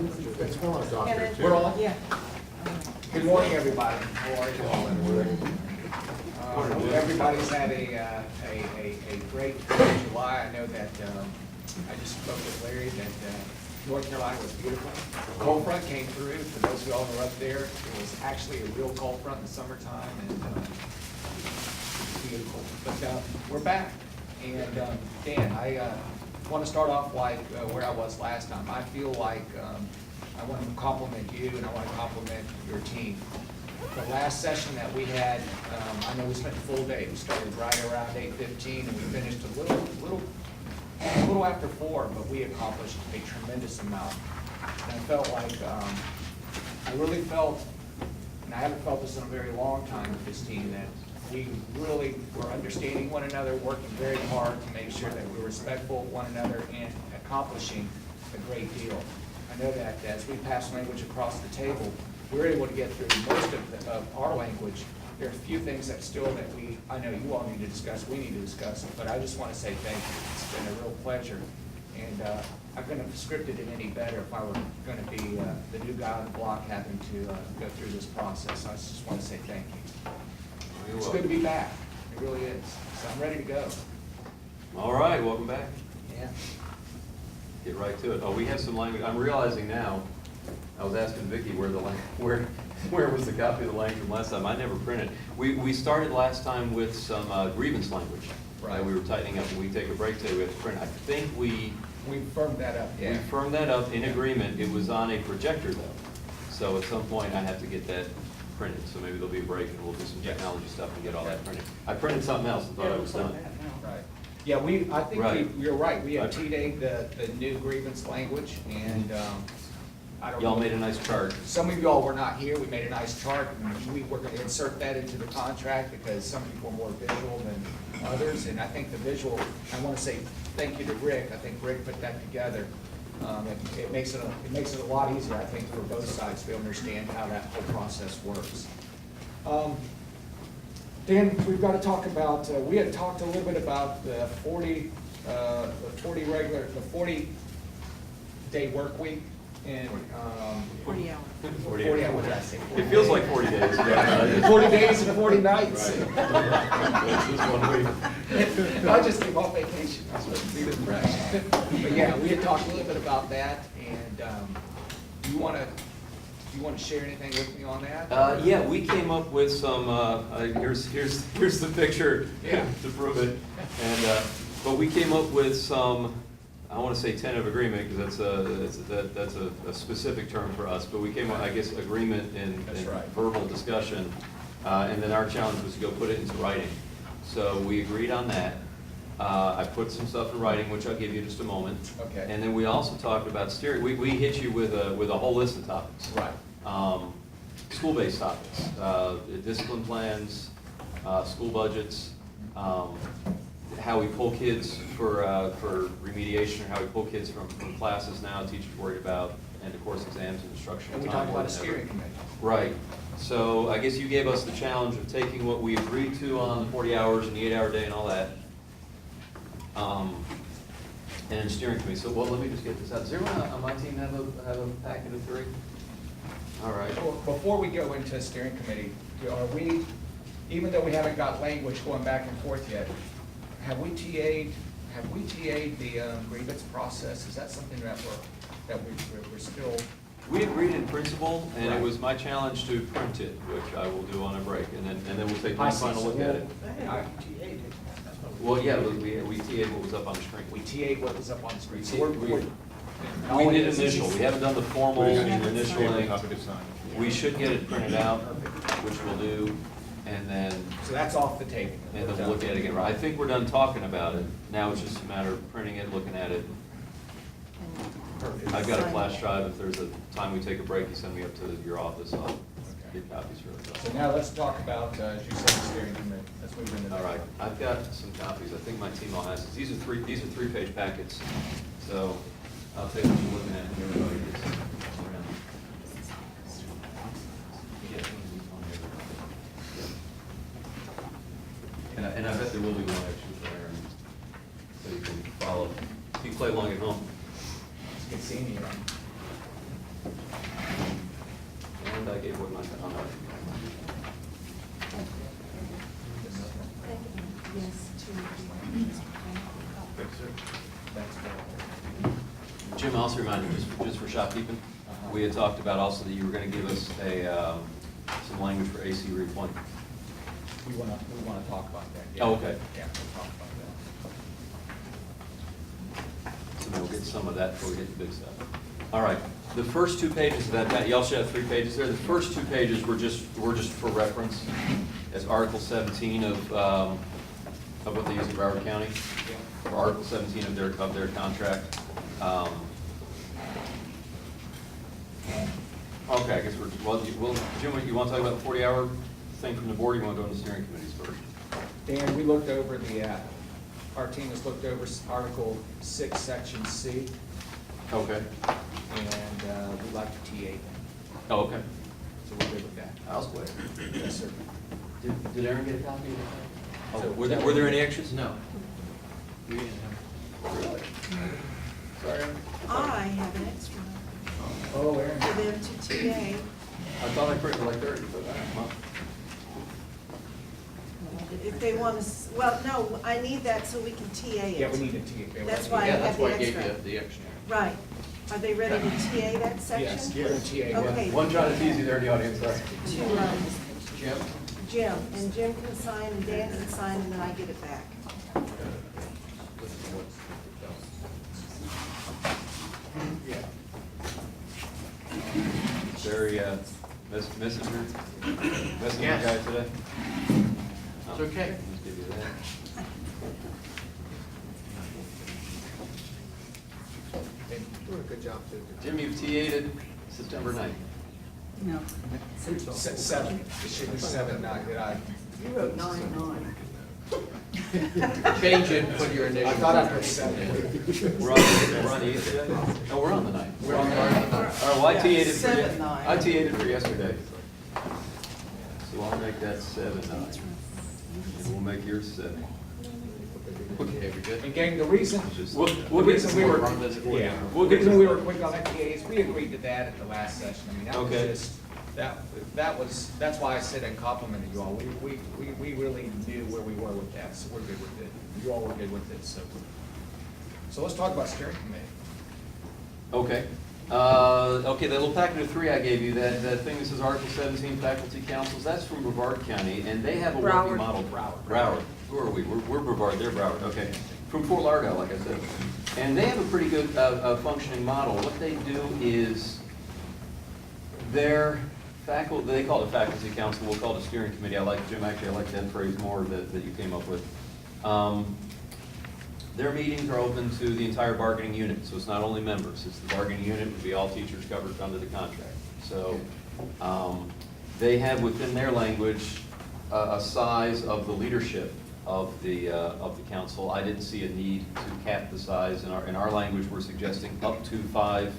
It's still on doctor too. We're on? Yeah. Good morning, everybody. How are you all? Hope everybody's had a great July. I know that, I just spoke with Larry that North Carolina was beautiful. Cold front came through. For those of you all who are up there, it was actually a real cold front in the summertime, and beautiful. But we're back. And Dan, I want to start off like where I was last time. I feel like I want to compliment you and I want to compliment your team. The last session that we had, I know we spent a full day. We started right around 8:15 and we finished a little after 4, but we accomplished a tremendous amount. And I felt like, I really felt, and I haven't felt this in a very long time with this team, that we really were understanding one another, working very hard to make sure that we were respectful of one another and accomplishing a great deal. I know that as we pass language across the table, we were able to get through most of our language. There are a few things that I know you all need to discuss, we need to discuss, but I just want to say thank you. It's been a real pleasure. And I couldn't have scripted it any better if I were going to be the new guy on the block having to go through this process. I just want to say thank you. It's good to be back. It really is. So I'm ready to go. All right, welcome back. Yeah. Get right to it. Oh, we have some language. I'm realizing now, I was asking Vicki where was the copy of the language from last time. I never printed. We started last time with some grievance language. Right. We were tightening up. When we take a break today, we have to print. I think we firmed that up. Yeah. we firmed that up in agreement. It was on a projector though. So at some point I have to get that printed. So maybe there'll be a break and we'll do some technology stuff and get all that printed. I printed something else and thought I was done. Right. Yeah, I think Right. you're right. We have TD'd the new grievance language, and I don't know. Y'all made a nice chart. Some of y'all were not here. We made a nice chart, and we were going to insert that into the contract because some people are more visual than others, and I think the visual, I want to say thank you to Rick. I think Rick put that together. It makes it a lot easier, I think, for both sides to understand how that whole process works. Dan, we've got to talk about, we had talked a little bit about the 40-day work week and 40 hours. 40 hours, what did I say? It feels like 40 days. 40 days and 40 nights. Right. Just 1 week. I just came off vacation, I was supposed to be this fresh. But yeah, we had talked a little bit about that, and do you want to share anything with me on that? Yeah, we came up with some. Here's the picture Yeah. to prove it. And but we came up with some. I want to say tentative agreement because that's a specific term for us. But we came up, I guess, agreement in right. verbal discussion, and then our challenge was to go put it into writing. So we agreed on that. I put some stuff in writing, which I'll give you in just a moment. Okay. And then we also talked about steering. We hit you with a whole list of topics. Right. School-based topics, discipline plans, school budgets, how we pull kids for remediation, or how we pull kids from classes now teachers worried about, and of course exams and instructional And we time. talked about a steering committee. Right. So I guess you gave us the challenge of taking what we agreed to on the 40 hours and the 8-hour day and all that, and steering committee. So, well, let me just get this out. Does everyone on my team have a packet of 3? All right. Before we go into steering committee, are we, even though we haven't got language going back and forth yet, have we TA'd the grievance process? Is that something that we're still? We agreed in principle, and Right. it was my challenge to print it, which I will do on a break, and then we'll take one final look at it. Well, yeah, we TA'd what was up on the screen. We TA'd what was up on the screen. So We did initial. We haven't done the formal initialing. We should get it printed out, which we'll do, and then So that's off the table. we'll look at it again. I think we're done talking about it. Now it's just a matter of printing it, looking at it. Perfect. I've got a flash drive. If there's a time we take a break, you send me up to your office. I'll Okay. get copies for it. So now let's talk about, as you said, the steering committee. Let's move into that. All right, I've got some copies. I think my team all has this. These are 3-page packets. So I'll take what you're looking at and everybody gets around. And I bet there will be one extra for Aaron, so you can follow. If you play along at home. It's good seeing you. report on that. Yes, to Thanks, Bill. Jim, I also reminded you, just for shopkeeping, we had talked about also that you were going to give us some language for AC reappointment. We wanna talk about that. Yeah. Oh, okay. Yeah, we'll talk about that. So then we'll get some of that before we get the big stuff. All right, the first 2 pages of that, you also have 3 pages there. The first 2 pages were just for reference as Article 17 of what they use in Brevard County, or Article 17 of their contract. Okay, I guess Jim, you want to talk about the 40-hour thing from the board, or you want to go into the steering committees first? Dan, we looked over our team has looked over Article 6, Section C, Okay. and we'd like to TA them. Oh, okay. So we're good with that. I'll split. Yes, sir. Did Aaron get a copy of that? So Oh, were there any extras? No. We didn't have. Really? Sorry, Aaron. I have an extra one Oh, Aaron. for them to TA. I thought I printed like 30, but If they want to, well, no, I need that so we can TA it. Yeah, we need a TA. That's why I Yeah, have that's the why I gave extra. you the extra. Right. Are they ready to TA that section? Yes, we're gonna TA. Okay. One trying to tease you there in the audience, sorry. To Jim? Jim, and Jim can sign, and Dan can sign, and then I get it back. Very messenger Yes. guy today? It's okay. Let's give you that. Doing a good job, too. Jim, you've TA'd September 9th. No. 7, it should be 7, not, did I? You wrote 9/9. Change it, put your I initials. thought I put 7. We're on the 8th today? No, we're on the 9th. We're on the line. All right, well, I TA'd it for, 7/9. I TA'd it for yesterday. So I'll make that 7/9. And we'll make yours 7. Okay, we good? And gang, the reason, We'll the reason we were, Run this for you. yeah, We'll the get reason to- we were quick on FTAs, we agreed to that at the last session. I mean, that was Okay. just, that's why I said I complimented you all. We really knew where we were with that, so we're good with it. You all were good with it, so. So let's talk about steering committee. Okay. Okay, that little packet of 3 I gave you, that thing that says Article 17 faculty councils, that's from Brevard County, and they have a working Broward. model. Broward. Who are we? We're Brevard, they're Broward, okay. From Fort Lauderdale, like I said. And they have a pretty good functioning model. What they do is their faculty, they call it faculty council, we'll call it a steering committee. Jim, actually, I like that phrase more that you came up with. Their meetings are open to the entire bargaining unit, so it's not only members, it's the bargaining unit, would be all teachers covered under the contract. So they have within their language a size of the leadership of the council. I didn't see a need to cap the size. In our language, we're suggesting up to 5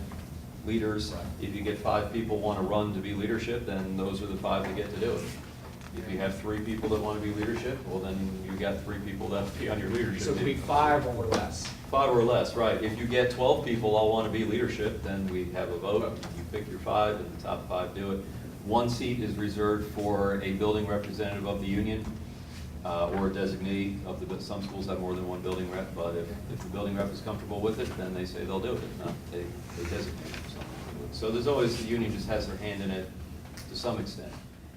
leaders. If you get 5 people want to run to be leadership, then those are the 5 that get to do it. If you have 3 people that want to be leadership, well, then you got 3 people that be on your leadership So it could be team. 5 or less. 5 or less, right. If you get 12 people all want to be leadership, then we have a vote. You pick your 5, and the top 5 do it. 1 seat is reserved for a building representative of the union, or a designee of some schools have more than 1 building rep, but if the building rep is comfortable with it, then they say they'll do it. If not, they designate something. So there's always, the union just has their hand in it to some extent.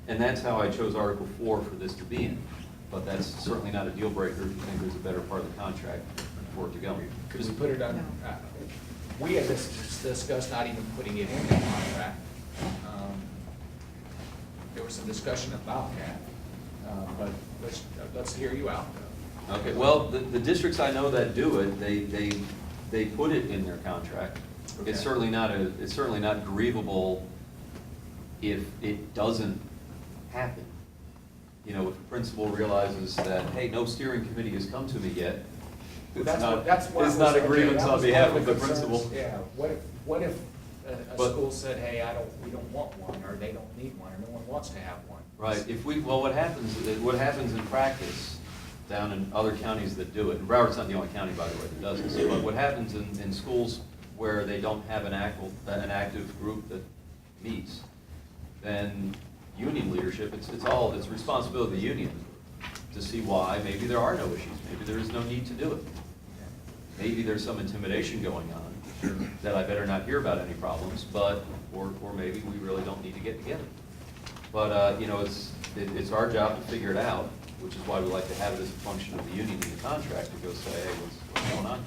And that's how I chose Article 4 for this to be in. But that's certainly not a deal breaker if you think there's a better part of the contract for it to go. Could we put it on, we had discussed not even putting it in the contract. There was some discussion about that, but let's hear you out. Okay, well, the districts I know that do it, they put it in their contract. Okay. It's certainly not grievable if it doesn't happen. You know, if the principal realizes that, hey, no steering committee has come to me yet, it's That's not a grievance on behalf of the principal. Yeah, what if a But- school said, hey, we don't want one, or they don't need one, or no one wants to have one? Right, what happens in practice down in other counties that do it, and Broward's not the only county, by the way, that does this, but what happens in schools where they don't have an active group that meets, then union leadership, it's responsibility of the union to see why maybe there are no issues, maybe there is no need to do it. Maybe there's some intimidation going on that I better not hear about any problems, but, or maybe we really don't need to get together. But, you know, it's our job to figure it out, which is why we like to have it as a function of the union in the contract to go say, hey, what's going on?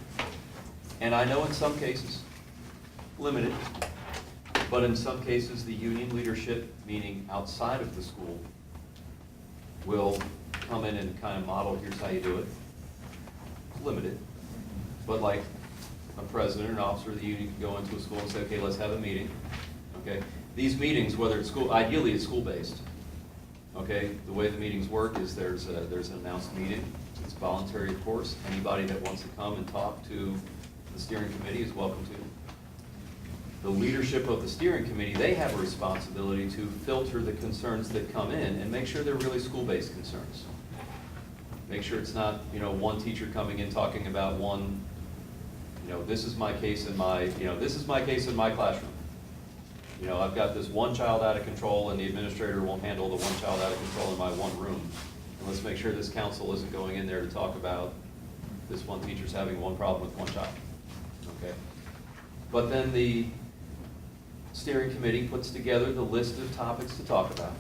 And I know in some cases, limited, but in some cases, the union leadership, meaning outside of the school, will come in and kind of model, here's how you do it. Limited. But like a president or an officer of the union can go into a school and say, okay, let's have a meeting. Okay? These meetings, whether it's school, ideally it's school-based. Okay? The way the meetings work is there's an announced meeting. It's voluntary, of course. Anybody that wants to come and talk to the steering committee is welcome to. The leadership of the steering committee, they have a responsibility to filter the concerns that come in and make sure they're really school-based concerns. Make sure it's not, you know, one teacher coming in talking about one, you know, this is my case in my, you know, this is my case in my classroom. You know, I've got this one child out of control and the administrator won't handle the one child out of control in my one room. And let's make sure this council isn't going in there to talk about this one teacher's having one problem with one child. Okay? But then the steering committee puts together the list of topics to talk about.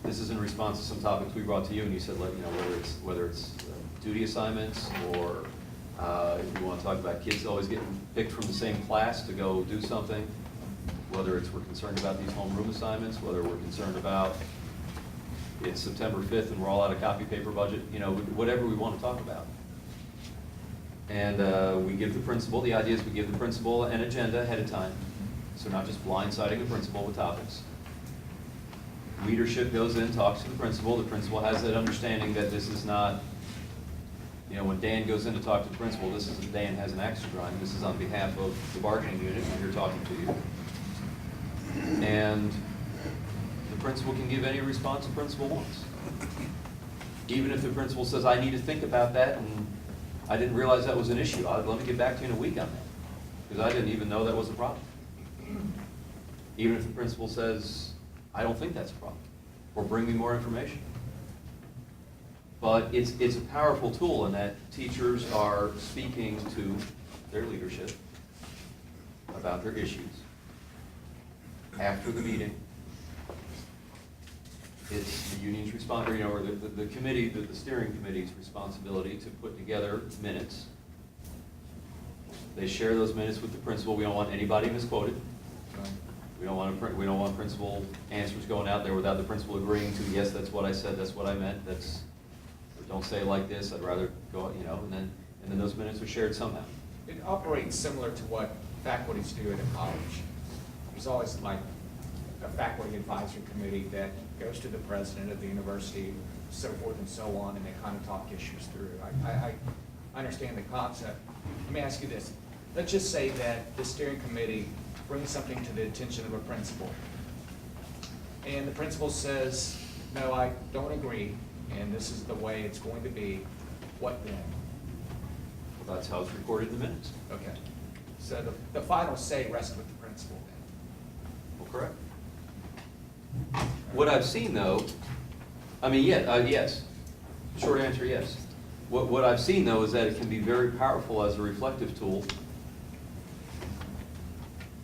This is in response to some topics we brought to you, and you said, you know, whether it's duty assignments, or if you want to talk about kids always getting picked from the same class to go do something, whether it's we're concerned about these homeroom assignments, whether we're concerned about it's September 5th and we're all out of copy paper budget, you know, whatever we want to talk about. And we give the principal, the idea is we give the principal an agenda ahead of time, so not just blindsiding the principal with topics. Leadership goes in, talks to the principal has that understanding that this is not, you know, when Dan goes in to talk to the principal, this isn't Dan has an axe to grind, this is on behalf of the bargaining unit when you're talking to you. And the principal can give any response the principal wants. Even if the principal says, I need to think about that, and I didn't realize that was an issue, let me get back to you in a week on that, because I didn't even know that was a problem. Even if the principal says, I don't think that's a problem, or bring me more information. But it's a powerful tool in that teachers are speaking to their leadership about their issues. After the meeting, it's the union's responsibility, or the committee, the steering committee's responsibility to put together minutes. They share those minutes with the principal. We don't want anybody misquoted. We don't want principal answers going out there without the principal agreeing to, yes, that's what I said, that's what I meant, or don't say it like this, I'd rather go, you know, and then those minutes are shared somehow. It operates similar to what faculties do at a college. There's always like a faculty advisory committee that goes to the president of the university, so forth and so on, and they kind of talk issues through. I understand the concept. Let me ask you this. Let's just say that the steering committee brings something to the attention of a principal, and the principal says, no, I don't agree, and this is the way it's going to be. What then? Well, that's how it's recorded in the minutes. Okay. So the final say rests with the principal then. Well, correct. What I've seen, though, I mean, yes. Short answer, yes. What I've seen, though, is that it can be very powerful as a reflective tool,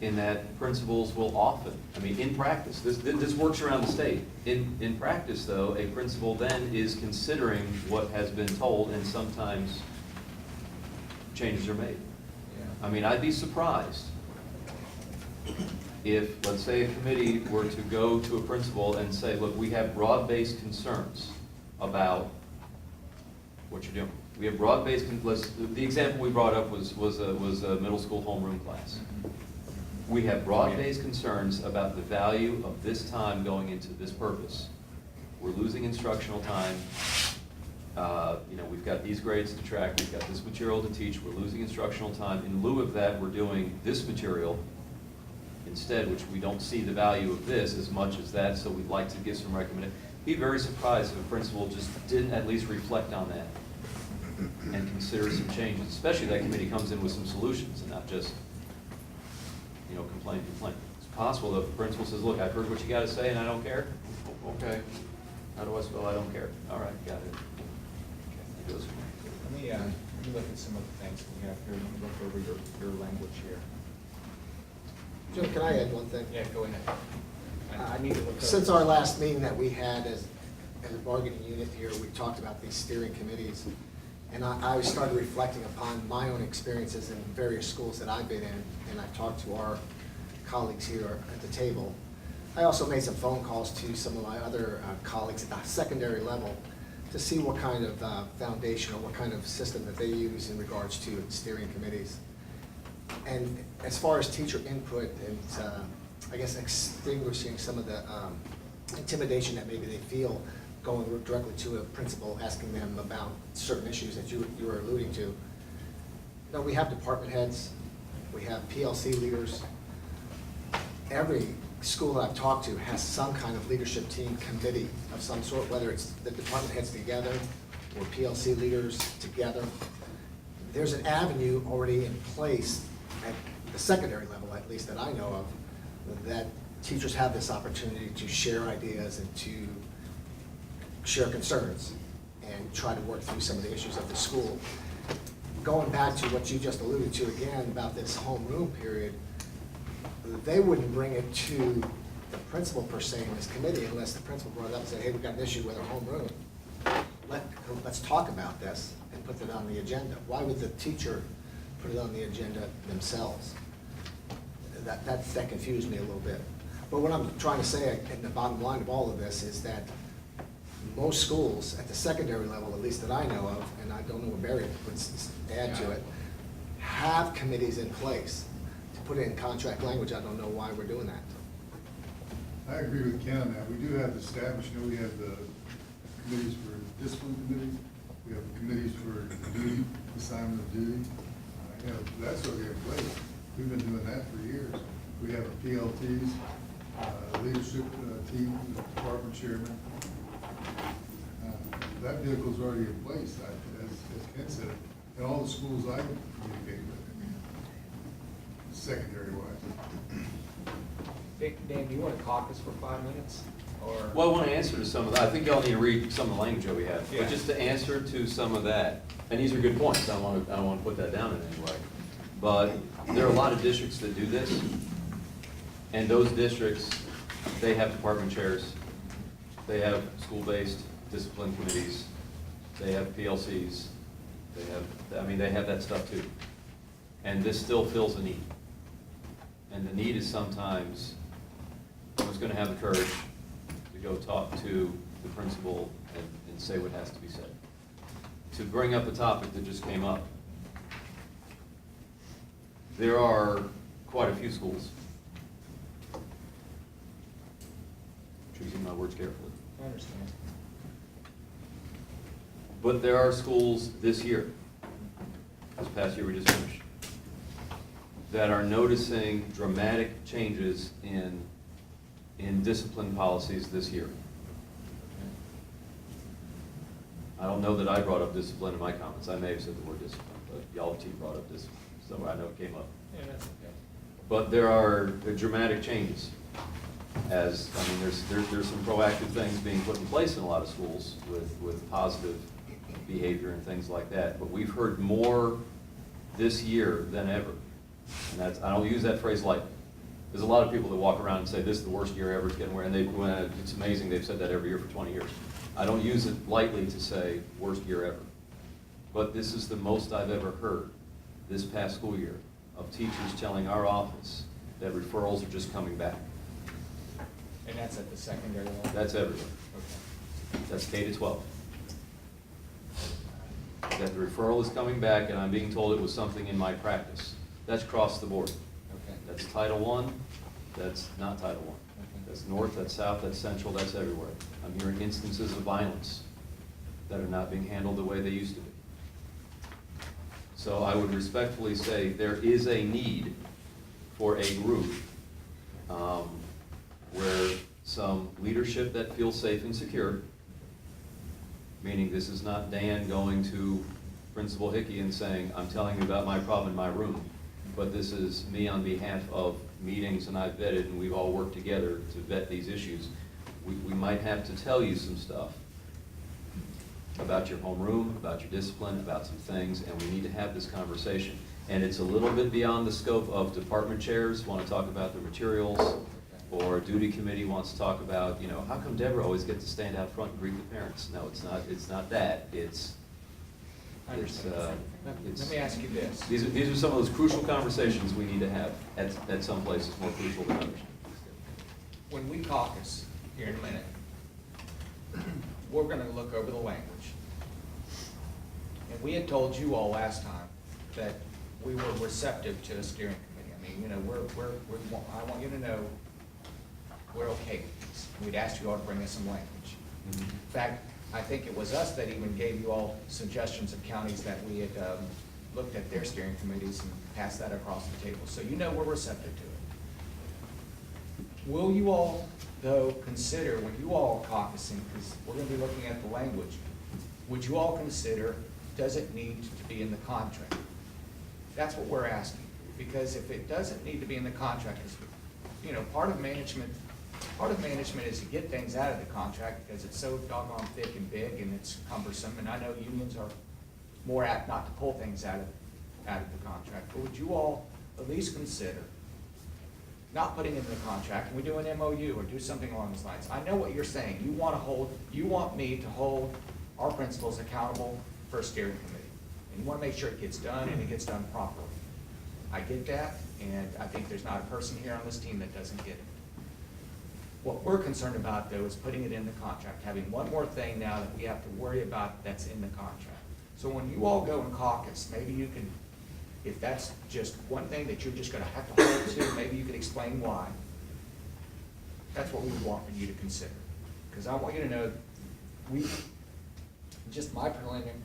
in that principals will often, I mean, in practice, this works around the state. In practice, though, a principal then is considering what has been told, and sometimes changes are made. Yeah. I mean, I'd be surprised if, let's say, a committee were to go to a principal and say, look, we have broad-based concerns about what you're doing. We have broad-based, the example we brought up was a middle school homeroom class. We have broad-based concerns about the value of this time going into this purpose. We're losing instructional time. You know, we've got these grades to track, we've got this material to teach, we're losing instructional time. In lieu of that, we're doing this material instead, which we don't see the value of this as much as that, so we'd like to give some recommendation. Be very surprised if a principal just didn't at least reflect on that and consider some changes, especially if that committee comes in with some solutions and not just, you know, complain. It's possible that the principal says, look, I've heard what you gotta say and I don't care? Okay. How do I spell I don't care? All right, got it. It goes. Let me look at some of the things we have here, let me look over your language here. Jim, can I add one thing? Yeah, go ahead. I need to look over. Since our last meeting that we had as a bargaining unit here, we talked about these steering committees. And I started reflecting upon my own experiences in various schools that I've been in, and I've talked to our colleagues here at the table. I also made some phone calls to some of my other colleagues at the secondary level to see what kind of foundation or what kind of system that they use in regards to steering committees. And as far as teacher input and, I guess, extinguishing some of the intimidation that maybe they feel going directly to a principal, asking them about certain issues that you were alluding to. You know, we have department heads, we have PLC leaders. Every school that I've talked to has some kind of leadership team committee of some sort, whether it's the department heads together or PLC leaders together. There's an avenue already in place at the secondary level, at least that I know of, that teachers have this opportunity to share ideas and to share concerns and try to work through some of the issues of the school. Going back to what you just alluded to again about this homeroom period, they wouldn't bring it to the principal per se in this committee unless the principal brought it up and said, hey, we've got an issue with our homeroom. Let's talk about this and put it on the agenda. Why would the teacher put it on the agenda themselves? That confused me a little bit. But what I'm trying to say, and the bottom line of all of this, is that most schools at the secondary level, at least that I know of, and I don't know what Barry would add to it, have committees in place. To put it in contract language, I don't know why we're doing that. I agree with Ken on that. We do have established, we have the committees for discipline committee, we have committees for duty, assignment of duty. That's already in place. We've been doing that for years. We have a PLTs, leadership team, the department chairman. That vehicle's already in place, as Ken said, in all the schools I communicate with, secondary wise. Dan, do you want to caucus for 5 minutes? Or? Well, I want to answer to some of that. I think y'all need to read some of the language that we have. Yeah. But just to answer to some of that, and these are good points, I don't want to put that down in any way. But there are a lot of districts that do this, and those districts, they have department chairs, they have school-based discipline committees, they have PLCs, they have that stuff too. And this still fills a need. And the need is sometimes, who's going to have the courage to go talk to the principal and say what has to be said. To bring up a topic that just came up, there are quite a few schools, choosing my words carefully, I understand. but there are schools this year, this past year we just finished, that are noticing dramatic changes in discipline policies this year. I don't know that I brought up discipline in my comments. I may have said the word discipline, but y'all brought up discipline, so I know it came up. Yeah, that's okay. But there are dramatic changes. There's some proactive things being put in place in a lot of schools with positive behavior and things like that. But we've heard more this year than ever. And I don't use that phrase lightly. There's a lot of people that walk around and say, this is the worst year ever, it's getting worse. And it's amazing, they've said that every year for 20 years. I don't use it lightly to say worst year ever. But this is the most I've ever heard this past school year of teachers telling our office that referrals are just coming back. And that's at the secondary level? That's everywhere. Okay. That's K-12. That the referral is coming back, and I'm being told it was something in my practice. That's across the board. Okay. That's Title I, that's not Title I. Okay. That's North, that's South, that's Central, that's everywhere. I'm hearing instances of violence that are not being handled the way they used to be. So I would respectfully say there is a need for a group where some leadership that feels safe and secure, meaning this is not Dan going to Principal Hickey and saying, I'm telling you about my problem in my room. but this is me on behalf of meetings, and I've vetted, and we've all worked together to vet these issues. We might have to tell you some stuff about your homeroom, about your discipline, about some things, and we need to have this conversation. And it's a little bit beyond the scope of department chairs want to talk about their materials, or duty committee wants to talk about, you know, how come Deborah always gets to stand out front and greet the parents? No, it's not that, I understand. Let me ask you this. these are some of those crucial conversations we need to have at some places more crucial than others. When we caucus here in a minute, we're gonna look over the language. And we had told you all last time that we were receptive to a steering committee. I mean, you know, I want you to know we're okay with this. We'd asked you all to bring us some language. Mhm. In fact, I think it was us that even gave you all suggestions of counties that we had looked at their steering committees and passed that across the table. So you know we're receptive to it. Will you all, though, consider, when you all are caucusing, because we're going to be looking at the language, would you all consider, does it need to be in the contract? That's what we're asking. Because if it doesn't need to be in the contract, because, you know, part of management is to get things out of the contract because it's so doggone thick and big and it's cumbersome. And I know unions are more apt not to pull things out of the contract. But would you all at least consider not putting it in the contract, and we do an MOU or do something along those lines? I know what you're saying. You want me to hold our principals accountable for a steering committee. And you want to make sure it gets done and it gets done properly. I get that, and I think there's not a person here on this team that doesn't get it. What we're concerned about, though, is putting it in the contract, having one more thing now that we have to worry about that's in the contract. So when you all go and caucus, maybe you can, if that's just one thing that you're just gonna have to hold to, maybe you could explain why. That's what we would want for you to consider. Because I want you to know, just my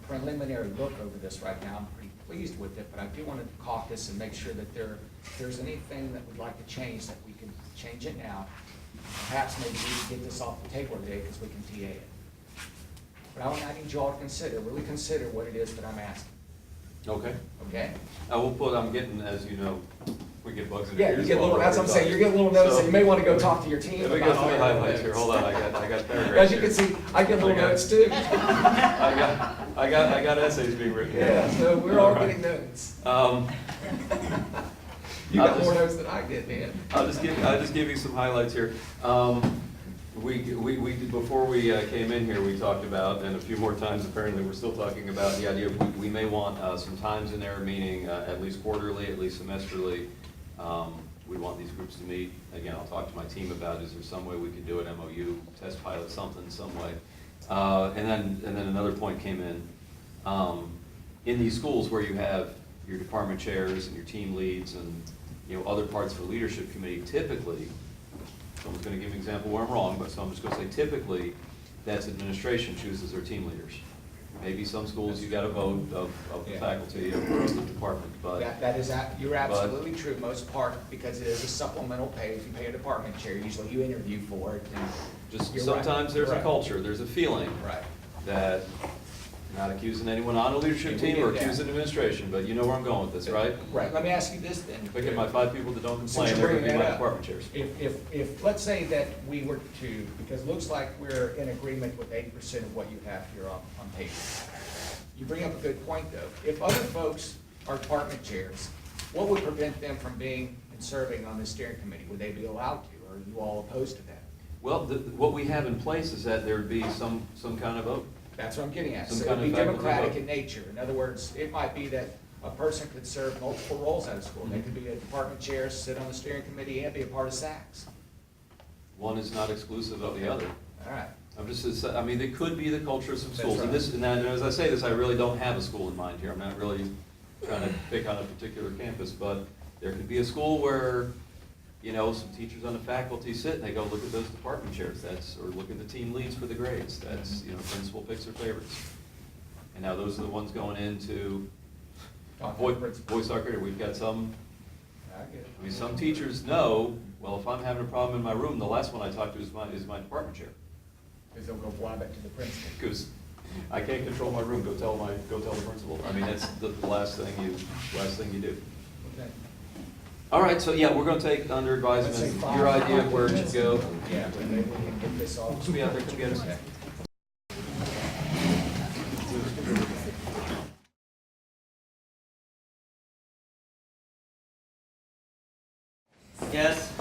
preliminary look over this right now, I'm pretty pleased with it, but I do want to caucus and make sure that if there's anything that we'd like to change, that we can change it now. Perhaps maybe we can get this off the table today because we can TA it. But I need you all to consider, really consider what it is that I'm asking, Okay. okay? I will put, I'm getting, as you know, we get bugs in the Yeah, ears. you get a while little, we're that's what I'm saying, talking. you're getting a little notes, So- so you may want to go talk to your team Let me about go all through the your highlights here, notes. hold on, I got paragraphs As you here. can see, I get little I got- notes too. I got essays being written. Yeah, so we're all right. getting notes. You I'll got more just- notes than I did, man. I'll just give you some highlights here. Before we came in here, we talked about, and a few more times apparently, we're still talking about the idea of we may want some times in there, meaning at least quarterly, at least semesterly. We want these groups to meet. Again, I'll talk to my team about, is there some way we could do an MOU, test pilot something, some way. And then another point came in these schools where you have your department chairs and your team leads and, you know, other parts of the leadership committee, typically, someone's gonna give me an example where I'm wrong, but so I'm just gonna say typically, that's administration chooses their team leaders. Maybe some schools you got a vote of the Yeah. faculty of the department, but. You're absolutely true, most part, because it is a supplemental pay. If you pay a department chair, usually you interview for it. And Just you're right. sometimes there's You're a right. culture, there's a feeling. Right. That, not accusing anyone on a leadership Yeah, we team or get that. accusing administration, but you know where I'm going with this, right? Right, let me ask you this then. Look at my 5 people that don't Since complain, you're they're gonna bringing be that my up, department chairs. If, let's say that we were to, because it looks like we're in agreement with 80% of what you have here on paper. You bring up a good point, though. If other folks are department chairs, what would prevent them from being and serving on the steering committee? Would they be allowed to, or are you all opposed to that? Well, what we have in place is that there'd be some kind of vote. That's what I'm getting at. Some So kind it'd be of faculty democratic vote. in nature. In other words, it might be that a person could serve multiple roles out of school. They could be a department chair, sit on the steering committee, and be a part of SACS. One is not exclusive of the other. All right. It could be the culture of some That's schools. right. And as I say this, I really don't have a school in mind here. I'm not really trying to pick on a particular campus, but there could be a school where, you know, some teachers on the faculty sit and they go, look at those department chairs, or look at the team leads for the grades. That's, you know, principal picks their favorites. And now those are the ones going into voice soccer. We've got some, I get it. I mean, some teachers know, well, if I'm having a problem in my room, the last one I talk to is my department chair. Because they'll go fly back to the principal. Because I can't control my room, go tell the principal. I mean, that's the last thing you do. Okay. All right, so yeah, we're gonna take under Let's say advisement 5 your idea of where it should go. Yeah, but maybe we can get this all. Just be out there, come get us. Okay. Yes.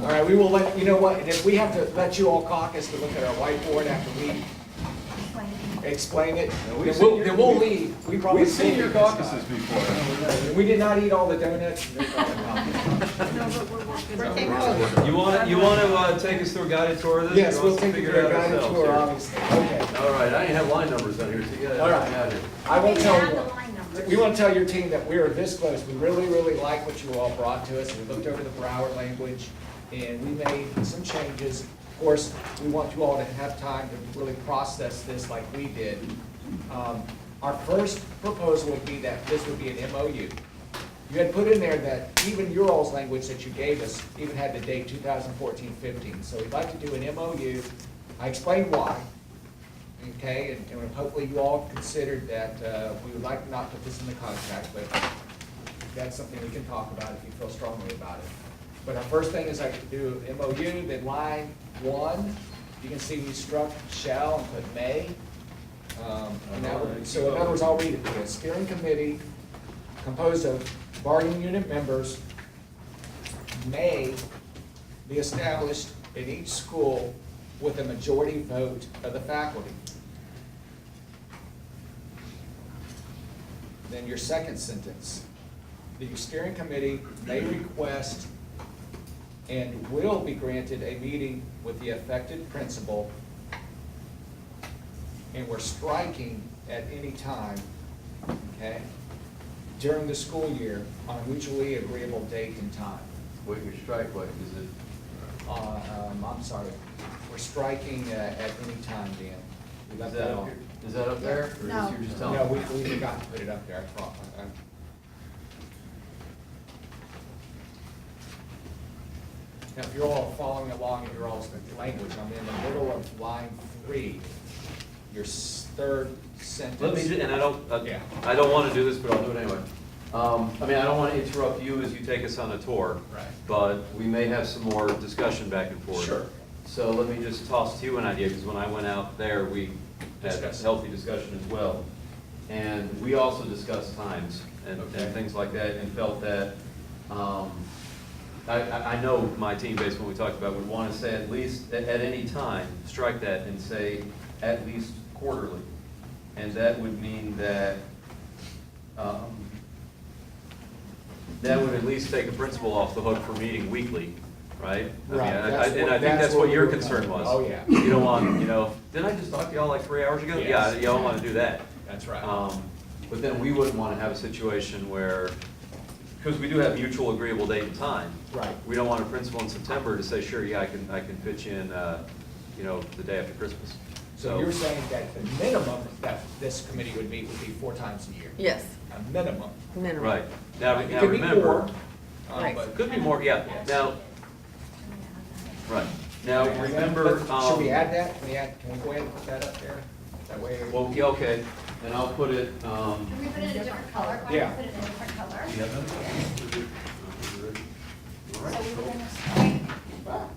All right, we will let, you know what, and if we have to let you all caucus to look at our whiteboard after we explain it, then we'll leave. We probably We've seen your this time. caucuses before. We did not eat all the donuts. No, but we're working. You wanna take us through a guided tour of this? Yes, or we'll want us to take you figure through it a out guided ourselves tour, here? obviously. Okay. All right, I didn't have line numbers on here, so you gotta All help right. me out here. I will tell have the you, line numbers. we want to tell your team that we are this close. We really, really like what you all brought to us. We looked over the Brevard language, and we made some changes. Of course, we want you all to have time to really process this like we did. Our first proposal would be that this would be an MOU. You had put in there that even your all's language that you gave us even had the date 2014-15. So we'd like to do an MOU. I explained why. Okay, and hopefully you all considered that we would like to not put this in the contract, but that's something we can talk about if you feel strongly about it. But our first thing is I could do MOU, then line 1, you can see we struck shall and put may. And that would, so in other words, I'll read it to you. A steering committee composed of bargaining unit members may be established in each school with a majority vote of the faculty. Then your second sentence, the steering committee may request and will be granted a meeting with the affected principal, and we're striking at any time, okay, during the school year on a mutually agreeable date and time. Wait, your strike, what, is it? I'm sorry, we're striking at any time, Dan. We Is left that that up on. here? Is that up there? Or No. you're just telling No, me? we forgot to put it up there, I thought. Now, if you're all following along in your all's language, I'm in the middle of line 3, your third sentence. Let me, and Yeah. I don't wanna do this, but I'll do it anyway. I mean, I don't wanna interrupt you as you take us on a tour. Right. But we may have some more discussion back and forth. Sure. So let me just toss to you an idea, because when I went out there, we had a Discuss. healthy discussion as well. And we also discussed times and Okay. things like that, and felt that, I know my team, based on what we talked about, would want to say at least, at any time, strike that and say at least quarterly. And that would mean that, that would at least take a principal off the hook for meeting weekly, right? I mean, Right, and that's I think what- that's that's what what your we were concern talking was. about. Oh, yeah. You don't want, didn't I just talk to y'all like 3 hours ago? Yes. Yeah, you don't want to do that. That's right. But then we wouldn't want to have a situation where, because we do have mutual agreeable date and time. Right. We don't want a principal in September to say, sure, yeah, I can pitch in, the day after Christmas. So you're saying that the minimum that this committee would meet would be 4 times a year? Yes, A minimum. minimum. Right. Now, It now could be remember. more, Right. but- Could be more, yeah. Now, right. Now, remember. Should we add that? Can we go ahead and put that up there? That way. Well, yeah, okay, and I'll put it, Can we put it in a different color? Why Yeah. don't we put it in a different color? you have that? All So right. we were gonna strike, well,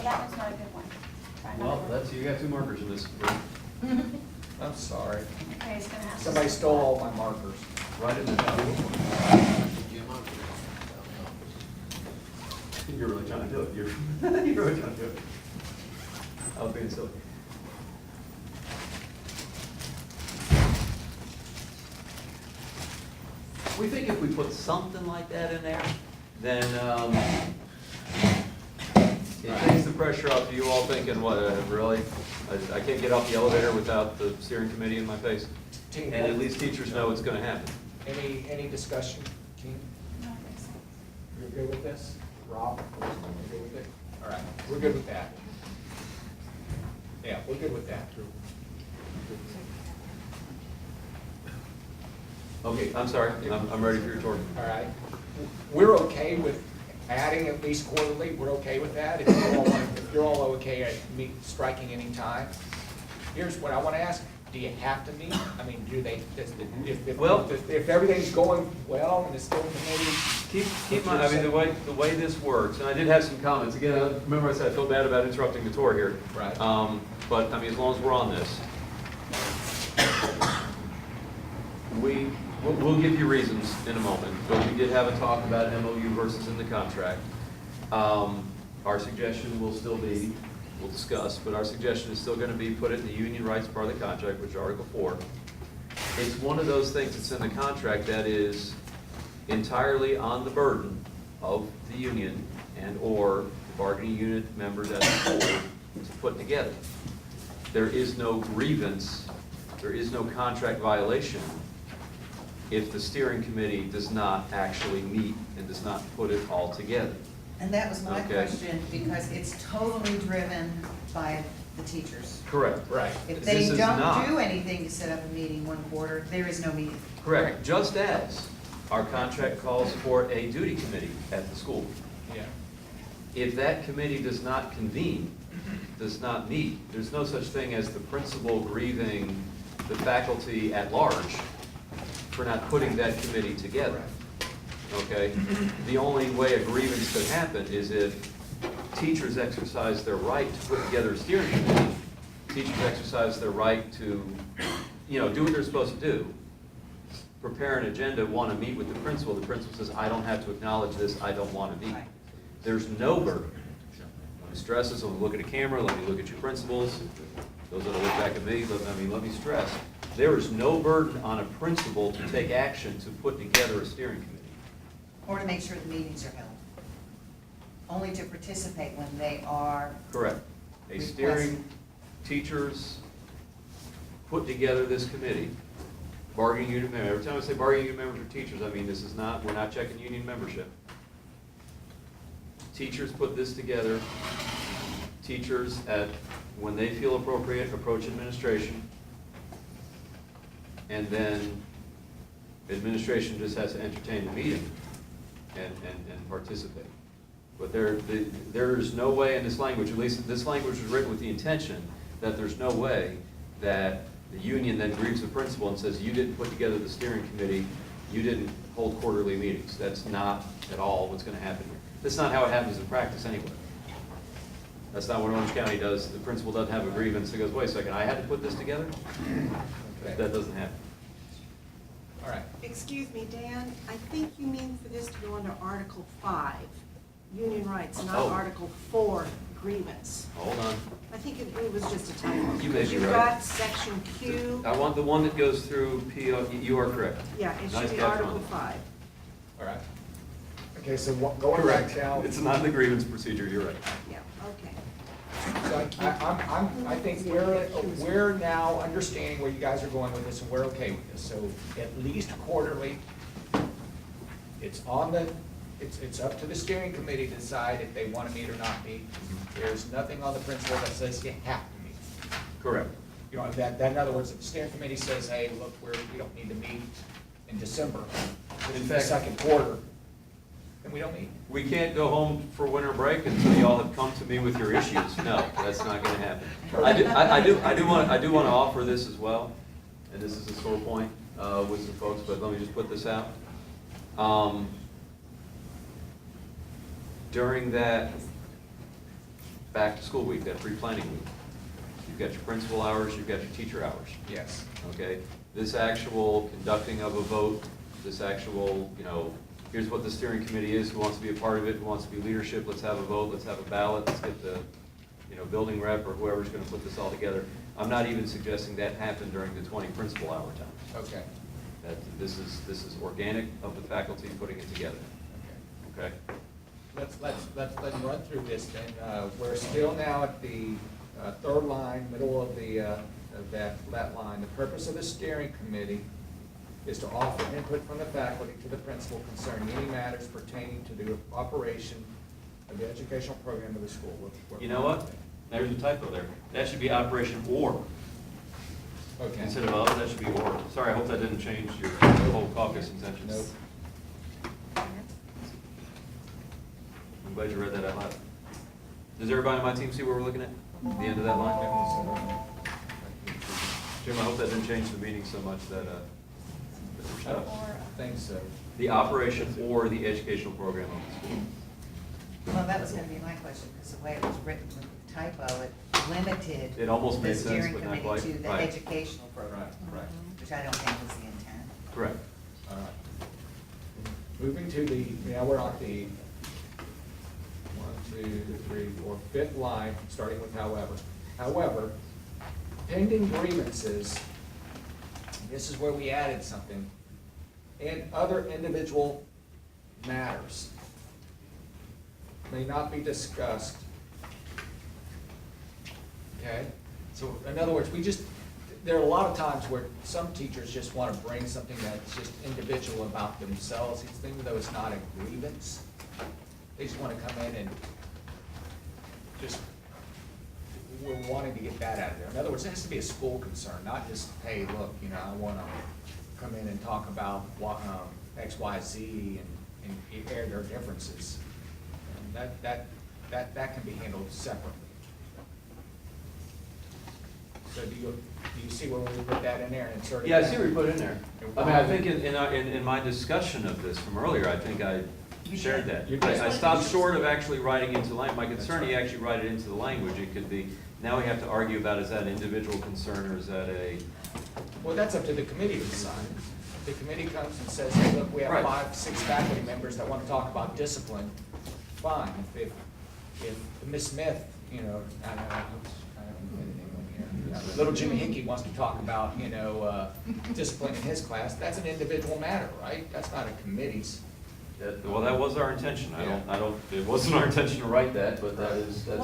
that one's not a good one. Try another Well, one. that's, you got 2 markers in this. I'm sorry. Okay, it's gonna have to. Somebody stole all my markers. Right in the. You're really trying to do it. You're really trying to do it. I was being silly. We think if we put something like that in there, then it takes the pressure off of you all thinking, what, really? I can't get off the elevator without the steering committee in my face? Team. And at least teachers know it's gonna happen. Any discussion, Keene? No, I think so. You're good with this? Rob, you good with it? All right, we're good with that. Yeah, we're good with that. Okay, I'm sorry, I'm ready for your tour. All right. We're okay with adding at least quarterly, we're okay with that, if you're all okay at striking any time. Here's what I want to ask, do you have to meet? I mean, do they, Well- if everything's going well in the steering committee? Keep in mind, I mean, the way this works, and I did have some comments, again, remember I said I feel bad about interrupting the tour here. Right. But, I mean, as long as we're on this. We'll give you reasons in a moment, but we did have a talk about MOU versus in the contract. Our suggestion will still be, we'll discuss, but our suggestion is still gonna be put it in the union rights part of the contract, which is Article 4. It's one of those things that's in the contract that is entirely on the burden of the union and/or the bargaining unit members at the school to put together. There is no grievance, there is no contract violation if the steering committee does not actually meet and does not put it all together. And that was my Okay. question, because it's totally driven by the teachers. Correct. Right. If This they is don't not. do anything to set up a meeting one quarter, there is no meeting. Correct, just as our contract calls for a duty committee at the school. Yeah. If that committee does not convene, does not meet, there's no such thing as the principal grieving the faculty at large for not putting that committee together. Okay? The only way a grievance could happen is if teachers exercise their right to put together a steering committee, teachers exercise their right to, do what they're supposed to do. Prepare an agenda, want to meet with the principal says, I don't have to acknowledge this, I don't want to meet. Right. There's no burden. Let me stress this, let me look at a camera, let me look at your principals, those that look back at me, let me stress. There is no burden on a principal to take action to put together a steering committee. Or to make sure the meetings are held. Only to participate when they are, Correct. A steering, teachers put together this committee, bargaining unit member. Every time I say bargaining unit members or teachers, I mean, we're not checking union membership. Teachers put this together. Teachers, when they feel appropriate, approach administration. And then administration just has to entertain the meeting and participate. But there is no way in this language, at least this language was written with the intention that there's no way that the union then grieves the principal and says, you didn't put together the steering committee, you didn't hold quarterly meetings. That's not at all what's going to happen here. That's not how it happens in practice anyway. That's not what Orange County does. The principal doesn't have a grievance. He goes, wait a second, I had to put this together? Okay. That doesn't happen. All right. Excuse me, Dan, I think you mean for this to go under Article 5, union rights, not Oh. Article 4, grievance. Hold on. I think it was just a typo. You may be Because you've right. got section Q, I want the one that goes through PO, you are correct. yeah, it Nice should be catch, Article Ron. 5. All right. Okay, so going back now. It's not the grievance procedure, you're right. Yeah, okay. So I think we're now understanding where you guys are going with this, and we're okay with this. So at least quarterly, it's up to the steering committee to decide if they want to meet or not meet. There's nothing on the principle that says you have to meet. Correct. That in other words, if the steering committee says, hey, look, we don't need to meet in December, this In is the fact- second quarter, then we don't meet. We can't go home for winter break until y'all have come to me with your issues. No, that's not gonna happen. I do want to offer this as well, and this is a sore point with some folks, but let me just put this out. During that back-to-school week, that pre-planning week, you've got your principal hours, you've got your teacher hours. Yes. Okay, this actual conducting of a vote, this actual, here's what the steering committee is, who wants to be a part of it, who wants to be leadership, let's have a vote, let's have a ballot, let's get the, building rep or whoever's gonna put this all together. I'm not even suggesting that happen during the 20 principal hour time. Okay. That this is organic of the faculty putting it together, Okay. okay? Let's run through this then. We're still now at the third line, middle of that line. The purpose of the steering committee is to offer input from the faculty to the principal concerning any matters pertaining to the operation of the educational program of the school. You know what? There's a typo there. That should be operation or. Okay. Instead of that should be or. Sorry, I hope that didn't change your whole caucus intentions. Nope. I'm glad you read that out loud. Does everybody on my team see where we're looking at? The end of that line? Jim, I hope that didn't change the meaning so much that, I don't think so. the operation or the educational program of the school. Well, that was gonna be my question, because the way it was written with the typo, it limited It almost the made sense, steering but not committee quite. to the Right. educational program, Right. which I don't think was the intent. Correct. All right. Moving to the, now we're on the 5th line, starting with however. However, pending grievances, this is where we added something, and other individual matters may not be discussed. Okay? So in other words, there are a lot of times where some teachers just want to bring something that's just individual about themselves, even though it's not a grievance. They just want to come in and just, we're wanting to get that out of there. In other words, it has to be a school concern, not just, hey, look, I want to come in and talk about what, X, Y, Z and air their differences. And that can be handled separately. So do you see where we put that in there and insert it? Yeah, I see where you put it in there. I mean, I think in my discussion of this from earlier, I think I shared that. You did. I stopped short of actually writing into language. My concern, you actually write it into the language. It could be, now we have to argue about, is that an individual concern or is that a? Well, that's up to the committee to decide. The committee comes and says, hey, look, we have Right. 5, 6 faculty members that want to talk about discipline, fine. If Ms. Smith, I don't know anything on here. Little Jimmy Hickey wants to talk about, discipline in his class, that's an individual matter, right? That's not a committee's. Well, that was our intention. It wasn't our intention to write that, but that's Well,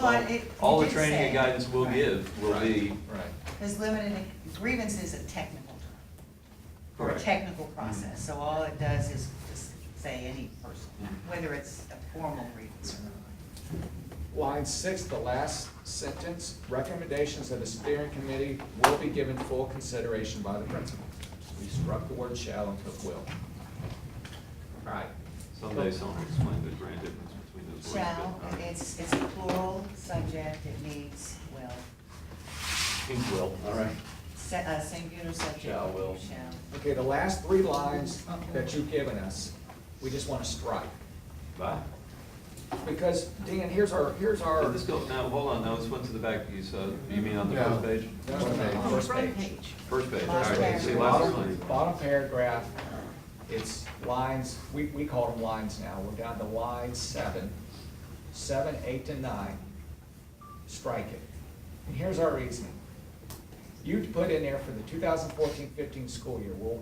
all it the did training say- and guidance we'll Right. give will be. Right. Because limited, grievance is a technical term, or a Correct. technical process, so all it does is just say any person, Mhm. whether it's a formal grievance or not. Line 6, the last sentence, recommendations of the steering committee will be given full consideration by the principal. We struck the word shall and took will. All right. Someday someone will explain the grand difference between those words. Shall, but, it's a plural subject, it means will. Means will, all right. Singular subject. Shall, will. Shall. Okay, the last 3 lines that you've given us, we just want to strike. Bye. Because, Dan, here's our. Did this go, now, hold on, now let's went to the back piece, you mean on the No. first page? First Front page. page. First page, all Last right, see, paragraph. last line. Bottom paragraph, it's lines, we call them lines now, we're down to line 7, 8 to 9, strike it. And here's our reasoning. You put in there for the 2014-15 school year, well,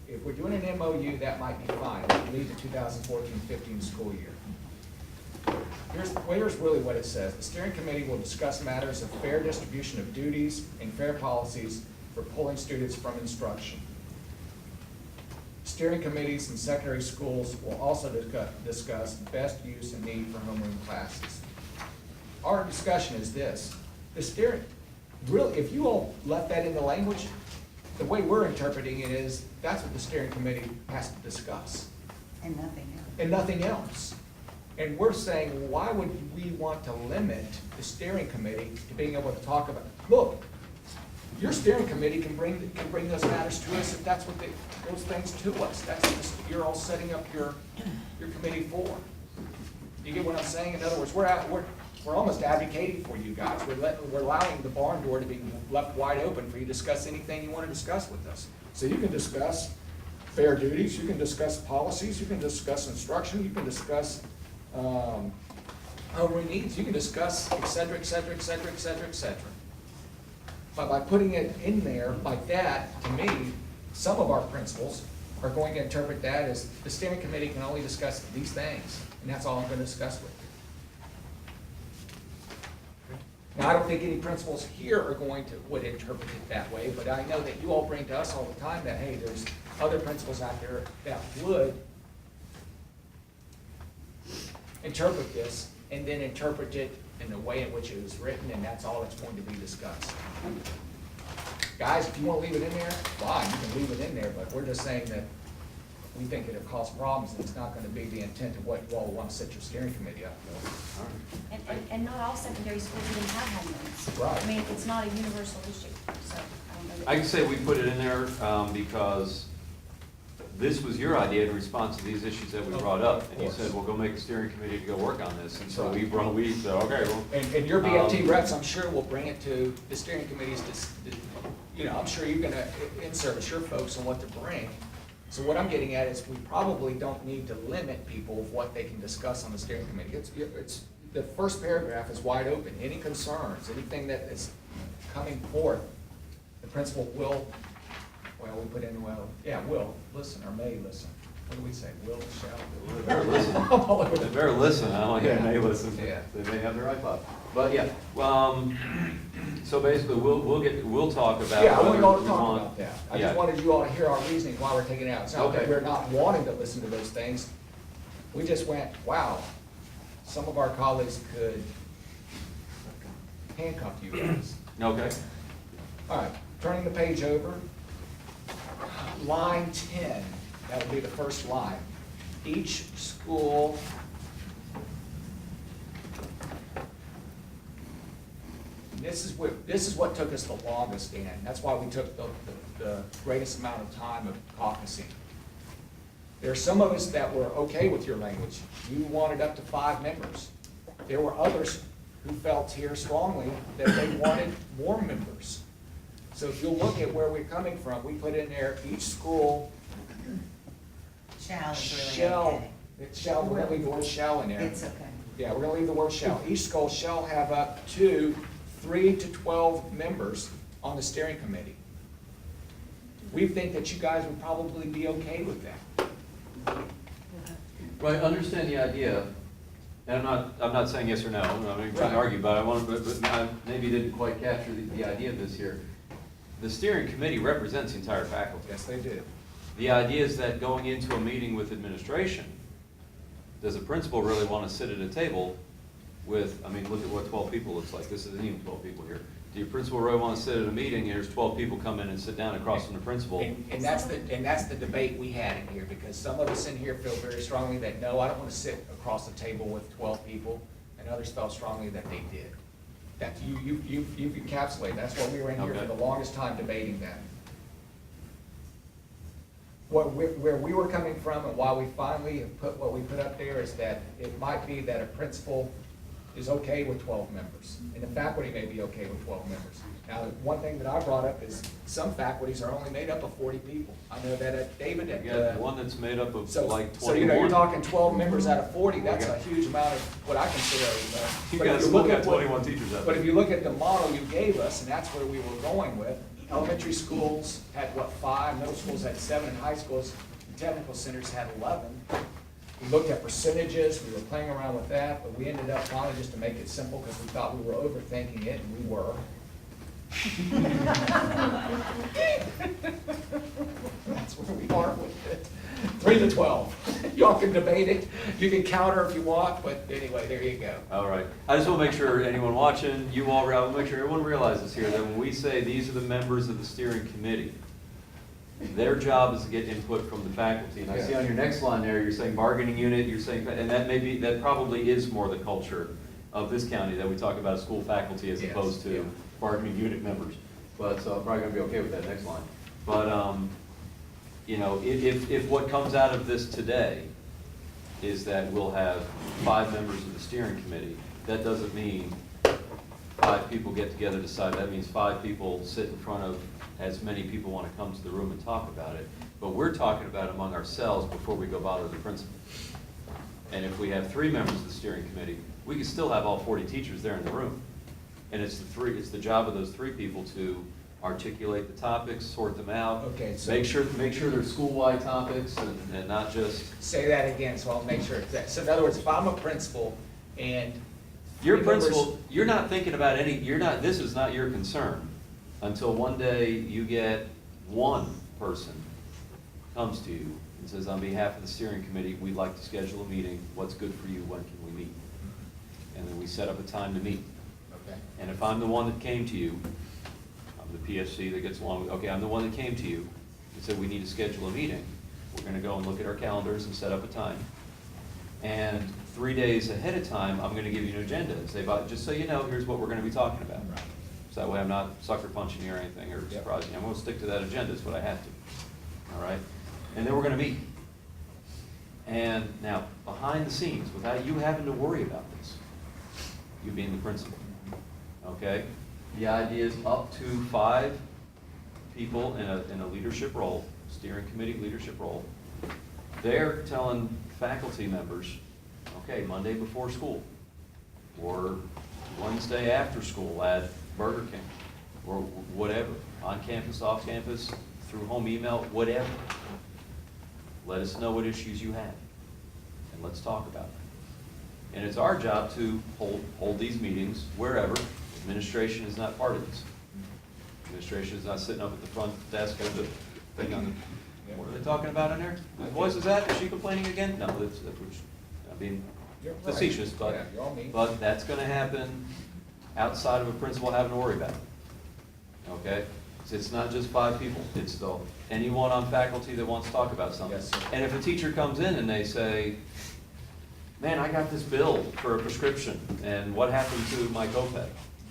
if we're doing an MOU, that might be fine, leave the 2014-15 school year. Here's really what it says. The steering committee will discuss matters of fair distribution of duties and fair policies for pulling students from instruction. Steering committees in secondary schools will also discuss best use and need for homeroom classes. Our discussion is this, the steering, really, if you all left that in the language, the way we're interpreting it is, that's what the steering committee has to discuss, And nothing else. and nothing else. And we're saying, why would we want to limit the steering committee to being able to talk about, look, your steering committee can bring those matters to us if that's what those things to us. That's what you're all setting up your committee for. You get what I'm saying? In other words, we're almost advocating for you guys. We're allowing the barn door to be left wide open for you to discuss anything you want to discuss with us. So you can discuss fair duties, you can discuss policies, you can discuss instruction, you can discuss homeroom needs, you can discuss et cetera, et cetera, et cetera, et cetera, et cetera. But by putting it in there like that, to me, some of our principals are going to interpret that as the steering committee can only discuss these things, and that's all I'm going to discuss with you. Now, I don't think any principals here would interpret it that way, but I know that you all bring to us all the time that, hey, there's other principals out there that would interpret this and then interpret it in the way in which it was written, and that's all that's going to be discussed. Guys, if you want to leave it in there, fine, you can leave it in there, but we're just saying that we think it'll cause problems, and it's not going to be the intent of what you all want to set your steering committee up for. And not all secondary schools even have homerooms. Right. I mean, it's not a universal issue, so I don't but. I can say we put it in there because this was your idea in response to these issues that we brought up. And you said, well, go make a steering committee to go work on this. And so we said, okay, well. And your BFT reps, I'm sure will bring it to the steering committees, I'm sure you're gonna in-service your folks on what to bring. So what I'm getting at is we probably don't need to limit people of what they can discuss on the steering committee. It's, the first paragraph is wide open. Any concerns, anything that is coming forth, the principal will, well, we put in, will listen or may listen. What do we say? Will, shall? They better listen. They better listen. I don't hear they listen. Yeah. They may have their iPod. But yeah, so basically, we'll talk about. Yeah, I want whether you all to we talk want- about that. I Yeah. just wanted you all to hear our reasoning why we're taking it out. It's not that Okay. we're not wanting to listen to those things. We just went, wow, some of our colleagues could handcuff you guys. Okay. All right, turning the page over. Line 10, that would be the first line. Each school this is what took us the longest, Dan. That's why we took the greatest amount of time of caucusing. There are some of us that were okay with your language. You wanted up to 5 members. There were others who felt here strongly that they wanted more members. So if you'll look at where we're coming from, we put in there, each school Shall is really shall, okay. it shall, we're gonna leave the word shall in there. It's okay. Yeah, we're gonna leave the word shall. Each school shall have up to 3 to 12 members on the steering committee. We think that you guys would probably be okay with that. Right, understand the idea, and I'm not saying yes or no, I'm not even trying to Right. argue, but I maybe didn't quite capture the idea of this here. The steering committee represents the entire faculty. Yes, they do. The idea is that going into a meeting with administration, does a principal really want to sit at a table with, I mean, look at what 12 people looks like. This isn't even 12 people here. Do your principal really want to sit at a meeting and there's 12 people come in and sit down across from the principal? And that's the debate we had in here, because some of us in here feel very strongly that, no, I don't want to sit across the table with 12 people, and others felt strongly that they did. That you've encapsulated, that's why we were in here for Okay. the longest time debating that. Where we were coming from and why we finally have put what we put up there is that it might be that a principal is okay with 12 members, and the faculty may be okay with 12 members. Now, one thing that I brought up is some faculties are only made up of 40 people. I know that at David, You got one that's made up of so, like 21. so you're talking 12 members out of 40, that's a huge amount of what I consider. You but if guys you still look got at what- 21 teachers out But there. if you look at the model you gave us, and that's where we were going with, elementary schools had, 5, middle schools had 7, and high schools, technical centers had 11. We looked at percentages, we were playing around with that, but we ended up finally, just to make it simple, because we thought we were overthinking it, and we were. That's where we are with it. 3 to 12. Y'all can debate it, you can counter if you want, but anyway, there you go. All right. I just want to make sure anyone watching, you all, I want to make sure everyone realizes here that when we say these are the members of the steering committee, their job is to get input from the faculty. And I see on your next line there, you're saying bargaining unit, you're saying, and that probably is more the culture of this county, that we talk about school faculty as Yes, opposed to yeah. bargaining unit members. But, so I'm probably gonna be okay with that next line. But, you know, if what comes out of this today is that we'll have 5 members of the steering committee, that doesn't mean 5 people get together to decide. That means 5 people sit in front of as many people want to come to the room and talk about it. But we're talking about it among ourselves before we go bother the principal. And if we have 3 members of the steering committee, we can still have all 40 teachers there in the room. And it's the job of those 3 people to articulate the topics, sort them out. Okay, so- Make sure they're school-wide topics and not just. Say that again, so I'll make sure it's that. So in other words, if I'm a principal and. Your 3 members- principal, you're not thinking about this is not your concern until one day you get one person comes to you and says, on behalf of the steering committee, we'd like to schedule a meeting. What's good for you? When can we meet? And then we set up a time to meet. Okay. And if I'm the one that came to you, I'm the PSC that gets along with, okay, I'm the one that came to you and said, we need to schedule a meeting. We're gonna go and look at our calendars and set up a time. And 3 days ahead of time, I'm gonna give you an agenda and say, just so you know, here's what we're gonna be talking about. Right. So that way I'm not sucker punching you or anything, or Yep. surprising you. I'm gonna stick to that agenda, is what I have to, all right? And then we're gonna meet. And now, behind the scenes, without you having to worry about this, you being the principal, okay? The idea is up to 5 people in a leadership role, steering committee leadership role. They're telling faculty members, okay, Monday before school, or Wednesday after school at Burger King, or whatever, on campus, off campus, through home email, whatever. Let us know what issues you have, and let's talk about it. And it's our job to hold these meetings wherever. Administration is not part of this. Administration is not sitting up at the front desk of the thing on the, what are they talking about in there? Whose voice is that? Is she complaining again? No, that's, I mean, You're right. facetious, but, Yeah, you're all mean. but that's gonna happen outside of a principal having to worry about it. Okay? It's not just 5 people, it's anyone on faculty that wants to talk about something. Yes, sir. And if a teacher comes in and they say, man, I got this bill for a prescription, and what happened to my copay?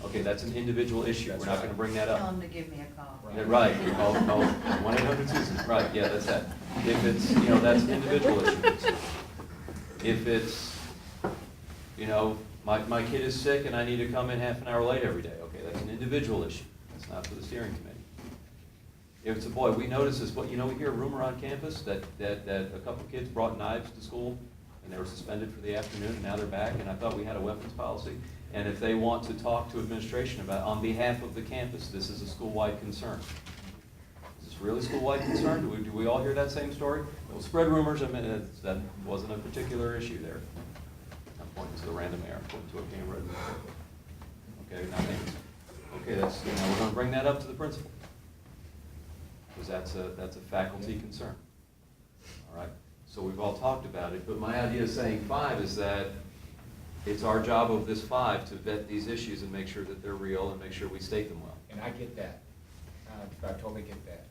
Okay, that's an individual issue, we're That's not right. gonna bring that Tell up. them to give me a call. Right. Yeah, right, you call 1-800-SUSAN, right, yeah, that's that. If it's, you know, that's an individual issue. If it's, you know, my kid is sick and I need to come in half an hour late every day, okay, that's an individual issue, that's not for the steering committee. If it's a boy, we notice this, but you know, we hear a rumor on campus that a couple kids brought knives to school and they were suspended for the afternoon and now they're back, and I thought we had a weapons policy. And if they want to talk to administration about, on behalf of the campus, this is a school-wide concern. Is this really school-wide concern? Do we all hear that same story? We'll spread rumors, I mean, that wasn't a particular issue there. I'm pointing to the random air, I'm pointing to a camera. Okay, not me. Okay, that's, you know, we're gonna bring that up to the principal. Because that's a faculty concern. All right, so we've all talked about it, but my idea of saying 5 is that it's our job of this 5 to vet these issues and make sure that they're real and make sure we state them well. And I get that. I totally get that.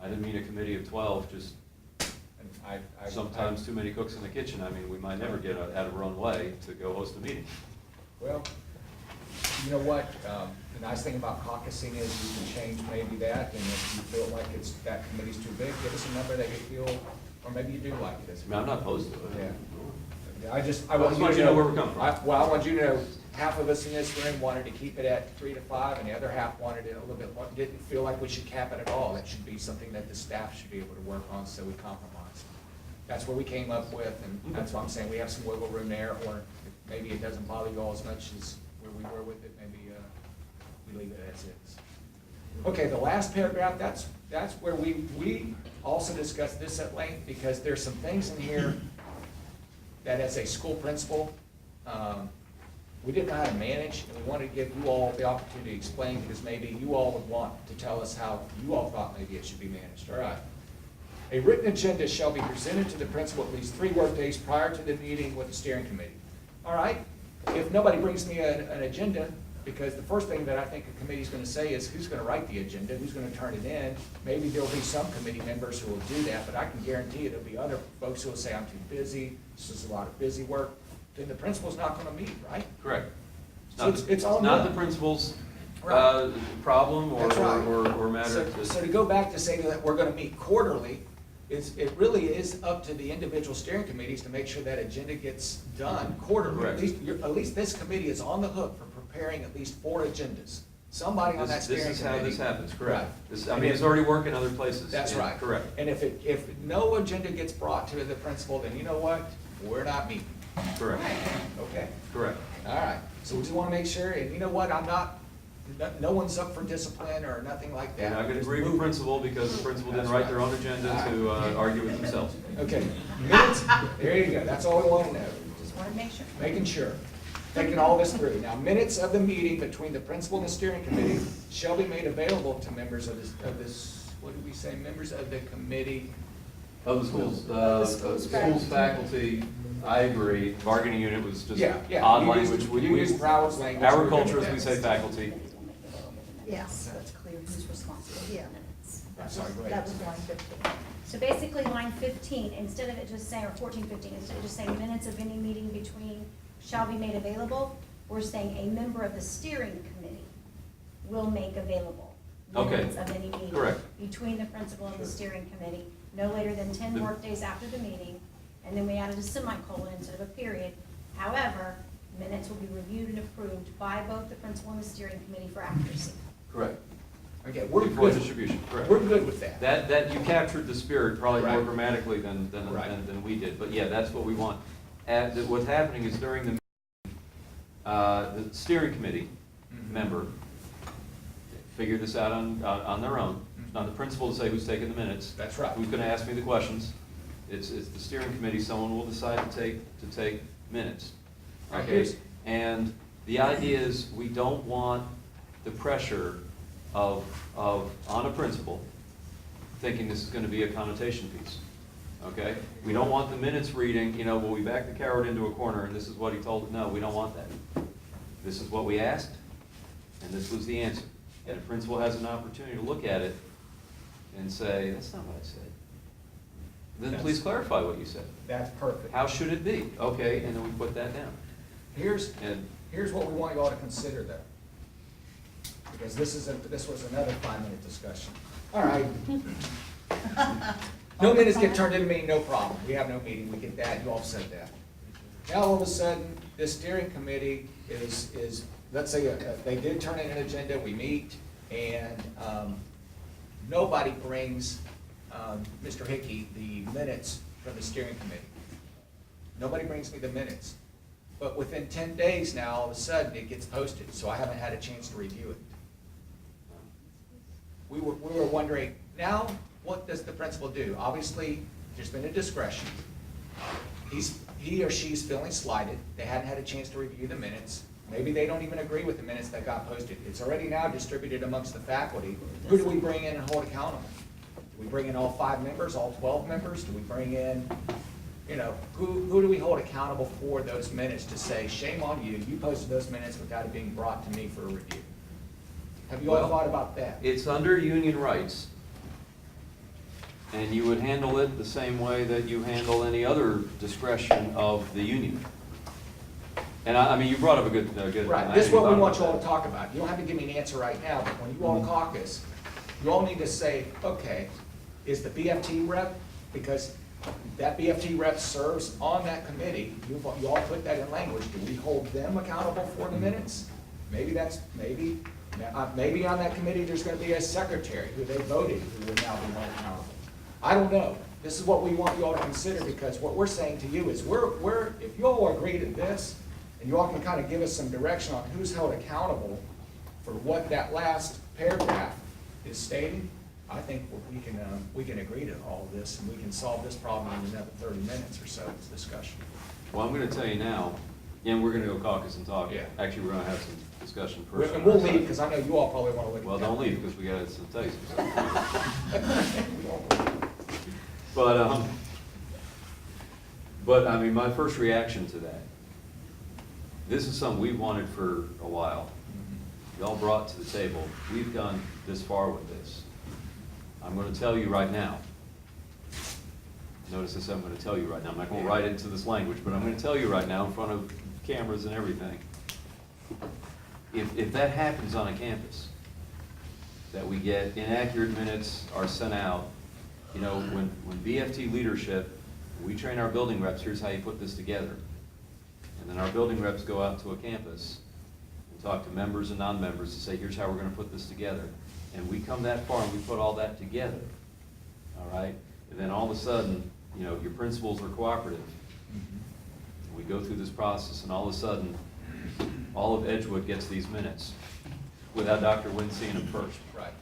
I didn't mean a committee of 12, just And I sometimes too many cooks in the kitchen. I mean, we might never get out of our own way to go host a meeting. Well, you know what, the nice thing about caucusing is you can change maybe that, and if you feel like that committee's too big, give us a number that you feel, or maybe you do like it. I mean, I'm not opposed to it. Yeah. I just want you to know where we're coming from. Well, I want you to know, half of us in this room wanted to keep it at 3 to 5, and the other half wanted it a little bit, didn't feel like we should cap it at all. That should be something that the staff should be able to work on, so we compromise. That's what we came up with, and that's why I'm saying we have some wiggle room there, or if maybe it doesn't bother you all as much as where we were with it, maybe we leave it as is. Okay, the last paragraph, that's where we also discussed this at length, because there's some things in here that as a school principal, we didn't know how to manage, and we wanted to give you all the opportunity to explain, because maybe you all would want to tell us how you all thought maybe it should be managed. All right. A written agenda shall be presented to the principal at least 3 workdays prior to the meeting with the steering committee. All right. If nobody brings me an agenda, because the first thing that I think a committee's gonna say is who's gonna write the agenda, who's gonna turn it in. Maybe there'll be some committee members who will do that, but I can guarantee you there'll be other folks who will say, I'm too busy, this is a lot of busy work. Then the principal's not gonna meet, right? Correct. So it's all not new. the principal's Right. problem or That's right. or matter. So to go back to say that we're gonna meet quarterly, it really is up to the individual steering committees to make sure that agenda gets done quarterly. Correct. At least this committee is on the hook for preparing at least 4 agendas. Somebody on that steering This committee. is how this happens, correct. Right. This, I mean, it's already working other places. That's Yeah, right. Correct. And if no agenda gets brought to the principal, then you know what? We're not meeting. Correct. Okay? Correct. All right. So we just want to make sure, and you know what? No one's up for discipline or nothing like that. And I could Just agree with move. principal because the principal didn't That's write right. their own agenda to argue with themselves. Okay, minutes, there you go, that's all we want to know, Just want to make sure. making sure, thinking all this through. Now, minutes of the meeting between the principal and the steering committee shall be made available to members of this, what did we say, members of the committee? Of the schools, faculty, I agree, bargaining unit was just Yeah. odd You language. used- You used Broward's language. We're good Agriculture, with as we that. say faculty. Yes, that's clear who's responsible, yeah. I'm sorry, go ahead. That was line 15. So basically, line 15, instead of it just saying, or 14, 15, instead of just saying minutes of any meeting between shall be made available, we're saying a member of the steering committee will make available Okay. minutes of any meeting. Correct. Between the principal and the steering committee, no later than 10 The- workdays after the meeting, and then we added a semicolon instead of a period. However, minutes will be reviewed and approved by both the principal and the steering committee for accuracy. Correct. Okay, we're Before good. distribution, correct. We're good with that. That, you captured the spirit probably more Right. grammatically than we did, but yeah, that's what we want. What's happening is during the steering committee Mhm. member figured this out on their own. It's not the principal to say who's taking the minutes. That's right. Who's gonna ask me the questions. It's the steering committee, someone will decide to take minutes. Right, Okay, here's- and the idea is, we don't want the pressure on a principal thinking this is gonna be a connotation piece, okay? We don't want the minutes reading, well, we backed the coward into a corner and this is what he told, no, we don't want that. This is what we asked, and this was the answer. And the principal has an opportunity to look at it and say, that's not what I said. Then That's- please clarify what you said. That's perfect. How should it be? Okay, and then we put that down. Here's And what we want you all to consider though. Because this was another 5-minute discussion. All right. No minutes get turned into me, no problem. We have no meeting, we get that, you all said that. Now all of a sudden, this steering committee is, let's say, they did turn in an agenda, we meet, and nobody brings Mr. Hickey the minutes from the steering committee. Nobody brings me the minutes. But within 10 days now, all of a sudden, it gets posted, so I haven't had a chance to review it. We were wondering, now, what does the principal do? Obviously, there's been a discretion. He or she's feeling slighted, they hadn't had a chance to review the minutes. Maybe they don't even agree with the minutes that got posted. It's already now distributed amongst the faculty. Who do we bring in and hold accountable? Do we bring in all 5 members, all 12 members? Do we bring in, who do we hold accountable for those minutes to say, shame on you, you posted those minutes without it being brought to me for a review? Have you all Well, thought about that? it's under union rights, and you would handle it the same way that you handle any other discretion of the union. And I mean, you brought up a good. Right, this is what we want you all to talk about. You don't have to give me an answer right now, but when you all caucus, you all need to say, okay, is the BFT rep, because that BFT rep serves on that committee, you all put that in language, do we hold them accountable for the minutes? Maybe on that committee, there's gonna be a secretary who they voted who will now be held accountable. I don't know. This is what we want you all to consider, because what we're saying to you is if you all agree to this, and you all can kind of give us some direction on who's held accountable for what that last paragraph is stating, I think we can agree to all of this, and we can solve this problem in another 30 minutes or so of discussion. Well, I'm going to tell you now, and we're going to go caucus and talk. Yeah. Actually, we're going to have some discussion first. And we'll leave, because I know you all probably want to look at Well, that. don't leave, because we got to tell you some stuff. We won't. But I mean, my first reaction to that, this is something we've wanted for a while. Y'all brought to the table, we've gone this far with this. I'm going to tell you right now. Notice this, I'm going to tell you right now. I'm not going to write it into this language, but I'm going to tell you right now in front of cameras and everything. If that happens on a campus, that we get inaccurate minutes are sent out, when BFT leadership, we train our building reps, here's how you put this together. And then our building reps go out to a campus and talk to members and non-members to say, here's how we're going to put this together. And we come that far and we put all that together, all right? And then all of a sudden, your principals are cooperative. We go through this process and all of a sudden, all of Edgewood gets these minutes without Dr. Wynn seeing them first. Right.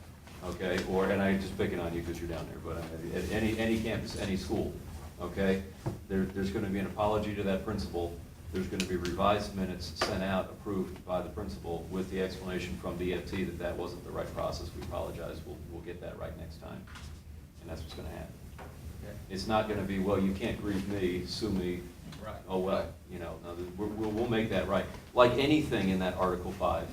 Okay, and I'm just picking on you because you're down there, but at any campus, any school, okay? There's going to be an apology to that principal. There's going to be revised minutes sent out, approved by the principal with the explanation from BFT that wasn't the right process. We apologize. We'll get that right next time. And that's what's going to happen. Okay. It's not going to be, well, you can't grieve me, sue me. Right. Oh, well, no, we'll make that right. Like anything in that Article 5,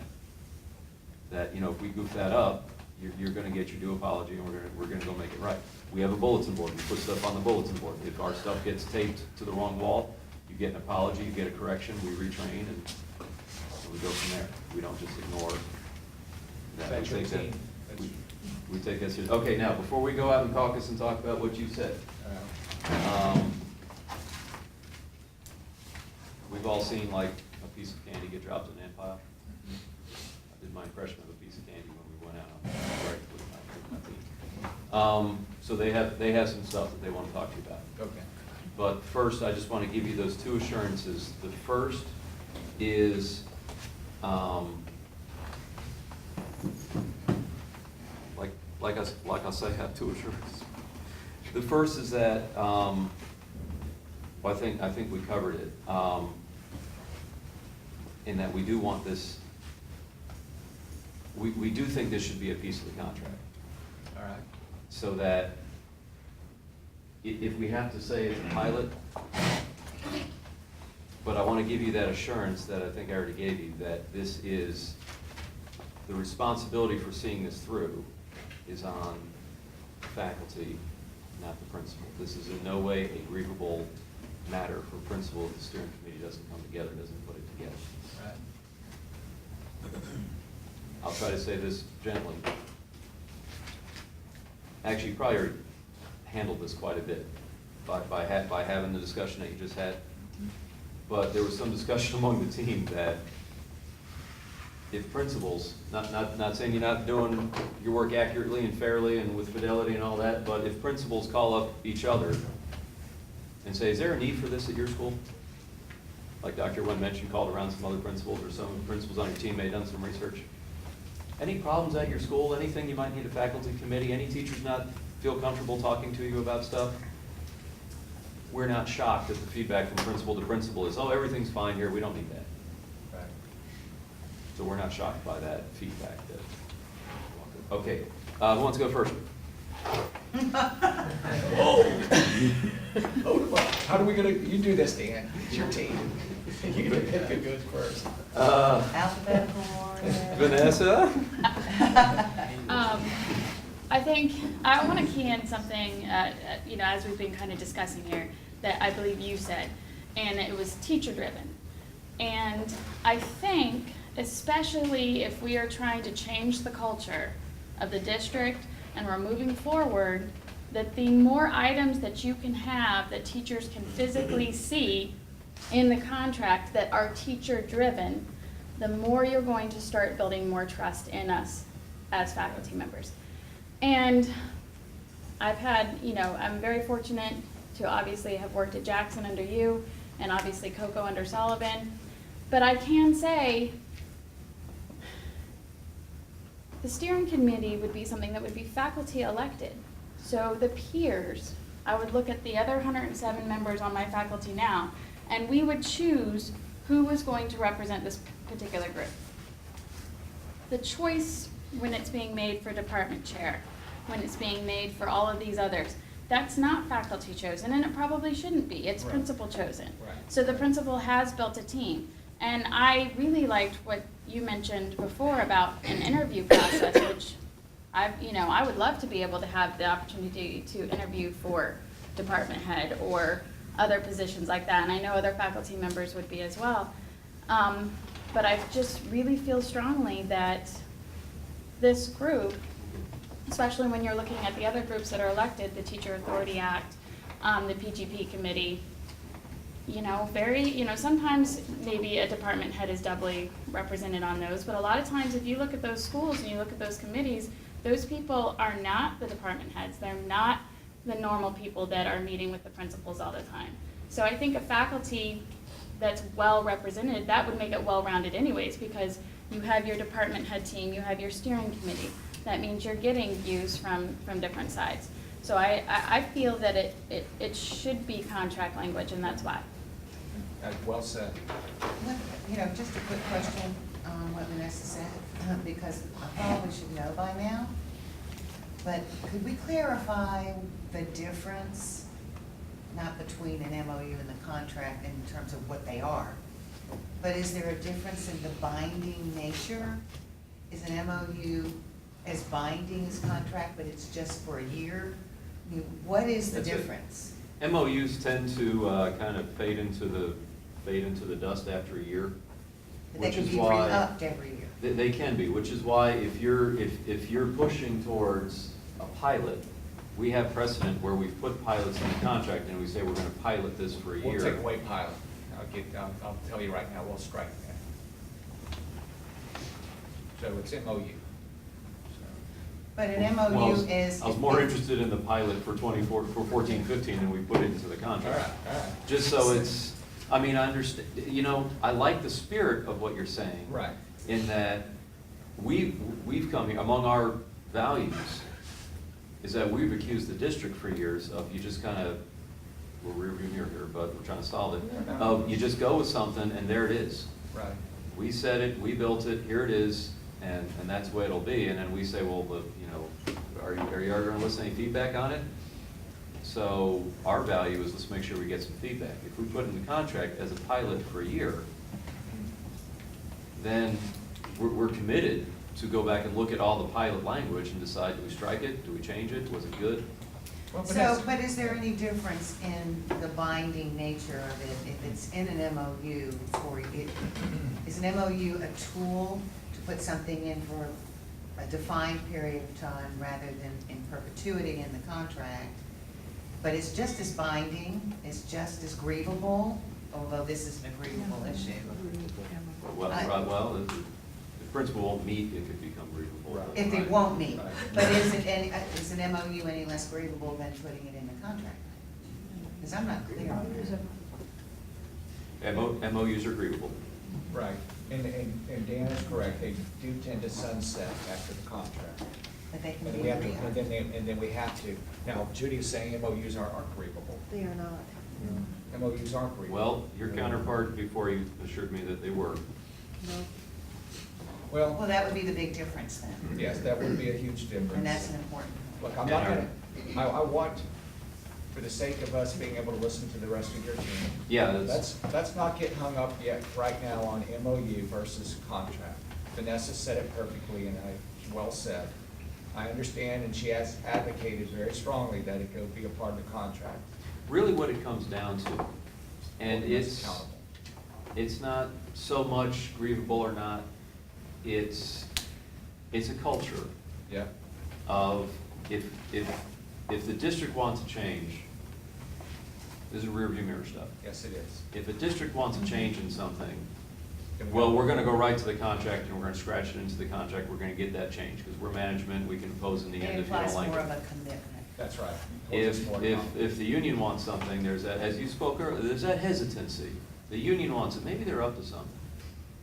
that, if we goof that up, you're going to get your due apology, and we're going to go make it right. We have a bulletin board. We put stuff on the bulletin board. If our stuff gets taped to the wrong wall, you get an apology, you get a correction, we retrain, and we go from there. We don't just ignore that. That's We your take that- team. We take that seriously. Okay, now, before we go out and caucus and talk about what you said, we've all seen like a piece of candy get dropped in an ant pile. I did my impression of a piece of candy when we went out. Right, with my team. So they have some stuff that they want to talk to you about. Okay. But first, I just want to give you those two assurances. The first is, like I say, I have two assurances. The first is that, well, I think we covered it, in that we do want this, we do think this should be a piece of the contract. All right. So that if we have to say it's a pilot, but I want to give you that assurance that I think I already gave you, that this is, the responsibility for seeing this through is on faculty, not the principal. This is in no way a grievable matter for principal if the steering committee doesn't come together, doesn't put it together. Right. I'll try to say this gently. Actually, you probably already handled this quite a bit by having the discussion that you just had. But there was some discussion among the team that if principals, not saying you're not doing your work accurately and fairly and with fidelity and all that, but if principals call up each other and say, is there a need for this at your school? Like Dr. Wynn mentioned, called around some other principals or some principals on your team may have done some research. Any problems at your school? Anything you might need a faculty committee? Any teachers not feel comfortable talking to you about stuff? We're not shocked that the feedback from principal to principal is, oh, everything's fine here, we don't need that. Right. So we're not shocked by that feedback. Okay, who wants to go first? How do we gonna, you do this, Dan, it's your team. You're gonna pick who goes first. Alphabetical order. Vanessa? I think, I want to key in something, as we've been kind of discussing here, that I believe you said, and it was teacher-driven. And I think, especially if we are trying to change the culture of the district and we're moving forward, that the more items that you can have that teachers can physically see in the contract that are teacher-driven, the more you're going to start building more trust in us as faculty members. And I've had, I'm very fortunate to obviously have worked at Jackson under you and obviously Coco under Sullivan. But I can say the steering committee would be something that would be faculty elected. So the peers, I would look at the other 107 members on my faculty now, and we would choose who was going to represent this particular group. The choice when it's being made for department chair, when it's being made for all of these others, that's not faculty chosen, and it probably shouldn't be. It's Right. principal chosen. Right. So the principal has built a team. And I really liked what you mentioned before about an interview process, which I would love to be able to have the opportunity to interview for department head or other positions like that, and I know other faculty members would be as well. But I just really feel strongly that this group, especially when you're looking at the other groups that are elected, the Teacher Authority Act, the PGP committee, sometimes maybe a department head is doubly represented on those, but a lot of times if you look at those schools and you look at those committees, those people are not the department heads. They're not the normal people that are meeting with the principals all the time. So I think a faculty that's well represented, that would make it well-rounded anyways, because you have your department head team, you have your steering committee. That means you're getting views from different sides. So I feel that it should be contract language, and that's why. Well said. Just a quick question on what Vanessa said, because I probably should know by now. But could we clarify the difference, not between an MOU and the contract in terms of what they are, but is there a difference in the binding nature? Is an MOU as binding as contract, but it's just for a year? I mean, what is the That's it. difference? MOUs tend to kind of fade into the dust after a year. But they Which can is be why- re-upped every year. They can be, which is why if you're pushing towards a pilot, we have precedent where we've put pilots in the contract and we say we're gonna pilot this for a year. We'll take away pilot. I'll tell you right now, we'll strike that. So it's MOU. But an Well, MOU is. I was more interested in the pilot for 14-15 than we put it into the All contract. right, all right. Just so it's, I mean, I understand, I like the spirit of what you're saying. Right. In that we've come here, among our values, is that we've accused the district for years of you just kind of, we're rearview mirror here, but we're trying to solve it, of you just go with something and there it is. Right. We said it, we built it, here it is, and that's the way it'll be, and then we say, well, but, are you ever gonna listen to any feedback on it? So our value is let's make sure we get some feedback. If we put in the contract as a pilot for a year, then we're committed to go back and look at all the pilot language and decide, do we strike it, do we change it, was it good? Well, but So, that's- but is there any difference in the binding nature of it if it's in an MOU for it? Is an MOU a tool to put something in for a defined period of time rather than in perpetuity in the contract? But it's just as binding, it's just as grievable, although this is an agreeable issue. Well, if the principal won't meet, it could become grievable. Right. If they won't meet, Right. but is an MOU any less grievable than putting it in the contract? Because I'm not clear on that. MOUs are agreeable. Right, and Dan is correct, they do tend to sunset after the contract. But they can And be we have to, re-upped. and then we have to, now Judy is saying MOUs aren't agreeable. They are not. MOUs aren't agreeable. Well, your counterpart before you assured me that they were. No. Well, Well, that would be the big difference then, yes, that would be a huge difference. and that's an important point. Look, I'm not gonna, I want, for the sake of us being able to listen to the rest of your team. Yeah, that's, Let's not get hung up yet, right now, on MOU versus contract. Vanessa said it perfectly, and well said. I understand, and she has advocated very strongly that it go be a part of the contract. really what it comes down to. And Holding us it's, accountable. it's not so much grievable or not, it's a culture Yeah, of if the district wants to change, this is rearview mirror stuff. yes, it is. If a district wants a change in something, Then we- well, we're gonna go right to the contract and we're gonna scratch it into the contract, we're gonna get that change, because we're management, we can impose in the It end if you don't implies like more of it. a commitment. That's right. Holds us more accountable. If the union wants something, there's that, as you spoke earlier, there's that hesitancy. The union wants it, maybe they're up to something.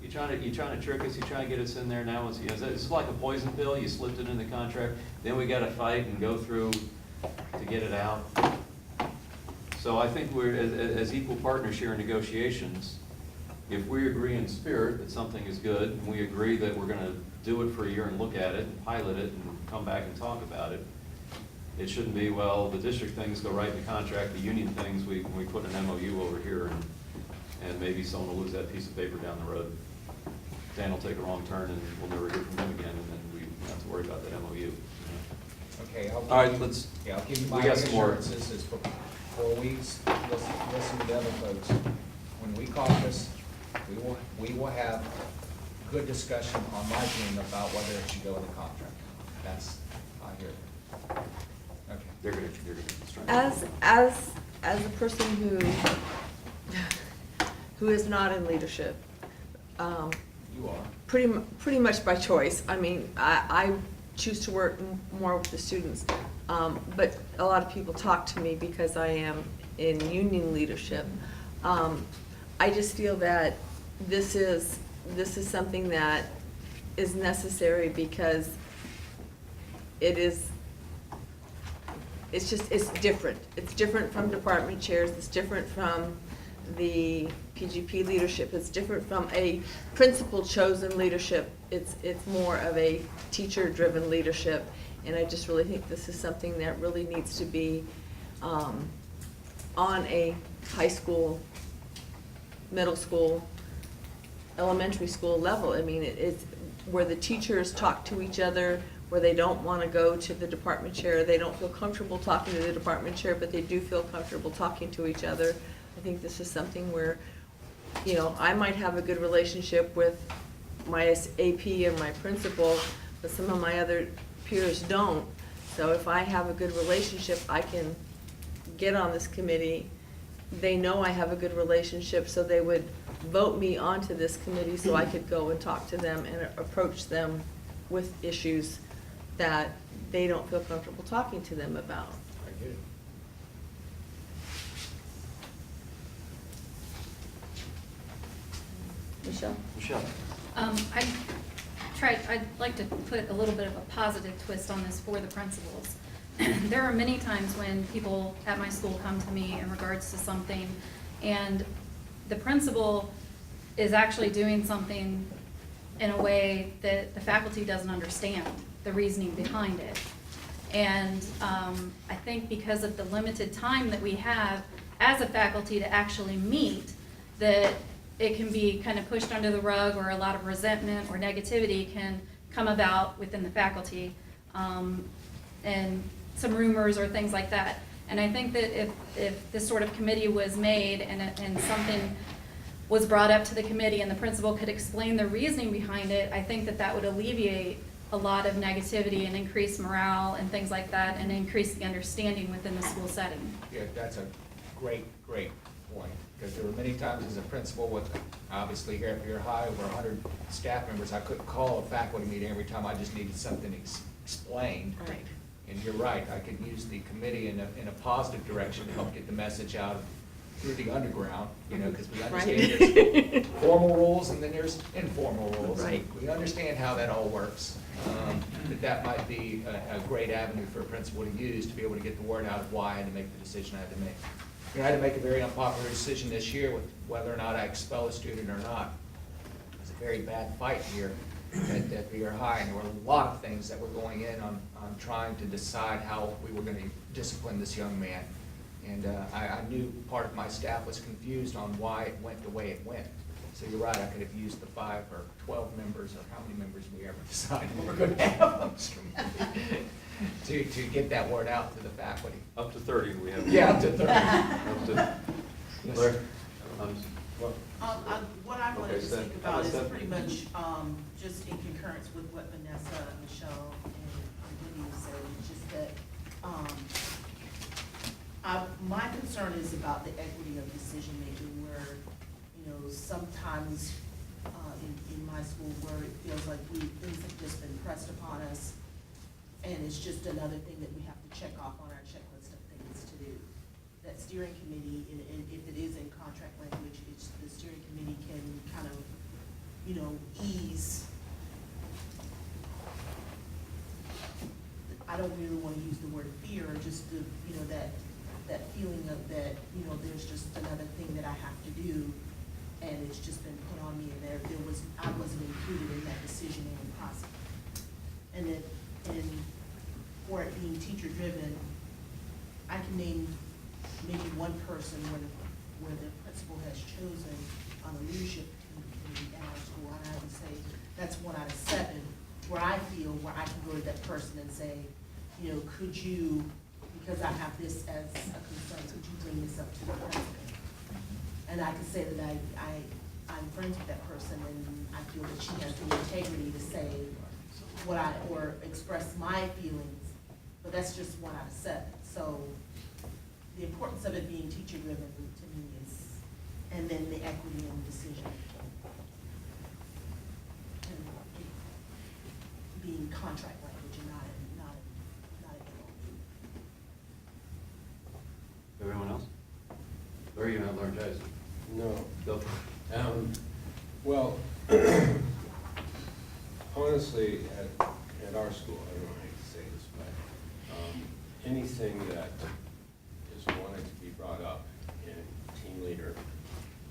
You trying to trick us, you trying to get us in there now, it's like a poison pill, you slipped it in the contract, then we gotta fight and go through to get it out. So I think we're, as equal partners here in negotiations, if we agree in spirit that something is good, and we agree that we're gonna do it for a year and look at it, and pilot it, and come back and talk about it, it shouldn't be, well, the district things go right in the contract, the union things, we put an MOU over here, and maybe someone will lose that piece of paper down the road. Dan will take a wrong turn, and we'll never hear from him again, and then we don't have to worry about that MOU. you know. Okay, All right, let's, Yeah, I'll give you we my got some more. reassurances is before we listen to the other folks. When we caucus, we will have good discussion on my team about whether it should go in the contract. That's, I hear it. Okay. They're gonna strike. As a person who is not in leadership, You are. pretty much by choice. I mean, I choose to work more with the students, but a lot of people talk to me because I am in union leadership. I just feel that this is something that is necessary because it's different. It's different from department chairs, it's different from the PGP leadership, it's different from a principal-chosen leadership. It's more of a teacher-driven leadership, and I just really think this is something that really needs to be on a high school, middle school, elementary school level. I mean, it's where the teachers talk to each other, where they don't want to go to the department chair, they don't feel comfortable talking to the department chair, but they do feel comfortable talking to each other. I think this is something where you know, I might have a good relationship with my AP or my principal, but some of my other peers don't. So if I have a good relationship, I can get on this committee. They know I have a good relationship, so they would vote me onto this committee so I could go and talk to them and approach them with issues that they don't feel comfortable talking to them about. I get it. Michelle? Michelle? I'd like to put a little bit of a positive twist on this for the principals. There are many times when people at my school come to me in regards to something, and the principal is actually doing something in a way that the faculty doesn't understand the reasoning behind it. And I think because of the limited time that we have as a faculty to actually meet, that it can be kind of pushed under the rug, or a lot of resentment or negativity can come about within the faculty, and some rumors or things like that. And I think that if this sort of committee was made and something was brought up to the committee and the principal could explain the reasoning behind it, I think that that would alleviate a lot of negativity and increase morale and things like that, and increase the understanding within the school setting. Yeah, that's a great point, because there were many times as a principal with, obviously here at Beer High, over 100 staff members, I couldn't call a faculty meeting every time I just needed something explained. Right. And you're right, I could use the committee in a positive direction to help get the message out through the underground, you know, because we understand Right. there's formal rules and then there's informal rules. Right. We understand how that all works. That might be a great avenue for a principal to use to be able to get the word out of why I had to make the decision I had to make. You know, I had to make a very unpopular decision this year with whether or not I expel a student or not. It was a very bad fight here at Beer High, and there were a lot of things that were going in on trying to decide how we were going to discipline this young man. And I knew part of my staff was confused on why it went the way it went. So you're right, I could have used the 5 or 12 members, or how many members we ever decided we were going to have on this committee, to get that word out to the faculty. Up to 30 we have. Yeah, up to 30. Up to, Yes. Larry? Well, What I wanted Okay, to Steph. speak about is Steph. pretty much just in concurrence with what Vanessa, Michelle, and Lydia said. It's just that my concern is about the equity of decision making, where, you know, sometimes in my school where it feels like things have just been pressed upon us, and it's just another thing that we have to check off on our checklist of things to do. That steering committee, and if it is in contract language, the steering committee can kind of, you know, ease. I don't really want to use the word fear, just the, you know, that feeling of that, you know, there's just another thing that I have to do, and it's just been put on me, and I wasn't included in that decision-making process. And for it being teacher-driven, I can name maybe one person where the principal has chosen on a leadership committee at our school, and I would say that's 1 out of 7, where I feel where I can go to that person and say, you know, could you, because I have this as a concern, could you bring this up to the principal? And I can say that I'm friends with that person, and I feel that she has the integrity to say or express my feelings, but that's just 1 out of 7. So the importance of it being teacher-driven to me is, and then the equity in the decision. And being contract language and not an MOU. Everyone else? Larry, you're not Larry Jason. No. Go. Well, honestly, at our school, I don't know how to say this, but anything that is wanted to be brought up in team leader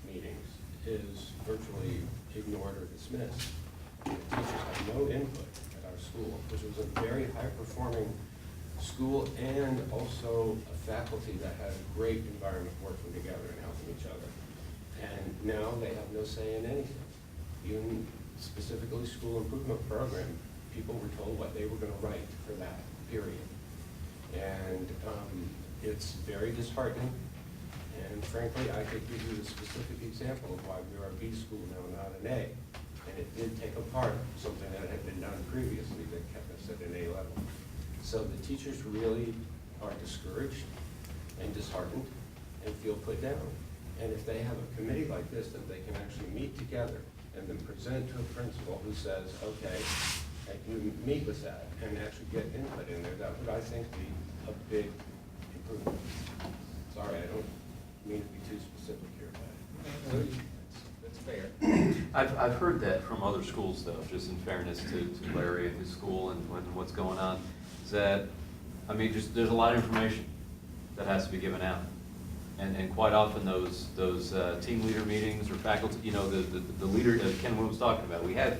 meetings is virtually ignored or dismissed. The teachers have no input at our school, which was a very high-performing school and also a faculty that had a great environment working together and helping each other. And now they have no say in anything. Even specifically school improvement program, people were told what they were going to write for that period. And it's very disheartening. And frankly, I could give you a specific example of why we are a B school now, not an A. And it did take apart something that had been done previously that kept us at an A level. So the teachers really are discouraged and disheartened and feel put down. And if they have a committee like this, that they can actually meet together and then present to a principal who says, okay, I can meet with that and actually get input in there, that would, I think, be a big improvement. Sorry, I don't mean to be too specific here, but That's fair. I've heard that from other schools though, just in fairness to Larry and his school and what's going on, is that, I mean, just, there's a lot of information that has to be given out. And quite often those team leader meetings or faculty, you know, the leader, Ken was talking about, we have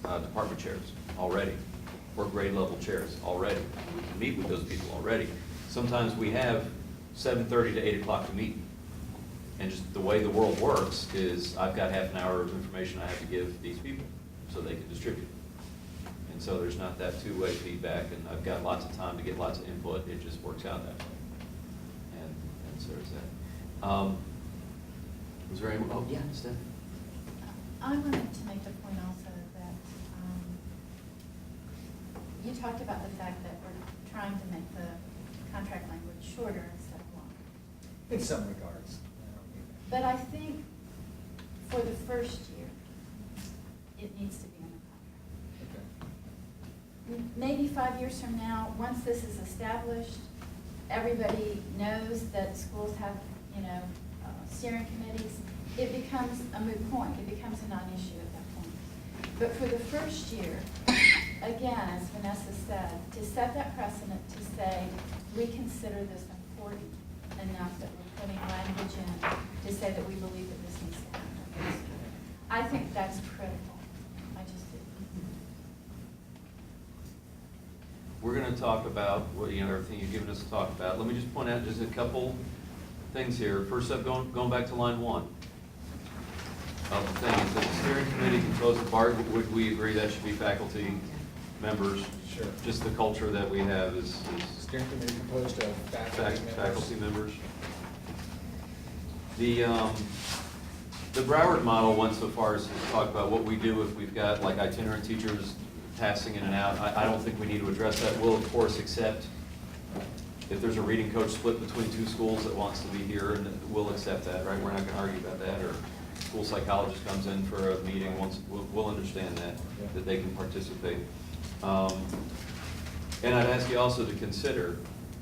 department chairs already, or grade level chairs already. We can meet with those people already. Sometimes we have 7:30 to 8 o'clock to meet. And just the way the world works is I've got half an hour of information I have to give these people so they can distribute. And so there's not that two-way feedback, and I've got lots of time to get lots of input. It just works out that way. And so there's that. Was there any, oh, yeah, Steph? I wanted to make the point also that you talked about the fact that we're trying to make the contract language shorter instead of longer. In some regards. But I think for the first year, it needs to be in the contract. Maybe 5 years from now, once this is established, everybody knows that schools have, you know, steering committees, it becomes a moot point, it becomes a non-issue at that point. But for the first year, again, as Vanessa said, to set that precedent to say, we consider this important enough that we're putting language in to say that we believe that this needs to happen. I think that's critical. I just do. We're going to talk about, well, you know, everything you've given us to talk about. Let me just point out just a couple things here. First up, going back to line 1 of the thing, is that the steering committee composed of Bart, would we agree that should be faculty members? Sure. Just the culture that we have is Steering committee composed of faculty members. The Brevard model went so far as to talk about what we do if we've got like itinerant teachers passing in and out. I don't think we need to address that. We'll of course accept if there's a reading coach split between 2 schools that wants to be here, and we'll accept that, right? We're not going to argue about that. Or school psychologist comes in for a meeting, we'll understand that they can participate. And I'd ask you also to consider,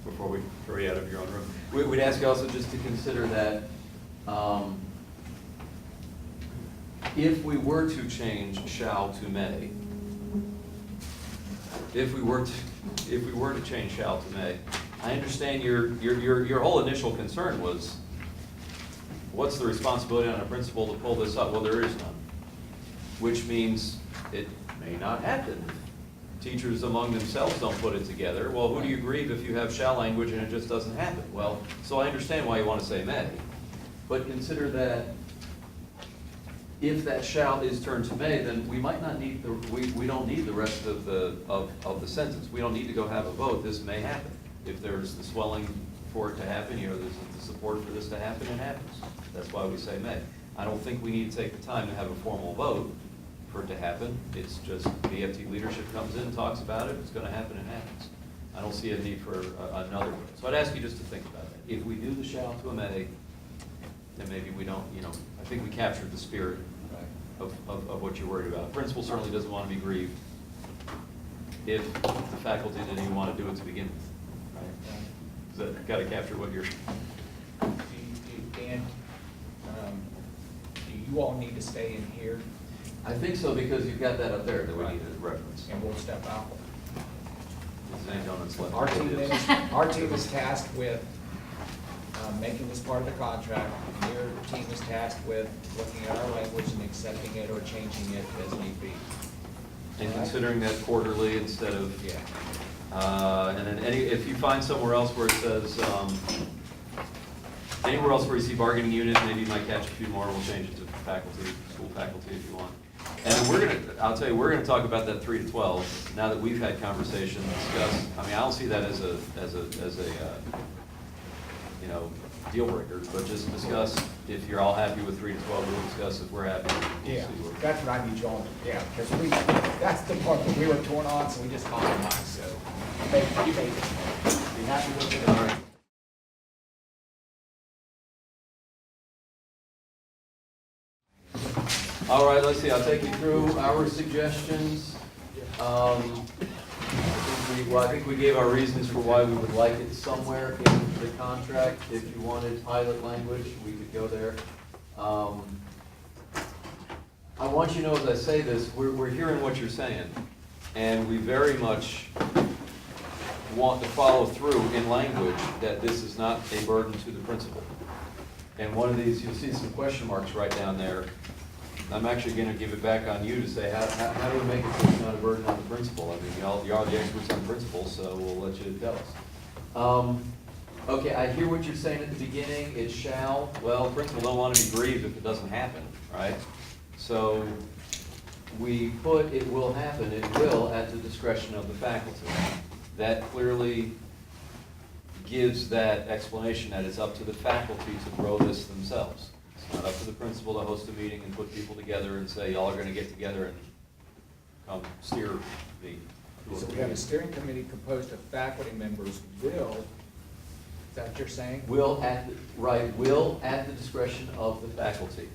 before we hurry out of your own room, we'd ask you also just to consider that if we were to change shall to may, if we were to change shall to may, I understand your whole initial concern was, what's the responsibility on a principal to pull this up? Well, there is none, which means it may not happen. Teachers among themselves don't put it together. Well, who do you grieve if you have shall language and it just doesn't happen? Well, so I understand why you want to say may, but consider that if that shall is turned to may, then we might not need we don't need the rest of the sentence. We don't need to go have a vote. This may happen. If there's the swelling for it to happen, you know, there's the support for this to happen, it happens. That's why we say may. I don't think we need to take the time to have a formal vote for it to happen. It's just BFT leadership comes in, talks about it, it's going to happen, it happens. I don't see a need for another vote. So I'd ask you just to think about that. If we do the shall to a may, then maybe we don't, you know, I think we captured the spirit of what you're worried about. Principal certainly doesn't want to be grieved if the faculty didn't even want to do it to begin with, right? So got to capture what you're... Dan, do you all need to stay in here? I think so, because you've got that up there that we need to reference. And we'll step out. There's any donuts left. Our team is tasked with making this part of the contract. Your team is tasked with looking at our language and accepting it or changing it as need be. And considering that quarterly instead of... Yeah. And then if you find somewhere else where it says, anywhere else where you see bargaining unit, maybe you might catch a few more, we'll change it to faculty, school faculty if you want. And I'll tell you, we're gonna talk about that 3 to 12, now that we've had conversation, discussed. I mean, I don't see that as a you know, deal breakers, but just discuss, if you're all happy with 3 to 12, we'll discuss if we're happy. We'll Yeah, see where- that's what I need you on, yeah, because that's the part that we were torn on, so we just compromised, so you made it. Be happy with it. All right. All right, let's see, I'll take you through our suggestions. I think we gave our reasons for why we would like it somewhere in the contract. If you wanted pilot language, we could go there. I want you to know, as I say this, we're hearing what you're saying, and we very much want to follow through in language that this is not a burden to the principal. And one of these, you'll see some question marks right down there. I'm actually going to give it back on you to say, how do we make it so it's not a burden on the principal? I mean, you are the experts on principals, so we'll let you tell us. Okay, I hear what you're saying at the beginning, it shall. Well, principal don't want to be grieved if it doesn't happen, right? So we put it will happen, it will at the discretion of the faculty. That clearly gives that explanation that it's up to the faculty to grow this themselves. It's not up to the principal to host a meeting and put people together and say, y'all are going to get together and come steer me. So we have a steering committee composed of faculty members will, is that what you're saying? Will at the discretion of the faculty.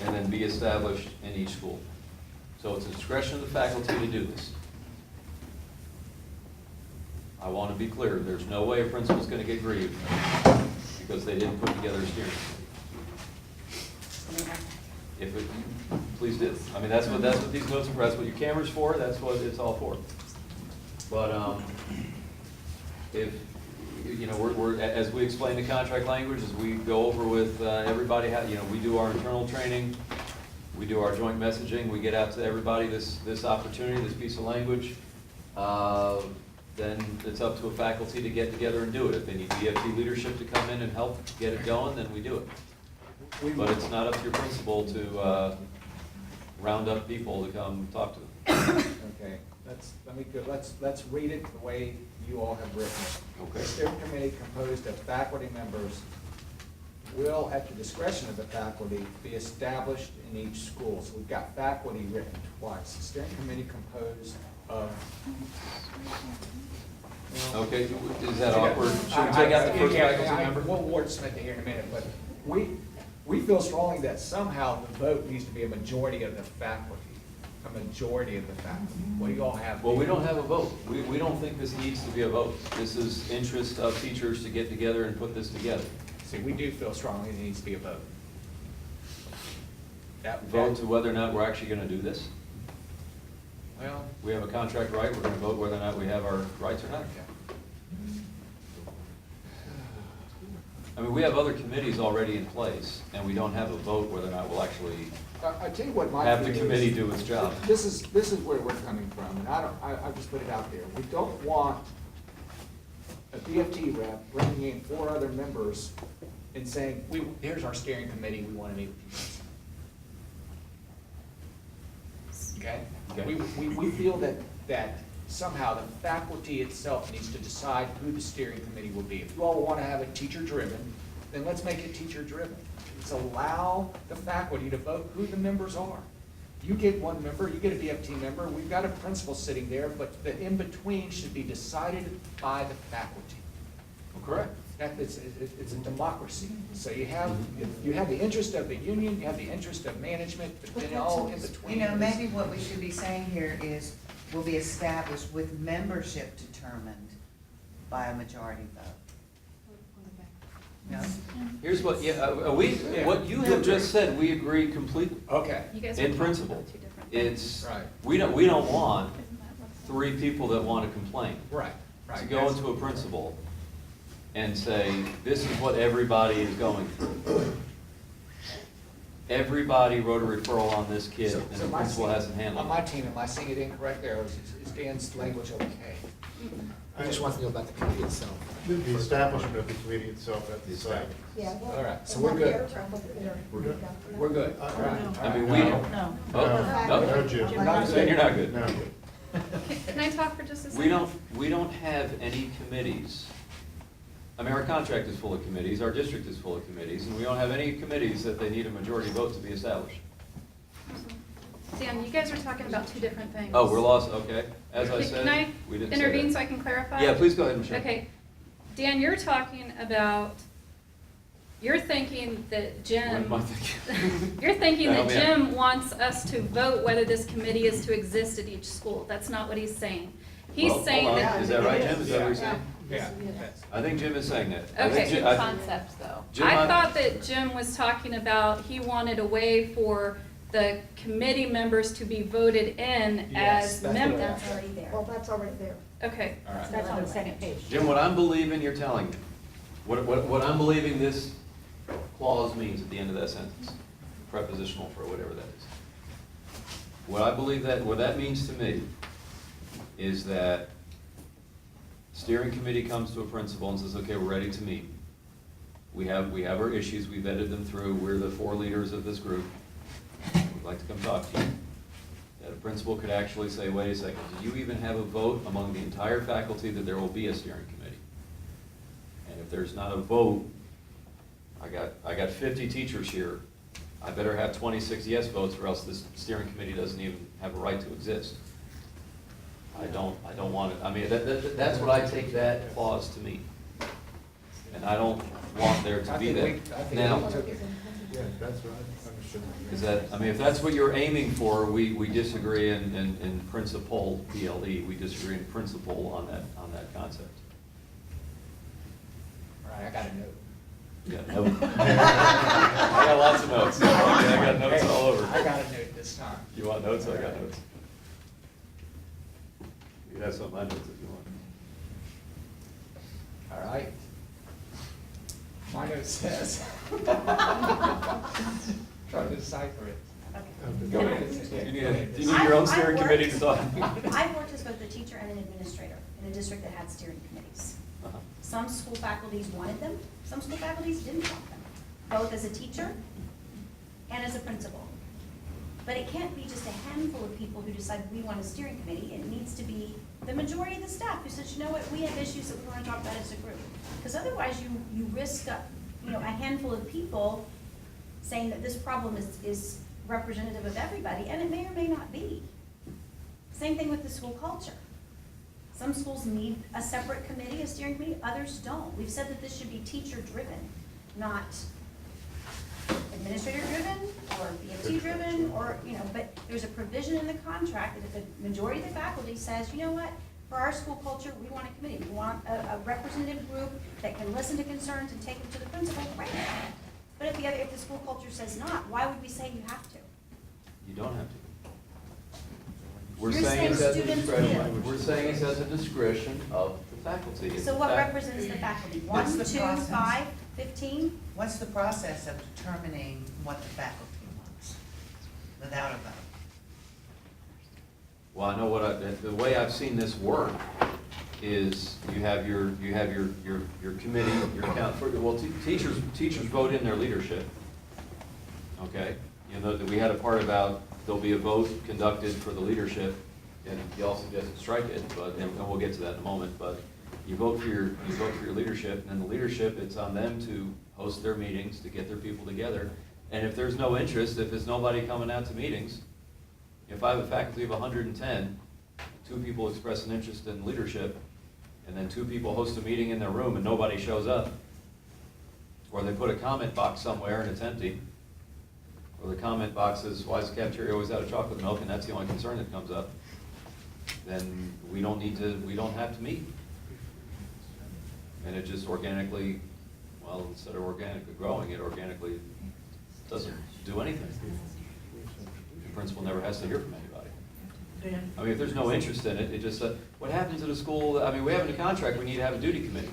And then be established in each school. So it's the discretion of the faculty to do this. I want to be clear, there's no way a principal's going to get grieved because they didn't put together a steering committee. If it, please do. I mean, that's what these notes are for, that's what your camera's for, that's what it's all for. But if, you know, we're as we explain the contract language, as we go over with everybody, how, you know, we do our internal training, we do our joint messaging, we get out to everybody this opportunity, this piece of language. Then it's up to a faculty to get together and do it. If they need BFT leadership to come in and help get it going, then we do it. But it's not up to your principal to round up people to come talk to them. Okay, let's read it the way you all have written it. Okay. The steering committee composed of faculty members will, at the discretion of the faculty, be established in each school. So we've got faculty written twice. The steering committee composed of. Okay, is that awkward? Should we take out the first faculty member? We'll wordsmith it here in a minute, but we feel strongly that somehow the vote needs to be a majority of the faculty. A majority of the faculty. What do you all have? Well, we don't have a vote. We don't think this needs to be a vote. This is interest of teachers to get together and put this together. See, we do feel strongly it needs to be a vote. Vote to whether or not we're actually going to do this? Well, We have a contract right, we're going to vote whether or not we have our rights or not. I mean, we have other committees already in place, and we don't have a vote whether or not we'll actually I tell you what my have the feeling committee is. do its job. This is where we're coming from, and I just put it out there. We don't want a BFT rep bringing in 4 other members and saying, here's our steering committee, we want to meet with you. Okay? Okay. We feel that somehow the faculty itself needs to decide who the steering committee will be. If you all want to have it teacher-driven, then let's make it teacher-driven. Let's allow the faculty to vote who the members are. You get 1 member, you get a BFT member, we've got a principal sitting there, but the in-between should be decided by the faculty. Correct. It's a democracy. So you have the interest of the union, you have the interest of management, but then all in between. You know, maybe what we should be saying here is, will be established with membership determined by a majority vote. No? Here's what, what you have just said, we agree completely. Okay. You guys are In talking principle, about 2 different things. it's, Right. we don't want 3 people that want to complain. Right. To go into a principal and say, this is what everybody is going through. Everybody wrote a referral on this kid, and the principal hasn't handled On it. my team, am I seeing it incorrect there, or is Dan's language okay? I just want to know about the committee itself. The establishment of the committee itself at the site. Yeah. All right, so we're good. We're good. We're good. All right. I mean, we, No. No, Jim. You're not saying you're not good. No. Can I talk for just a second? We don't have any committees I mean, our contract is full of committees, our district is full of committees, and we don't have any committees that they need a majority vote to be established. Dan, you guys are talking about two different things. Oh, we're lost, okay. As I Can said, I we didn't say intervene that. so I can clarify? Yeah, please go ahead, Michelle. Okay. Dan, you're talking about, you're thinking that What Jim, am I thinking? you're thinking Help that me out. Jim wants us to vote whether this committee is to exist at each school. That's not what he's saying. He's Well, saying hold on. that. Is that right, Jim? Is that what you're saying? Yeah. I think Jim is saying that. I Okay. think Jim- I- Concepts, though. Jim, I thought that Jim was talking about, he wanted a way for the committee members to be voted in Yes, as that's members. what That's already there. Well, that's already there. Okay. All right. That's on the second page. Jim, what I'm believing you're telling me, what I'm believing this clause means at the end of that sentence, prepositional for whatever that is. What that means to me is that steering committee comes to a principal and says, okay, we're ready to meet. We have our issues, we've vetted them through, we're the 4 leaders of this group. We'd like to come talk to you. That a principal could actually say, wait a second, do you even have a vote among the entire faculty that there will be a steering committee? And if there's not a vote, I got 50 teachers here, I better have 26 yes votes or else this steering committee doesn't even have a right to exist. I don't want it, I mean, that's what I take that clause to mean. And I don't want there to be that. Now, Yeah, that's right. Understood. is that, I mean, if that's what you're aiming for, we disagree in principle, PLE, we disagree in principle on that concept. All right, I got a note. You got a note? I got lots of notes. Okay, I got notes all over. I got a note this time. You want notes? I got notes. You can have some of my notes if you want. All right. My note says. Trying to decipher it. Go ahead. You need your own steering committee to talk. I've worked as both a teacher and an administrator in a district that had steering committees. Uh-huh. Some school faculties wanted them, some school faculties didn't want them, both as a teacher and as a principal. But it can't be just a handful of people who decide we want a steering committee. It needs to be the majority of the staff who says, you know what, we have issues that we want to talk about as a group. Because otherwise you risk a handful of people saying that this problem is representative of everybody, and it may or may not be. Same thing with the school culture. Some schools need a separate committee, a steering committee, others don't. We've said that this should be teacher-driven, not administrator-driven or BMT-driven, or, but there's a provision in the contract that if the majority of the faculty says, you know what, for our school culture, we want a committee, we want a representative group that can listen to concerns and take them to the principal, great. But if the school culture says not, why would we say you have to? You don't have to. We're You're saying it's saying at the students discretion, will. we're saying it's at the discretion of the faculty. If So the what fac- represents the faculty? What's 1, the 2, process? 5, 15? What's the process of determining what the faculty wants without a vote? Well, I know the way I've seen this work is you have your committee, your count, teachers vote in their leadership. Okay? That we had a part about there'll be a vote conducted for the leadership, and y'all suggested strike it, and we'll get to that in a moment, but you vote for your leadership, and then the leadership, it's on them to host their meetings, to get their people together. And if there's no interest, if there's nobody coming out to meetings, if I have a faculty of 110, 2 people express an interest in leadership, and then 2 people host a meeting in their room and nobody shows up, or they put a comment box somewhere and it's empty, or the comment box is, why is the cafeteria always out of chocolate milk, and that's the only concern that comes up, then we don't have to meet. And it just organically, well, instead of organically growing, it organically doesn't do anything. The principal never has to hear from anybody. I mean, if there's no interest in it, it just, what happens at a school, I mean, we have in a contract, we need to have a duty committee.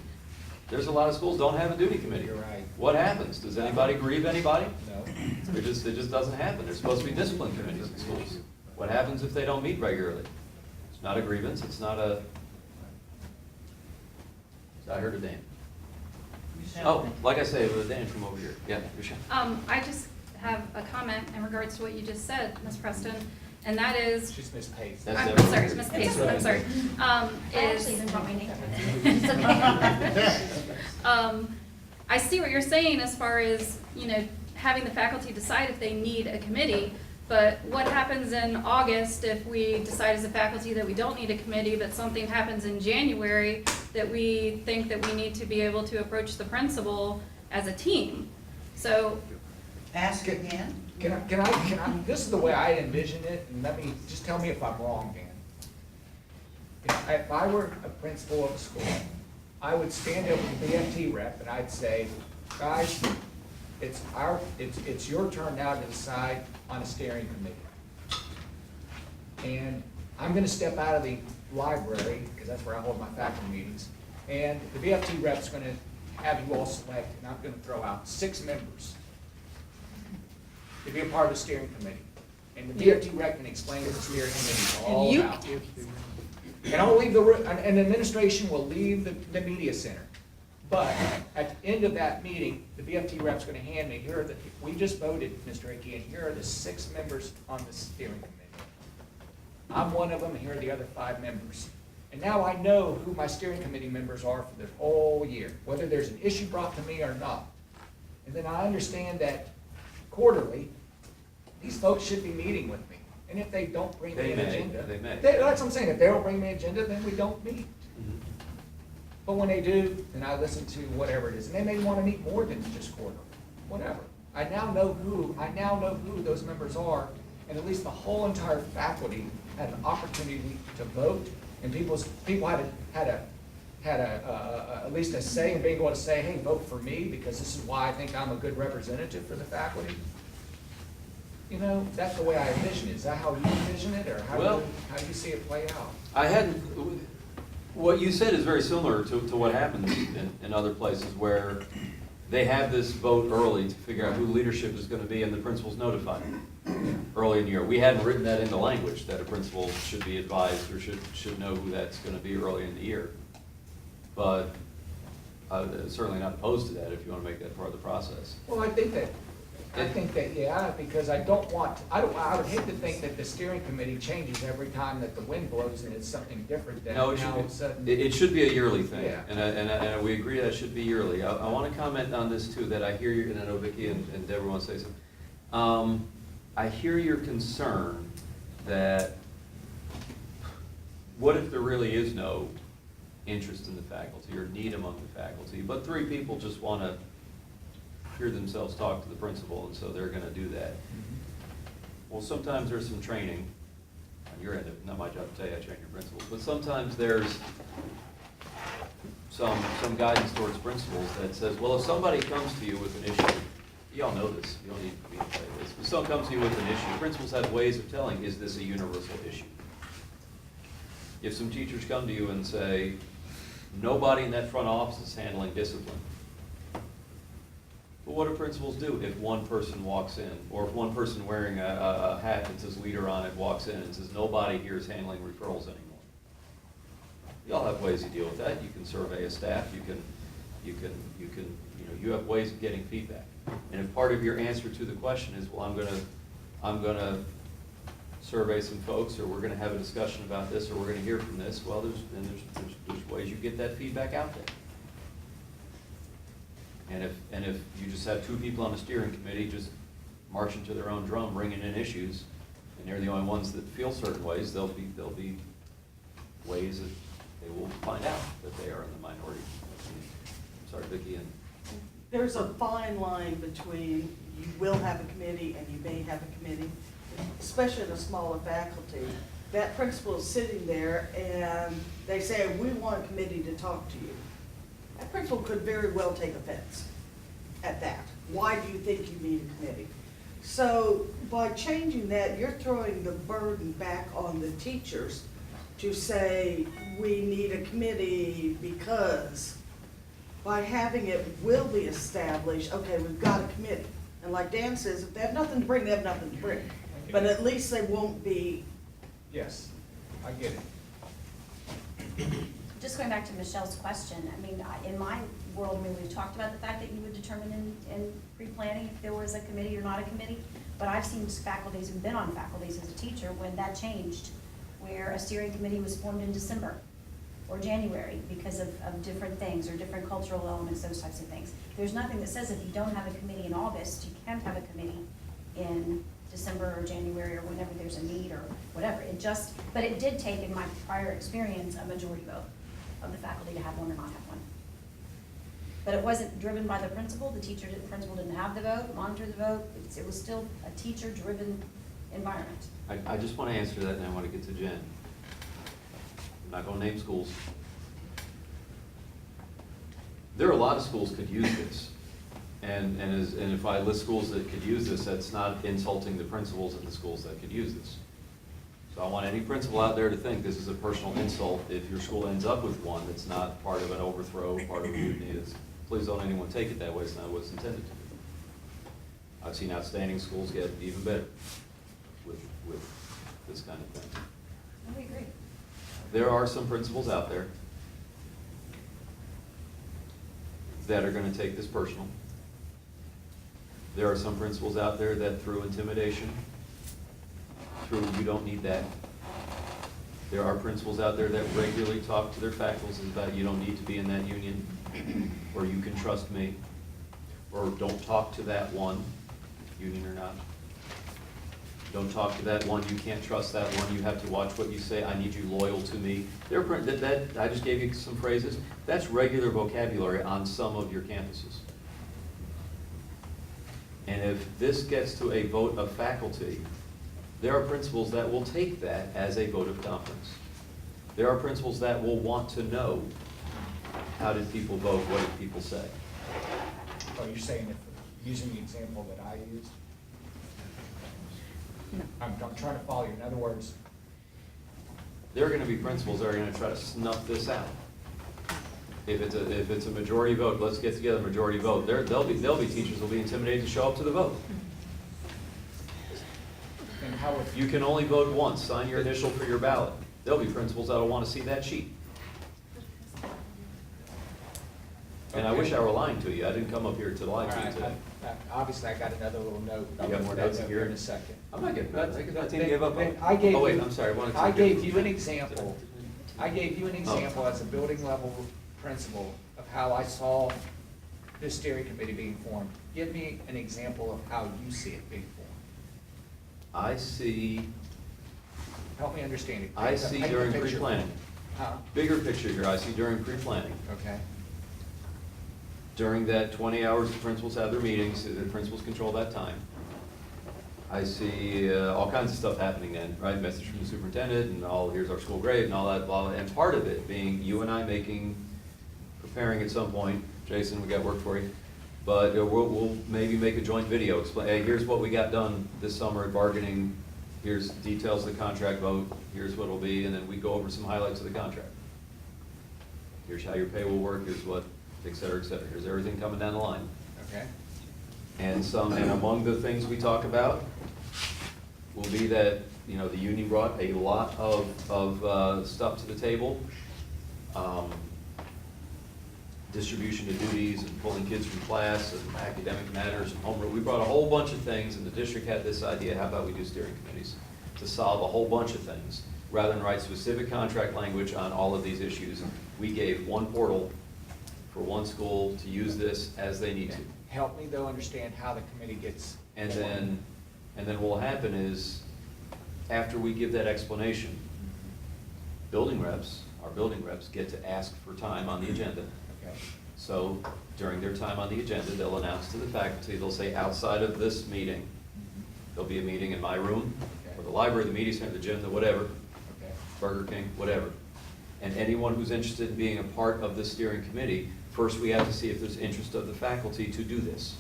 There's a lot of schools don't have a duty committee. You're right. What happens? Does anybody grieve anybody? No. It just doesn't happen. There's supposed to be discipline committees in schools. What happens if they don't meet regularly? It's not a grievance, it's not a, I heard a Dan. Oh, like I say, it was a Dan from over here. Yeah, Michelle. I just have a comment in regards to what you just said, Ms. Preston, and that is, She's Miss Pace. That's I'm never- sorry, Ms. Pace, I'm sorry. I actually even brought my name. It's okay. I see what you're saying as far as, having the faculty decide if they need a committee, but what happens in August if we decide as a faculty that we don't need a committee, but something happens in January that we think that we need to be able to approach the principal as a team? So, Ask again. Can I, this is the way I envision it, and just tell me if I'm wrong, Dan. If I were a principal of a school, I would stand up with the BFT rep and I'd say, guys, it's your turn now to decide on a steering committee. And I'm gonna step out of the library, because that's where I hold my faculty meetings, and the BFT rep's gonna have you all select, and I'm gonna throw out 6 members to be a part of the steering committee. And the BFT rep can explain what the steering committee is all about. And I'll leave and the administration will leave the media center. But at the end of that meeting, the BFT rep's gonna hand me, we just voted, Mr. Hickey, and here are the 6 members on the steering committee. I'm one of them, and here are the other 5 members. And now I know who my steering committee members are for the whole year, whether there's an issue brought to me or not. And then I understand that quarterly, these folks should be meeting with me. And if they don't bring me an agenda, that's what I'm saying, if they don't bring me an agenda, then we don't meet. But when they do, then I listen to whatever it is, and they may want to meet more than just quarterly, whatever. I now know who those members are, and at least the whole entire faculty had an opportunity to vote, and people had at least a say in being able to say, hey, vote for me, because this is why I think I'm a good representative for the faculty. That's the way I envision it. Is that how you envision it, or how do you see it play out? What you said is very similar to what happens in other places where they have this vote early to figure out who leadership is going to be, and the principal's notified early in the year. We hadn't written that into language, that a principal should be advised or should know who that's going to be early in the year. But I'm certainly not opposed to that if you want to make that part of the process. Well, I think that, yeah, because I would hate to think that the steering committee changes every time that the wind blows and it's something different than No, now all of a sudden. it should be a yearly thing, Yeah. and we agree that it should be yearly. I want to comment on this too, that I hear you, and I know Vicki and Deborah want to say something. I hear your concern that what if there really is no interest in the faculty or need among the faculty, but 3 people just want to hear themselves talk to the principal, and so they're going to do that. Well, sometimes there's some training on your end. Not my job to tell you I train your principals, but sometimes there's some guidance towards principals that says, well, if somebody comes to you with an issue, you all know this, you don't need me to tell you this, but someone comes to you with an issue, principals have ways of telling, is this a universal issue? If some teachers come to you and say, nobody in that front office is handling discipline, but what do principals do if one person walks in, or if one person wearing a hat that says leader on it walks in and says nobody here is handling referrals anymore? You all have ways to deal with that. You can survey a staff. You have ways of getting feedback. And if part of your answer to the question is, well, I'm gonna survey some folks, or we're gonna have a discussion about this, or we're gonna hear from this, well, there's ways you get that feedback out there. And if you just have 2 people on the steering committee just marching to their own drum, bringing in issues, and they're the only ones that feel certain ways, there'll be ways that they will find out that they are in the minority. I'm sorry, Vicki. There's a fine line between you will have a committee and you may have a committee, especially in a smaller faculty. That principal is sitting there and they say, we want a committee to talk to you. That principal could very well take offense at that. Why do you think you need a committee? So by changing that, you're throwing the burden back on the teachers to say, we need a committee because by having it will be established, okay, we've got a committee. And like Dan says, if they have nothing to bring, they have nothing to bring. But at least they won't be. Yes, I get it. Just going back to Michelle's question, I mean, in my world, I mean, we've talked about the fact that you would determine in pre-planning if there was a committee or not a committee, but I've seen faculties who've been on faculties as a teacher when that changed, where a steering committee was formed in December, or January because of different things or different cultural elements, those types of things. There's nothing that says if you don't have a committee in August, you can't have a committee in December or January or whenever there's a need or whatever. But it did take, in my prior experience, a majority vote of the faculty to have one or not have one. But it wasn't driven by the principal. The principal didn't have the vote, monitor the vote. It was still a teacher-driven environment. I just want to answer that, and I want to get to Jen. I'm not going to name schools. There are a lot of schools could use this. And if I list schools that could use this, that's not insulting the principals at the schools that could use this. So I want any principal out there to think this is a personal insult if your school ends up with one that's not part of an overthrow, part of a mutiny. Please don't anyone take it that way. It's not what it's intended to be. I've seen outstanding schools get even better with this kind of thing. I agree. There are some principals out there that are going to take this personal. There are some principals out there that through intimidation, through you don't need that. There are principals out there that regularly talk to their faculties about you don't need to be in that union, or you can trust me, or don't talk to that one, union or not. Don't talk to that one, you can't trust that one, you have to watch what you say, I need you loyal to me. I just gave you some phrases. That's regular vocabulary on some of your campuses. And if this gets to a vote of faculty, there are principals that will take that as a vote of confidence. There are principals that will want to know, how did people vote, what did people say? Oh, you're saying if, using the example that I used? I'm trying to follow you. In other words, There are going to be principals that are going to try to snuff this out. If it's a majority vote, let's get together a majority vote. There'll be teachers who'll be intimidated to show up to the vote. and how would You can only vote once. Sign your initial for your ballot. There'll be principals that'll want to see that sheet. And I wish I were lying to you. I didn't come up here to lie All to you right, today. obviously I got another little note. You got more notes in here here? in a second. I'm not getting notes. I But think gave up on then it. I gave Oh, wait, you- I'm sorry. One of I two gave different- you an example. I gave you an example as a building level principal of how I saw this steering committee being formed. Give me an example of how you see it being formed. I see Help me understand it. I see Paint the during picture. pre-planning. Huh? Bigger picture here, I see during pre-planning. Okay. During that 20 hours the principals have their meetings, the principals control that time. I see all kinds of stuff happening then, right? Message from the superintendent and here's our school grade and all that, blah, blah. And part of it being you and I preparing at some point, Jason, we got work for you. But we'll maybe make a joint video, explain, hey, here's what we got done this summer at bargaining. Here's details of the contract vote, here's what it'll be, and then we go over some highlights of the contract. Here's how your pay will work, here's what, et cetera, here's everything coming down the line. Okay. And among the things we talk about will be that, the union brought a lot of stuff to the table. Distribution of duties and pulling kids from class and academic matters and homework. We brought a whole bunch of things, and the district had this idea, how about we do steering committees to solve a whole bunch of things, rather than write specific contract language on all of these issues. We gave one portal for one school to use this as they need to. Help me though understand how the committee gets. And then what will happen is, after we give that explanation, our building reps get to ask for time on the agenda. Okay. So during their time on the agenda, they'll announce to the faculty, they'll say outside of this meeting, there'll be a meeting in my room, or the library, the media center, the gym, the whatever, Okay. Burger King, whatever. And anyone who's interested in being a part of the steering committee, first we have to see if there's interest of the faculty to do this.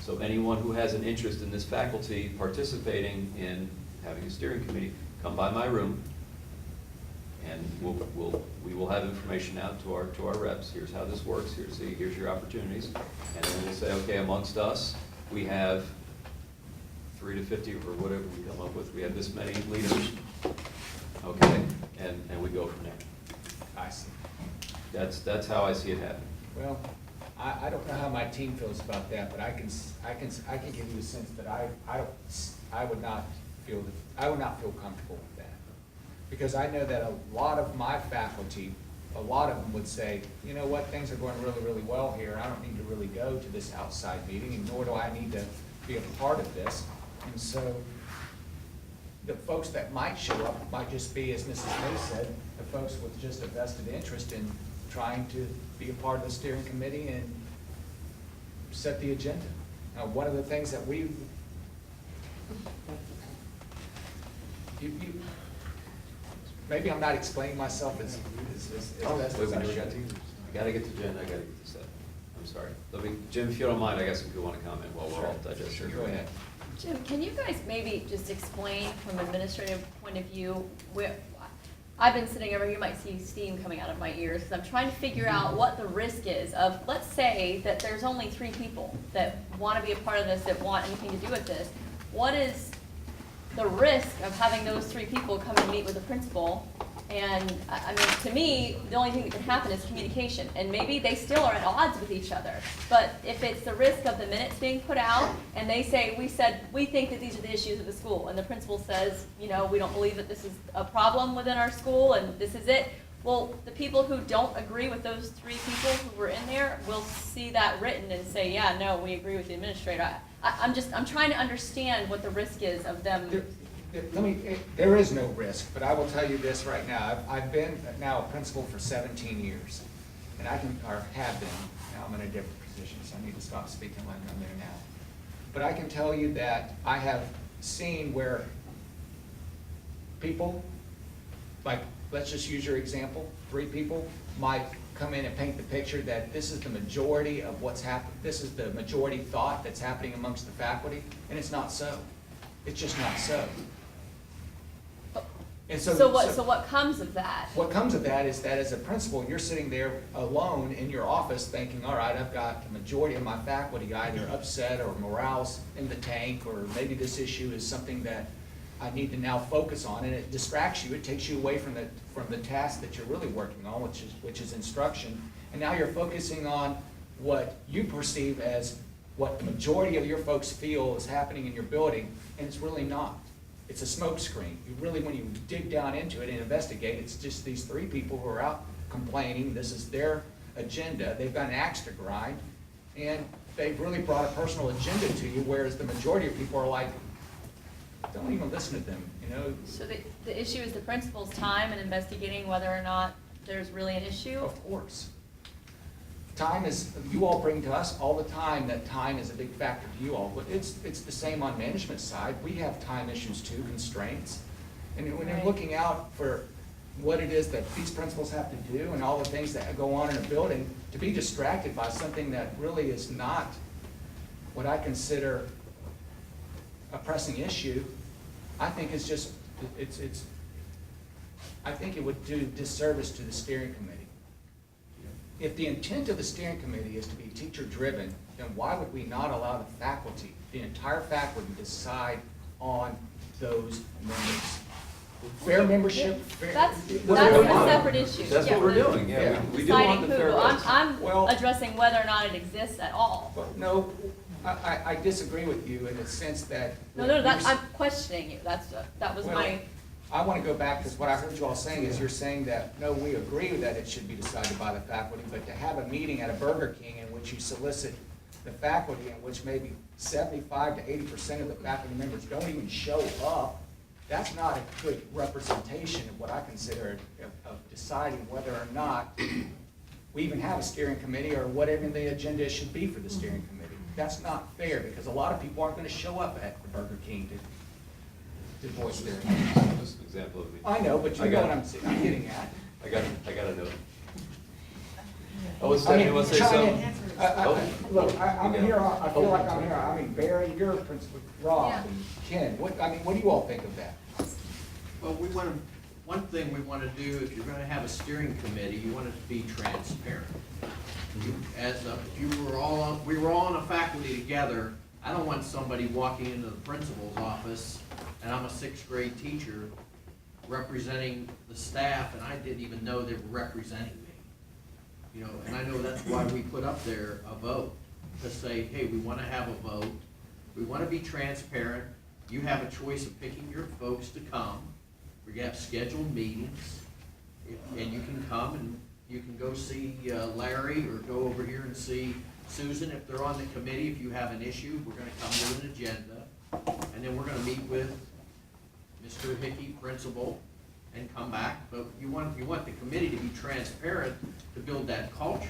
So anyone who has an interest in this faculty participating in having a steering committee, come by my room, and we will have information out to our reps. Here's how this works, here's your opportunities. And then we'll say, okay, amongst us, we have 3 to 50 or whatever we come up with. We have this many leaders, okay, and we go from there. I see. That's how I see it happen. Well, I don't know how my team feels about that, but I can give you a sense that I would not feel comfortable with that. Because I know that a lot of my faculty a lot of them would say, you know what, things are going really, really well here. I don't need to really go to this outside meeting, and nor do I need to be a part of this. And so the folks that might show up might just be, as Mrs. May said, the folks with just a vested interest in trying to be a part of the steering committee and set the agenda. Now, one of the things that you, maybe I'm not explaining myself as best as I should. I gotta get to Jen, I gotta get to Seth. I'm sorry. Jim, if you don't mind, I got some people want to comment while we're all digesting. Go ahead. Jim, can you guys maybe just explain from an administrative point of view, I've been sitting over here, you might see steam coming out of my ears, because I'm trying to figure out what the risk is of, let's say that there's only 3 people that want to be a part of this, that want anything to do with this. What is the risk of having those 3 people come and meet with the principal? And, I mean, to me, the only thing that can happen is communication, and maybe they still are at odds with each other. But if it's the risk of the minutes being put out, and they say, we think that these are the issues of the school, and the principal says, you know, we don't believe that this is a problem within our school, and this is it. Well, the people who don't agree with those 3 people who were in there will see that written and say, yeah, no, we agree with the administrator. I'm trying to understand what the risk is of them. There is no risk, but I will tell you this right now. I've been now a principal for 17 years, and have been. Now I'm in a different position, so I need to stop speaking like I'm there now. But I can tell you that I have seen where people, like, let's just use your example, 3 people might come in and paint the picture that this is the majority of what's happened, this is the majority thought that's happening amongst the faculty, and it's not so. It's just not so. And So what comes of that? What comes of that is that as a principal, you're sitting there alone in your office thinking, all right, I've got the majority of my faculty either upset or morale's in the tank, or maybe this issue is something that I need to now focus on, and it distracts you. It takes you away from the task that you're really working on, which is instruction. And now you're focusing on what you perceive as what the majority of your folks feel is happening in your building, and it's really not. It's a smokescreen. You really, when you dig down into it and investigate, it's just these 3 people who are out complaining. This is their agenda. They've got an axe to grind, and they've really brought a personal agenda to you, whereas the majority of people are like, don't even listen to them, you know? So the issue is the principal's time in investigating whether or not there's really an issue? Of course. Time is, you all bring to us all the time that time is a big factor to you all, but it's the same on management side. We have time issues too, constraints. And when you're looking out for what it is that these principals have to do and all the things that go on in a building, to be distracted by something that really is not what I consider a pressing issue, I think is just, I think it would do disservice to the steering committee. If the intent of the steering committee is to be teacher-driven, then why would we not allow the faculty, the entire faculty, to decide on those members? Fair membership, fair. That's a separate issue. That's what we're doing, yeah. We do want the fair votes. I'm addressing whether or not it exists at all. But no, I disagree with you in the sense that. I'm questioning you. That was my. I want to go back, because what I heard you all saying is you're saying that, no, we agree that it should be decided by the faculty, but to have a meeting at a Burger King in which you solicit the faculty, in which maybe 75 to 80% of the faculty members don't even show up, that's not a good representation of what I consider of deciding whether or not we even have a steering committee or whatever the agenda should be for the steering committee. That's not fair, because a lot of people aren't going to show up at the Burger King to voice their opinion. Just an example of me. I know, but you know what I'm getting at. I got a note. Oh, Stephanie, want to say something? Look, I'm here, I feel like I'm here, I mean, Barry, you're a principal, Rob, and Ken, what do you all think of that? Well, one thing we want to do, if you're going to have a steering committee, you want it to be transparent. If we were all on a faculty together, I don't want somebody walking into the principal's office, and I'm a 6th grade teacher representing the staff, and I didn't even know they were representing me. You know, and I know that's why we put up there a vote, to say, hey, we want to have a vote, we want to be transparent, you have a choice of picking your folks to come, we have scheduled meetings, and you can come, and you can go see Larry or go over here and see Susan if they're on the committee. If you have an issue, we're gonna come to an agenda. And then we're gonna meet with Mr. Hickey, principal, and come back. But you want the committee to be transparent to build that culture.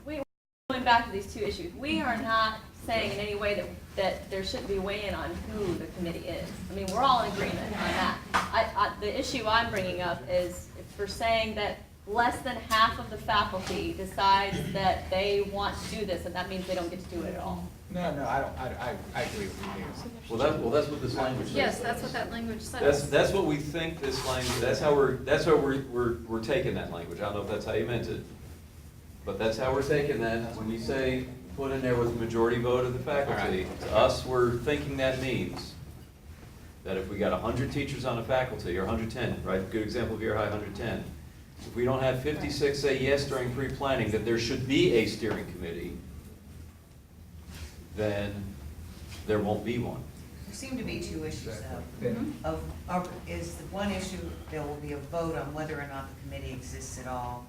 Going back to these two issues, we are not saying in any way that there shouldn't be weigh-in on who the committee is. I mean, we're all in agreement on that. The issue I'm bringing up is if we're saying that less than half of the faculty decides that they want to do this, and that means they don't get to do it at all. No, I don't, I agree with you. Well, that's what this language says. Yes, that's what that language says. That's what we think this language, that's how we're taking that language. I don't know if that's how you meant it. But that's how we're taking that. When you say put in there with a majority vote of the faculty, to us, we're thinking that means that if we got 100 teachers on a faculty, or 110, right? Good example of your high 110. If we don't have 56 say yes during pre-planning that there should be a steering committee, then there won't be one. There seem to be two issues though. Is the one issue, there will be a vote on whether or not the committee exists at all.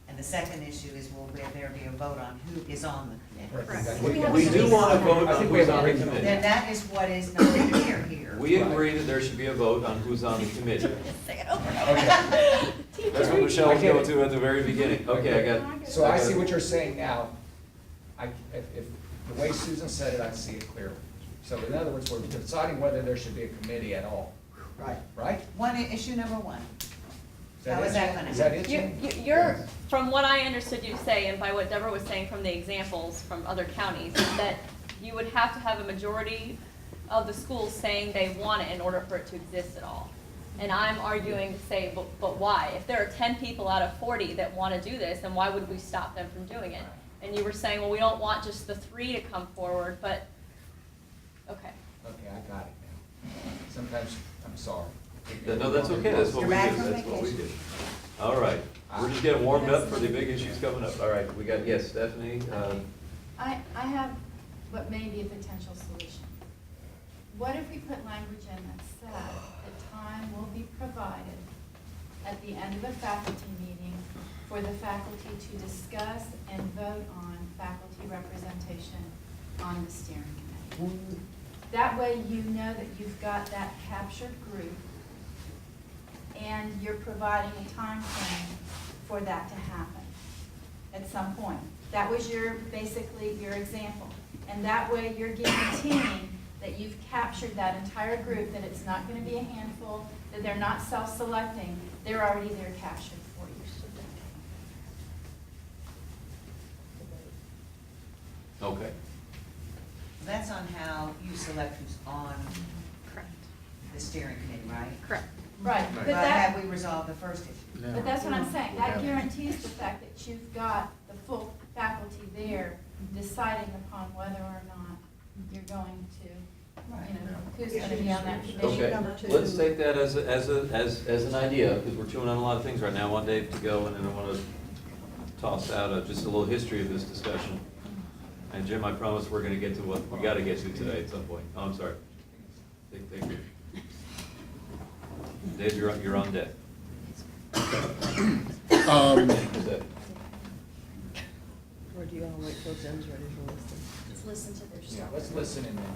And the second issue is, will there be a vote on who is on the committee? We do want to vote on who's on the committee. Then that is what is not clear here. We agree that there should be a vote on who's on the committee. Say it over and over. That's what Michelle was going to at the very beginning. Okay, I got. So I see what you're saying now. If the way Susan said it, I see it clearly. So in other words, we're deciding whether there should be a committee at all. Right. Right? Issue number one. How is that gonna? Is that it? You're, from what I understood you say, and by what Deborah was saying from the examples from other counties, that you would have to have a majority of the schools saying they want it in order for it to exist at all. And I'm arguing to say, but why? If there are 10 people out of 40 that want to do this, then why would we stop them from doing it? And you were saying, well, we don't want just the 3 to come forward, but, okay. Okay, I got it now. Sometimes, I'm sorry. No, that's okay, that's what we do, that's what we do. All right, we're just getting warmed up for the big issues coming up. All right, we got, yes, Stephanie? I have what may be a potential solution. What if we put language in that said that time will be provided at the end of a faculty meeting for the faculty to discuss and vote on faculty representation on the steering committee? That way you know that you've got that captured group and you're providing a time frame for that to happen at some point. That was basically your example. And that way you're guaranteeing that you've captured that entire group, that it's not going to be a handful, that they're not self-selecting, they're already there captured for you. Okay. That's on how you select who's on Correct. the steering committee, right? Correct. Right, but But that, have we resolved the first issue? but that's what I'm saying, that guarantees the fact that you've got the full faculty there deciding upon whether or not you're going to, who's going to be on that committee. Okay, let's take that as an idea, because we're chewing on a lot of things right now. I want Dave to go, and then I want to toss out just a little history of this discussion. And Jim, I promise we're going to get to what we got to get to today at some point. Oh, I'm sorry. Thank you. Dave, you're on deck. Or do you want to wait till Jim's ready to listen? Let's listen to their Yeah, story. let's listen and then,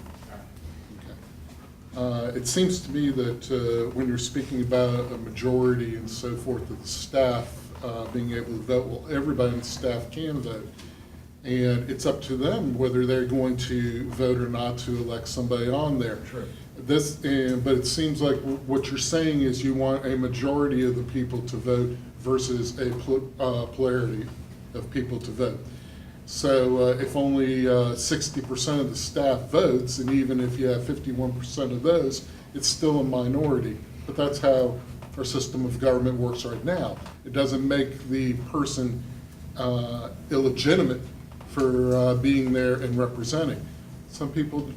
all right. It seems to me that when you're speaking about a majority and so forth of the staff being able to vote, well, everybody on the staff can vote. And it's up to them whether they're going to vote or not to elect somebody on there. True. But it seems like what you're saying is you want a majority of the people to vote versus a plurality of people to vote. So if only 60% of the staff votes, and even if you have 51% of those, it's still a minority. But that's how our system of government works right now. It doesn't make the person illegitimate for being there and representing. Some people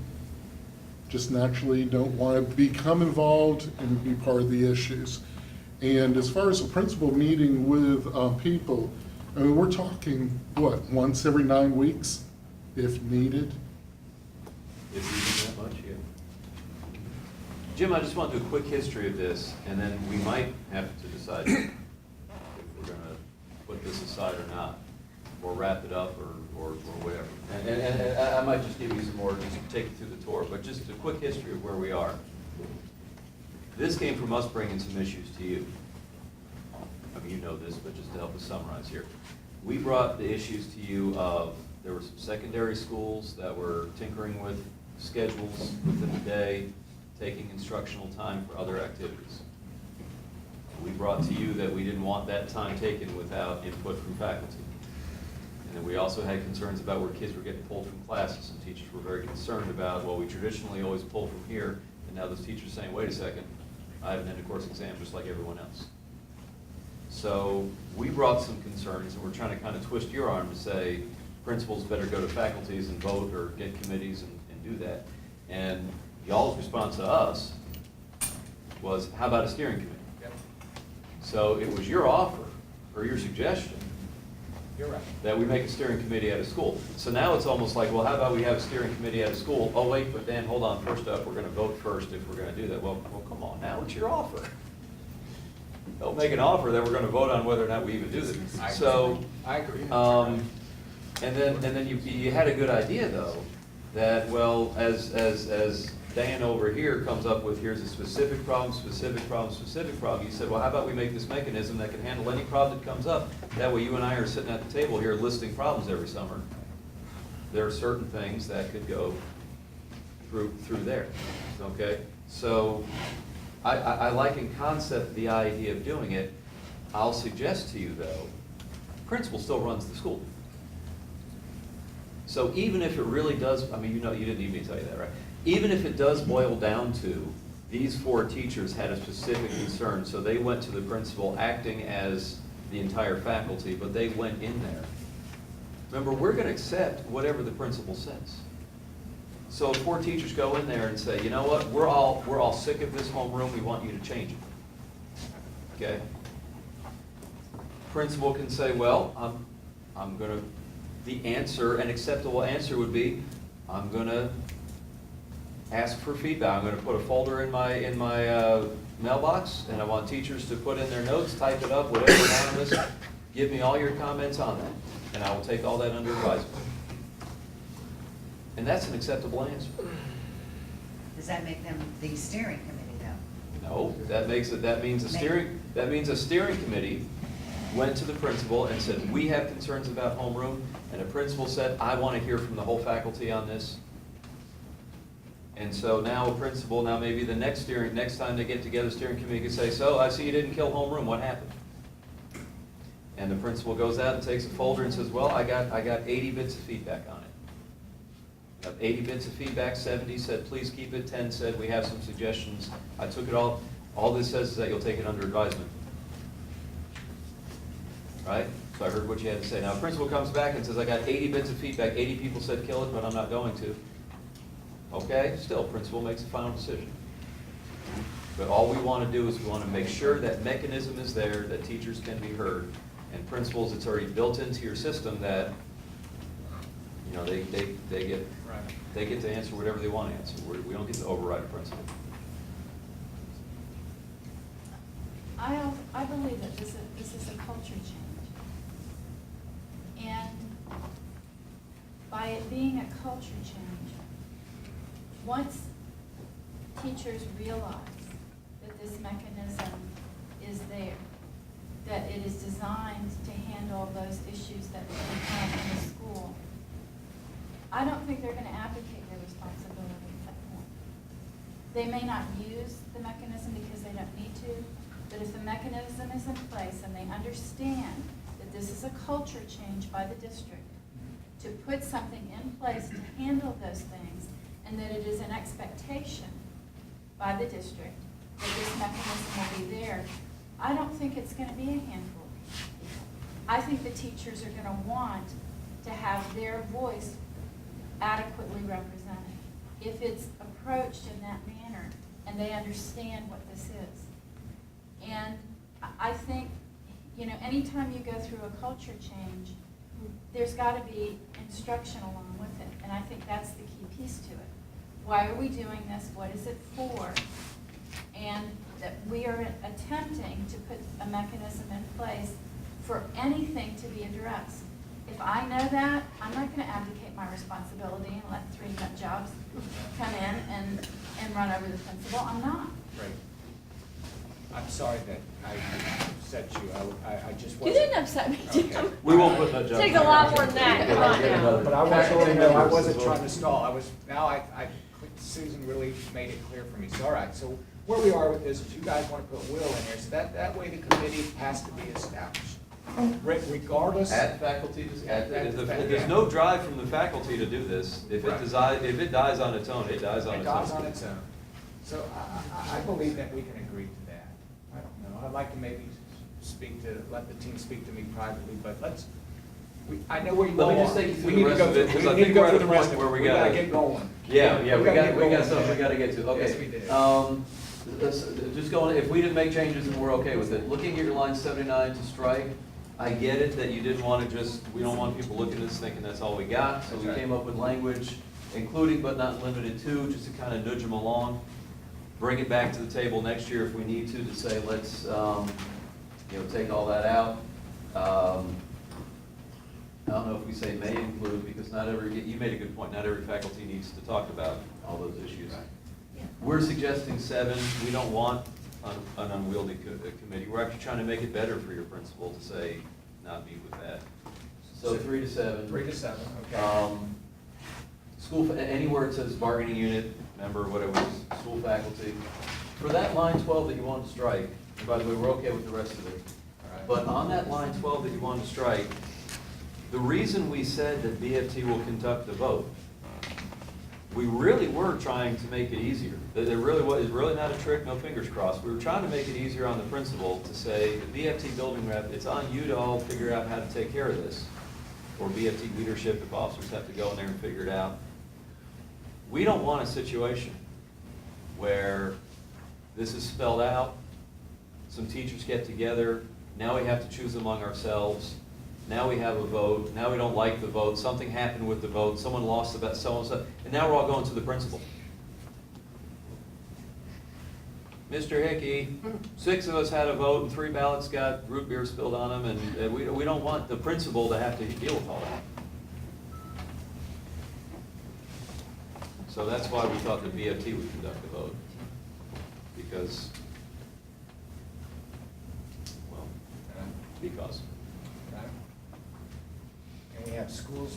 just naturally don't want to become involved and be part of the issues. And as far as a principal meeting with people, I mean, we're talking, what, once every 9 weeks, if needed? If you need that much, yeah. Jim, I just want to do a quick history of this, and then we might have to decide if we're going to put this aside or not, or wrap it up, or whatever. And I might just give you some more, just to take you through the tour, but just a quick history of where we are. This came from us bringing some issues to you. I mean, you know this, but just to help us summarize here. We brought the issues to you of, there were some secondary schools that were tinkering with schedules within the day, taking instructional time for other activities. We brought to you that we didn't want that time taken without input from faculty. And then we also had concerns about where kids were getting pulled from classes, and teachers were very concerned about, well, we traditionally always pull from here, and now those teachers are saying, wait a second, I have an end of course exam just like everyone else. So we brought some concerns, and we're trying to kind of twist your arm to say, principals better go to faculties and vote or get committees and do that. And y'all's response to us was, how about a steering committee? Yep. So it was your offer, or your suggestion, You're right. that we make a steering committee at a school. So now it's almost like, well, how about we have a steering committee at a school? Oh, wait, but Dan, hold on, first up, we're gonna vote first if we're gonna do that. Well, come on, now it's your offer. Don't make an offer that we're gonna vote on whether or not we even do this. So, I agree. and then you had a good idea though, that, well, as Dan over here comes up with, here's a specific problem, specific problem, specific problem, you said, well, how about we make this mechanism that can handle any problem that comes up? That way you and I are sitting at the table here listing problems every summer. There are certain things that could go through there, okay? So I like in concept the idea of doing it. I'll suggest to you though, principal still runs the school. So even if it really does, I mean, you know, you didn't need me to tell you that, right? Even if it does boil down to, these 4 teachers had a specific concern, so they went to the principal acting as the entire faculty, but they went in there. Remember, we're gonna accept whatever the principal says. So if 4 teachers go in there and say, you know what, we're all sick of this homeroom, we want you to change it. Okay? Principal can say, well, I'm gonna, the answer, an acceptable answer would be, I'm gonna ask for feedback. I'm gonna put a folder in my mailbox, and I want teachers to put in their notes, type it up, whatever, anonymous, give me all your comments on that, and I will take all that under advisement. And that's an acceptable answer. Does that make them the steering committee though? No, that means a steering committee went to the principal and said, we have concerns about homeroom, and the principal said, I want to hear from the whole faculty on this. And so now a principal, now maybe the next time they get together, steering committee can say, so I see you didn't kill homeroom, what happened? And the principal goes out and takes a folder and says, well, I got 80 bits of feedback on it. 80 bits of feedback, 70 said, please keep it, 10 said, we have some suggestions. I took it all this says is that you'll take it under advisement. Right? So I heard what you had to say. Now, a principal comes back and says, I got 80 bits of feedback, 80 people said kill it, but I'm not going to. Okay, still, principal makes a final decision. But all we want to do is we want to make sure that mechanism is there, that teachers can be heard, and principals, it's already built into your system that, you know, they get to answer whatever they want to answer. We don't get to override a principal. I believe that this is a culture change. And by it being a culture change, once teachers realize that this mechanism is there, that it is designed to handle those issues that we have in the school, I don't think they're going to abdicate their responsibility at that point. They may not use the mechanism because they don't need to, but if the mechanism is in place and they understand that this is a culture change by the district, to put something in place to handle those things, and that it is an expectation by the district that this mechanism will be there, I don't think it's going to be a handful of people. I think the teachers are going to want to have their voice adequately represented. If it's approached in that manner and they understand what this is. And I think, you know, anytime you go through a culture change, there's got to be instruction along with it. And I think that's the key piece to it. Why are we doing this? What is it for? And that we are attempting to put a mechanism in place for anything to be addressed. If I know that, I'm not gonna abdicate my responsibility and let 3 nut jobs come in and run over the principal. I'm not. Right. I'm sorry that I upset you. I just You wasn't. didn't upset me, Jim. Okay. We won't put that job. Takes a lot more than that, come on now. But I wasn't, no, I wasn't trying to stall. Susan really made it clear for me. So, all right, so where we are with this is you guys want to put Will in there, so that way the committee has to be established. Regardless. Add faculty, Add there's no drive from the faculty to do this. If it dies on its own, it dies on It its own. dies on its own. So I believe that we can agree to that. I don't know, I'd like to maybe let the team speak to me privately, but I know where you are. Let me just take you through We the need to rest go of it, through- because I we need to think go we're at through a the rest point of where it. we We gotta gotta get going. Yeah, We we gotta got get going something we there. gotta get to, okay. Yes, we do. Just going, if we didn't make changes and we're okay with it, looking at your line 79 to strike, I get it that you didn't want to we don't want people looking at this thinking that's all we got, so we That's right. came up with language, including but not limited to, just to kind of nudge them along. Bring it back to the table next year if we need to say, let's, take all that out. I don't know if we say may include, because you made a good point, not every faculty needs to talk about all those issues. We're suggesting 7, we don't want an unwieldy committee, we're actually trying to make it better for your principal to say, not meet with that. So 3 to 7. 3 to 7, okay. School, anywhere it says bargaining unit, member, whatever, school faculty. For that line 12 that you wanted to strike, and by the way, we're okay with the rest of it, but on that line 12 that you wanted to strike, the reason we said that BFT will conduct the vote, we really were trying to make it easier. It really was, it's really not a trick, no fingers crossed. We were trying to make it easier on the principal to say, the BFT building rep, it's on you to all figure out how to take care of this. Or BFT leadership, if officers have to go in there and figure it out. We don't want a situation where this is spelled out, some teachers get together, now we have to choose among ourselves, now we have a vote, now we don't like the vote, something happened with the vote, someone lost the bet, so-and-so, and now we're all going to the principal. Mr. Hickey, 6 of us had a vote and 3 ballots got root beer spilled on them, and we don't want the principal to have to deal with all that. So that's why we thought the BFT would conduct the vote, because, because. And we have schools,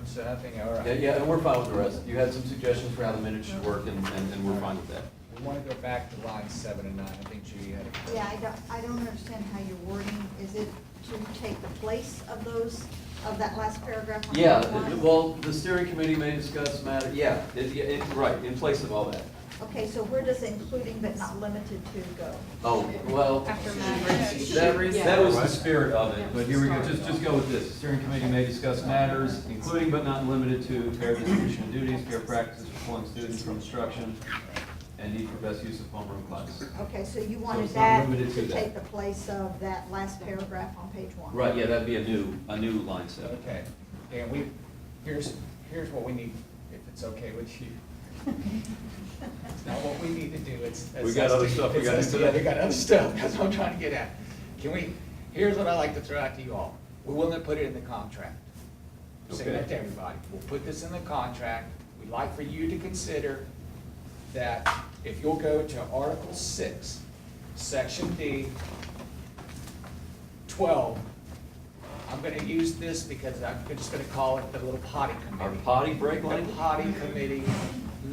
so I think, all right. Yeah, and we're fine with the rest. You had some suggestions for how the minutes should work, and we're fine with that. We want to go back to line 7 and 9. I think Judy had a. Yeah, I don't understand how you're wording, is it to take the place of of that last paragraph on Yeah, page 1? well, the steering committee may discuss matter, right, in place of all that. Okay, so where does including but not limited to go? Oh, well, After that was the spirit of it, but here we go, just go with this. The steering committee may discuss matters, including but not limited to fair distribution of duties, fair practices for pulling students from instruction, and need for best use of homeroom classes. Okay, so you So wanted it's not that limited to to that. take the place of that last paragraph on page 1? Right, yeah, that'd be a new line 7. Okay, and here's what we need, if it's okay with you. It's not what we need to do, it's. We got other stuff we gotta do today. Yeah, we got other stuff, that's what I'm trying to get at. Here's what I like to throw out to you all. We're willing to put it in the contract. Say Okay. that to everybody. We'll put this in the contract. We'd like for you to consider that if you'll go to Article 6, Section D, 12, I'm gonna use this because I'm just gonna call it the little potty committee. Our potty break The language? potty committee,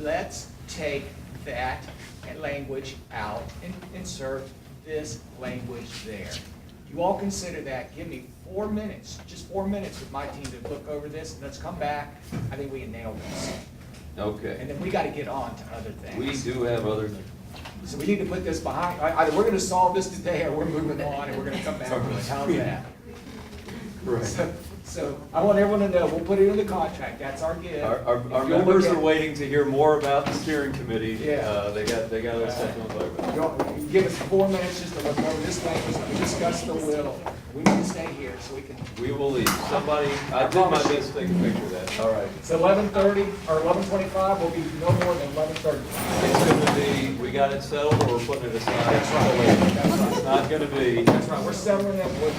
let's take that language out and insert this language there. You all consider that, give me 4 minutes, just 4 minutes with my team to look over this, and let's come back, I think we can nail this. Okay. And then we gotta get on to other things. We do have other things. So we need to put this behind, either we're gonna solve this today, or we're moving on, and we're gonna come back to it, how's that? Right. So I want everyone to know, we'll put it in the contract, that's our give. Our If you'll members look are at- waiting to hear more about the steering committee. Yeah. They got other stuff to talk about. You'll give us 4 minutes just to look over this language, we discuss the will, we need to stay here so we can. We will leave. Somebody, I did my best to take a picture of that. All right. It's 11:30, or 11:25, will be no more than 11:30. It's gonna be, we got it settled, or we're putting it aside. That's right. That's right. It's not gonna be. That's right, we're settling it with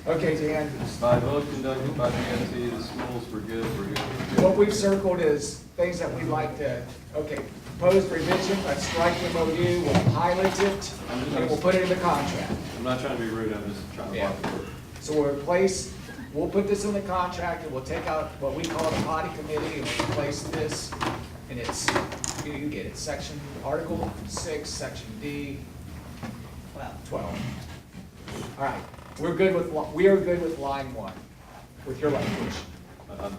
Okay, Dan, By vote conducted by PSC, the schools were good, we're good, we're good. what we've circled is things that we'd like to, okay, proposed revision, let's strike MOU, we'll pilot it, and we'll put it in the contract. I'm not trying to be rude, I'm just trying to Yeah. walk the word. So we'll replace, we'll put this in the contract, and we'll take out what we call the potty committee, and we'll replace this, and it's, you get it, section, Article 6, Section D, 12. All right, we are good with line 1, with your language, I'm all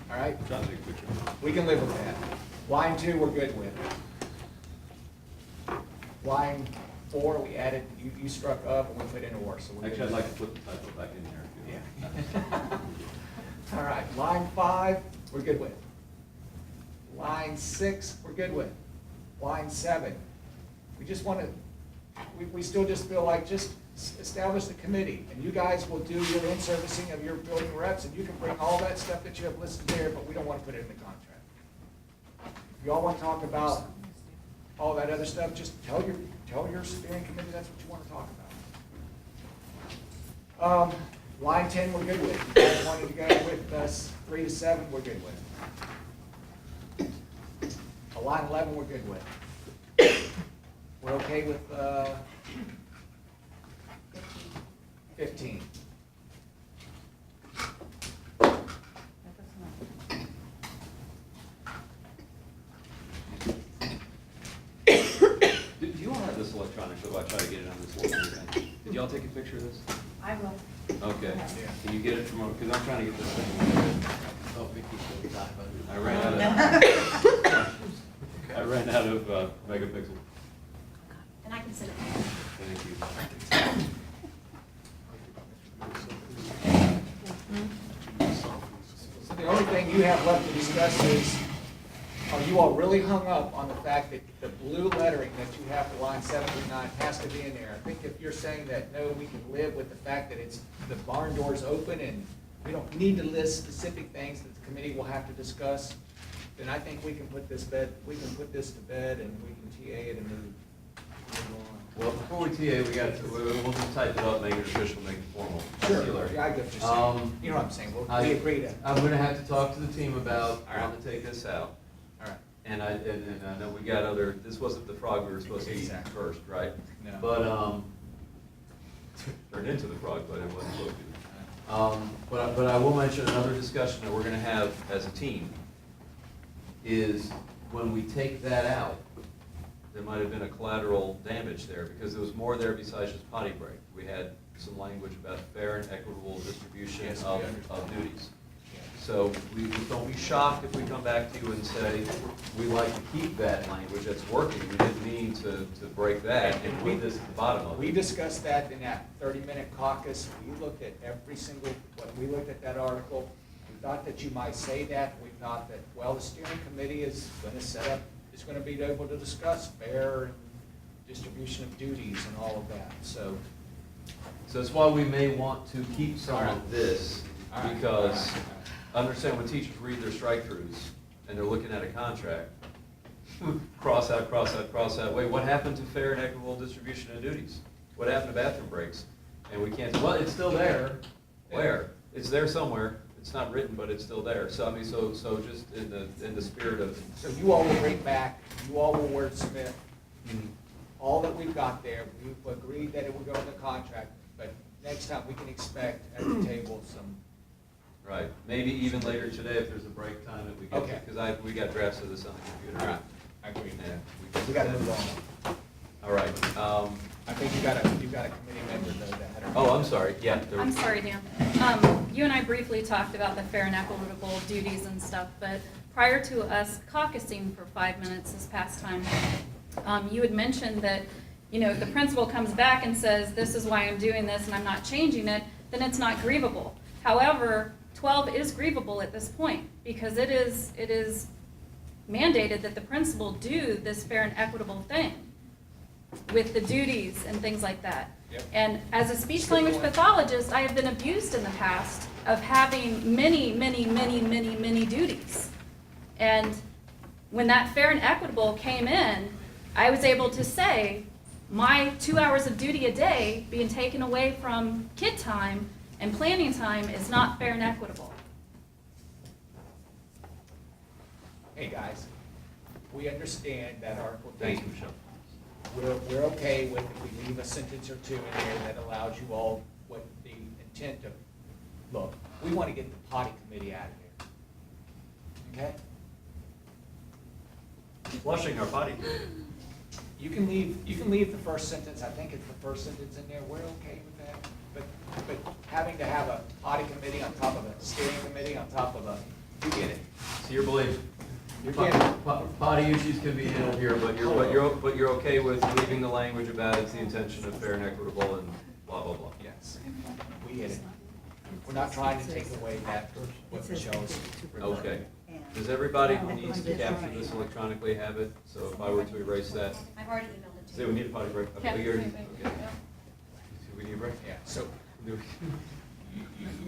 right? trying to take a picture. We can live with that. Line 2, we're good with. Line 4, we added, you struck up, and we put in or, so we're good. Actually, I'd like to put the title back in there. Yeah. All right, line 5, we're good with. Line 6, we're good with. Line 7, we just want to, we still just feel like just establish the committee, and you guys will do your in-servicing of your building reps, and you can bring all that stuff that you have listed there, but we don't want to put it in the contract. If y'all want to talk about all that other stuff, just tell your steering committee that's what you want to talk about. Line 10, we're good with. You guys wanted to go with us 3 to 7, we're good with. Line 11, we're good with. We're okay with 15. Do you all have this electronic, so I try to get it on this little thing? Did y'all take a picture of this? I will. Okay. Yeah. Can you get it from, because I'm trying to get this thing. Oh, Vicky's gonna die, but. I ran out of megapixel. And I can send it. Thank you. So the only thing you have left to discuss is, are you all really hung up on the fact that the blue lettering that you have for line 7 through 9 has to be in there? I think if you're saying that, no, we can live with the fact that it's, the barn door's open and we don't need to list specific things that the committee will have to discuss, then I think we can put this to bed and we can TA it and move on. Well, before we TA, we'll just type it up, make it official, make it formal. Sure, Larry. yeah, I get what you're saying. You know what I'm saying, we agree to. I'm gonna have to talk to the team about All right. how to take this out. All right. And I know we got other, this wasn't the frog we were supposed to eat Exactly. first, right? No. But, turned into the frog, but it wasn't supposed to. But I will mention another discussion that we're gonna have as a team is when we take that out, there might have been a collateral damage there because there was more there besides just potty break. We had some language about fair and equitable distribution Yes, we of understand. duties. So we don't be shocked if we come back to you and say, we like to keep that language, that's working. We didn't mean to break that and put this at the bottom of We it. discussed that in that 30-minute caucus. We looked at every single, when we looked at that article, we thought that you might say that. We thought that, well, the steering committee is going to set up, is going to be able to discuss fair and distribution of duties and all of that. So, So that's why we may want to keep some of this, All right. because understand when teachers read their strike-throughs and they're looking at a contract, cross out, cross out, cross out, wait, what happened to fair and equitable distribution of duties? What happened to bathroom breaks? And we can't, well, it's still there. Where? It's there somewhere. It's not written, but it's still there. So I mean, so just in the spirit of. so you all will bring back, you all will wordsmith all that we've got there. We've agreed that it will go in the contract, but next time we can expect at the table some. Right, maybe even later today if there's a break time that we get, Okay. because we got drafts of this on the computer. All right, I agree. Yeah, We got to move on. All right. I think you got a committee member though that had. Oh, I'm sorry, yeah. there I'm was- sorry, Dan. You and I briefly talked about the fair and equitable duties and stuff, but prior to us caucusing for 5 minutes this past time, you had mentioned that, you know, if the principal comes back and says, this is why I'm doing this and I'm not changing it, then it's not grievable. However, 12 is grievable at this point because it is mandated that the principal do this fair and equitable thing with the duties and things like that. Yep. And as a speech language pathologist, I have been abused in the past of having many duties. And when that fair and equitable came in, I was able to say, my 2 hours of duty a day being taken away from kid time And planning time is not fair and equitable. Hey, guys, we understand that Article Thanks, 8, Michelle. we're okay with if we leave a sentence or two in there that allows you all what the intent of, look, we want to get the potty committee out of here. Okay? Flushing our potty. You can leave the first sentence, I think it's the first sentence in there, we're okay with that. But having to have a potty committee on top of a steering committee on top of a, you get it. So your belief, You're getting it. potty issues can be handled here, but you're okay with leaving the language about it's the intention of fair and equitable and blah, blah, blah. Yes, we get it. We're not trying to take away that, what Michelle's. Okay. Does everybody who needs to capture this electronically have it? So if I were to erase that, I've already emailed it to say you. we need a potty break. Okay, Yeah. we already- okay. So we need a break? Yeah, so you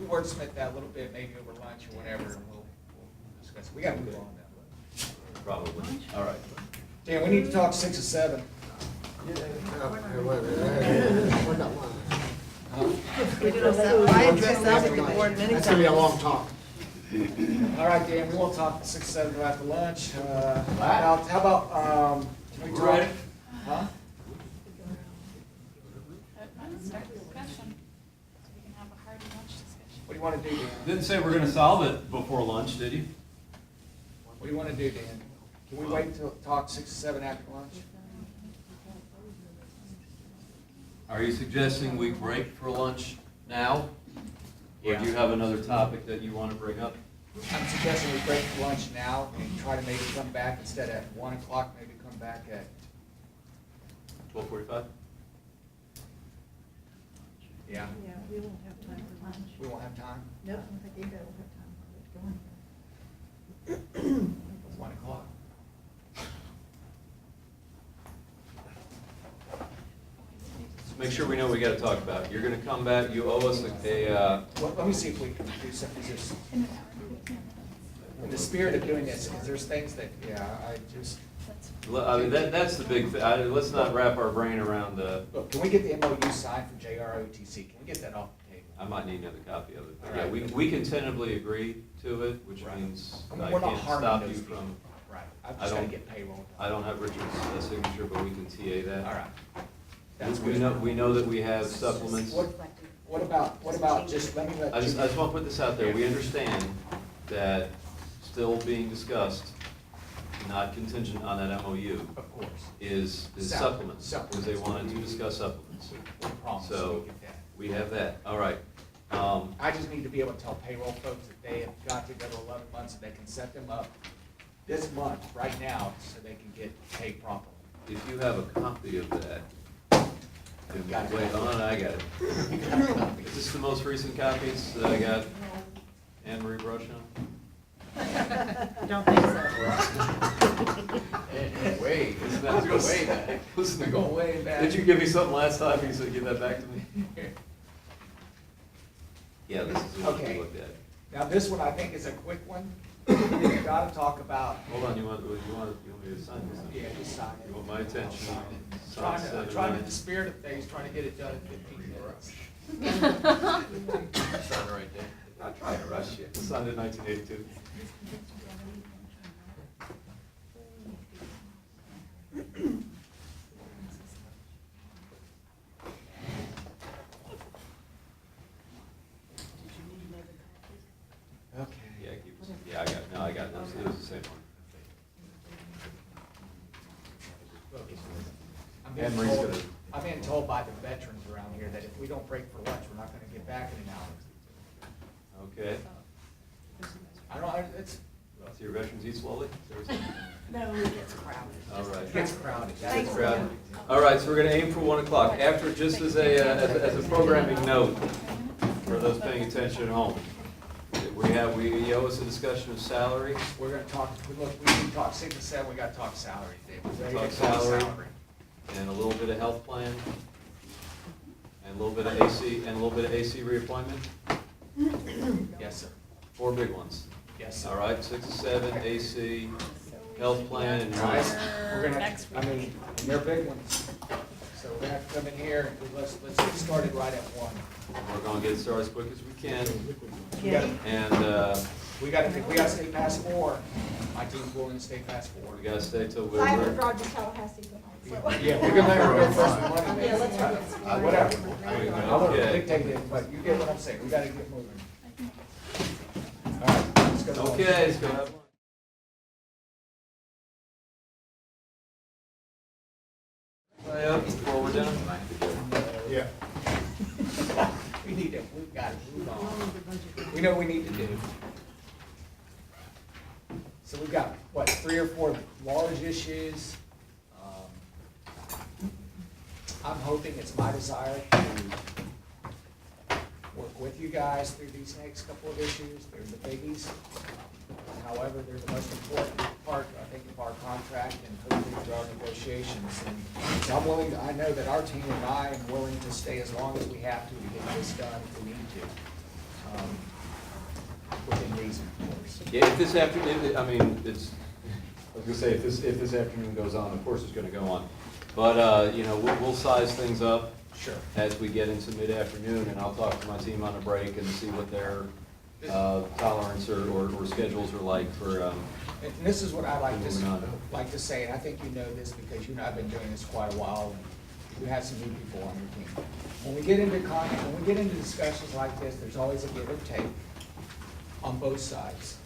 wordsmith that a little bit, maybe over lunch or whatever, and we'll discuss it. We gotta move on now. Probably. All right. Dan, we need to talk 6 or 7. We're not lying. We do that right yourself at the board many That's gonna be a times. long talk. All right, Dan, we won't talk 6 or 7 after lunch. How about, can we talk? Ready? Huh? Let's start the discussion, so we can have a hearty lunch discussion. What do you wanna do, Dan? Didn't say we're gonna solve it before lunch, did you? What do you wanna do, Dan? Can we wait till talk 6 or 7 after lunch? Are you suggesting we break for lunch now? Or do you Yeah. have another topic that you want to bring up? I'm suggesting we break for lunch now and try to maybe come back instead of at 1 o'clock, maybe come back at, 12:45? yeah, Yeah, we won't have time for lunch. we won't have time, Nope, I don't think you guys will have time for it going. 1 o'clock. So make sure we know what we gotta talk about. You're gonna come back, you owe us Well, let me see if we can do something, just, in the spirit of doing this, because there's things that, yeah, I just, I mean, that's the big thing. Let's not wrap our brain around, look, can we get the MOU signed from JROTC? Can we get that off the table? I might need another copy of it. But All yeah, right. we can tentatively agree to it, which Right. means I mean, I we're not can't harming stop you those people. from, Right, I've I just gotta don't- get payroll. I don't have Richard's signature, but we can TA that. All right. That's We good. know that we have supplements. What about, just let me let I you. just want to put this out there. We understand that still being discussed, not contingent on that MOU, Of course. is Supplements. supplements, because they wanted to discuss supplements. We promise So, we'll get that. we have that. All right. I just need to be able to tell payroll folks that they have got to go to 11 months, and they can set them up this month, right now, so they can get paid properly. If you have a copy of that, Got it. wait, hold on, I got it. Is this the most recent copies that I got Anne Marie Brush on? Don't think so. Wait, Isn't that go way back. Listen, We go way back. Did you give me something last time? You said give that back to me? Yeah, this is what Okay. we looked at. Now, this one I think is a quick one. We've got to talk about, Hold on, you want me to sign this? yeah, just sign it. You want my attention? I'm trying to, in the spirit of things, trying to get it done in 15 minutes. Sign it right there. Not trying to rush you. Signed in 1982. Okay. Yeah, I got this. It was the same one. Anne Marie's gonna- I'm being told by the veterans around here that if we don't break for lunch, we're not gonna get back in an hour. Okay. I don't, it's, So your veterans eat slowly? Is that what you're saying? No, it gets crowded. All right. it gets crowded. It's crowded. All right, so we're gonna aim for 1 o'clock. After, just as a programming note, for those paying attention at home, we owe us a discussion of salary. We're gonna talk, look, we can talk 6 and 7, we gotta talk salary, Dave. We're ready to Talk salary. And a little bit of health plan, and a little bit of AC reappointment. Yes, sir. 4 big ones. Yes, sir. All right, 6 and 7, AC, health plan, and Guys, rest. we're gonna, Next I mean, and they're big ones. So we're gonna have to come in here, let's get started right at 1. We're gonna get started as quick as we can. Yeah. And, We gotta stay past 4. My team's willing to stay past 4. we gotta stay till I have to we're, drive to Tallahassee tonight, so. Yeah, we're gonna let her go first in money. Yeah, let's do it. Whatever. I won't Okay. dictate it, but you get what I'm saying, we gotta get moving. All right, let's go. okay, let's go have lunch. Play up before we're done. Yeah. We've got to move on. We know what we need to do. So we've got, what, 3 or 4 large issues. I'm hoping, it's my desire to work with you guys through these next couple of issues. They're the biggies. However, they're the most important part, I think, of our contract and hopefully through our negotiations. And so I'm willing, I know that our team and I am willing to stay as long as we have to get this done if we need to. Within reason, of course. Yeah, if this afternoon, I mean, it's, I was gonna say, if this afternoon goes on, of course it's gonna go on. But, you know, we'll size things up. Sure. As we get into mid-afternoon, and I'll talk to my team on a break and see what their tolerance or schedules are like for, And this is what I moving on. like to say, and I think you know this because you and I have been doing this quite a while, and you have some new people on your team. When we get into discussions like this, there's always a give and take on both sides.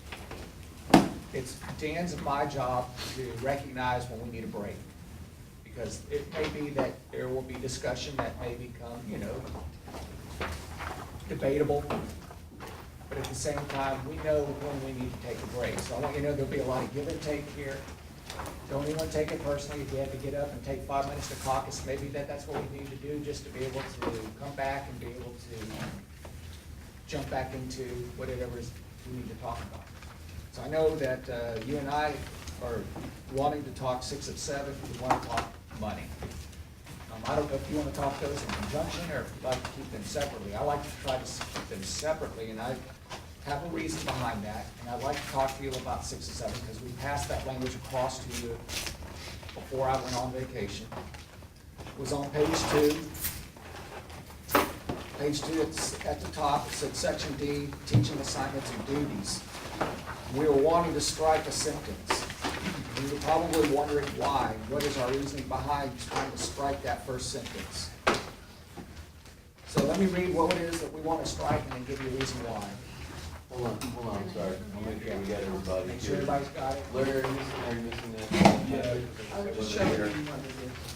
It's Dan's and my job to recognize when we need a break. Because it may be that there will be discussion that may become, you know, debatable. But at the same time, we know when we need to take a break. So I want you to know there'll be a lot of give and take here. Don't even take it personally. If you have to get up and take 5 minutes to caucus, maybe that's what we need to do just to be able to come back and be able to jump back into whatever we need to talk about. So I know that you and I are wanting to talk 6 of 7. We want to talk money. I don't know if you want to talk those in conjunction or if you'd like to keep them separately. I like to try to keep them separately, and I have a reason behind that. And I'd like to talk to you about 6 of 7 because we passed that language across to you before I went on vacation. It was on page 2. Page 2, it's at the top, it said Section D, Teaching Assignments and Duties. We were wanting to strike a sentence. You were probably wondering why. What is our reasoning behind trying to strike that first sentence? So let me read what it is that we want to strike and then give you a reason why. Hold on, sorry. I'll make sure we got everybody. Make sure everybody's got it. Larry, are you missing that? Yeah. I wasn't here.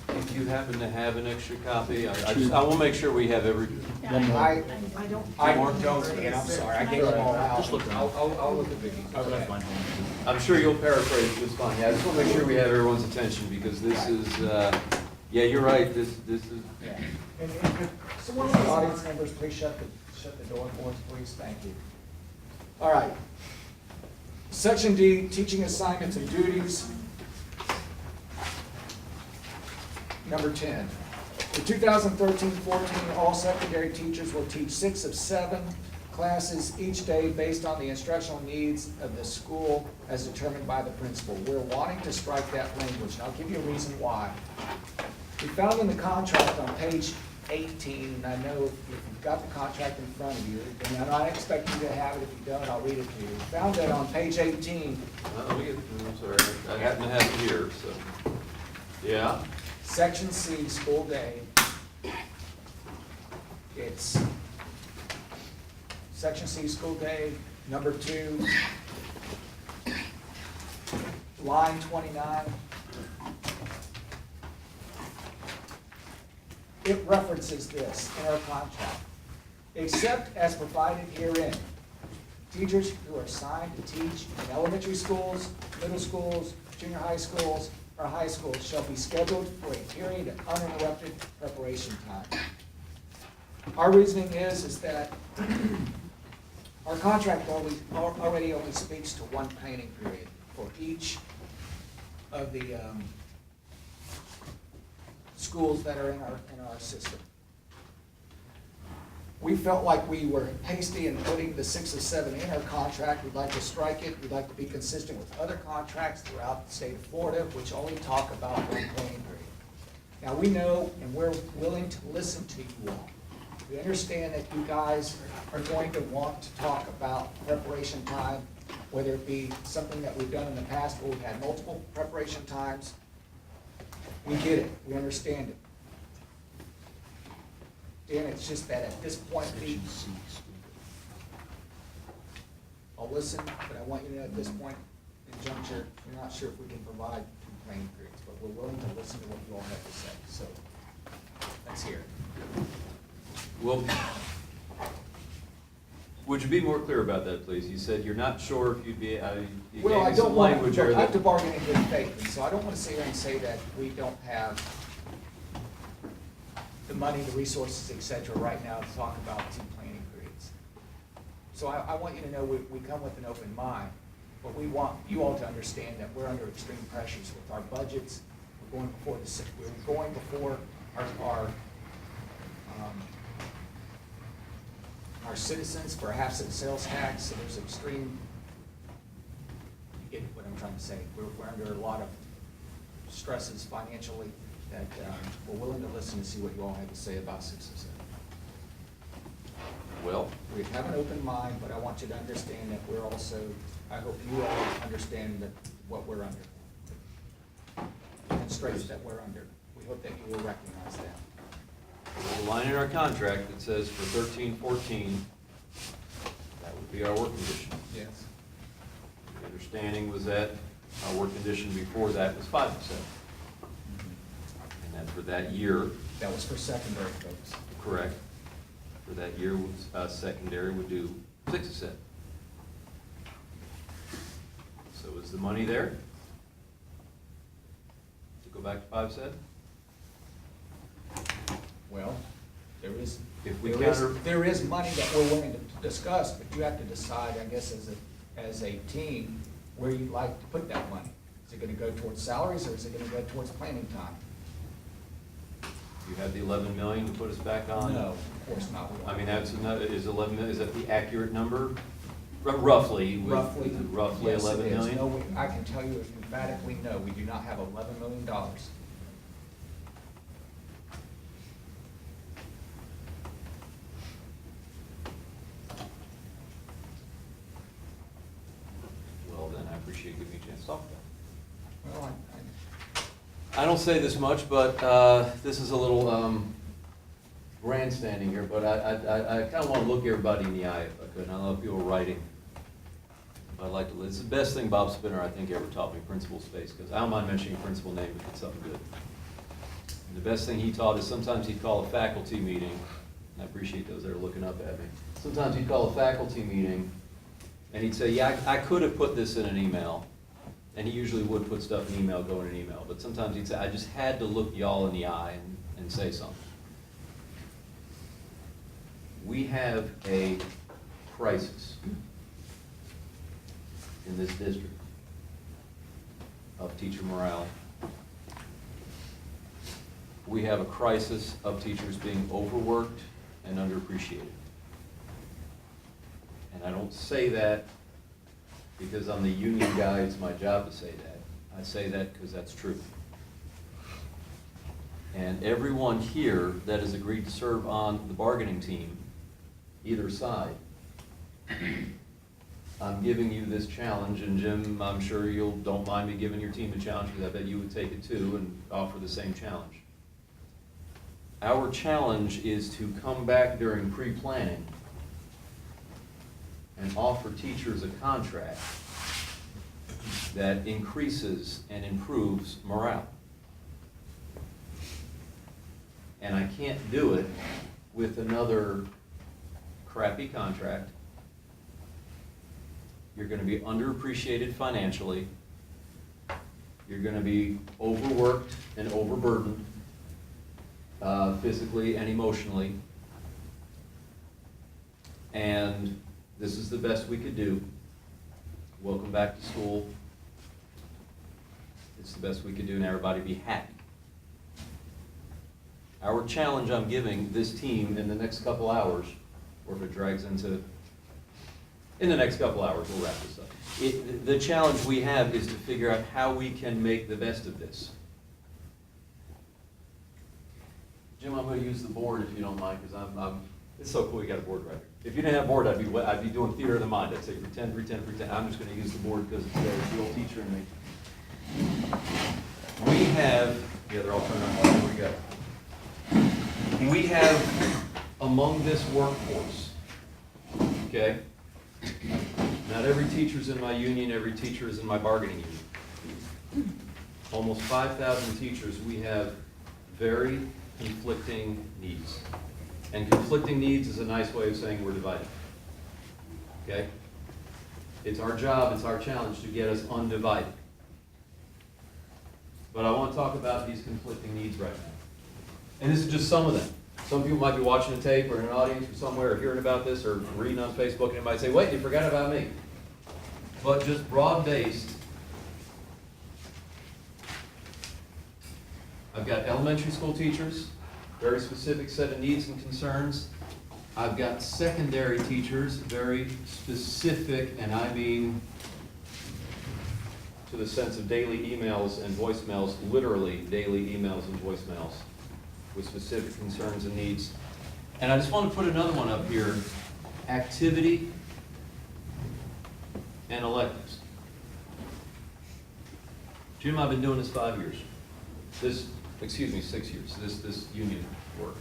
If you happen to have an extra copy, I will make sure we have every. I More? don't, and I'm sorry, I gave them all out. I'll look at Vicky. Okay. I'm sure you'll paraphrase just fine. Yeah, I just want to make sure we have everyone's attention because this is, yeah, you're right, this is. Yeah. And could someone of the audience members, please shut the door for us, please? Thank you. All right. Section D, Teaching Assignments and Duties. Number 10. For 2013-14, all secondary teachers will teach 6 of 7 classes each day based on the instructional needs of the school as determined by the principal. We're wanting to strike that language, and I'll give you a reason why. We found in the contract on page 18, and I know if you've got the contract in front of you, and I'm not expecting you to have it. If you don't, I'll read it to you. We found that on page 18. I'm sorry, I happen to have it here, so. Yeah. Section C, school day. It's Section C, school day, number 2, line 29. It references this in our contract. Except as provided herein, teachers who are assigned to teach in elementary schools, middle schools, junior high schools, or high schools shall be scheduled for a period of uninterrupted preparation time. Our reasoning is that our contract already only speaks to one planning period for each of the schools that are in our system. We felt like we were hasty in putting the 6 of 7 in our contract. We'd like to strike it. We'd like to be consistent with other contracts throughout the state of Florida, which only talk about one planning period. Now, we know and we're willing to listen to you all. We understand that you guys are going to want to talk about preparation time, whether it be something that we've done in the past where we've had multiple preparation times. We get it, we understand it. Dan, it's just that at this point, I'll listen, but I want you to know at this point in juncture, we're not sure if we can provide 2 planning periods, but we're willing to listen to what you all have to say, so let's hear it. Well, would you be more clear about that, please? You said you're not sure if you'd be, you Well, gave I me don't some want language to, there I have to that. bargain in good faith, and so I don't want to sit here and say that we don't have the money, the resources, et cetera, right now to talk about 2 planning periods. So I want you to know we come with an open mind, but we want you all to understand that we're under extreme pressures with our budgets. We're going before our citizens for a half-cent sales tax, so there's extreme, you get what I'm trying to say. We're under a lot of stresses financially that we're willing to listen to see what you all have to say about 607. Well, We have an open mind, but I want you to understand that we're also, I hope you all understand that what we're under. The constraints that we're under. We hope that you will recognize that. there's a line in our contract that says for 13-14, that would be our work condition. Yes. The understanding was that our work condition before that was 5%. And that for that year, That was for secondary folks. correct, for that year, secondary would do 6%. So is the money there to go back to 5%? Well, there If we is money that we're willing to discuss, but you have to decide, I guess, as a team, where you'd like to put that money. Is it gonna go towards salaries, or is it gonna go towards planning time? You have the 11 million to put us back on? No, of course not. We don't. I mean, that's another, is 11 million, is that the accurate number? Roughly, Roughly. Roughly Yes, it 11 is. million? No, I can tell you emphatically, no, we do not have $11 million. Well, then I appreciate you giving me a chance to talk about it. Well, I don't say this much, but this is a little grandstanding here, but I kind of want to look everybody in the eye if I could. And I love people writing. I'd like to, it's the best thing Bob Spinner, I think, ever taught me, principal space, because I don't mind mentioning a principal name if it's something good. And the best thing he taught is sometimes he'd call a faculty meeting, and I appreciate those that are looking up at me. Sometimes he'd call a faculty meeting, and he'd say, yeah, I could have put this in an email. And he usually would put stuff in email, go in an email, but sometimes he'd say, I just had to look y'all in the eye and say something. We have a crisis in this district of teacher morale. We have a crisis of teachers being overworked and underappreciated. And I don't say that because I'm the union guy, it's my job to say that. I say that because that's true. And everyone here that has agreed to serve on the bargaining team, either side, I'm giving you this challenge, and Jim, I'm sure don't mind me giving your team a challenge, because I bet you would take it too and offer the same challenge. Our challenge is to come back during pre-planning and offer teachers a contract that increases and improves morale. And I can't do it with another crappy contract. You're going to be underappreciated financially. You're going to be overworked and overburdened physically and emotionally. And this is the best we could do. Welcome back to school. It's the best we could do, and everybody be happy. Our challenge I'm giving this team in the next couple hours, or if it drags into, in the next couple hours, we'll wrap this up. The challenge we have is to figure out how we can make the best of this. Jim, I'm gonna use the board if you don't mind, because it's so cool you got a board right here. If you didn't have a board, I'd be doing theater of the mind. I'd say pretend, pretend, pretend. I'm just gonna use the board because it's there, it's the old teacher in me. We have, yeah, they're all turned on, here we go. We have, among this workforce, okay? Not every teacher's in my union, every teacher is in my bargaining union. Almost 5,000 teachers, we have very conflicting needs. And conflicting needs is a nice way of saying we're divided. Okay? It's our job, it's our challenge to get us undivided. But I want to talk about these conflicting needs right now. And this is just some of them. Some people might be watching a tape or in an audience or somewhere or hearing about this or reading on Facebook and they might say, wait, you forgot about me. But just broad-based, I've got elementary school teachers, very specific set of needs and concerns. I've got secondary teachers, very specific, and I mean to the sense of daily emails and voicemails, literally daily emails and voicemails with specific concerns and needs. And I just want to put another one up here, activity and electives. Jim, I've been doing this 5 years. 6 years, this union work.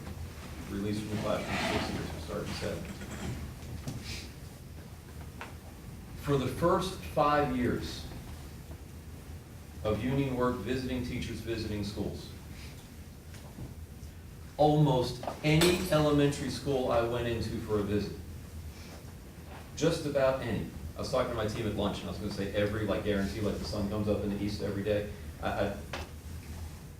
Released from the classroom 6 years, we started in 7. For the first 5 years of union work, visiting teachers, visiting schools, almost any elementary school I went into for a visit, just about any. I was talking to my team at lunch and I was going to say every, like guarantee, like the sun comes up in the east every day.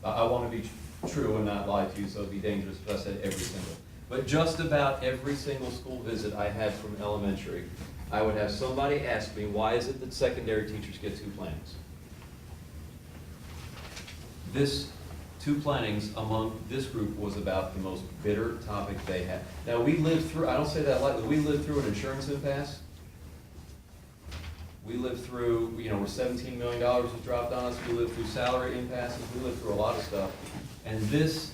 I want to be true and not lie to you, so it'd be dangerous if I said every single. But just about every single school visit I had from elementary, I would have somebody ask me, why is it that secondary teachers get 2 plannings? This 2 plannings among this group was about the most bitter topic they had. Now we lived through, I don't say that lightly, we lived through an insurance impasse. We lived through, where $17 million was dropped on us. We lived through salary impasses. We lived through a lot of stuff. And this,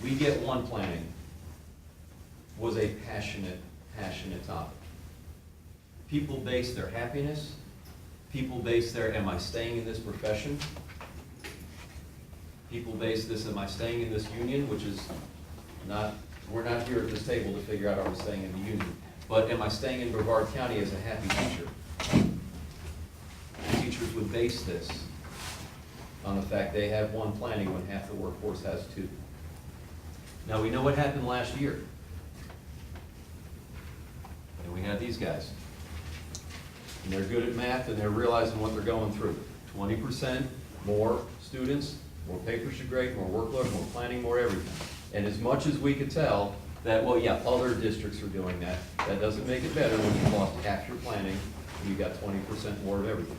we get 1 planning, was a passionate, passionate topic. People base their happiness. People base their, am I staying in this profession? People base this, am I staying in this union, which is not, we're not here at this table to figure out are we staying in the union. But am I staying in Brevard County as a happy teacher? Teachers would base this on the fact they have 1 planning when half the workforce has 2. Now we know what happened last year. And we had these guys. And they're good at math and they're realizing what they're going through. 20% more students, more papers to grade, more workload, more planning, more everything. And as much as we could tell, that, well, yeah, other districts are doing that. That doesn't make it better when you've lost half your planning and you got 20% more of everything.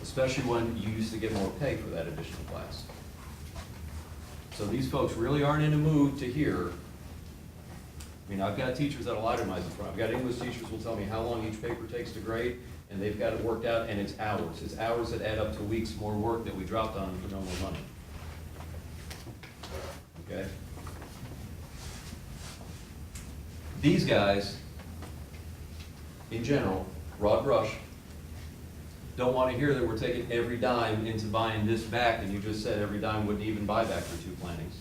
Especially when you used to get more pay for that additional class. So these folks really aren't in a mood to hear. I mean, I've got teachers that'll itemize it for. I've got English teachers who will tell me how long each paper takes to grade, and they've got it worked out, and it's hours. It's hours that add up to weeks more work that we dropped on them for no more money. Okay? These guys, in general, broad brush, don't want to hear that we're taking every dime into buying this back, and you just said every dime wouldn't even buy back for 2 plannings.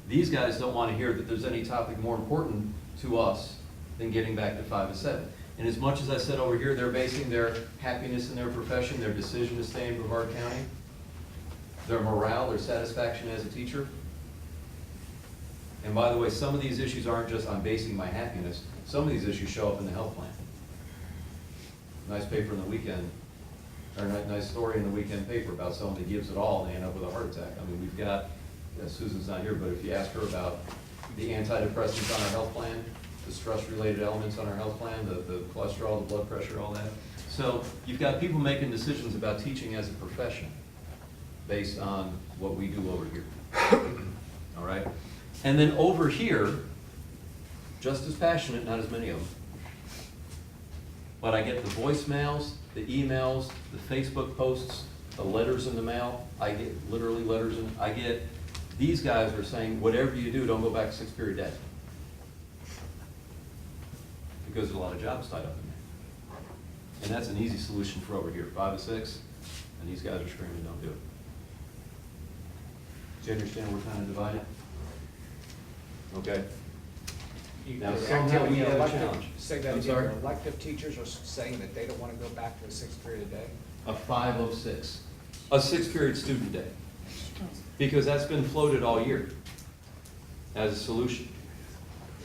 These guys don't want to hear that there's any topic more important to us than getting back to 5 to 7. And as much as I said over here, they're basing their happiness in their profession, their decision to stay in Brevard County, their morale, their satisfaction as a teacher. And by the way, some of these issues aren't just I'm basing my happiness. Some of these issues show up in the health plan. Nice paper in the weekend, or nice story in the weekend paper about someone that gives it all and they end up with a heart attack. I mean, we've got, Susan's not here, but if you ask her about the antidepressants on our health plan, the stress-related elements on our health plan, the cholesterol, the blood pressure, all that. So you've got people making decisions about teaching as a profession based on what we do over here. All right? And then over here, just as passionate, not as many of them, but I get the voicemails, the emails, the Facebook posts letters in the mail. I get literally letters these guys are saying, whatever you do, don't go back to 6th period day. Because there's a lot of jobs tied up in there. And that's an easy solution for over here, 5 to 6, and these guys are screaming, don't do it. Do you understand we're kind of divided? Okay. Now, somehow we have a challenge. Say that I'm again, sorry? your elective teachers are saying that they don't want to go back to a 6th period a day? A 5 of 6. A 6th period student day. Because that's been floated all year as a solution.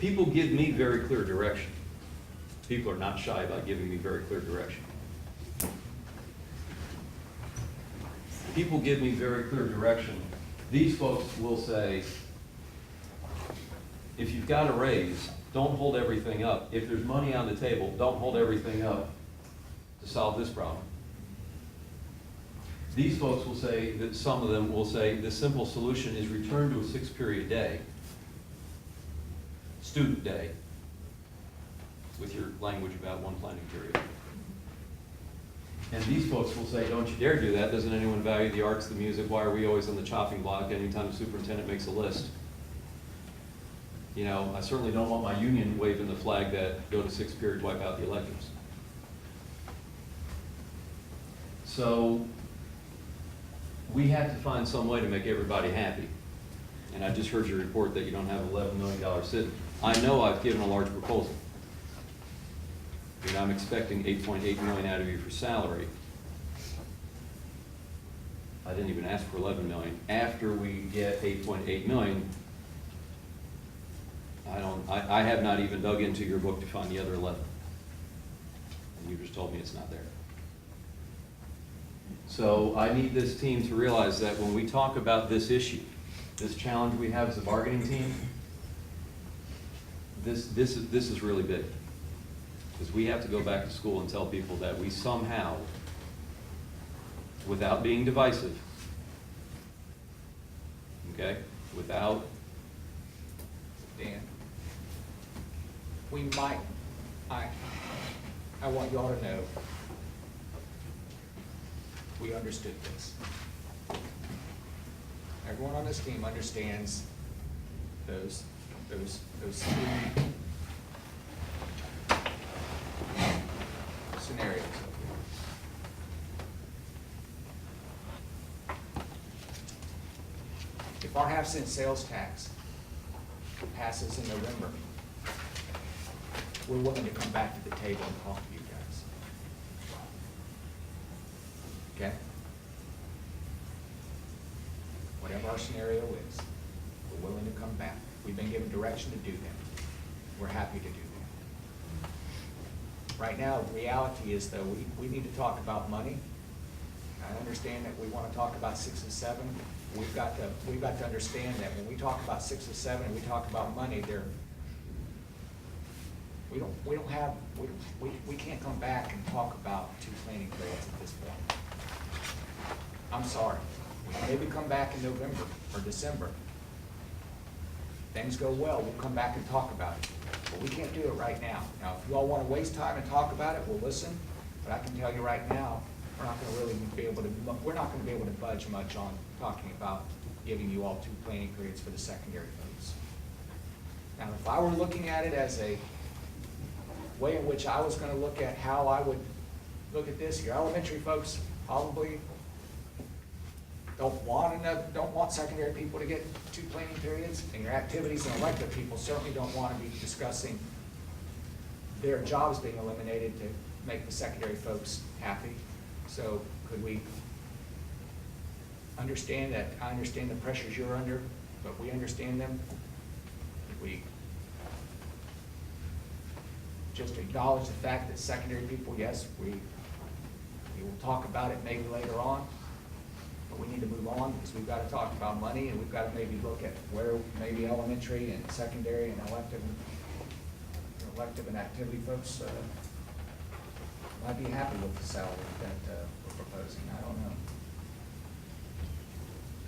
People give me very clear direction. People are not shy about giving me very clear direction. People give me very clear direction. These folks will say, if you've got a raise, don't hold everything up. If there's money on the table, don't hold everything up to solve this problem. These folks will say, that some of them will say, the simple solution is return to a 6th period day, student day, with your language about one planning period. And these folks will say, don't you dare do that. Doesn't anyone value the arts, the music? Why are we always on the chopping block anytime the superintendent makes a list? You know, I certainly don't want my union waving the flag that go to 6th period, wipe out the electives. So we have to find some way to make everybody happy. And I just heard your report that you don't have $11 million sitting. I know I've given a large proposal. And I'm expecting $8.8 million out of you for salary. I didn't even ask for $11 million. After we get $8.8 million, I have not even dug into your book to find the other 11. And you just told me it's not there. So I need this team to realize that when we talk about this issue, this challenge we have as a bargaining team, this is really big. Because we have to go back to school and tell people that we somehow, without being divisive, okay, without, Dan, we might, I want you all to know, we understood this. Everyone on this team understands those three scenarios. If our half-cent sales tax passes in November, we're willing to come back to the table and talk to you guys. Okay? Whatever our scenario is, we're willing to come back. We've been given direction to do that. We're happy to do that. Right now, the reality is, though, we need to talk about money. I understand that we want to talk about 6 and 7. We've got to understand that when we talk about 6 and 7 and we talk about money, we can't come back and talk about 2 planning grades at this point. I'm sorry. We can maybe come back in November or December. Things go well, we'll come back and talk about it. But we can't do it right now. Now, if you all want to waste time and talk about it, we'll listen. But I can tell you right now, we're not going to be able to budge much on talking about giving you all 2 planning periods for the secondary folks. Now, if I were looking at it as a way in which I was going to look at how I would look at this, your elementary folks probably don't want secondary people to get 2 planning periods, and your activities and elected people certainly don't want to be discussing their jobs being eliminated to make the secondary folks happy. So could we understand that? I understand the pressures you're under, but we understand them. Could we just acknowledge the fact that secondary people, yes, we will talk about it maybe later on, but we need to move on because we've got to talk about money, and we've got to maybe look at where maybe elementary and secondary and elective and activity folks might be happy with the salary that we're proposing. I don't know.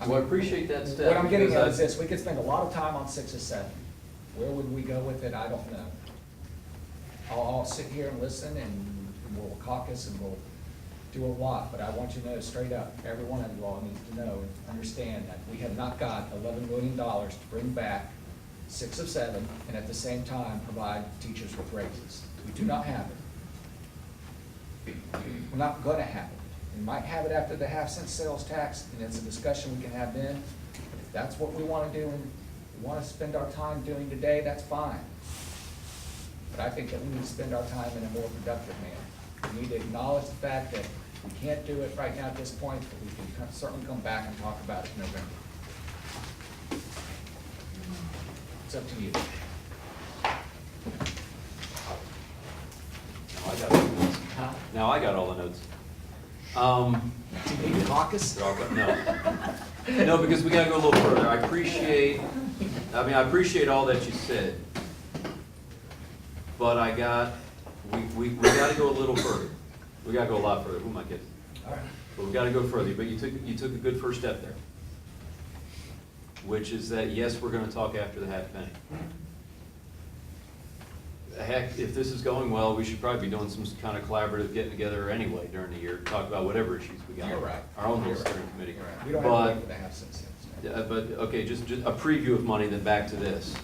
well, I appreciate that step. What I'm getting because at is this: we could spend a lot of time on 6 or 7. Where would we go with it? I don't know. I'll sit here and listen, and we'll caucus, and we'll do a lot, but I want you to know straight up, every one of you all needs to know and understand that we have not got $11 million to bring back 6 of 7, and at the same time provide teachers with raises. We do not have it. We're not gonna have it. We might have it after the half-cent sales tax, and it's a discussion we can have then. If that's what we wanna do and we wanna spend our time doing today, that's fine. But I think that we need to spend our time in a more productive manner. We need to acknowledge the fact that we can't do it right now at this point, but we can certainly come back and talk about it in November. It's up to you. Now I got all the notes. Do you need caucus? No, because we gotta go a little further. I appreciate all that you said, but we gotta go a little further. We gotta go a lot further. Who am I kidding? All right. But we gotta go further, but you took a good first step there, which is that, yes, we're gonna talk after the half penny. Heck, if this is going well, we should probably be doing some kind of collaborative getting together anyway during the year to talk about whatever issues we got. You're right. Our own little You're right. steering committee. You're right. We don't have to wait for the half-cent sales. Yeah, but, okay, just a preview of money, then back to this.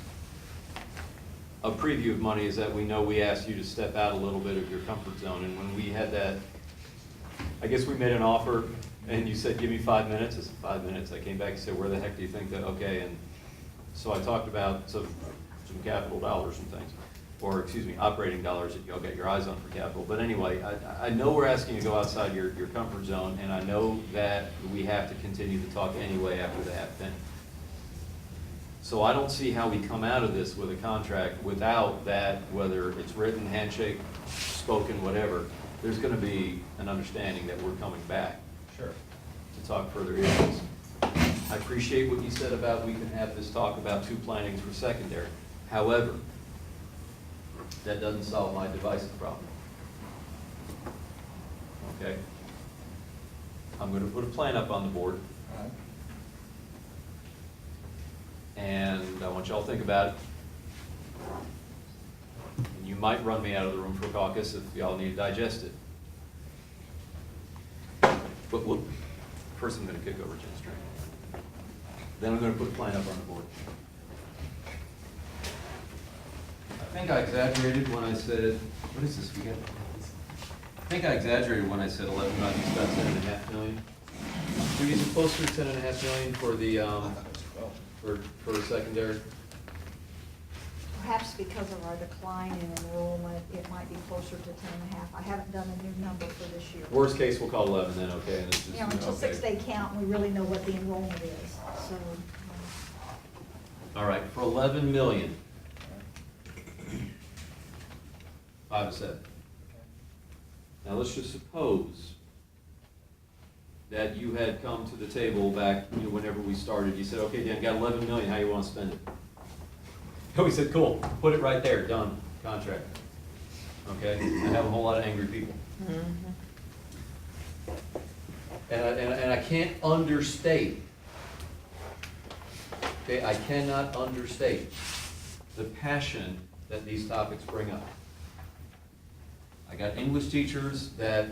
A preview of money is that we know we asked you to step out a little bit of your comfort zone, and when we had that, I guess we made an offer, and you said, give me 5 minutes. I said, 5 minutes. I came back and said, where the heck do you think that, okay, and so I talked about some capital dollars and things, or, excuse me, operating dollars that y'all got your eyes on for capital. But anyway, I know we're asking you to go outside your comfort zone, and I know that we have to continue to talk anyway after the half penny. So I don't see how we come out of this with a contract without that, whether it's written, handshake, spoken, whatever, there's gonna be an understanding that we're coming back. Sure. To talk further issues. I appreciate what you said about we can have this talk about 2 plannings for secondary. However, that doesn't solve my divisive problem. Okay? I'm gonna put a plan up on the board. All right. And I want y'all to think about it. And you might run me out of the room for a caucus if y'all need to digest it. But first I'm gonna kick over Jen's train. Then I'm gonna put a plan up on the board. I think I exaggerated when I said, what is this we got? I think I exaggerated when I said 11 million, about 10.5 million. Should we use closer to 10.5 million for the, for secondary? Perhaps because of our decline in enrollment, it might be closer to 10.5. I haven't done a new number for this year. Worst case, we'll call 11 then, okay? And it's just, You know, until okay. 6-day count, we really know what the enrollment is, so. All right, for 11 million. 5 of 7. Now let's just suppose that you had come to the table back, you know, whenever we started. You said, okay, Dan, got 11 million. How you want to spend it? And we said, cool. Put it right there. Done. Contract. Okay. I have a whole lot of angry people. And I can't understate. Okay, I cannot understate the passion that these topics bring up. I got English teachers that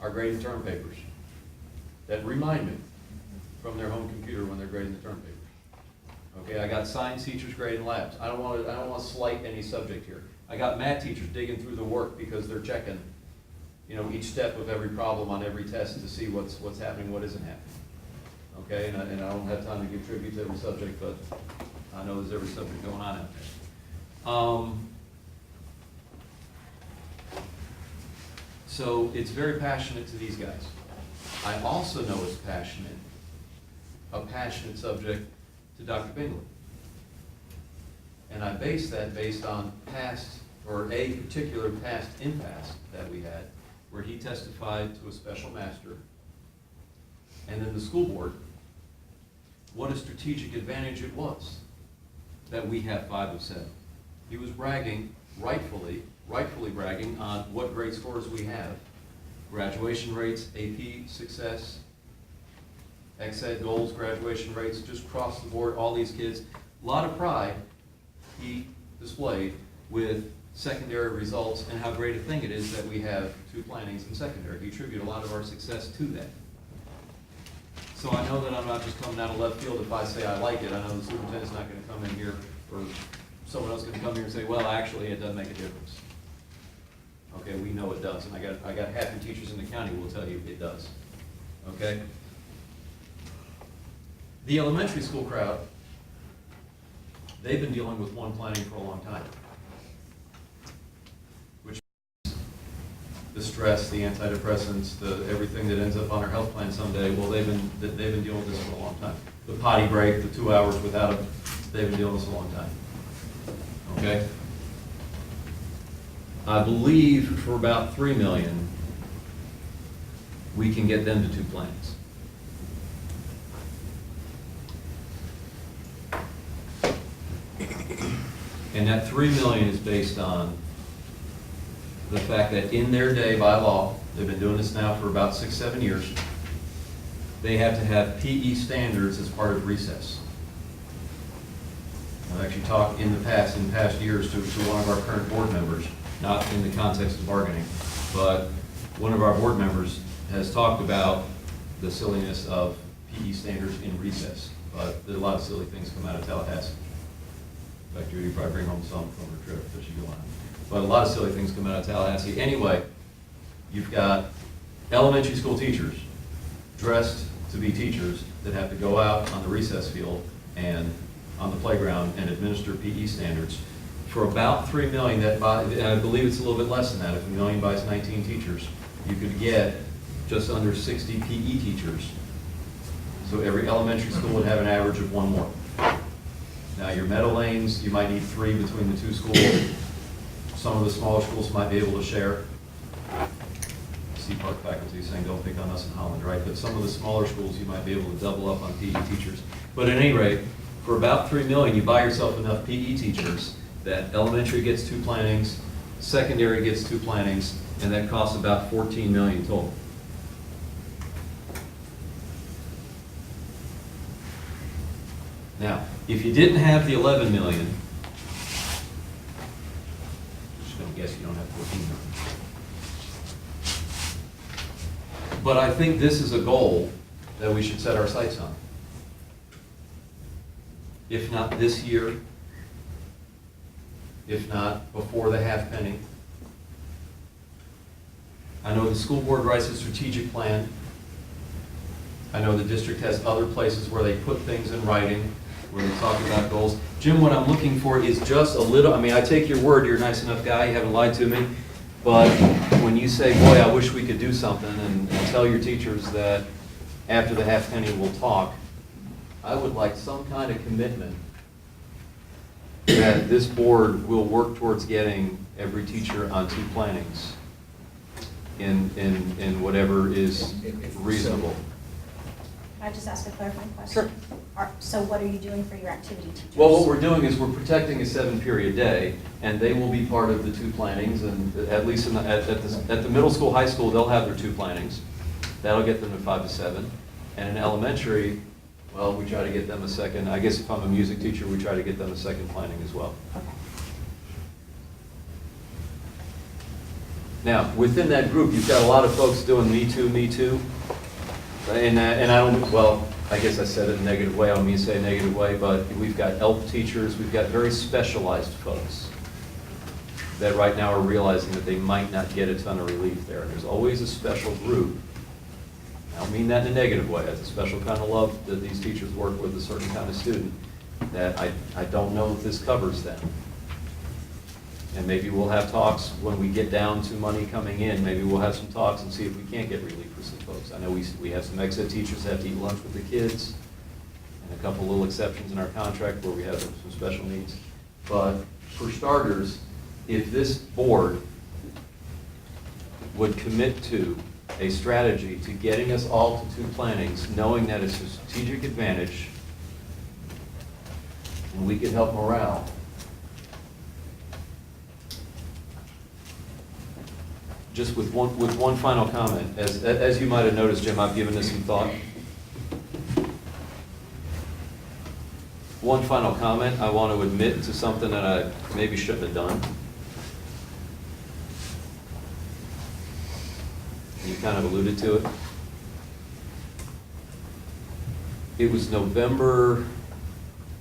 are grading term papers, that remind me from their home computer when they're grading the term papers. Okay, I got science teachers grading labs. I don't want to slight any subject here. I got math teachers digging through the work because they're checking, you know, each step of every problem on every test to see what's happening, what isn't happening. Okay, and I don't have time to give tribute to every subject, but I know there's every subject going on out there. So it's very passionate to these guys. I also know it's a passionate subject to Dr. Bingley. And I base that based on a particular past impasse that we had, where he testified to a special master, and then the school board, what a strategic advantage it was that we have 5 of 7. He was bragging, rightfully bragging on what great scores we have. Graduation rates, AP success, ex-ed goals, graduation rates, just across the board, all these kids. A lot of pride he displayed with secondary results and how great a thing it is that we have 2 plannings in secondary. We attribute a lot of our success to that. So I know that I'm not just coming out of left field if I say I like it. I know the superintendent's not going to come in here, or someone else is going to come here and say, well, actually, it doesn't make a difference. Okay, we know it does, and I got half the teachers in the county who will tell you it does. Okay? The elementary school crowd, they've been dealing with 1 planning for a long time. Which means the stress, the antidepressants, everything that ends up on our health plan someday, well, they've been dealing with this for a long time. The potty break, the 2 hours without it, they've been dealing with this a long time. Okay? I believe for about 3 million, we can get them to 2 plannings. And that 3 million is based on the fact that in their day, by law, they've been doing this now for about 6, 7 years, they have to have PE standards as part of recess. I've actually talked in past years to one of our current board members, not in the context of bargaining, but one of our board members has talked about the silliness of PE standards in recess. But a lot of silly things come out of Tallahassee. In fact, Judy probably bring home some from her trip that she go on. But a lot of silly things come out of Tallahassee. Anyway, you've got elementary school teachers dressed to be teachers that have to go out on the recess field and on the playground and administer PE standards for about 3 million. That and I believe it's a little bit less than that. If a million buys 19 teachers, you could get just under 60 PE teachers. So every elementary school would have an average of 1 more. Now your meadow lanes, you might need 3 between the 2 schools. Some of the smaller schools might be able to share. Park faculty is saying don't pick on us in Holland, right? But some of the smaller schools, you might be able to double up on PE teachers. But at any rate, for about 3 million, you buy yourself enough PE teachers that elementary gets 2 plannings, secondary gets 2 plannings, and that costs about 14 million total. Now, if you didn't have the 11 million, I'm just going to guess you don't have 14 million. But I think this is a goal that we should set our sights on. If not this year, if not before the half penny. I know the school board writes a strategic plan. I know the district has other places where they put things in writing, where they talk about goals. Jim, what I'm looking for is just a little, I mean, I take your word, you're a nice enough guy, you haven't lied to me, but when you say, boy, I wish we could do something, and tell your teachers that after the half penny we'll talk, I would like some kind of commitment that this board will work towards getting every teacher on 2 plannings in whatever is reasonable. Can I just ask a clarifying question? Sure. So what are you doing for your activity teachers? Well, what we're doing is we're protecting a 7-period day, and they will be part of the 2 plannings, and at least at the middle school, high school, they'll have their 2 plannings. That'll get them to 5 to 7. And in elementary, well, we try to get them a second. I guess if I'm a music teacher, we try to get them a second planning as well. Okay. Now, within that group, you've got a lot of folks doing me too, me too. And I don't, well, I guess I said it in a negative way. I don't mean to say a negative way, but we've got ELF teachers. We've got very specialized folks that right now are realizing that they might not get a ton of relief there. And there's always a special group. I don't mean that in a negative way. It's a special kind of love that these teachers work with a certain kind of student that I don't know if this covers them. And maybe we'll have talks when we get down to money coming in. Maybe we'll have some talks and see if we can't get relief for some folks. I know we have some exit teachers that have to eat lunch with the kids, and a couple little exceptions in our contract where we have some special needs. But for starters, if this board would commit to a strategy to getting us all to 2 plannings, knowing that it's a strategic advantage, and we could help morale, just with one final comment. As you might have noticed, Jim, I've given this some thought. One final comment. I want to admit to something that I maybe shouldn't have done. You kind of alluded to it. It was November,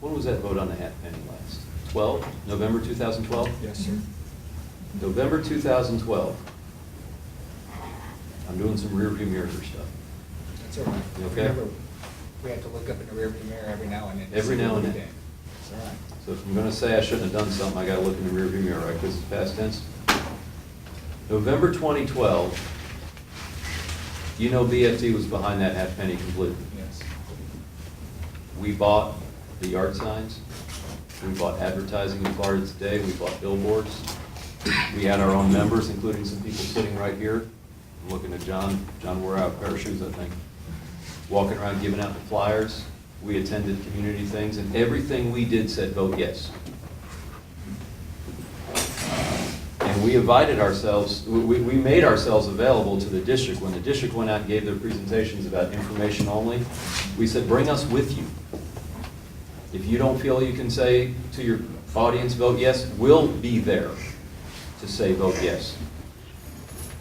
when was that vote on the half penny last? 12, November 2012? Yes, sir. November 2012. I'm doing some rearview mirror stuff. That's all right. You okay? Remember, we have to look up in the rearview mirror every now and then. to Every see now what and we then. did. That's all right. So if I'm gonna say I shouldn't have done something, I gotta look in the rearview mirror, right, because it's past tense. November 2012, you know BFT was behind that half penny completely. Yes. We bought the yard signs, we bought advertising in Florida Today, we bought billboards. We had our own members, including some people sitting right here. I'm looking at John. John wore out a pair of shoes, I think. Walking around giving out the flyers. We attended community things, and everything we did said vote yes. And we invited ourselves, we made ourselves available to the district. When the district went out and gave their presentations about information only, we said, bring us with you. If you don't feel you can say to your audience, vote yes, we'll be there to say vote yes.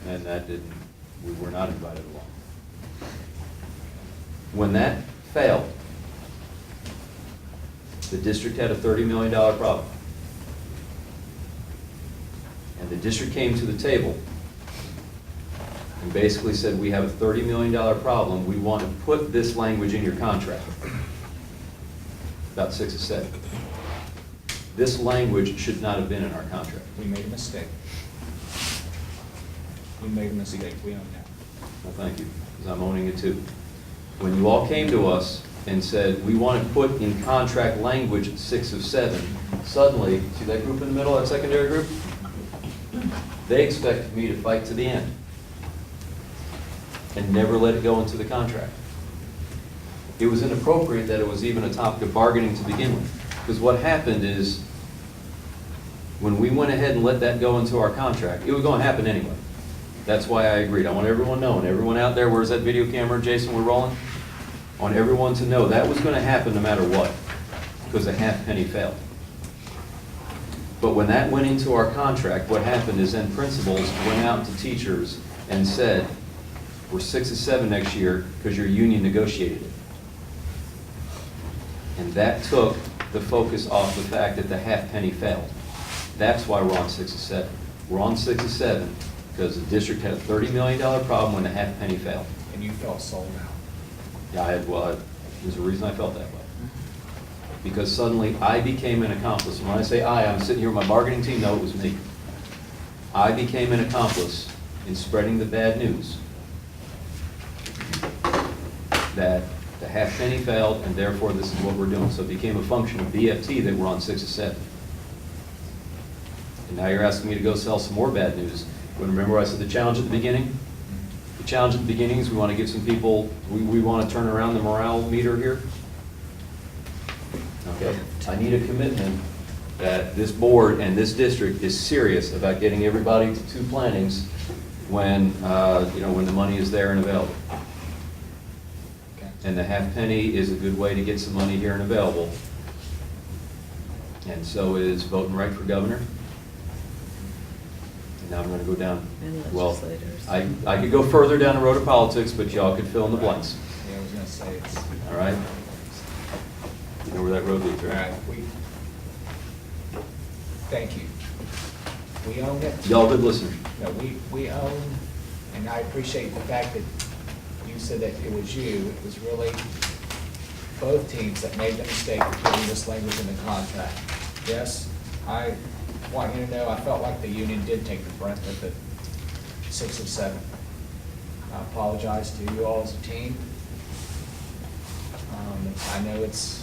And that didn't, we were not invited along. When that failed, the district had a $30 million problem. And the district came to the table and basically said, we have a $30 million problem. We want to put this language in your contract. About 6 or 7. This language should not have been in our contract. We made a mistake. We made a mistake. We own that. Well, thank you, because I'm owning it too. When you all came to us and said, we want to put in contract language 6 of 7, suddenly, see that group in the middle, that secondary group? They expected me to fight to the end and never let it go into the contract. It was inappropriate that it was even a topic of bargaining to begin with. Because what happened is, when we went ahead and let that go into our contract, it was going to happen anyway. That's why I agreed. I want everyone knowing, everyone out there, where's that video camera, Jason, we're rolling? I want everyone to know that was going to happen no matter what, because the half penny failed. But when that went into our contract, what happened is then principals went out to teachers and said, we're 6 of 7 next year because your union negotiated it. And that took the focus off the fact that the half penny failed. That's why we're on 6 of 7. We're on 6 of 7 because the district had a $30 million problem when the half penny failed. And you felt sold out. Yeah, there's a reason I felt that way. Because suddenly I became an accomplice. And when I say I'm sitting here with my bargaining team, no, it was me. I became an accomplice in spreading the bad news that the half penny failed and therefore this is what we're doing. So it became a function of BFT that we're on 6 of 7. And now you're asking me to go sell some more bad news. You remember I said the challenge at the beginning? The challenge at the beginning is we want to give some people, we want to turn around the morale meter here. Okay, I need a commitment that this board and this district is serious about getting everybody to 2 plannings when, when the money is there and available. Okay. And the half penny is a good way to get some money here and available. And so is voting right for governor. And now I'm going to go down, And well, legislators. I could go further down the road of politics, but y'all could fill in the blanks. Yeah, I was gonna say it's. All right? You know where that road leads, All right? right, thank you. We own it. Y'all good listeners. No, we own, and I appreciate the fact that you said that it was you. It was really both teams that made the mistake of putting this language in the contract. Yes, I want you to know, I felt like the union did take the brunt of the 6 of 7. I apologize to you all as a team. I know it's,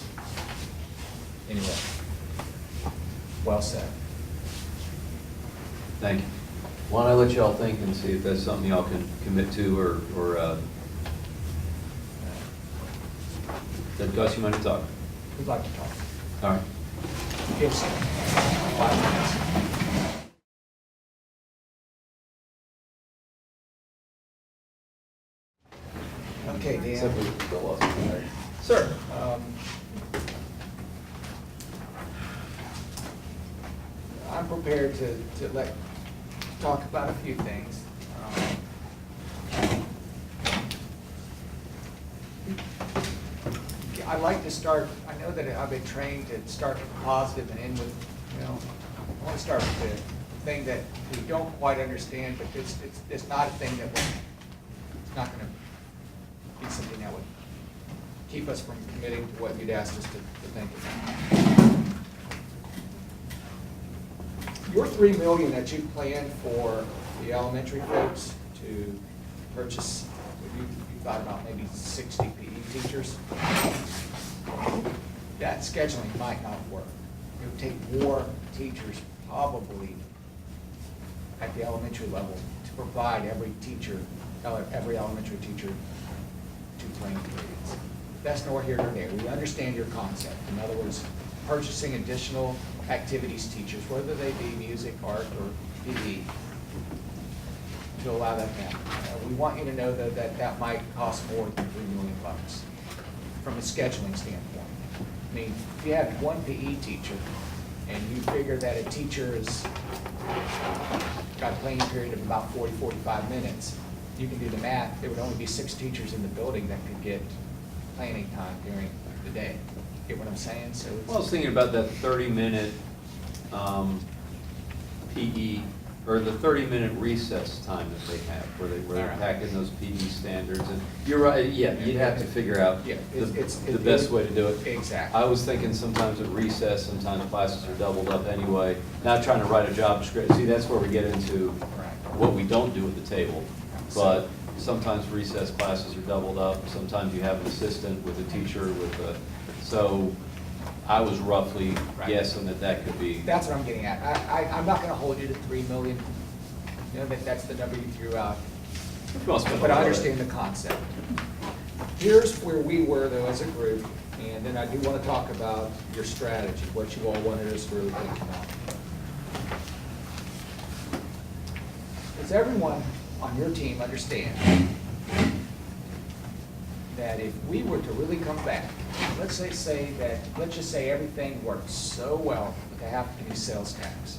anyway, well said. Thank you. Why don't I let y'all think and see if that's something y'all can commit to or doesn't cost you money to talk. We'd like to talk. All right. Give us 5 minutes. Okay, Dan. Except we still lost it. Sir. I'm prepared to talk about a few things. like to start, I know that I've been trained to start with positive and end with, I want to start with the thing that we don't quite understand, but it's not a thing that it's not going to be something that would keep us from committing to what you'd asked us to think about. Your $3 million that you planned for the elementary folks to purchase, you thought about maybe 60 PE teachers. That scheduling might not work. It would take more teachers probably at the elementary level to provide every elementary teacher 2 playing periods. That's nor here nor there. We understand your concept. In other words, purchasing additional activities teachers, whether they be music, art, or PE, to allow that to happen. We want you to know though that might cost more than $3 million from a scheduling standpoint. I mean, if you have 1 PE teacher and you figure that a teacher has got a playing period of about 40, 45 minutes, you can do the math. There would only be 6 teachers in the building that could get planning time during the day. Get what I'm saying? So it's, Well, I was thinking about that 30-minute PE, or the 30-minute recess time that they have, where they're packing those PE standards. And you're right, yeah, you'd have to figure out the best way to do it. Exactly. I was thinking sometimes at recess, sometimes classes are doubled up anyway. Not trying to write a job description. See, that's where we get into what we don't do at the table. But sometimes recess classes are doubled up. Sometimes you have an assistant with a teacher with a, so I was roughly guessing that could be. That's what I'm getting at. I'm not gonna hold you to $3 million. You know, that's the number you threw out. But I understand the concept. Here's where we were though as a group, and then I do want to talk about your strategy, what you all wanted us to really think about. Does everyone on your team understand that if we were to really come back, let's just say everything worked so well with the half-penny sales tax.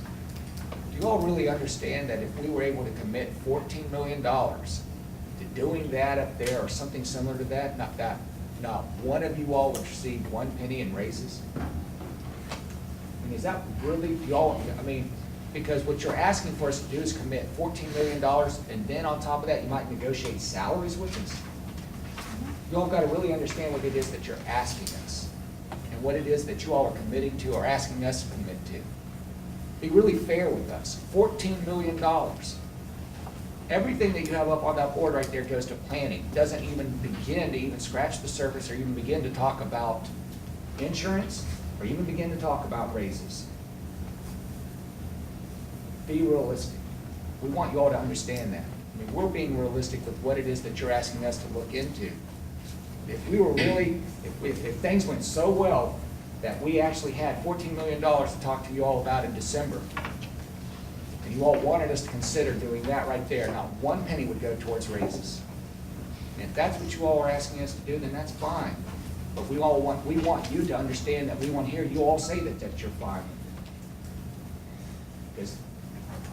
Do you all really understand that if we were able to commit $14 million to doing that up there or something similar to that, not one of you all would receive 1 penny in raises? I mean, is that really, because what you're asking for us to do is commit $14 million, and then on top of that, you might negotiate salaries with us. You all got to really understand what it is that you're asking us, and what it is that you all are committing to or asking us to commit to. Be really fair with us. $14 million. Everything that you have up on that board right there goes to planning. Doesn't even begin to even scratch the surface or even begin to talk about insurance or even begin to talk about raises. Be realistic. We want you all to understand that. I mean, we're being realistic with what it is that you're asking us to look into. If we were really, if things went so well that we actually had $14 million to talk to you all about in December, and you all wanted us to consider doing that right there, not 1 penny would go towards raises. And if that's what you all are asking us to do, then that's fine. But we want you to understand that we want to hear you all say that you're fine with it. Because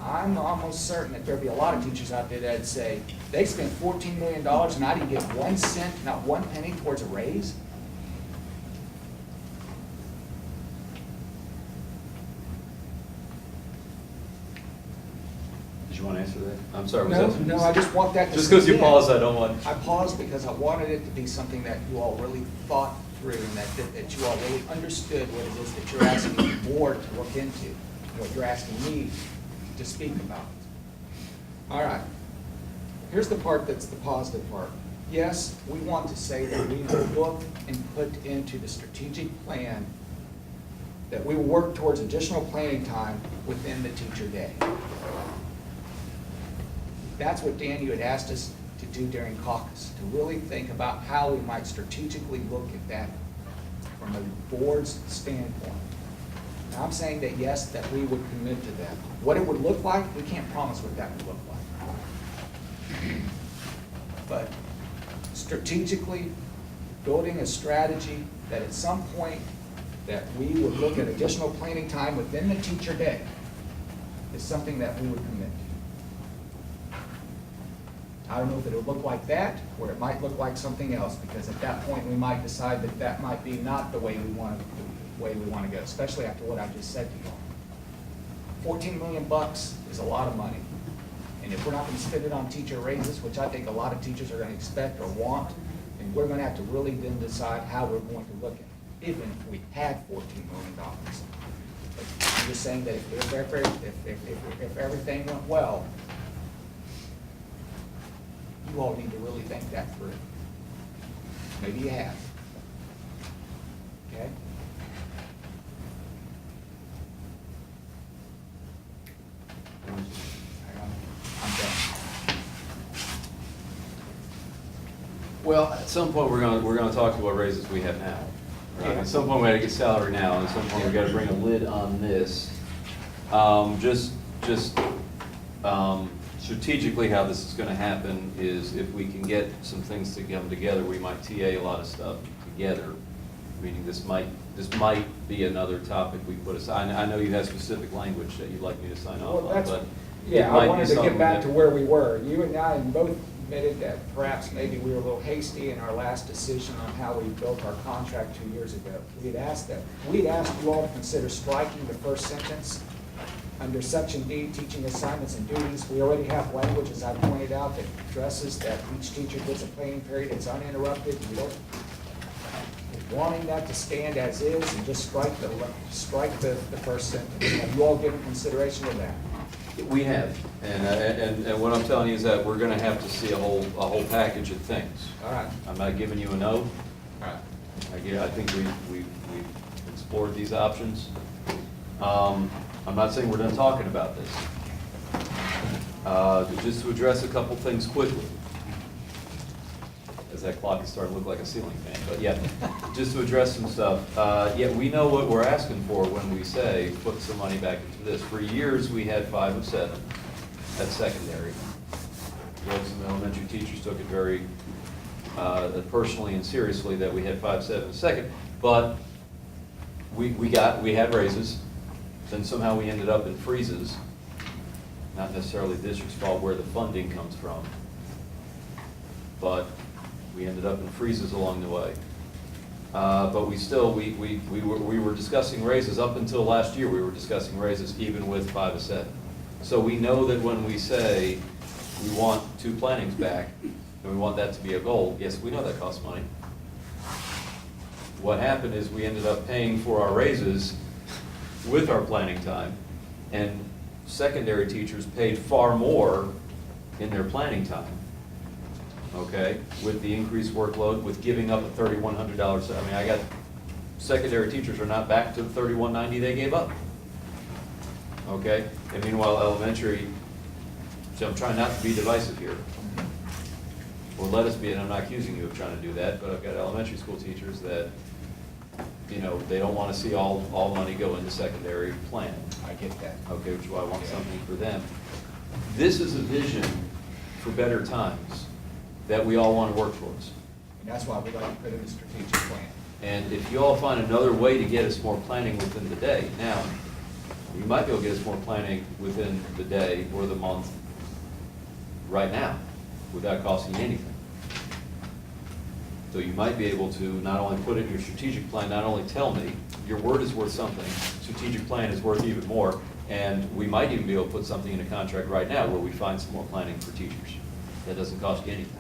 I'm almost certain that there'll be a lot of teachers out there that'd say, they spent $14 million and I didn't get 1 cent, not 1 penny towards a raise. Did you want to answer that? I'm sorry. No, I just want that to just because you sink in. paused, I don't want. I paused because I wanted it to be something that you all really thought through and that you all really understood what it is that you're asking the board to look into, what you're asking me to speak about. All right. Here's the part that's the positive part. Yes, we want to say that we will look and put into the strategic plan that we will work towards additional planning time within the teacher day. That's what, Dan, you had asked us to do during caucus, to really think about how we might strategically look at that from a board's standpoint. And I'm saying that yes, that we would commit to that. What it would look like, we can't promise what that would look like. But strategically, building a strategy that at some point that we would look at additional planning time within the teacher day is something that we would commit to. I don't know if it'll look like that, or it might look like something else, because at that point, we might decide that that might be not the way we want to go, especially after what I just said to you all. $14 million is a lot of money. And if we're not going to spend it on teacher raises, which I think a lot of teachers are going to expect or want, then we're going to have to really then decide how we're going to look at it, even if we had $14 million. But I'm just saying that if everything went well, you all need to really think that through. Maybe you have. Okay? I'm done. Well, at some point, we're gonna talk to what raises we have now. Right? At some point, we gotta get salary now, and at some point, we gotta bring a lid on this. Strategically, how this is gonna happen is if we can get some things to come together, we might TA a lot of stuff together. Meaning this might be another topic we put aside. I know you have specific language that you'd like me to sign off on, but. Yeah, it might I be wanted to something get back that- to where we were. You and I both admitted that perhaps maybe we were a little hasty in our last decision on how we built our contract 2 years ago. We'd asked you all to consider striking the first sentence under Section D, teaching assignments and duties. We already have language, as I pointed out, that addresses that each teacher gets a planning period, it's uninterrupted. We don't, wanting that to stand as is and just strike the first sentence. Have you all given consideration to that? We have, and what I'm telling you is that we're gonna have to see a whole package of things. All right. I'm not giving you a no. All right. I think we've explored these options. I'm not saying we're done talking about this. Just to address a couple things quickly. As that clock is starting to look like a ceiling fan, but yeah, just to address some stuff. Yeah, we know what we're asking for when we say put some money back into this. For years, we had 5 of 7 at secondary. Some elementary teachers took it very personally and seriously that we had 5, 7 second, but we had raises, then somehow we ended up in freezes. Not necessarily the district's fault where the funding comes from, but we ended up in freezes along the way. But we still, we were discussing raises up until last year. We were discussing raises even with 5 of 7. So we know that when we say we want 2 plannings back and we want that to be a goal, yes, we know that costs money. What happened is we ended up paying for our raises with our planning time, and secondary teachers paid far more in their planning time. Okay, with the increased workload, with giving up a $3,100. I mean, I got secondary teachers are not back to the $3,190 they gave up. Okay, and meanwhile, elementary. So I'm trying not to be divisive here, or let us be. And I'm not accusing you of trying to do that, but I've got elementary school teachers that, you know, they don't want to see all money go into secondary plan. I get that. Okay, which is why I want something for them. This is a vision for better times that we all want to work towards. And that's why we like to put in a strategic plan. And if you all find another way to get us more planning within the day, now, you might be able to get us more planning within the day or the month right now without costing you anything. So you might be able to not only put it in your strategic plan, not only tell me, your word is worth something, strategic plan is worth even more, and we might even be able to put something in a contract right now where we find some more planning for teachers. That doesn't cost you anything.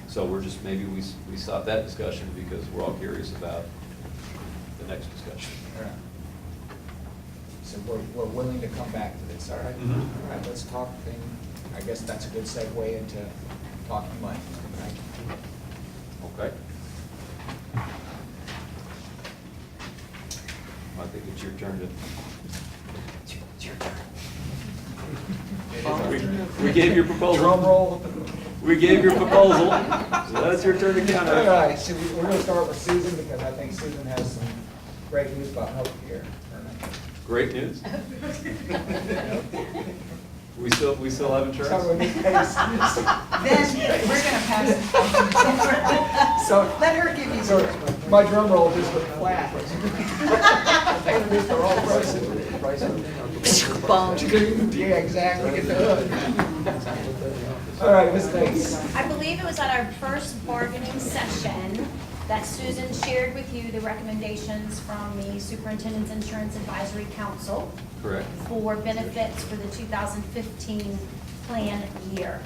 So we're just, maybe we stop that discussion because we're all curious about the next discussion. All right. So we're willing to come back to this, all right? Mhm. All right, let's talk, then, I guess that's a good segue into talking money, right? Okay. I think it's your turn to. It's your turn. We gave your proposal. Drum roll. We gave your proposal, so that's your turn to count. All right, so we're going to start with Susan because I think Susan has some great news about health care. Great news. We still have insurance? So Then we're gonna pass it. So Let her give you. So my drum roll just went flat. They introduced the wrong person. Bong. Yeah, exactly. Get the hood. All right, Ms. Bates. I believe it was at our first bargaining session that Susan shared with you the recommendations from the Superintendent's Insurance Advisory Council Correct. for benefits for the 2015 plan year.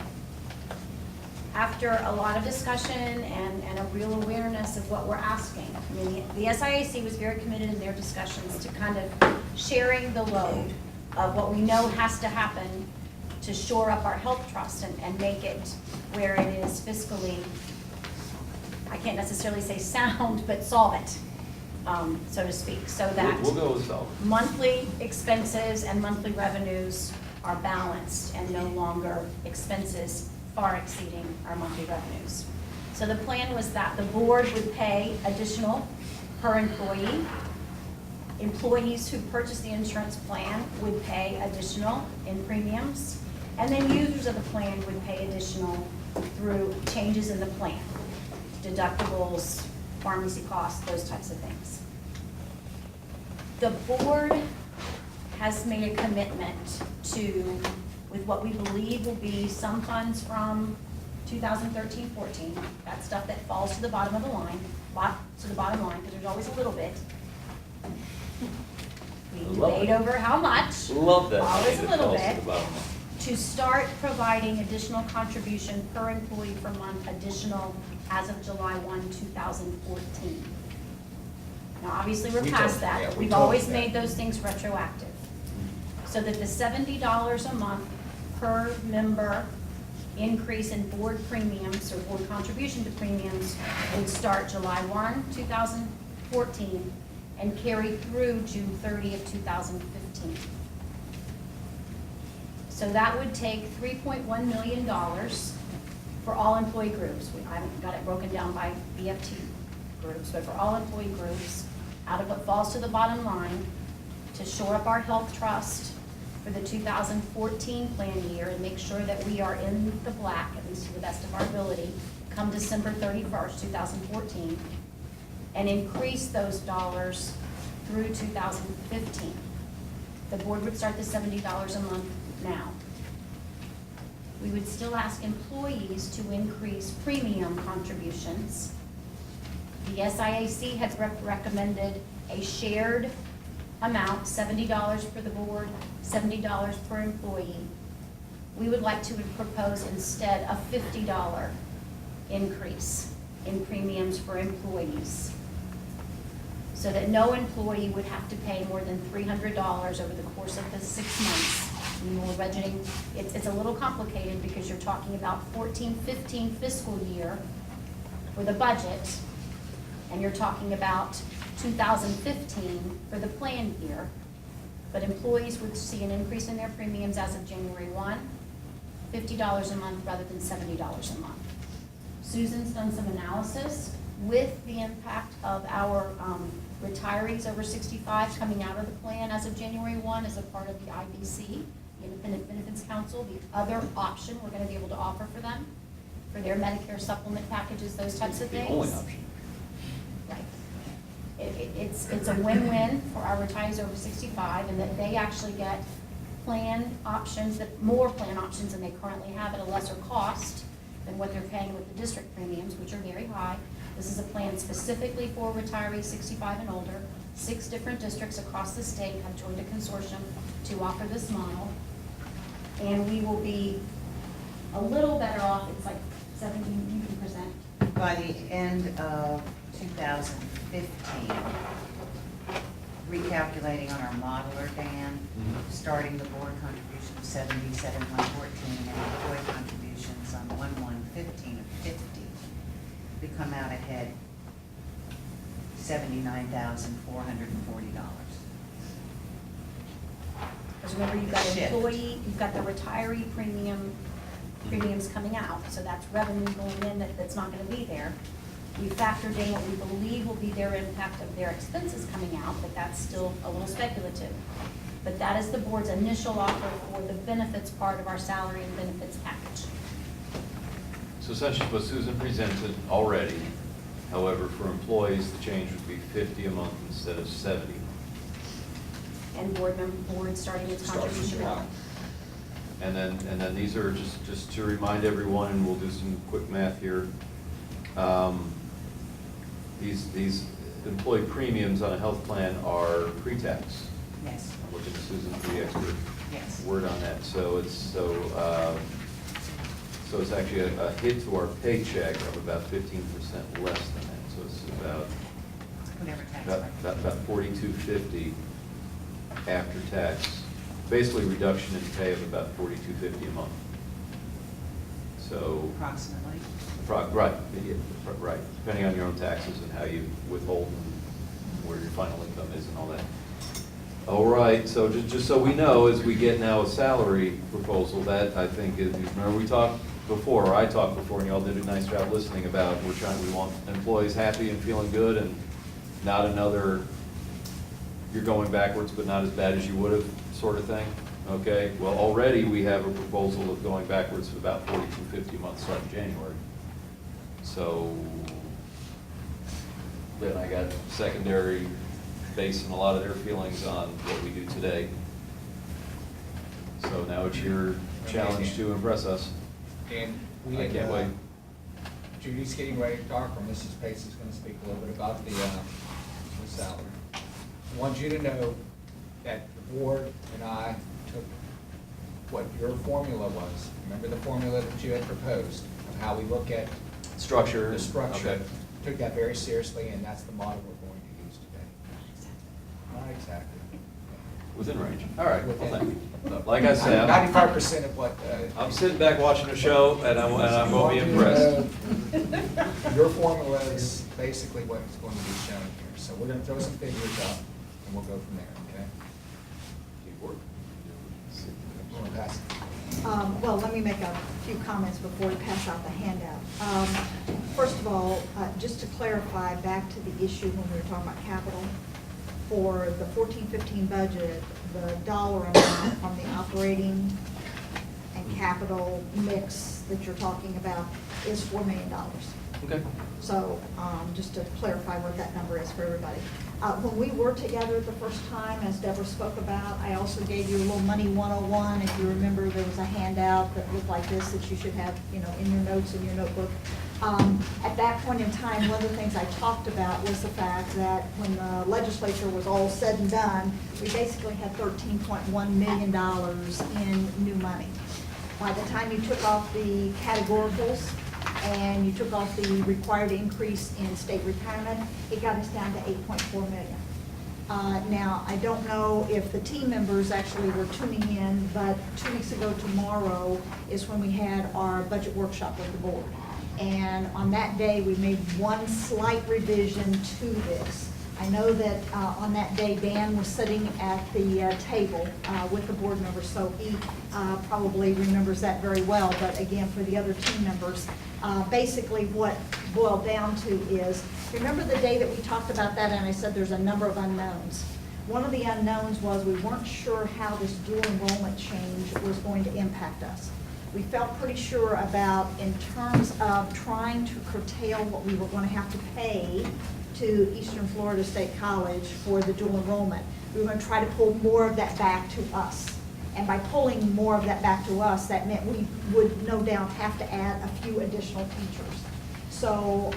After a lot of discussion and a real awareness of what we're asking, I mean, the SIAC was very committed in their discussions to kind of sharing the load of what we know has to happen to shore up our health trust and make it where it is fiscally, I can't necessarily say sound, but solvent, so to speak, so that We'll go with solvent. monthly expenses and monthly revenues are balanced and no longer expenses far exceeding our monthly revenues. So the plan was that the board would pay additional per employee. Employees who purchased the insurance plan would pay additional in premiums, and then users of the plan would pay additional through changes in the plan, deductibles, pharmacy costs, those types of things. The board has made a commitment to, with what we believe will be some funds from 2013-14, that stuff that falls to the bottom of the line, to the bottom line, because there's always a little bit. We Love debate it. over how much. Love that. Always a It little falls to bit. the bottom line. To start providing additional contribution per employee per month, additional as of July 1, 2014. Now, obviously, we're We past told- yeah, that. we We've told always you made that. those things retroactive. So that the $70 a month per member increase in board premiums or board contribution to premiums would start July 1, 2014 and carry through June 30 of 2015. So that would take $3.1 million for all employee groups. I haven't got it broken down by BFT groups, but for all employee groups, out of what falls to the bottom line, to shore up our health trust for the 2014 plan year and make sure that we are in the black, at least to the best of our ability, come December 31st, 2014, and increase those dollars through 2015. The board would start the $70 a month now. We would still ask employees to increase premium contributions. The SIAC has recommended a shared amount, $70 for the board, $70 per employee. We would like to propose instead a $50 increase in premiums for employees, so that no employee would have to pay more than $300 over the course of the 6 months. And we're budgeting, it's a little complicated because you're talking about 14-15 fiscal year for the budget, and you're talking about 2015 for the plan year. But employees would see an increase in their premiums as of January 1, $50 a month rather than $70 a month. Susan's done some analysis with the impact of our retirees over 65 coming out of the plan as of January 1 as a part of the IBC, the Independent Benefits Council, the other option we're going to be able to offer for them, for their Medicare supplement packages, those types of things. The only option. Right. It's a win-win for our retirees over 65, and that they actually get plan options, more plan options than they currently have at a lesser cost than what they're paying with the district premiums, which are very high. This is a plan specifically for retirees 65 and older. 6 different districts across the state have joined a consortium to offer this model. And we will be a little better off, it's like 17, you can present. By the end of 2015, recalculating on our modeler, Dan, starting the board contribution of 77,114 and employee contributions on 1,115 of 50, we come out ahead $79,440. Because remember, you've got Shift. employee, you've got the retiree premiums coming out, so that's revenue going in that's not gonna be there. We factored in what we believe will be their impact of their expenses coming out, but that's still a little speculative. But that is the board's initial offer for the benefits part of our salary and benefits package. So essentially what Susan presented already, however, for employees, the change would be 50 a month instead of 70. And board starting its Starts in contribution. July. And then these are just to remind everyone, and we'll do some quick math here. These employee premiums on a health plan are pre-tax. Yes, I'm looking at Susan for the expert yes. word on that. So it's actually a hit to our paycheck of about 15% less than that. So it's Whatever tax about $42.50 after tax. Basically, reduction in pay of about $42.50 a month. So. approximately. Right, yeah, right, depending on your own taxes and how you withhold and where your final income is and all that. All right, so just so we know, as we get now a salary proposal, that I think is, remember we talked before, or I talked before, and y'all did a nice job listening about, we want employees happy and feeling good, and not another, you're going backwards but not as bad as you would have sort of thing. Okay, well, already we have a proposal of going backwards for about $42.50 a month starting January. So then I got secondary based on a lot of their feelings on what we do today. So now it's your challenge to impress us. And we I had, can't wait. Judy's getting ready to talk, or Mrs. Pace is gonna speak a little bit about the salary. I want you to know that the board and I took what your formula was. Remember the formula that you had proposed, of how we look at Structure. the structure? Okay. Took that very seriously, and that's the model we're going to use today. Not exactly. Within range. All right, well, Within. thank you. Like I said, 95% of what. I'm sitting back watching the show, and I'm going to be impressed. Your formula is basically what is going to be shown here. So we're going to throw some figures up, and we'll go from there, okay? Teamwork. You wanna pass it? Well, let me make a few comments before we pass out the handout. First of all, just to clarify back to the issue when we were talking about capital, for the 14-15 budget, the dollar amount from the operating and capital mix that you're talking about is $4 million. Okay. So, just to clarify what that number is for everybody. When we were together the first time, as Deborah spoke about, I also gave you a little money 101. If you remember, there was a handout that looked like this that you should have, in your notes in your notebook. At that point in time, one of the things I talked about was the fact that when the legislature was all said and done, we basically had $13.1 million in new money. By the time you took off the categoricals, and you took off the required increase in state retirement, it got us down to 8.4 million. Now, I don't know if the team members actually were tuning in, but 2 weeks ago tomorrow is when we had our budget workshop with the board. And on that day, we made one slight revision to this. I know that on that day, Dan was sitting at the table with the board members, so he probably remembers that very well. But again, for the other team members, basically what boiled down to is, remember the day that we talked about that and I said there's a number of unknowns? One of the unknowns was we weren't sure how this dual enrollment change was going to impact us. We felt pretty sure about, in terms of trying to curtail what we were going to have to pay to Eastern Florida State College for the dual enrollment. We were going to try to pull more of that back to us. And by pulling more of that back to us, that meant we would no doubt have to add a few additional teachers. So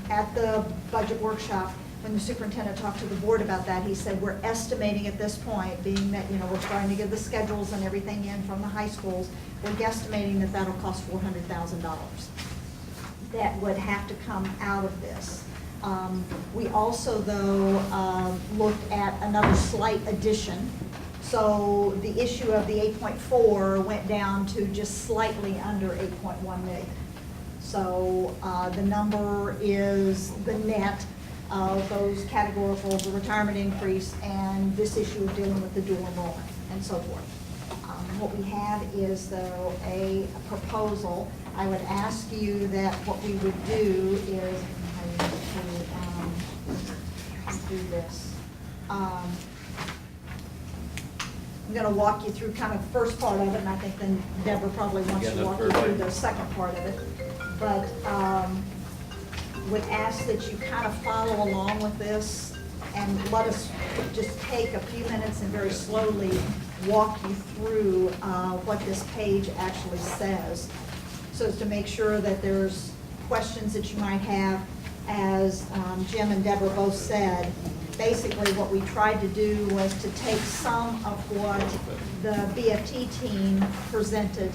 at the budget workshop, when the superintendent talked to the board about that, he said, we're estimating at this point, being that, we're starting to get the schedules and everything in from the high schools, we're guesstimating that that'll cost $400,000. That would have to come out of this. We also, though, looked at another slight addition. So the issue of the 8.4 went down to just slightly under 8.1 million. So the number is the net of those categoricals, the retirement increase, and this issue of dealing with the dual enrollment and so forth. What we have is, though, a proposal. I would ask you that what we would do is, do this. I'm going to walk you through kind of the first part of it, and I think then Deborah probably wants to walk you through the second part of it. But would ask that you kind of follow along with this and let us just take a few minutes and very slowly walk you through what this page actually says, so as to make sure that there's questions that you might have. As Jim and Deborah both said, basically what we tried to do was to take some of what the BFT team presented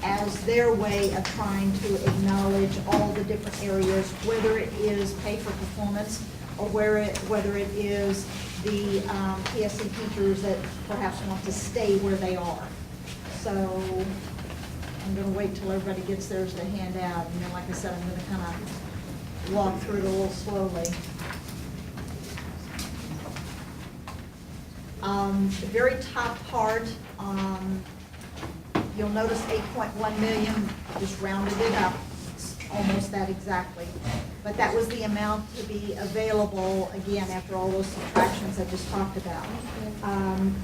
as their way of trying to acknowledge all the different areas, whether it is pay for performance or whether it is the PSC teachers that perhaps want to stay where they are. So I'm going to wait till everybody gets theirs to hand out. And then, like I said, I'm going to kind of walk through it a little slowly. The very top part, you'll notice 8.1 million, just rounded it up. It's almost that exactly. But that was the amount to be available, again, after all those subtractions I just talked about.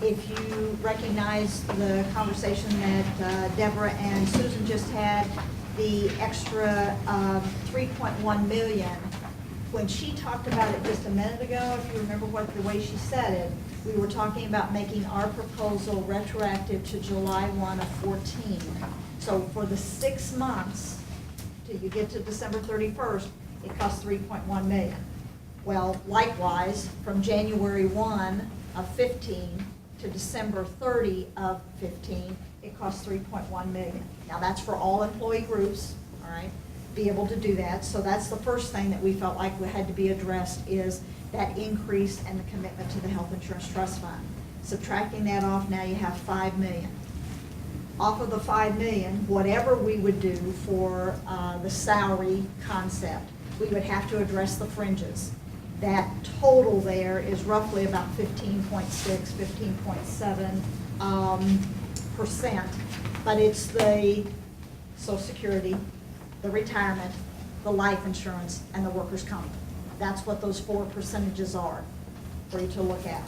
If you recognize the conversation that Deborah and Susan just had, the extra 3.1 million, when she talked about it just a minute ago, if you remember the way she said it, we were talking about making our proposal retroactive to July 1 of 14. So for the 6 months, till you get to December 31st, it costs 3.1 million. Well, likewise, from January 1 of 15 to December 30 of 15, it costs 3.1 million. Now that's for all employee groups, all right, be able to do that. So that's the first thing that we felt like had to be addressed, is that increase and the commitment to the Health Insurance Trust Fund. Subtracting that off, now you have 5 million. Off of the 5 million, whatever we would do for the salary concept, we would have to address the fringes. That total there is roughly about 15.6, 15.7%, but it's the Social Security, the retirement, the life insurance, and the workers' comp. That's what those 4 percentages are for you to look at.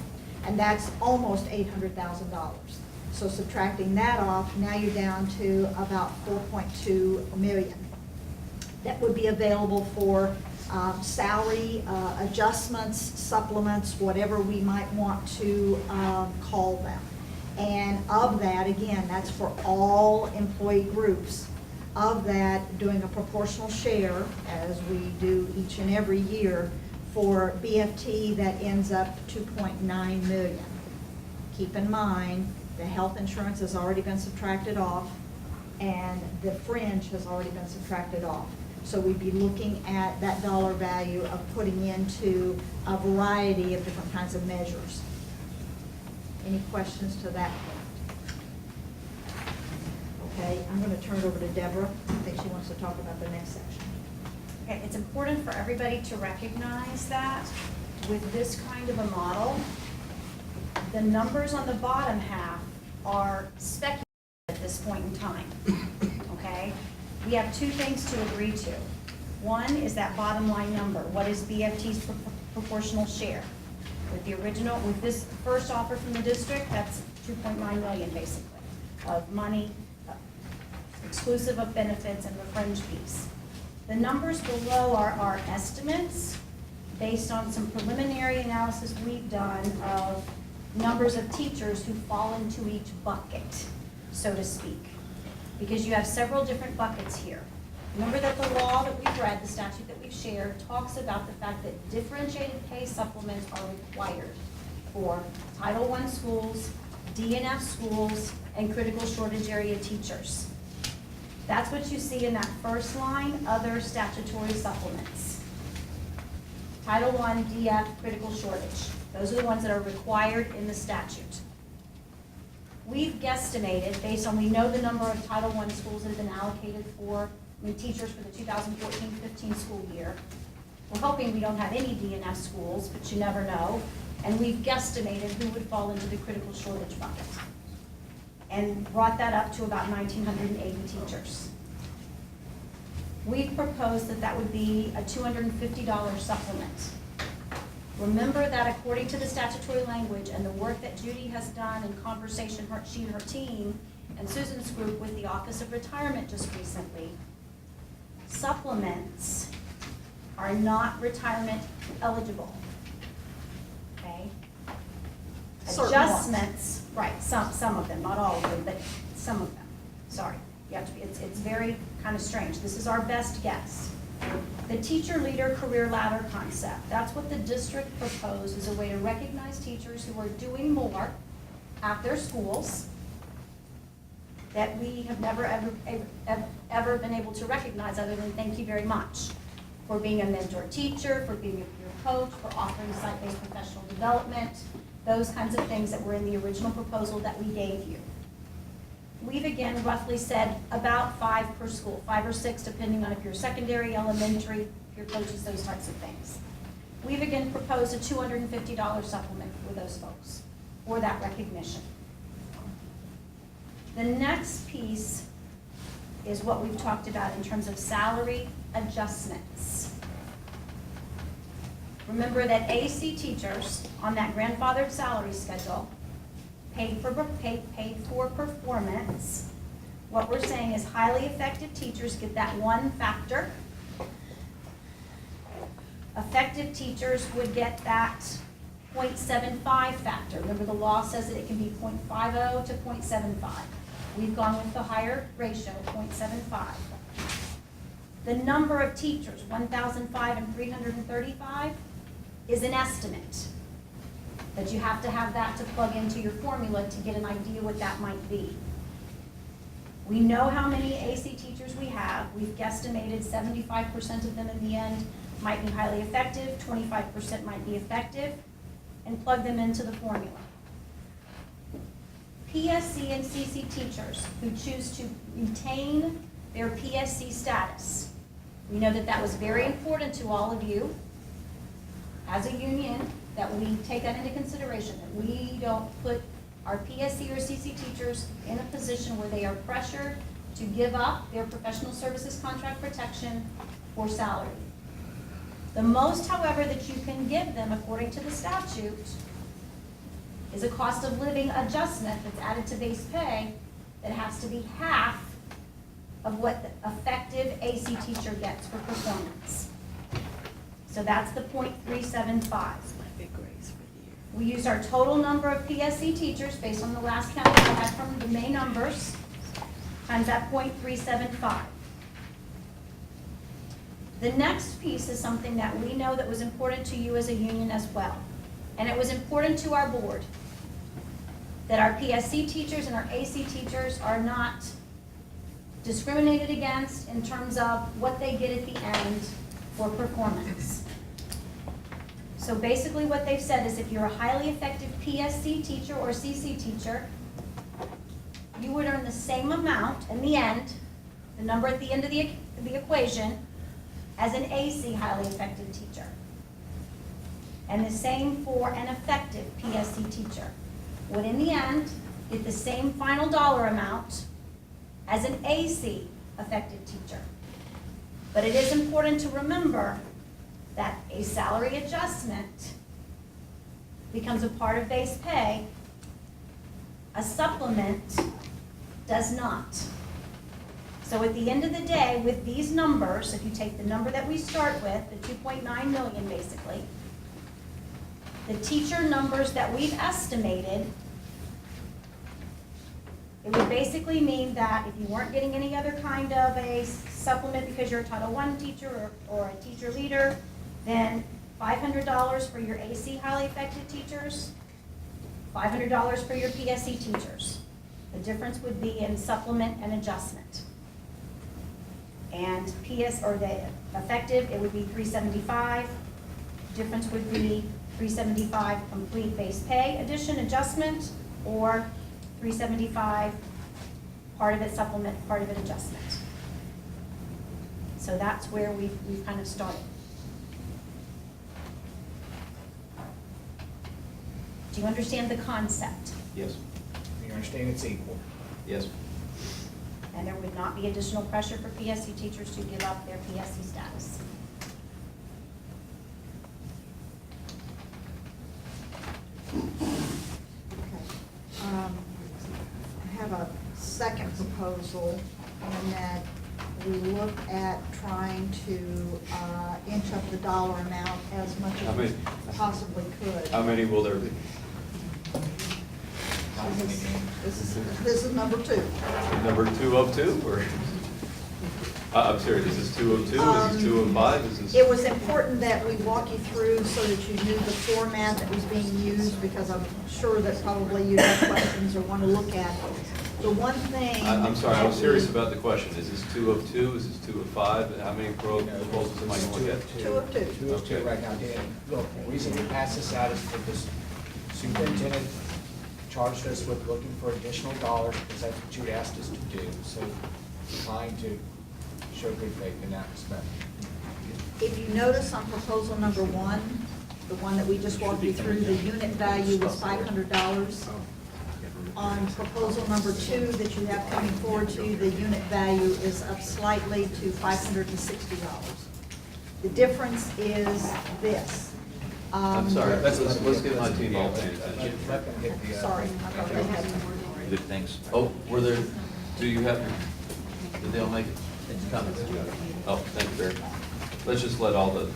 And that's almost $800,000. So subtracting that off, now you're down to about 4.2 million. That would be available for salary adjustments, supplements, whatever we might want to call them. And of that, again, that's for all employee groups. Of that, doing a proportional share, as we do each and every year, for BFT, that ends up 2.9 million. Keep in mind, the health insurance has already been subtracted off, and the fringe has already been subtracted off. So we'd be looking at that dollar value of putting into a variety of different kinds of measures. Any questions to that point? Okay, I'm going to turn it over to Deborah. I think she wants to talk about the next section. Okay, it's important for everybody to recognize that with this kind of a model, the numbers on the bottom half are speculative at this point in time, okay? We have 2 things to agree to. One is that bottom line number. What is BFT's proportional share? With this first offer from the district, that's 2.9 million basically of money, exclusive of benefits and the fringe piece. The numbers below are our estimates based on some preliminary analysis we've done of numbers of teachers who fall into each bucket, so to speak, because you have several different buckets here. Remember that the law that we've read, the statute that we've shared, talks about the fact that differentiated pay supplements are required for Title I schools, DNF schools, and critical shortage area teachers. That's what you see in that first line, other statutory supplements. Title I, DF, critical shortage. Those are the ones that are required in the statute. We've guesstimated, based on, we know the number of Title I schools that have been allocated for teachers for the 2014-15 school year. We're hoping we don't have any DNF schools, but you never know. And we've guesstimated who would fall into the critical shortage bucket, and brought that up to about 1,980 teachers. We've proposed that that would be a $250 supplement. Remember that according to the statutory language and the work that Judy has done in conversation, she and her team, and Susan's group with the Office of Retirement just recently, supplements are not retirement eligible, okay? Certain ones. adjustments, right, some of them, not all of them, but some of them, sorry. You have to be, it's very kind of strange. This is our best guess. The teacher leader career ladder concept, that's what the district proposed as a way to recognize teachers who are doing more at their schools that we have never, ever been able to recognize other than thank you very much for being a mentor teacher, for being a peer coach, for offering site-based professional development, those kinds of things that were in the original proposal that we gave you. We've again roughly said about 5 per school, 5 or 6, depending on if you're secondary, elementary, peer coaches, those types of things. We've again proposed a $250 supplement for those folks, for that recognition. The next piece is what we've talked about in terms of salary adjustments. Remember that AC teachers on that grandfathered salary schedule paid for performance. What we're saying is highly effective teachers get that one factor. Effective teachers would get that 0.75 factor. Remember the law says that it can be 0.50 to 0.75. We've gone with the higher ratio, 0.75. The number of teachers, 1,005 and 335, is an estimate. That you have to have that to plug into your formula to get an idea what that might be. We know how many AC teachers we have. We've guesstimated 75% of them in the end might be highly effective, 25% might be effective, and plug them into the formula. PSC and CC teachers who choose to retain their PSC status. We know that that was very important to all of you as a union, that we take that into consideration, that we don't put our PSC or CC teachers in a position where they are pressured to give up their professional services contract protection for salary. The most, however, that you can give them according to the statute is a cost of living adjustment that's added to base pay that has to be half of what the effective AC teacher gets for performance. So that's the 0.375. We use our total number of PSC teachers based on the last count that I had from the May numbers, times that 0.375. The next piece is something that we know that was important to you as a union as well. And it was important to our board that our PSC teachers and our AC teachers are not discriminated against in terms of what they get at the end for performance. So basically what they've said is if you're a highly effective PSC teacher or CC teacher, you would earn the same amount in the end, the number at the end of the equation, as an AC highly effective teacher. And the same for an effective PSC teacher. Would in the end get the same final dollar amount as an AC effective teacher. But it is important to remember that a salary adjustment becomes a part of base pay. A supplement does not. So at the end of the day, with these numbers, if you take the number that we start with, the 2.9 million basically, the teacher numbers that we've estimated, it would basically mean that if you weren't getting any other kind of a supplement because you're a Title I teacher or a teacher leader, then $500 for your AC highly effective teachers, $500 for your PSC teachers. The difference would be in supplement and adjustment. And the effective, it would be $375. Difference would be $375 complete base pay addition adjustment, or $375 part of it supplement, part of it adjustment. So that's where we've kind of started. Do you understand the concept? Yes. You understand it's equal? Yes. And there would not be additional pressure for PSC teachers to give up their PSC status. I have a second proposal in that we look at trying to inch up the dollar amount as much as we possibly could. How many will there be? This is number 2. Number 202, or? I'm sorry, is this 202, is this 205, is this? It was important that we walk you through so that you knew the format that was being used, because I'm sure that probably you have questions or want to look at. The one thing. I'm sorry, I was that serious we- about the question. Is this 202, is this 205? How many proposals am I going to look at? 202. 202 right now, Dan. Look, the reason we passed this out is because superintendent charged us with looking for additional dollars, because that's what you asked us to do, so trying to show good faith in that respect. If you notice on proposal number 1, the one that we just walked you through, the unit value was $500. On proposal number 2 that you have coming forward to you, the unit value is up slightly to $560. The difference is this. I'm sorry, let's get my team all paying attention. Let them get the, Sorry, I thought they had Good, thanks. Oh, were there, do you have, did they all make it? Comments? Oh, thank you, Barry. Let's just let all the,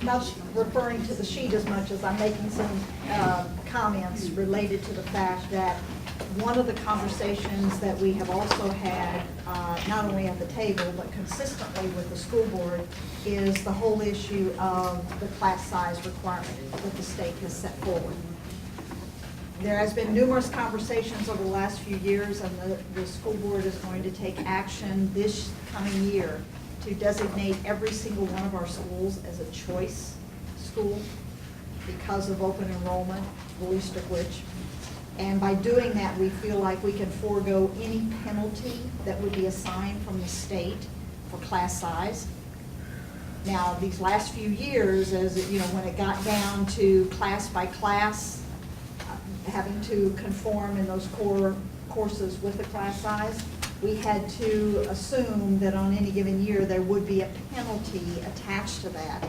I'm not referring to the sheet as much as I'm making some comments related to the fact that one of the conversations that we have also had, not only at the table, but consistently with the school board, is the whole issue of the class size requirement that the state has set forward. There has been numerous conversations over the last few years, and the school board is going to take action this coming year to designate every single one of our schools as a choice school because of open enrollment, the least of which. And by doing that, we feel like we can forego any penalty that would be assigned from the state for class size. Now, these last few years, as it, when it got down to class by class, having to conform in those core courses with the class size, we had to assume that on any given year there would be a penalty attached to that.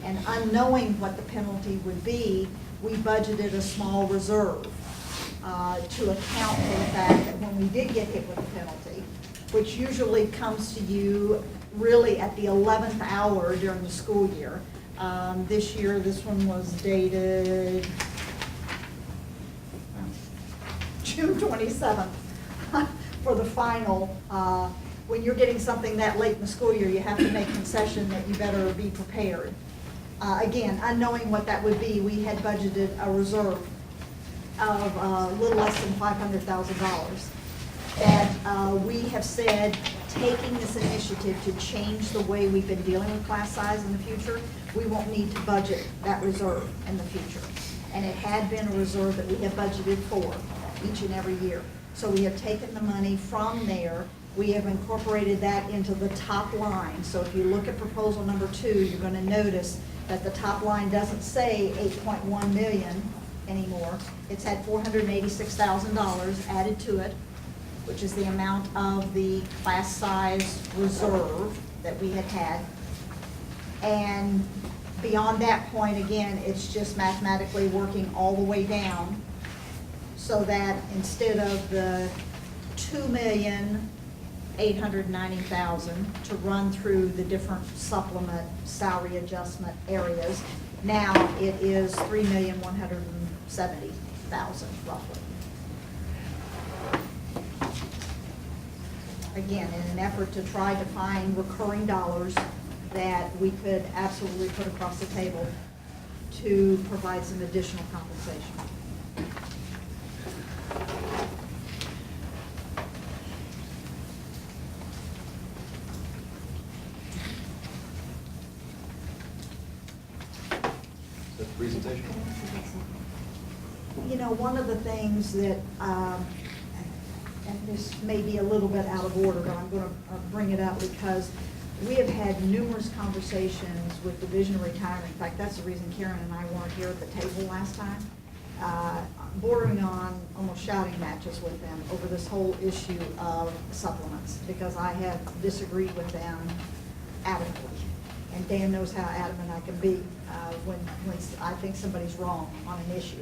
And unknowing what the penalty would be, we budgeted a small reserve to account for the fact that when we did get hit with a penalty, which usually comes to you really at the 11th hour during the school year. This year, this one was dated June 27th for the final. When you're getting something that late in the school year, you have to make concession that you better be prepared. Again, unknowing what that would be, we had budgeted a reserve of a little less than $500,000. That we have said, taking this initiative to change the way we've been dealing with class size in the future, we won't need to budget that reserve in the future. And it had been a reserve that we have budgeted for each and every year. So we have taken the money from there, we have incorporated that into the top line. So if you look at proposal number 2, you're going to notice that the top line doesn't say 8.1 million anymore. It's had $486,000 added to it, which is the amount of the class size reserve that we had. And beyond that point, again, it's just mathematically working all the way down so that instead of the $2,890,000 to run through the different supplement salary adjustment areas, now it is $3,170,000 roughly. Again, in an effort to try to find recurring dollars that we could absolutely put across the table to provide some additional compensation. is that the presentation? One of the things that, and this may be a little bit out of order, but I'm going to bring it up because we have had numerous conversations with Division of Retirement. In fact, that's the reason Karen and I weren't here at the table last time, bordering on almost shouting matches with them over this whole issue of supplements, because I have disagreed with them adamantly. And Dan knows how adamant I can be when I think somebody's wrong on an issue.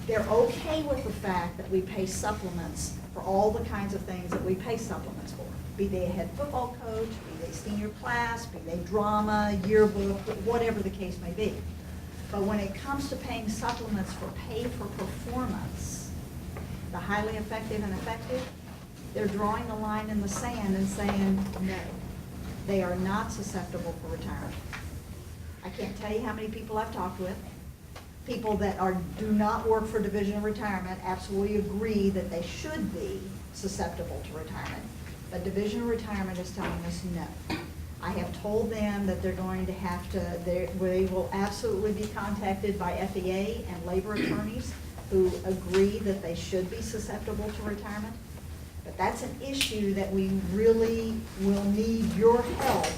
They're okay with the fact that we pay supplements for all the kinds of things that we pay supplements for, be they a head football coach, be they senior class, be they drama, yearbook, whatever the case may be. But when it comes to paying supplements for pay for performance, the highly effective and effective, they're drawing the line in the sand and saying, no, they are not susceptible for retirement. I can't tell you how many people I've talked with, people that do not work for Division of Retirement absolutely agree that they should be susceptible to retirement. But Division of Retirement is telling us no. I have told them that they're going to have to, they will absolutely be contacted by FEA and labor attorneys who agree that they should be susceptible to retirement. But that's an issue that we really will need your help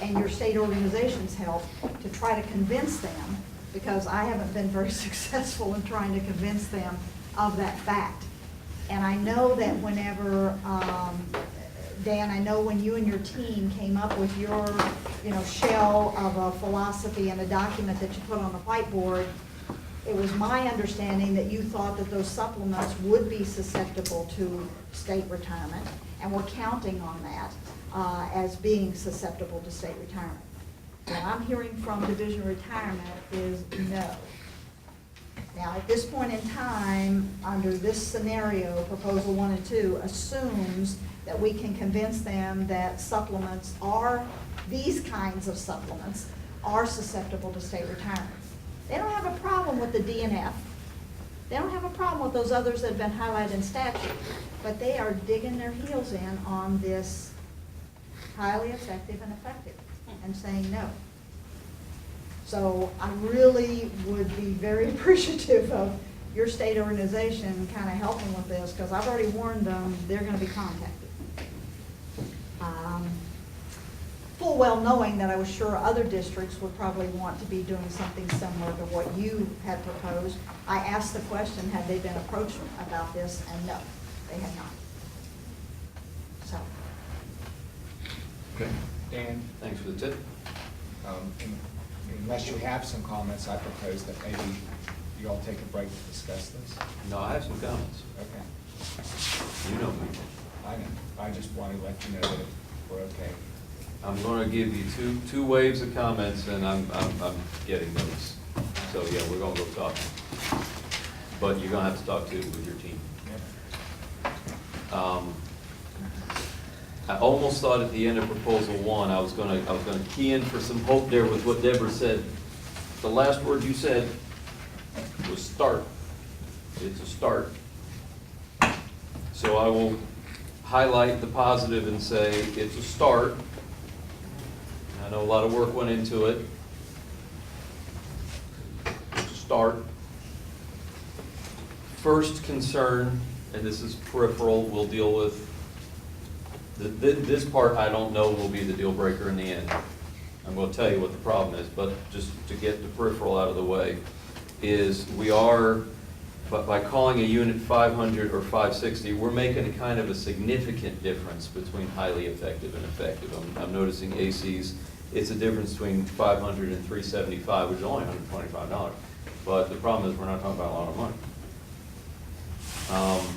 and your state organization's help to try to convince them, because I haven't been very successful in trying to convince them of that fact. And I know that whenever, Dan, I know when you and your team came up with your, shell of a philosophy and a document that you put on the whiteboard, it was my understanding that you thought that those supplements would be susceptible to state retirement, and we're counting on that as being susceptible to state retirement. What I'm hearing from Division of Retirement is no. Now, at this point in time, under this scenario, Proposal 1 and 2 assumes that we can convince them that supplements are, these kinds of supplements, are susceptible to state retirement. They don't have a problem with the DNF. They don't have a problem with those others that have been highlighted in statute, but they are digging their heels in on this highly effective and effective and saying no. So I really would be very appreciative of your state organization kind of helping with this, because I've already warned them they're going to be contacted. Full well knowing that I was sure other districts would probably want to be doing something similar to what you had proposed. I asked the question, had they been approached about this, and no, they had not. So. Okay. Dan, Thanks for the tip. unless you have some comments, I propose that maybe you all take a break to discuss this. No, I have some comments. Okay. You know me. I know. I just want to let you know that we're okay. I'm going to give you two waves of comments, and I'm getting those. So yeah, we're going to go talk. But you're going to have to talk too with your team. I almost thought at the end of Proposal 1, I was going to key in for some hope there with what Deborah said. The last word you said was start. It's a start. So I will highlight the positive and say it's a start. I know a lot of work went into it. It's a start. First concern, and this is peripheral, we'll deal with. This part I don't know will be the deal breaker in the end. I'm going to tell you what the problem is, but just to get the peripheral out of the way, is we are, but by calling a unit 500 or 560, we're making a kind of a significant difference between highly effective and effective. I'm noticing ACs, it's a difference between 500 and 375, which is only $125. But the problem is we're not talking about a lot of money.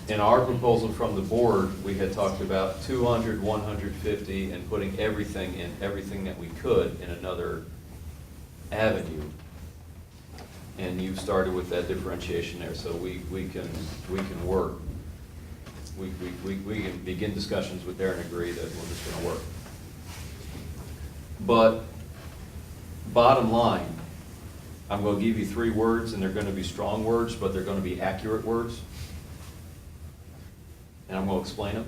In our proposal from the board, we had talked about 200, 150, and putting everything that we could in another avenue. And you've started with that differentiation there, so we can work. We can begin discussions with there and agree that we're just going to work. But bottom line, I'm going to give you 3 words, and they're going to be strong words, but they're going to be accurate words. And I'm going to explain them.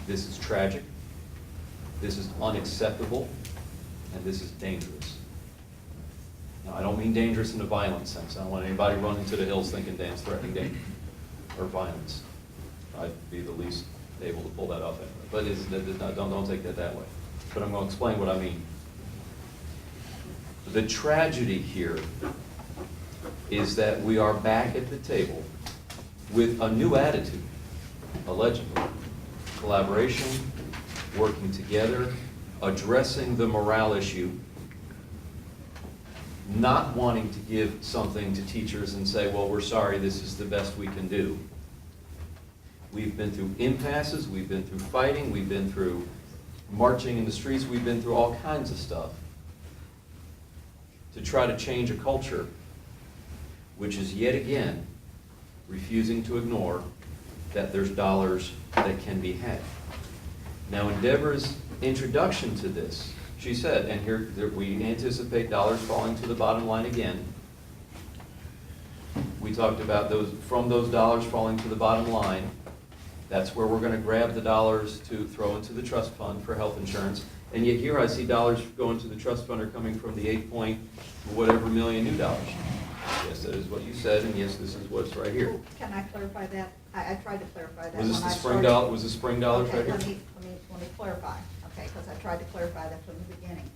This is tragic, this is unacceptable, and this is dangerous. Now, I don't mean dangerous in a violent sense. I don't want anybody running to the hills thinking Dan's threatening danger or violence. I'd be the least able to pull that off anyway. But don't take that way. But I'm going to explain what I mean. The tragedy here is that we are back at the table with a new attitude, allegedly. Collaboration, working together, addressing the morale issue, not wanting to give something to teachers and say, well, we're sorry, this is the best we can do. We've been through impasses, we've been through fighting, we've been through marching in the streets, we've been through all kinds of stuff to try to change a culture which is yet again refusing to ignore that there's dollars that can be had. Now, in Deborah's introduction to this, she said, and here we anticipate dollars falling to the bottom line again. We talked about from those dollars falling to the bottom line, that's where we're going to grab the dollars to throw into the trust fund for health insurance. And yet here I see dollars going to the trust fund are coming from the 8 point whatever million new dollars. Yes, that is what you said, and yes, this is what's right here. Can I clarify that? I tried to clarify that. Was this when the I spring started. dollar? Was the spring dollars Okay, right here? let me clarify, okay, because I tried to clarify that from the beginning.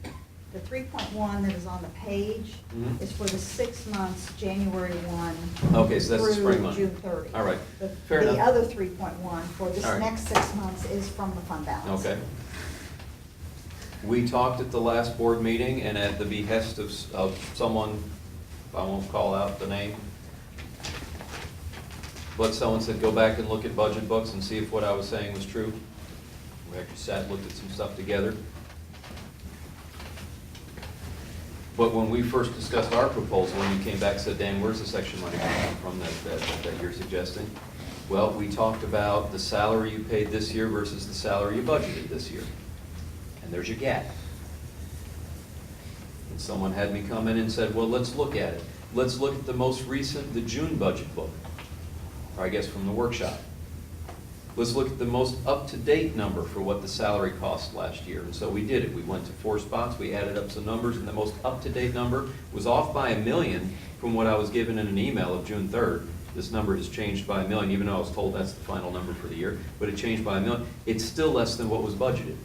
The 3.1 that is on the page Mhm. is for the 6 months, January 1 Okay, so that's the spring through money. June 30. All right, The fair enough. The other 3.1 for this All right. next 6 months is from the fund balance. Okay. We talked at the last board meeting, and at the behest of someone, I won't call out the name, but someone said, go back and look at budget books and see if what I was saying was true. We actually sat and looked at some stuff together. But when we first discussed our proposal, and you came back and said, Dan, where's the section money coming from that you're suggesting? Well, we talked about the salary you paid this year versus the salary you budgeted this year. And there's your gap. And someone had me come in and said, well, let's look at it. Let's look at the most recent, the June budget book, or I guess from the workshop. Let's look at the most up-to-date number for what the salary cost last year. And so we did it. We went to 4 spots, we added up some numbers, and the most up-to-date number was off by $1 million from what I was given in an email of June 3rd. This number has changed by $1 million, even though I was told that's the final number for the year, but it changed by $1 million. It's still less than what was budgeted.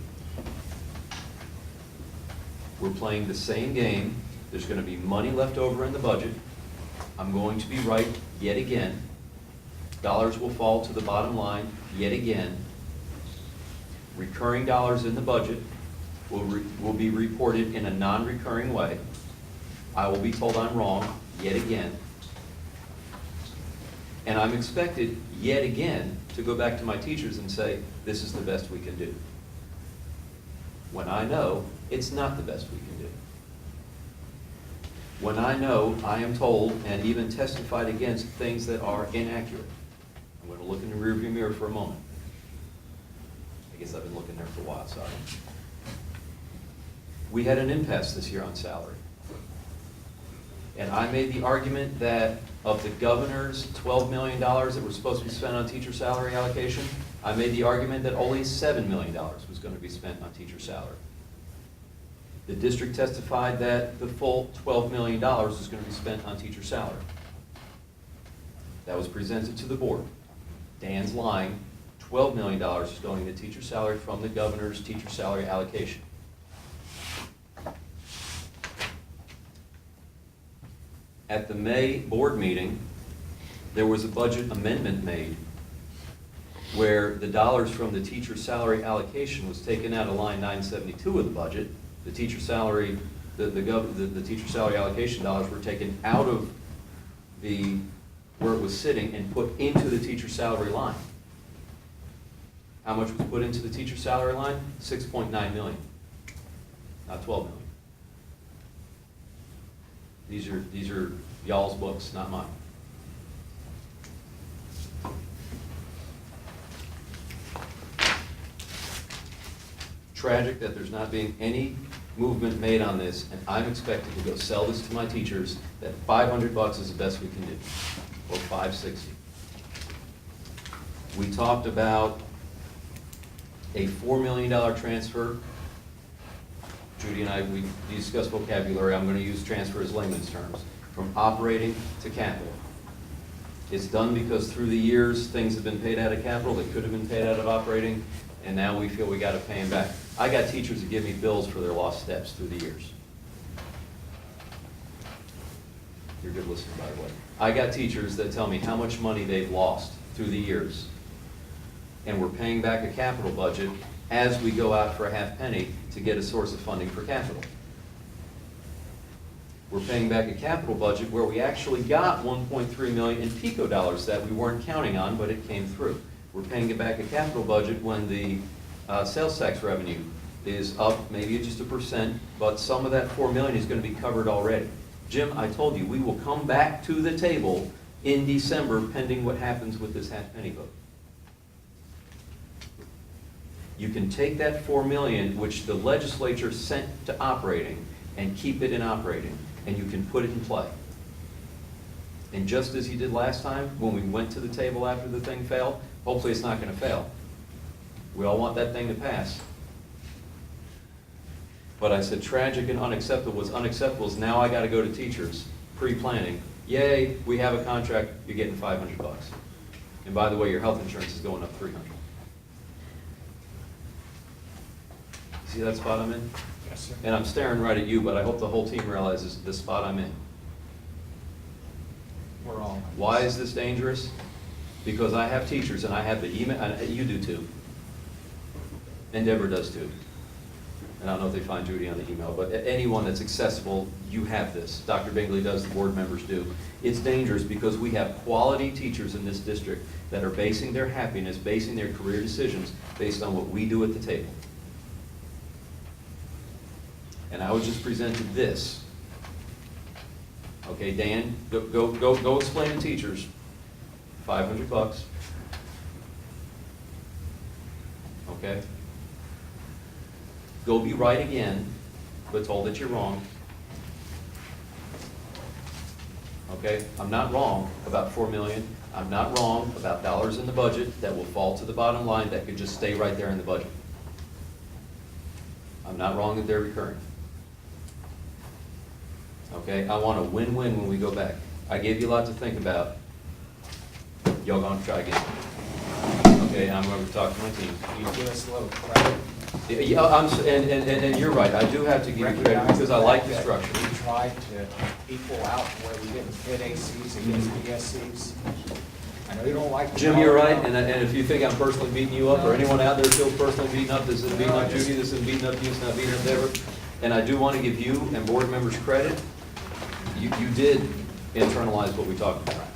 We're playing the same game. There's going to be money left over in the budget. I'm going to be right yet again. Dollars will fall to the bottom line yet again. Recurring dollars in the budget will be reported in a non-recurring way. I will be told I'm wrong yet again. And I'm expected yet again to go back to my teachers and say, this is the best we can do. When I know it's not the best we can do. When I know I am told and even testified against things that are inaccurate. I'm going to look in the rearview mirror for a moment. I guess I've been looking there for a while, sorry. We had an impasse this year on salary. And I made the argument that of the governor's $12 million that were supposed to be spent on teacher salary allocation, I made the argument that only $7 million was going to be spent on teacher salary. The district testified that the full $12 million was going to be spent on teacher salary. That was presented to the board. Dan's lying. $12 million is going to teacher salary from the governor's teacher salary allocation. At the May board meeting, there was a budget amendment made where the dollars from the teacher salary allocation was taken out of line 972 of the budget. The teacher salary, the teacher salary allocation dollars were taken out of where it was sitting and put into the teacher salary line. How much was put into the teacher salary line? $6.9 million, not $12 million. These are y'all's books, not mine. Tragic that there's not being any movement made on this, and I'm expected to go sell this to my teachers that $500 is the best we can do, or $560. We talked about a $4 million transfer. Judy and I, we discussed vocabulary. I'm going to use transfer as layman's terms, from operating to capital. It's done because through the years, things have been paid out of capital that could have been paid out of operating, and now we feel we got to pay them back. I got teachers that give me bills for their lost steps through the years. You're a good listener, by the way. I got teachers that tell me how much money they've lost through the years, and we're paying back a capital budget as we go out for a half penny to get a source of funding for capital. We're paying back a capital budget where we actually got $1.3 million in PICO dollars that we weren't counting on, but it came through. We're paying it back a capital budget when the sales tax revenue is up, maybe just 1%, but some of that 4 million is going to be covered already. Jim, I told you, we will come back to the table in December pending what happens with this half penny vote. You can take that 4 million, which the legislature sent to operating, and keep it in operating, and you can put it in play. And just as you did last time, when we went to the table after the thing failed, hopefully it's not going to fail. We all want that thing to pass. But I said tragic and unacceptable. What's unacceptable is now I got to go to teachers, pre-planning. Yay, we have a contract, you're getting $500. And by the way, your health insurance is going up $300. See that spot I'm in? Yes, sir. And I'm staring right at you, but I hope the whole team realizes the spot I'm in. We're all. Why is this dangerous? Because I have teachers, and I have the email, and you do too. And Deborah does too. And I don't know if they find Judy on the email, but anyone that's accessible, you have this. Dr. Bingley does, the board members do. It's dangerous because we have quality teachers in this district that are basing their happiness, basing their career decisions based on what we do at the table. And I was just presented this. Okay, Dan, go explain to teachers, $500. Okay? Go be right again, but told that you're wrong. Okay? I'm not wrong about 4 million. I'm not wrong about dollars in the budget that will fall to the bottom line that could just stay right there in the budget. I'm not wrong that they're recurring. Okay? I want a win-win when we go back. I gave you a lot to think about. Y'all gonna try again. Okay, I'm going to talk to my team. You give us a little credit. Yeah, and you're right, I do have to give you credit because I like the structure. We tried to equal out where we didn't fit ACs against PSCs. I know you don't like. Jim, you're right, and if you think I'm personally beating you up, or anyone out there feels personally beaten up, this isn't beating up Judy, this isn't beating up you, it's not beating up Deborah. And I do want to give you and board members credit. You did internalize what we talked about.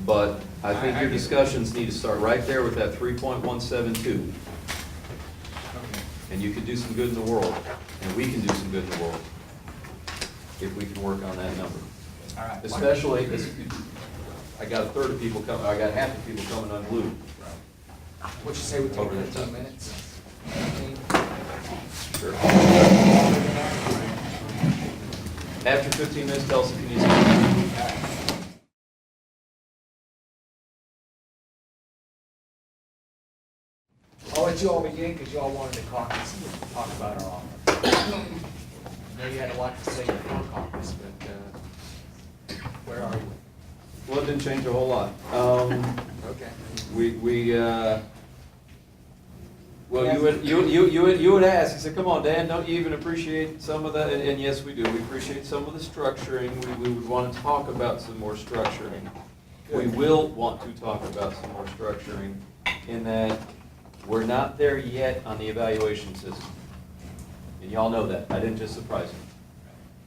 But I think your discussions need to start right there with that 3.172. And you can do some good in the world, and we can do some good in the world if we can work on that number. All right. Especially, I got a third of people coming, I got half the people coming unglued. What'd you say we take Over the 15 top. minutes? Sure. After 15 minutes, tell us if you need something. I'll let you all begin because you all wanted to caucus and talk about our office. I know you had a lot to say before caucus, but where are we? Well, it didn't change a whole lot. Okay. Well, you would ask, you said, come on, Dan, don't you even appreciate some of that? And yes, we do. We appreciate some of the structuring. We would want to talk about some more structuring. We will want to talk about some more structuring in that we're not there yet on the evaluation system. And y'all know that. I didn't just surprise you.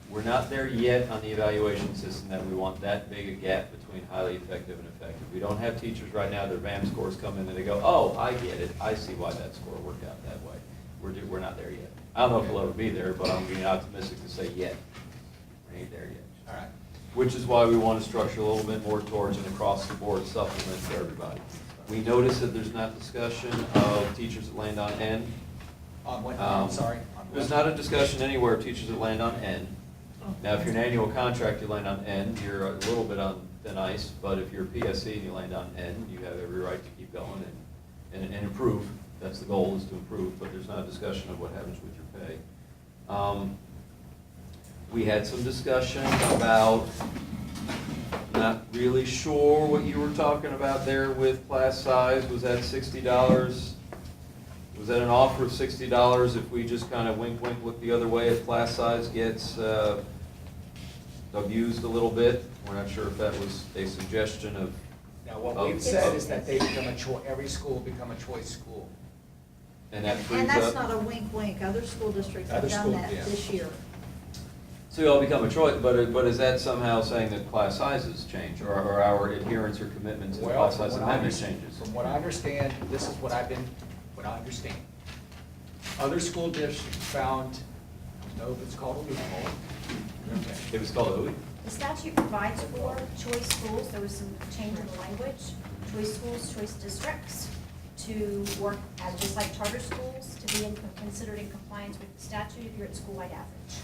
We're not there yet on the evaluation system that we want that big a gap between highly effective and effective. We don't have teachers right now, their VAM scores come in and they go, oh, I get it. I see why that score worked out that way. We're not there yet. I don't know if we'll ever be there, but I'm being optimistic to say yet. We ain't there yet. All right. Which is why we want to structure a little bit more towards an across-the-board supplement for everybody. We notice that there's not discussion of teachers that land on N. On what, I'm sorry? On There's what? not a discussion anywhere of teachers that land on N. Now, if you're an annual contract, you land on N, you're a little bit on thin ice, but if you're a PSC and you land on N, you have every right to keep going and improve. That's the goal, is to improve, but there's not a discussion of what happens with your pay. We had some discussion about, not really sure what you were talking about there with class size. Was that $60? Was that an offer of $60 if we just kind of wink, wink, look the other way if class size gets abused a little bit? We're not sure if that was a suggestion of. Now, what we've said is that they become a choice, every school become a choice school. And that frees And up. that's not a wink, wink. Other school districts have Other done school, that yeah. this year. So we all become a choice, but is that somehow saying that class sizes change, or our adherence or commitment to the Well, class from size what I amendment understand- changes? From what I understand, this is what I understand. Other school districts found, I don't know if it's called a loophole. Okay. It was called OE? The statute provides for choice schools, there was some change in the language, choice schools, choice districts, to work as, just like charter schools, to be considered in compliance with the statute if you're at school-wide average.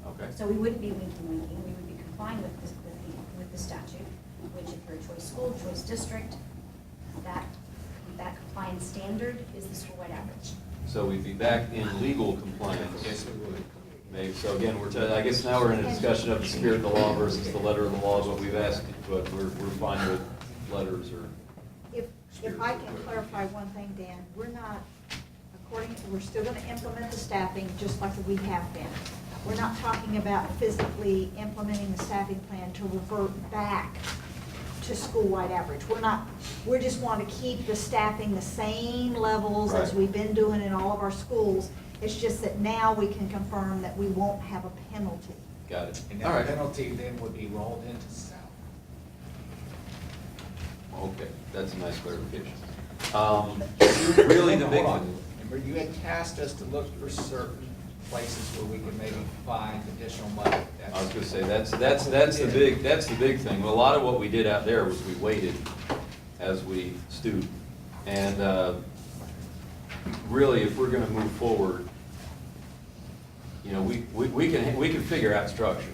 Okay. So we wouldn't be winking, we would be complying with the statute, which if you're a choice school, choice district, that compliance standard is the school-wide average. So we'd be back in legal compliance. Yes, we would. Maybe, so again, I guess now we're in a discussion of the spirit of the law versus the letter of the law, is what we've asked, but we're fine with letters or. If I can clarify one thing, Dan, we're not, we're still gonna implement the staffing just like we have been. We're not talking about physically implementing the staffing plan to revert back to school-wide average. We just want to keep the staffing the same levels as Right. we've been doing in all of our schools. It's just that now we can confirm that we won't have a penalty. Got it. And All that right. penalty then would be rolled into salary. Okay, that's a nice clarification. Really the big Hold on. one. Remember, you had tasked us to look for certain places where we could maybe find additional money. I was gonna say, that's the big thing. Well, a lot of what we did out there was we waited as we stewed. And, really, if we're gonna move forward, you know, we can figure out structure.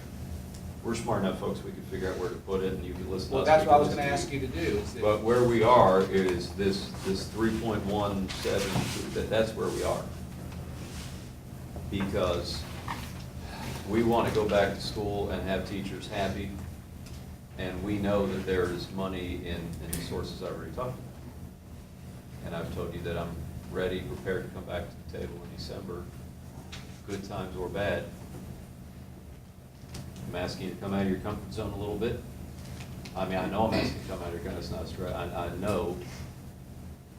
We're smart enough folks, we can figure out where to put it, and you can list. Well, us, that's we what I can was list gonna ask you to do. is that- But where we are is this 3.17, that's where we are. Because we want to go back to school and have teachers happy, and we know that there is money in the sources I already talked about. And I've told you that I'm ready, prepared to come back to the table in December, good times or bad. I'm asking you to come out of your comfort zone a little bit. I mean, I know I'm asking you to come out of your comfort zone, it's not a stretch. I know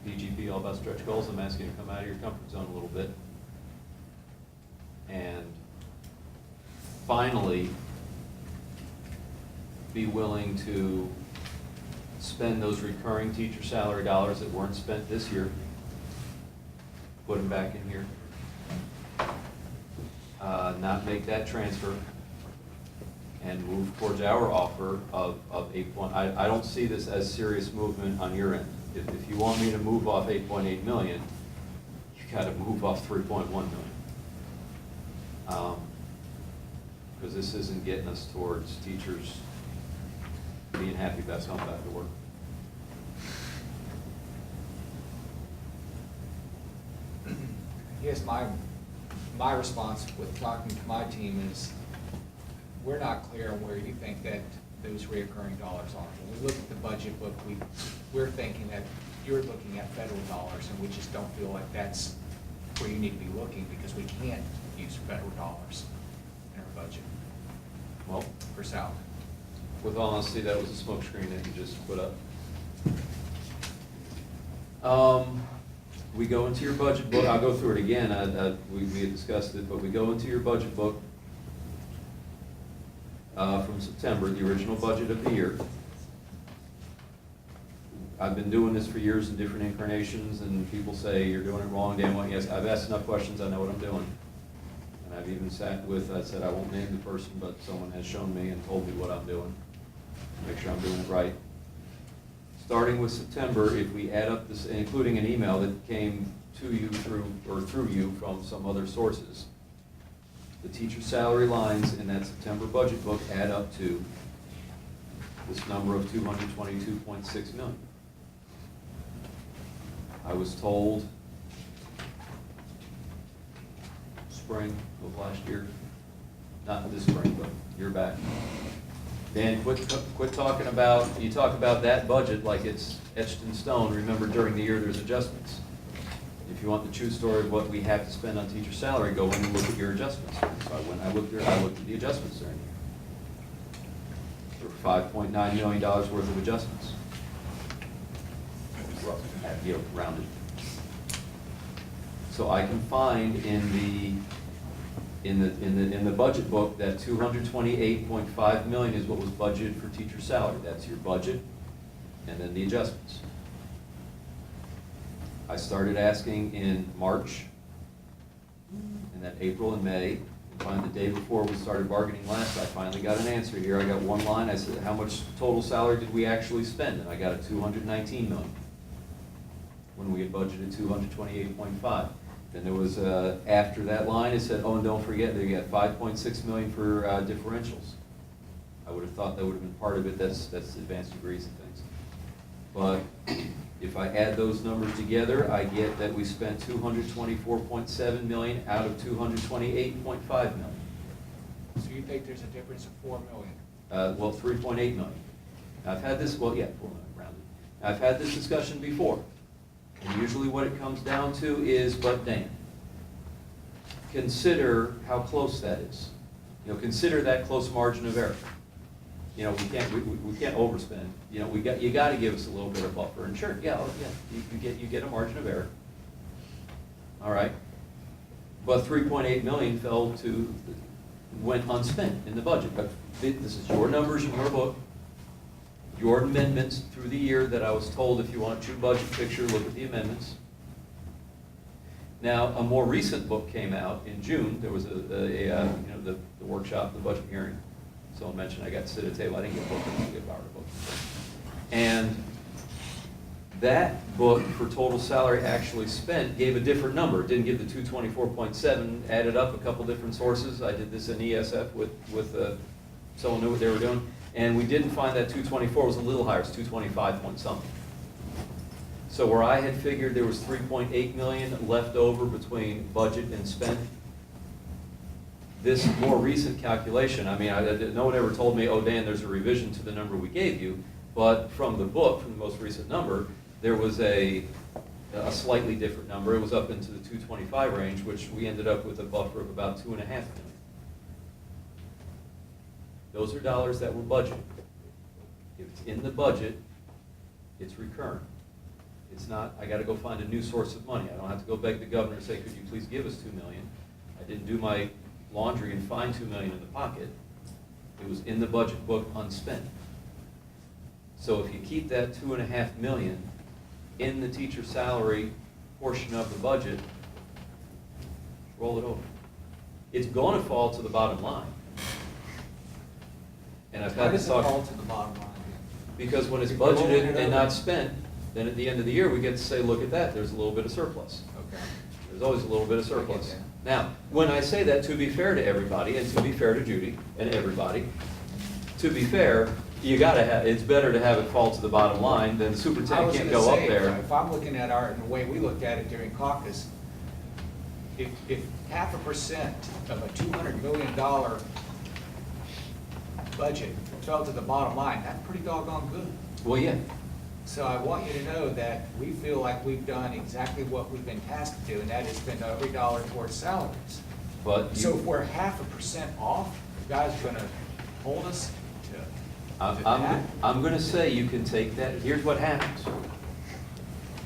PGP, all about stretch goals, I'm asking you to come out of your comfort zone a little bit. And finally, be willing to spend those recurring teacher salary dollars that weren't spent this year, put them back in here. Not make that transfer, and move towards our offer of 8 I don't see this as serious movement on your end. If you want me to move off 8.8 million, you gotta move off 3.1 million. Because this isn't getting us towards teachers being happy about coming back to work. Yes, my response with talking to my team is, we're not clear on where you think that those reoccurring dollars are. When we look at the budget book, we're thinking that you're looking at federal dollars, and we just don't feel like that's where you need to be looking, because we can't use federal dollars in our budget Well, for salary. with all honesty, that was a smokescreen that you just put up. We go into your budget book, I'll go through it again, we had discussed it, but we go into your budget book from September, the original budget of the year. I've been doing this for years in different incarnations, and people say, you're doing it wrong, Dan. Well, yes, I've asked enough questions, I know what I'm doing. And I've even sat with, I said I won't name the person, but someone has shown me and told me what I'm doing, make sure I'm doing it right. Starting with September, if we add up this, including an email that came to you through you from some other sources, the teacher salary lines in that September budget book add up to this number of $222.6 million. I was told spring of last year, not this spring, but year back. Dan, quit talking about, you talk about that budget like it's etched in stone. Remember, during the year, there's adjustments. If you want the true story of what we have to spend on teacher salary, go in and look at your adjustments. So I looked at the adjustments during the year. There were $5.9 million worth of adjustments. Rounded. So I can find in In the budget book, that $228.5 million is what was budgeted for teacher salary. That's your budget, and then the adjustments. I started asking in March, and then April and May, and finally the day before we started bargaining last, I finally got an answer here. I got one line, I said, how much total salary did we actually spend? And I got a $219 million, when we had budgeted $228.5. Then there was, after that line, it said, oh, and don't forget, they got $5.6 million for differentials. I would have thought that would have been part of it, that's advanced degrees and things. But if I add those numbers together, I get that we spent $224.7 million out of $228.5 million. So you think there's a difference of $4 million? Well, $3.8 million. I've had this, well, yeah, $4 million rounded. I've had this discussion before. And usually what it comes down to is, but Dan, consider how close that is. You know, consider that close margin of error. You know, we can't overspend. You know, you got to give us a little bit of buffer. And sure, yeah, you get a margin of error. All right, but 3.8 million went unspent in the budget. But this is your numbers in your book. Your amendments through the year that I was told, if you want a true budget picture, look at the amendments. Now, a more recent book came out in June. There was the workshop, the budget hearing. Someone mentioned I got to sit at a table. I didn't get a book, I didn't get borrowed a book. And that book for total salary actually spent gave a different number. It didn't give the 224.7, added up a couple different sources. I did this in ESF with someone knew what they were doing. And we didn't find that 224 was a little higher, it's 225 point something. So where I had figured there was 3.8 million left over between budget and spent, this more recent calculation, I mean, no one ever told me, oh, Dan, there's a revision to the number we gave you, but from the book, from the most recent number, there was a slightly different number. It was up into the 225 range, which we ended up with a buffer of about $2.5 million. Those are dollars that were budgeted. If it's in the budget, it's recurring. It's not, I gotta go find a new source of money. I don't have to go beg the governor and say, could you please give us $2 million? I didn't do my laundry and find $2 million in the pocket. It was in the budget book unspent. So if you keep that $2.5 million in the teacher salary portion of the budget, roll it over. It's gonna fall to the bottom line. And I've had this talk. Why does it fall to the bottom line? Because when it's budgeted and not spent, then at the end of the year, we get to say, look at that, there's a little bit of surplus. Okay. There's always a little bit of surplus. that. Now, when I say that, to be fair to everybody, and to be fair to Judy and everybody, to be fair, you gotta have, it's better to have it fall to the bottom line than the superintendent can't go up there. If I'm looking at the way we looked at it during caucus, if 0.5% of a $200 million budget fell to the bottom line, that's pretty doggone good. Well, yeah. So I want you to know that we feel like we've done exactly what we've been tasked to do, and that is spend every dollar towards salaries. But So if we're 0.5% off, you guys are gonna hold us to that? I'm gonna say you can take that, here's what happens.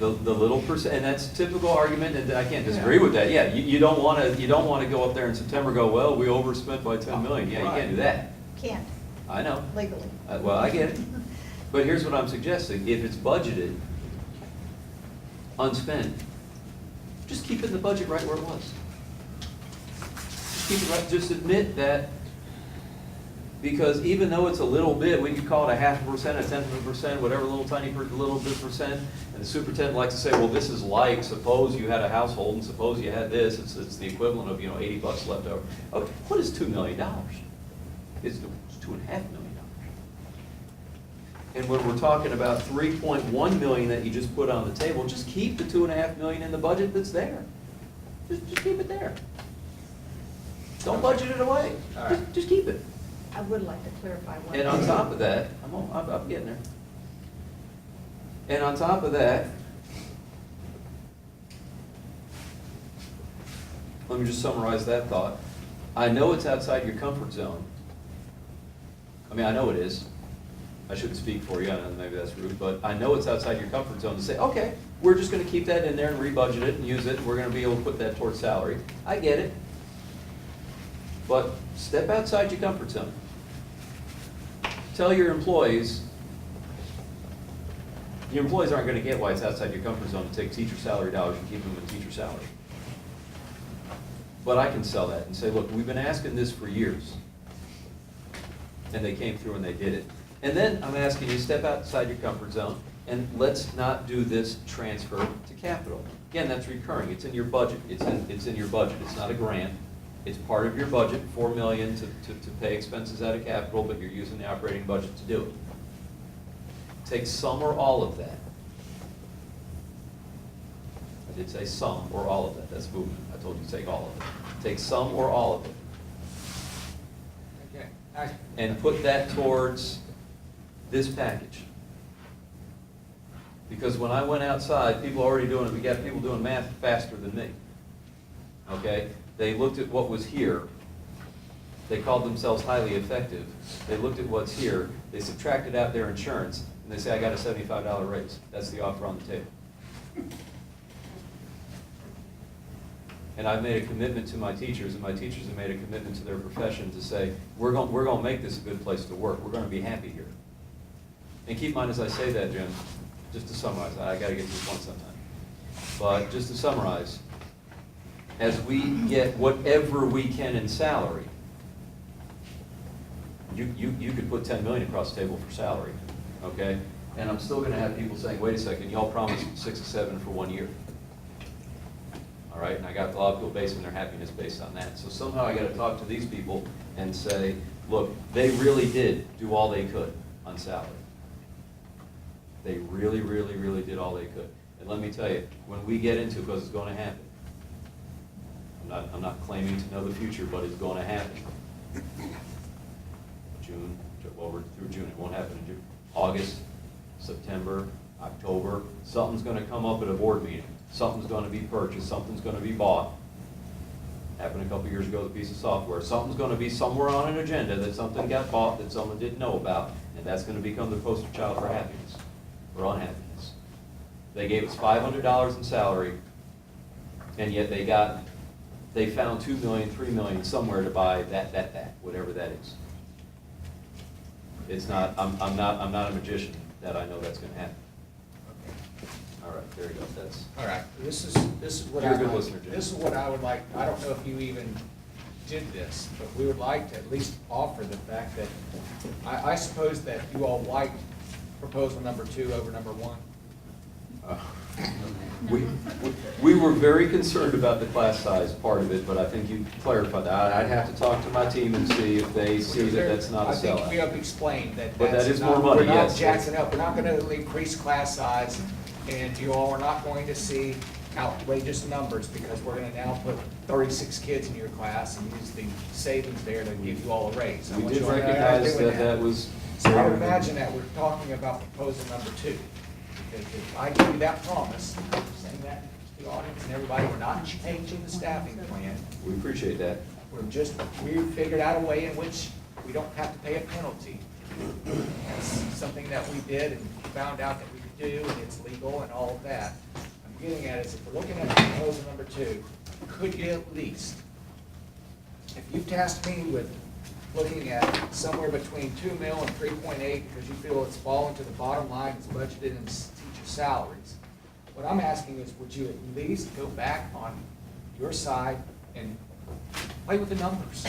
The little percent, and that's a typical argument, and I can't disagree with that. Yeah, you don't wanna go up there in September and go, well, we overspent by 10 million. Yeah, you can't do that. Can't, I know. legally. Well, I get it. But here's what I'm suggesting. If it's budgeted, unspent, just keep it in the budget right where it was. Just keep it right, just admit that, because even though it's a little bit, we could call it 0.5%, 0.1%, whatever little bit percent, and the superintendent likes to say, well, this is like, suppose you had a household, and suppose you had this, it's the equivalent of, $80 left over. Okay, what is $2 million? It's $2.5 million. And when we're talking about 3.1 million that you just put on the table, just keep the 2.5 million in the budget that's there. Just keep it there. Don't budget it away. All right. Just keep it. I would like to clarify one. And on top of that, I'm getting there. And on top of that, let me just summarize that thought. I know it's outside your comfort zone. I mean, I know it is. I shouldn't speak for you, I know maybe that's rude, but I know it's outside your comfort zone to say, okay, we're just gonna keep that in there and rebudget it and use it, and we're gonna be able to put that towards salary. I get it. But step outside your comfort zone. Tell your employees aren't gonna get why it's outside your comfort zone to take teacher salary dollars and keep them in teacher salary. But I can sell that and say, look, we've been asking this for years. And they came through and they did it. And then I'm asking you, step outside your comfort zone and let's not do this transfer to capital. Again, that's recurring, it's in your budget, it's in your budget, it's not a grant. It's part of your budget, $4 million to pay expenses out of capital, but you're using the operating budget to do it. Take some or all of that. I did say some or all of that, that's movement. I told you to take all of it. Take some or all of it. Okay. And put that towards this package. Because when I went outside, people already doing it, we got people doing math faster than me. Okay? They looked at what was here. They called themselves highly effective. They looked at what's here. They subtracted out their insurance, and they say, I got a $75 raise. That's the offer on the table. And I've made a commitment to my teachers, and my teachers have made a commitment to their profession to say, we're going to make this a good place to work. We're going to be happy here. And keep in mind as I say that, Jim, just to summarize, I got to get to the point sometime. But just to summarize, as we get whatever we can in salary, you could put $10 million across the table for salary, okay? And I'm still going to have people saying, wait a second, y'all promised 6 or 7 for 1 year. All right, and I got a lot of people basing their happiness based on that. So somehow I got to talk to these people and say, look, they really did do all they could on salary. They really, really, really did all they could. And let me tell you, when we get into it, because it's going to happen, I'm not claiming to know the future, but it's going to happen. June, well, we're through June, it won't happen in June. August, September, October, something's going to come up at a board meeting. Something's going to be purchased, something's going to be bought. Happened a couple years ago with a piece of software. Something's going to be somewhere on an agenda that something got bought that someone didn't know about, and that's going to become the poster child for happiness or unhappiness. They gave us $500 in salary, and yet they found $2 million, $3 million somewhere to buy that, whatever that is. It's not, I'm not a magician that I know that's going to happen. All right, there you go, that's. All right, this is what You're a I good like. listener, Jim. This is what I would like, I don't know if you even did this, but we would like to at least offer the fact that, I suppose that you all liked proposal number 2 over number 1. We were very concerned about the class size part of it, but I think you clarified that. I'd have to talk to my team and see if they see that that's not a I think we sellout. have explained that But that that's is not, more money, we're not yes. jacking up, we're not gonna increase class size, and you all are not going to see outrageous numbers, because we're gonna now put 36 kids in your class and use the savings there to give you all a raise. I We want did you all to know recognize doing that was. So I would imagine that we're talking about proposal number 2. Because if I give you that promise, saying that to the audience and everybody, we're not changing the staffing plan. We appreciate that. We figured out a way in which we don't have to pay a penalty. That's something that we did and found out that we could do, and it's legal and all of that. I'm getting at is, if we're looking at proposal number 2, could you at least, if you tasked me with looking at somewhere between 2 mil and 3.8, because you feel it's fallen to the bottom line, it's budgeted in teacher salaries. What I'm asking is, would you at least go back on your side and play with the numbers?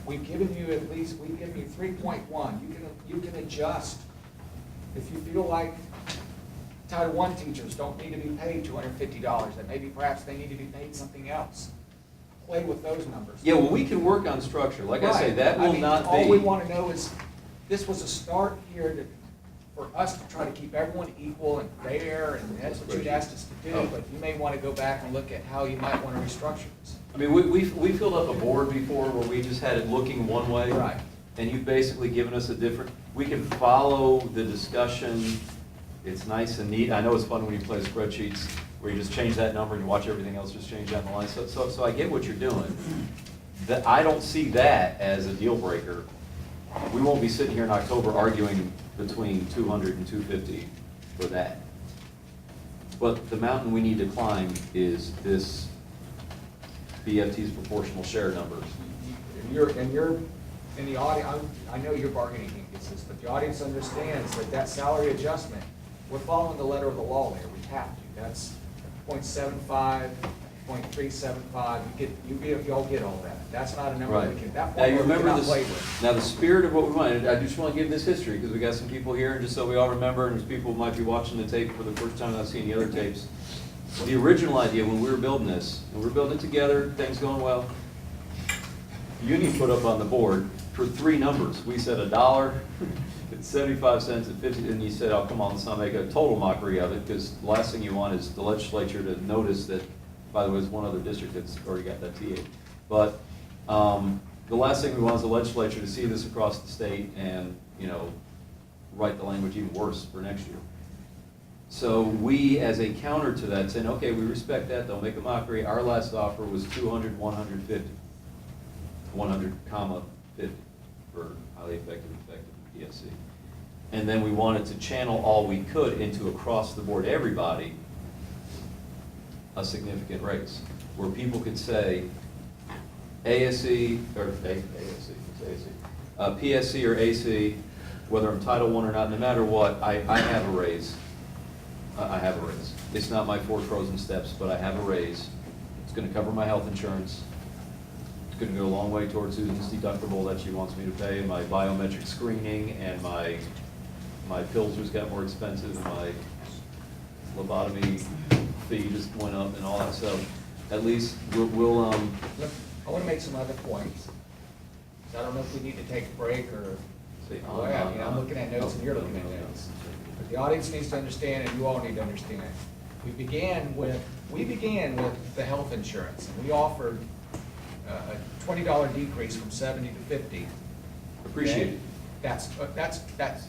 We've given you 3.1. You can adjust. If you feel like Title I teachers don't need to be paid $250, that maybe perhaps they need to be paid something else. Play with those numbers. Yeah, well, we can work on structure. Like I say, Right. that will mean, not be. All we want to know is, this was a start here for us to try to keep everyone equal and fair, and that's what you'd asked us to do, Oh. but you may want to go back and look at how you might want to restructure this. I mean, we filled up a board before where we just had it looking one way. Right. And you've basically given us a different, we can follow the discussion. It's nice and neat. I know it's fun when you play spreadsheets where you just change that number and you watch everything else just change down the line. So I get what you're doing. I don't see that as a deal breaker. We won't be sitting here in October arguing between 200 and 250 for that. But the mountain we need to climb is this BFT's proportional share numbers. and you're, in the audience, I know your bargaining team gets this, but the audience understands that that salary adjustment, we're following the letter of the law there, we have to. That's .75, .375, y'all get all that. That's not a number we can, that Now, you formula we remember cannot this, play with. now the spirit of what we wanted, I just want to give this history, because we got some people here, and just so we all remember, and there's people who might be watching the tape for the first time, not seeing the other tapes. The original idea when we were building this, and we're building it together, things going well, the union put up on the board for 3 numbers. We said $1, it's 75 cents, and 50, and you said, oh, come on, let's not make a total mockery of it, because the last thing you want is the legislature to notice that, by the way, there's one other district that's already got that TA. But the last thing we want is the legislature to see this across the state and, you know, write the language even worse for next year. So we, as a counter to that, saying, okay, we respect that, don't make a mockery. Our last offer was 200, 150, 100, comma 50 for highly effective PSC. And then we wanted to channel all we could into across the board, everybody, a significant raise, where people could say, ASC, or PSC or AC, whether I'm Title I or not, no matter what, I have a raise. I have a raise. It's not my 4 frozen steps, but I have a raise. It's going to cover my health insurance. It's going to go a long way towards Susan's deductible that she wants me to pay, my biometric screening, and my pills just got more expensive, and my lobotomy fee just went up and all that stuff. At least we'll Look, I want to make some other points. I don't know if we need to take a break or, I'm looking at notes and you're looking at notes. But the audience needs to understand, and you all need to understand. We began with the health insurance, and we offered a $20 decrease from 70 to 50. appreciate it. That's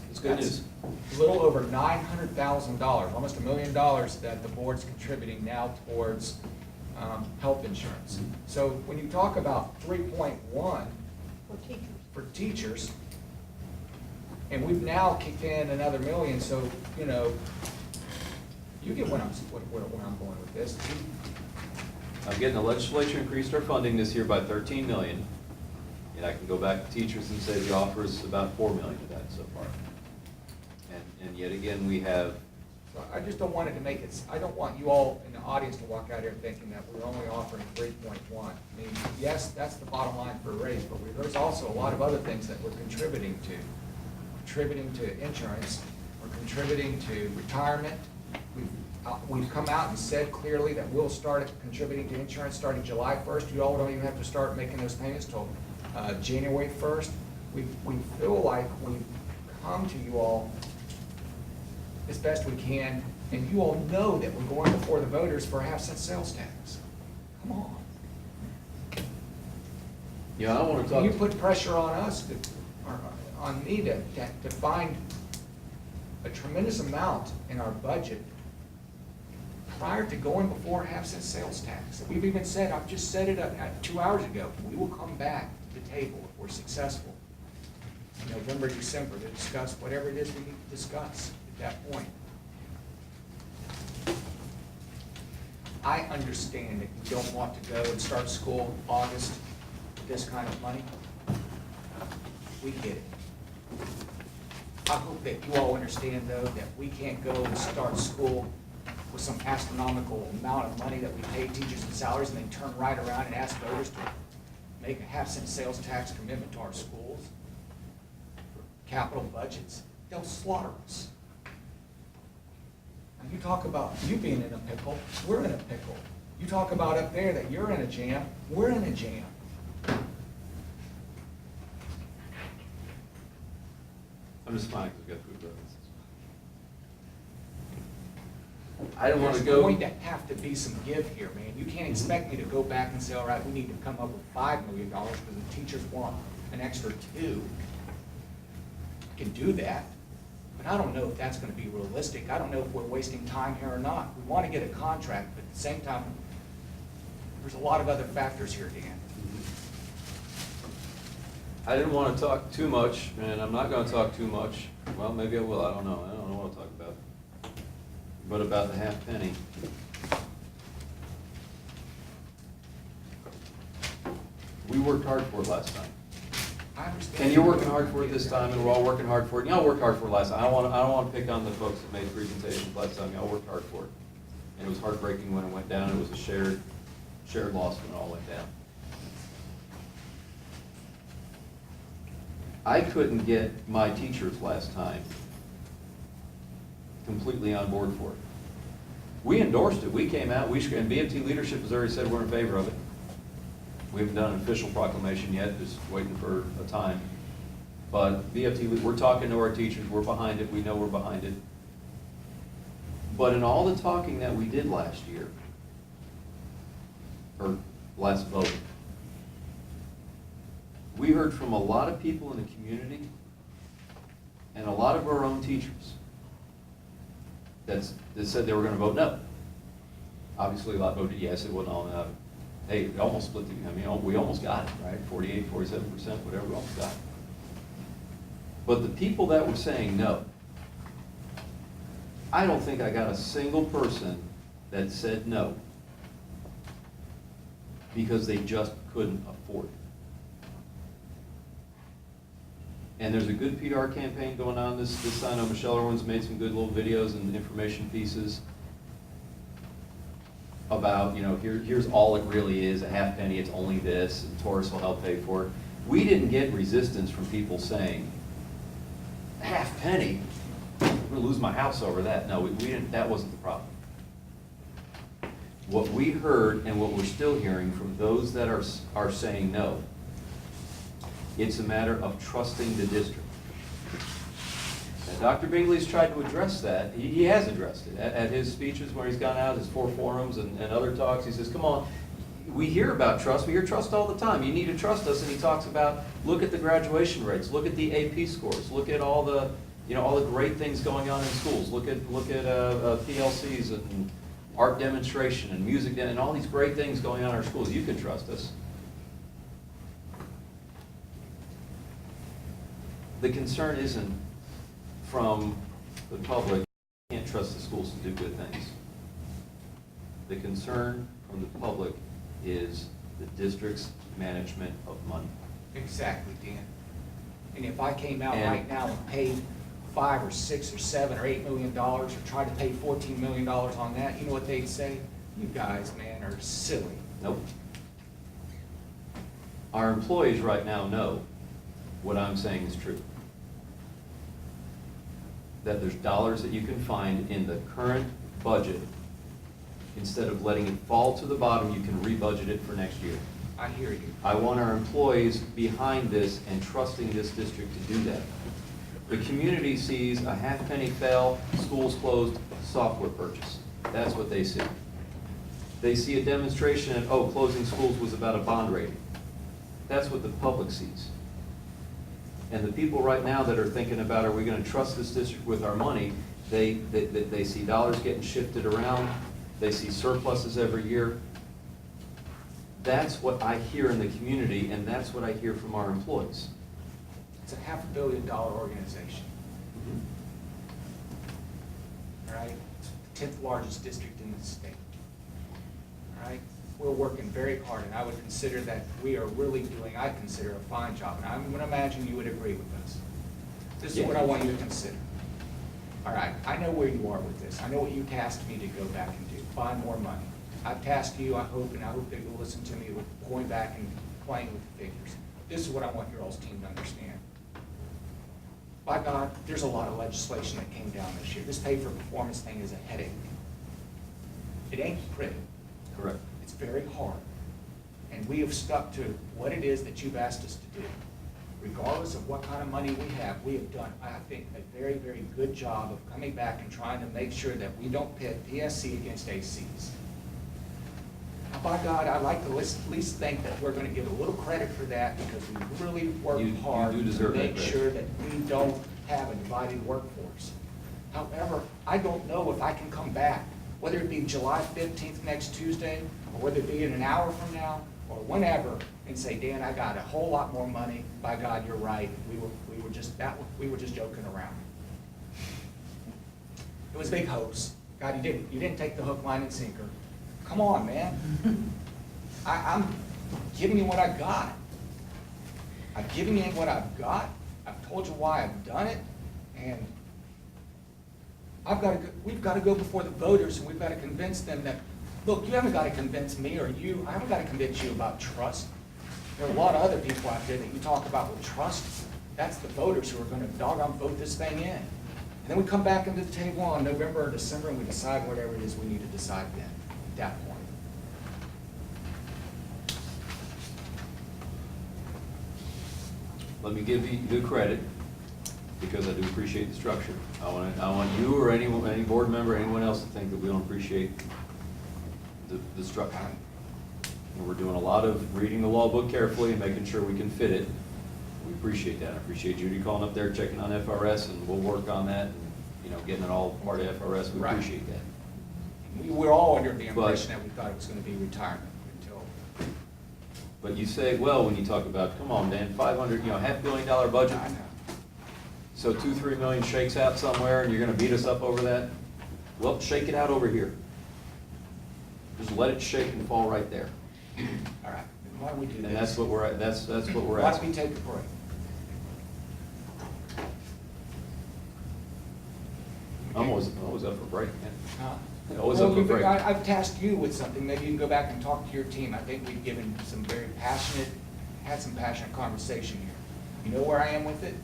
It's good news. a little over $900,000, almost $1 million that the board's contributing now towards health insurance. So when you talk about 3.1 for teachers, and we've now kicked in another $1 million, so, you know, you get where I'm going with this. Again, the legislature increased our funding this year by 13 million. And I can go back to teachers and say the offer is about 4 million of that so far. And yet again, we have. So I just don't want it to make it, I don't want you all in the audience to walk out here thinking that we're only offering 3.1. I mean, yes, that's the bottom line for a raise, but there's also a lot of other things that we're contributing to. Contributing to insurance, we're contributing to retirement. We've come out and said clearly that we'll start contributing to insurance starting July 1st. You all don't even have to start making those payments till January 1st. We feel like we've come to you all as best we can, and you all know that we're going before the voters for a half-cent sales tax. Come on. Yeah, I want to talk. You put pressure on us, or on me to find a tremendous amount in our budget prior to going before a half-cent sales tax. We've even said, I've just said it 2 hours ago, we will come back to the table if we're successful in November, December to discuss whatever it is we need to discuss at that point. I understand that you don't want to go and start school August with this kind of money. We get it. I hope that you all understand, though, that we can't go and start school with some astronomical amount of money that we pay teachers and salaries and then turn right around and ask voters to make a half-cent sales tax commitment to our schools, capital budgets. They'll slaughter us. And you talk about you being in a pickle, we're in a pickle. You talk about up there that you're in a jam, we're in a jam. I'm just fine because we've got food references. I don't want to go. There's going to have to be some give here, man. You can't expect me to go back and say, all right, we need to come up with $5 million because the teachers want an extra $2 million. I can do that, but I don't know if that's going to be realistic. I don't know if we're wasting time here or not. We want to get a contract, but at the same time, there's a lot of other factors here, Dan. I didn't want to talk too much, and I'm not going to talk too much. Well, maybe I will. I don't know. I don't know what to talk about. But about the half penny. We worked hard for it last time. I understand. And you're working hard for it this time, and we're all working hard for it. Y'all worked hard for it last time. I don't want to pick on the folks that made presentations last time. Y'all worked hard for it. And it was heartbreaking when it went down. It was a shared loss when it all went down. I couldn't get my teachers last time completely on board for it. We endorsed it. We came out, and BMT leadership has already said we're in favor of it. We haven't done an official proclamation yet, just waiting for a time. But BMT, we're talking to our teachers, we're behind it, we know we're behind it. But in all the talking that we did last year, or last vote, we heard from a lot of people in the community and a lot of our own teachers that said they were going to vote no. Obviously, a lot voted yes. It wasn't all no. Hey, it almost split the, I mean, we almost got it, right? 48, 47%, whatever, we almost got it. But the people that were saying no, I don't think I got a single person that said no because they just couldn't afford it. And there's a good PR campaign going on this I know Michelle Irwin's made some good little videos and information pieces about, here's all it really is, a half penny, it's only this, and Taurus will help pay for it. We didn't get resistance from people saying, a half penny? I'm going to lose my house over that. No, we didn't, that wasn't the problem. What we heard and what we're still hearing from those that are saying no, it's a matter of trusting the district. And Dr. Bingley's tried to address that. He has addressed it at his speeches where he's gone out, his 4 forums and other talks. He says, come on, we hear about trust. We hear trust all the time. You need to trust us. And he talks about, look at the graduation rates, look at the AP scores, look at all the, all the great things going on in schools. Look at PLCs and art demonstration and music and all these great things going on in our schools. You can trust us. The concern isn't from the public, you can't trust the schools to do good things. The concern from the public is the district's management of money. Exactly, Dan. And if I came out right now and paid $5 or $6 or $7 or $8 million or tried to pay $14 million on that, you know what they'd say? You guys, man, are silly. Nope. Our employees right now know what I'm saying is true. That there's dollars that you can find in the current budget. Instead of letting it fall to the bottom, you can rebudget it for next year. I hear you. I want our employees behind this and trusting this district to do that. The community sees a half penny fell, schools closed, software purchase. That's what they see. They see a demonstration of, closing schools was about a bond rating. That's what the public sees. And the people right now that are thinking about, are we going to trust this district with our money, they see dollars getting shifted around. They see surpluses every year. That's what I hear in the community, and that's what I hear from our employees. It's a $500 million organization. All right? It's the 10th largest district in the state. All right? We're working very hard, and I would consider that we are really doing, I consider, a fine job. And I'm going to imagine you would agree with us. This is what I want you to consider. All right, I know where you are with this. I know what you tasked me to go back and do, find more money. I've tasked you, I hope that you'll listen to me with going back and playing with the figures. This is what I want your all's team to understand. By God, there's a lot of legislation that came down this year. This pay for performance thing is a headache. It ain't pretty. Correct. It's very hard. And we have stuck to what it is that you've asked us to do. Regardless of what kind of money we have done, I think, a very, very good job of coming back and trying to make sure that we don't pit PSC against ACs. Now, by God, I'd like to at least think that we're going to give a little credit for that because we really worked hard to make sure that we don't have a divided workforce. However, I don't know if I can come back, whether it be July 15th next Tuesday, or whether it be in an hour from now, or whenever, and say, Dan, I got a whole lot more money. By God, you're right. We were just joking around. It was a big hoax. God, you didn't take the hook, line, and sinker. Come on, man. I'm giving you what I got. I've given you what I've got, I've told you why I've done it, and we've got to go before the voters, and we've got to convince them that, look, you haven't got to convince me or you, I haven't got to convince you about trust. There are a lot of other people out there that you talk about with trust. That's the voters who are going to doggone vote this thing in. And then we come back into the table on November or December, and we decide whatever it is we need to decide then, at that point. Let me give you credit, because I do appreciate the structure. I want you or any board member, anyone else to think that we don't appreciate the structure. And we're doing a lot of reading the law book carefully and making sure we can fit it. We appreciate that. I appreciate Judy calling up there, checking on FRS, and we'll work on that, and, you know, getting it all part of FRS. We Right. appreciate that. We were all under the But- impression that we thought it was going to be retirement until, But you say, well, when you talk about, come on, Dan, 500, you know, $500 million budget. I know. So 2-3 million shakes out somewhere, and you're gonna beat us up over that? Well, shake it out over here. Just let it shake and fall right there. All right, then why don't we do this? And that's what we're, that's what we're Why don't asking. we take a break? I'm always up for break, man. Huh? Always Well, up for you've- break. I've tasked you with something, maybe you can go back and talk to your team. I think we've given some very passionate, had some passionate conversation here. You know where I am with it,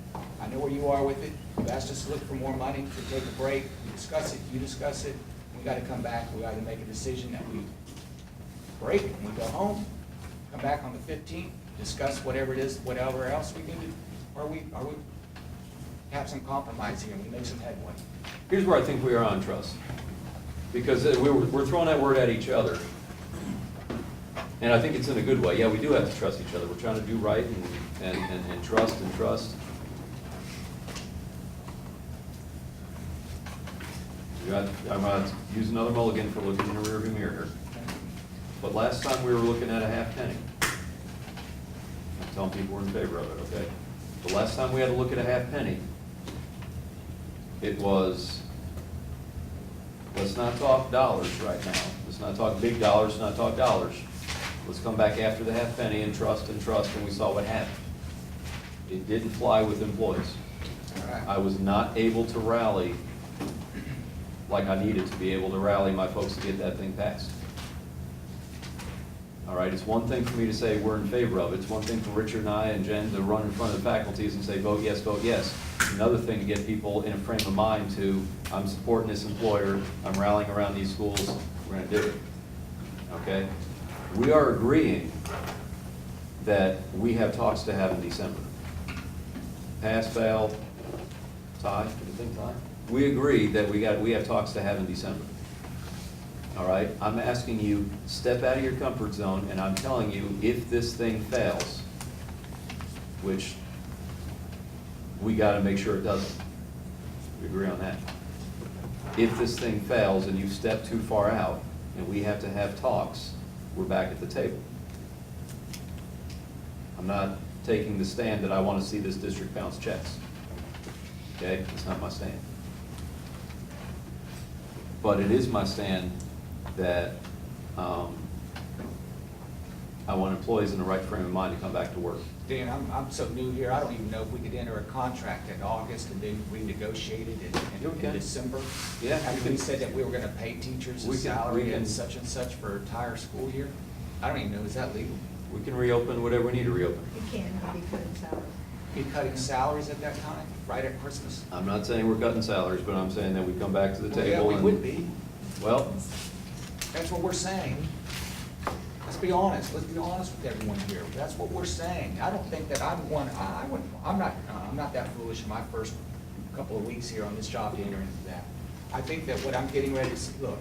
I know where you are with it. You've asked us to look for more money, to take a break, we discuss it, you discuss it. We gotta come back, we gotta make a decision that we break, and we go home, come back on the 15th, discuss whatever it is, whatever else we can do. Or we have some compromise here, and we make some headway. Here's where I think we are on trust. Because we're throwing that word at each other. And I think it's in a good way. Yeah, we do have to trust each other. We're trying to do right and trust and trust. I'm going to use another mulligan for looking in the rearview mirror. But last time we were looking at a half penny. I'm telling people we're in favor of it, okay? The last time we had to look at a half penny, it was, let's not talk dollars right now. Let's not talk big dollars, let's not talk dollars. Let's come back after the half penny and trust, and we saw what happened. It didn't fly with employees. I was not able to rally like I needed to be able to rally my folks to get that thing passed. All right, it's one thing for me to say we're in favor of it. It's one thing for Richard and I and Jen to run in front of the faculties and say vote yes, vote yes. Another thing to get people in a frame of mind to, I'm supporting this employer, I'm rallying around these schools, we're gonna do it. Okay? We are agreeing that we have talks to have in December. Pass, fail, tie, anything tie? We agree that we have talks to have in December. All right, I'm asking you, step out of your comfort zone, and I'm telling you, if this thing fails, which we gotta make sure it doesn't. We agree on that. If this thing fails and you step too far out, and we have to have talks, we're back at the table. I'm not taking the stand that I want to see this district bounce checks. Okay, it's not my stand. But it is my stand that I want employees in the right frame of mind to come back to work. Dan, I'm so new here, I don't even know if we could enter a contract in August and then renegotiate it in December. Yeah. After we said that we were gonna pay teachers a We can- salary we and can- such and such for an entire school year. I don't even know, is that legal? We can reopen whatever we need to reopen. You can, it'll be cutting salaries. Be cutting salaries at that time, right at Christmas? I'm not saying we're cutting salaries, but I'm saying that we come back to the Well, yeah, table. we and- would be. Well, That's what we're saying. Let's be honest with everyone here. That's what we're saying. I don't think that I'm not that foolish in my first couple of weeks here on this job to enter into that. I think that what I'm getting ready to see, look,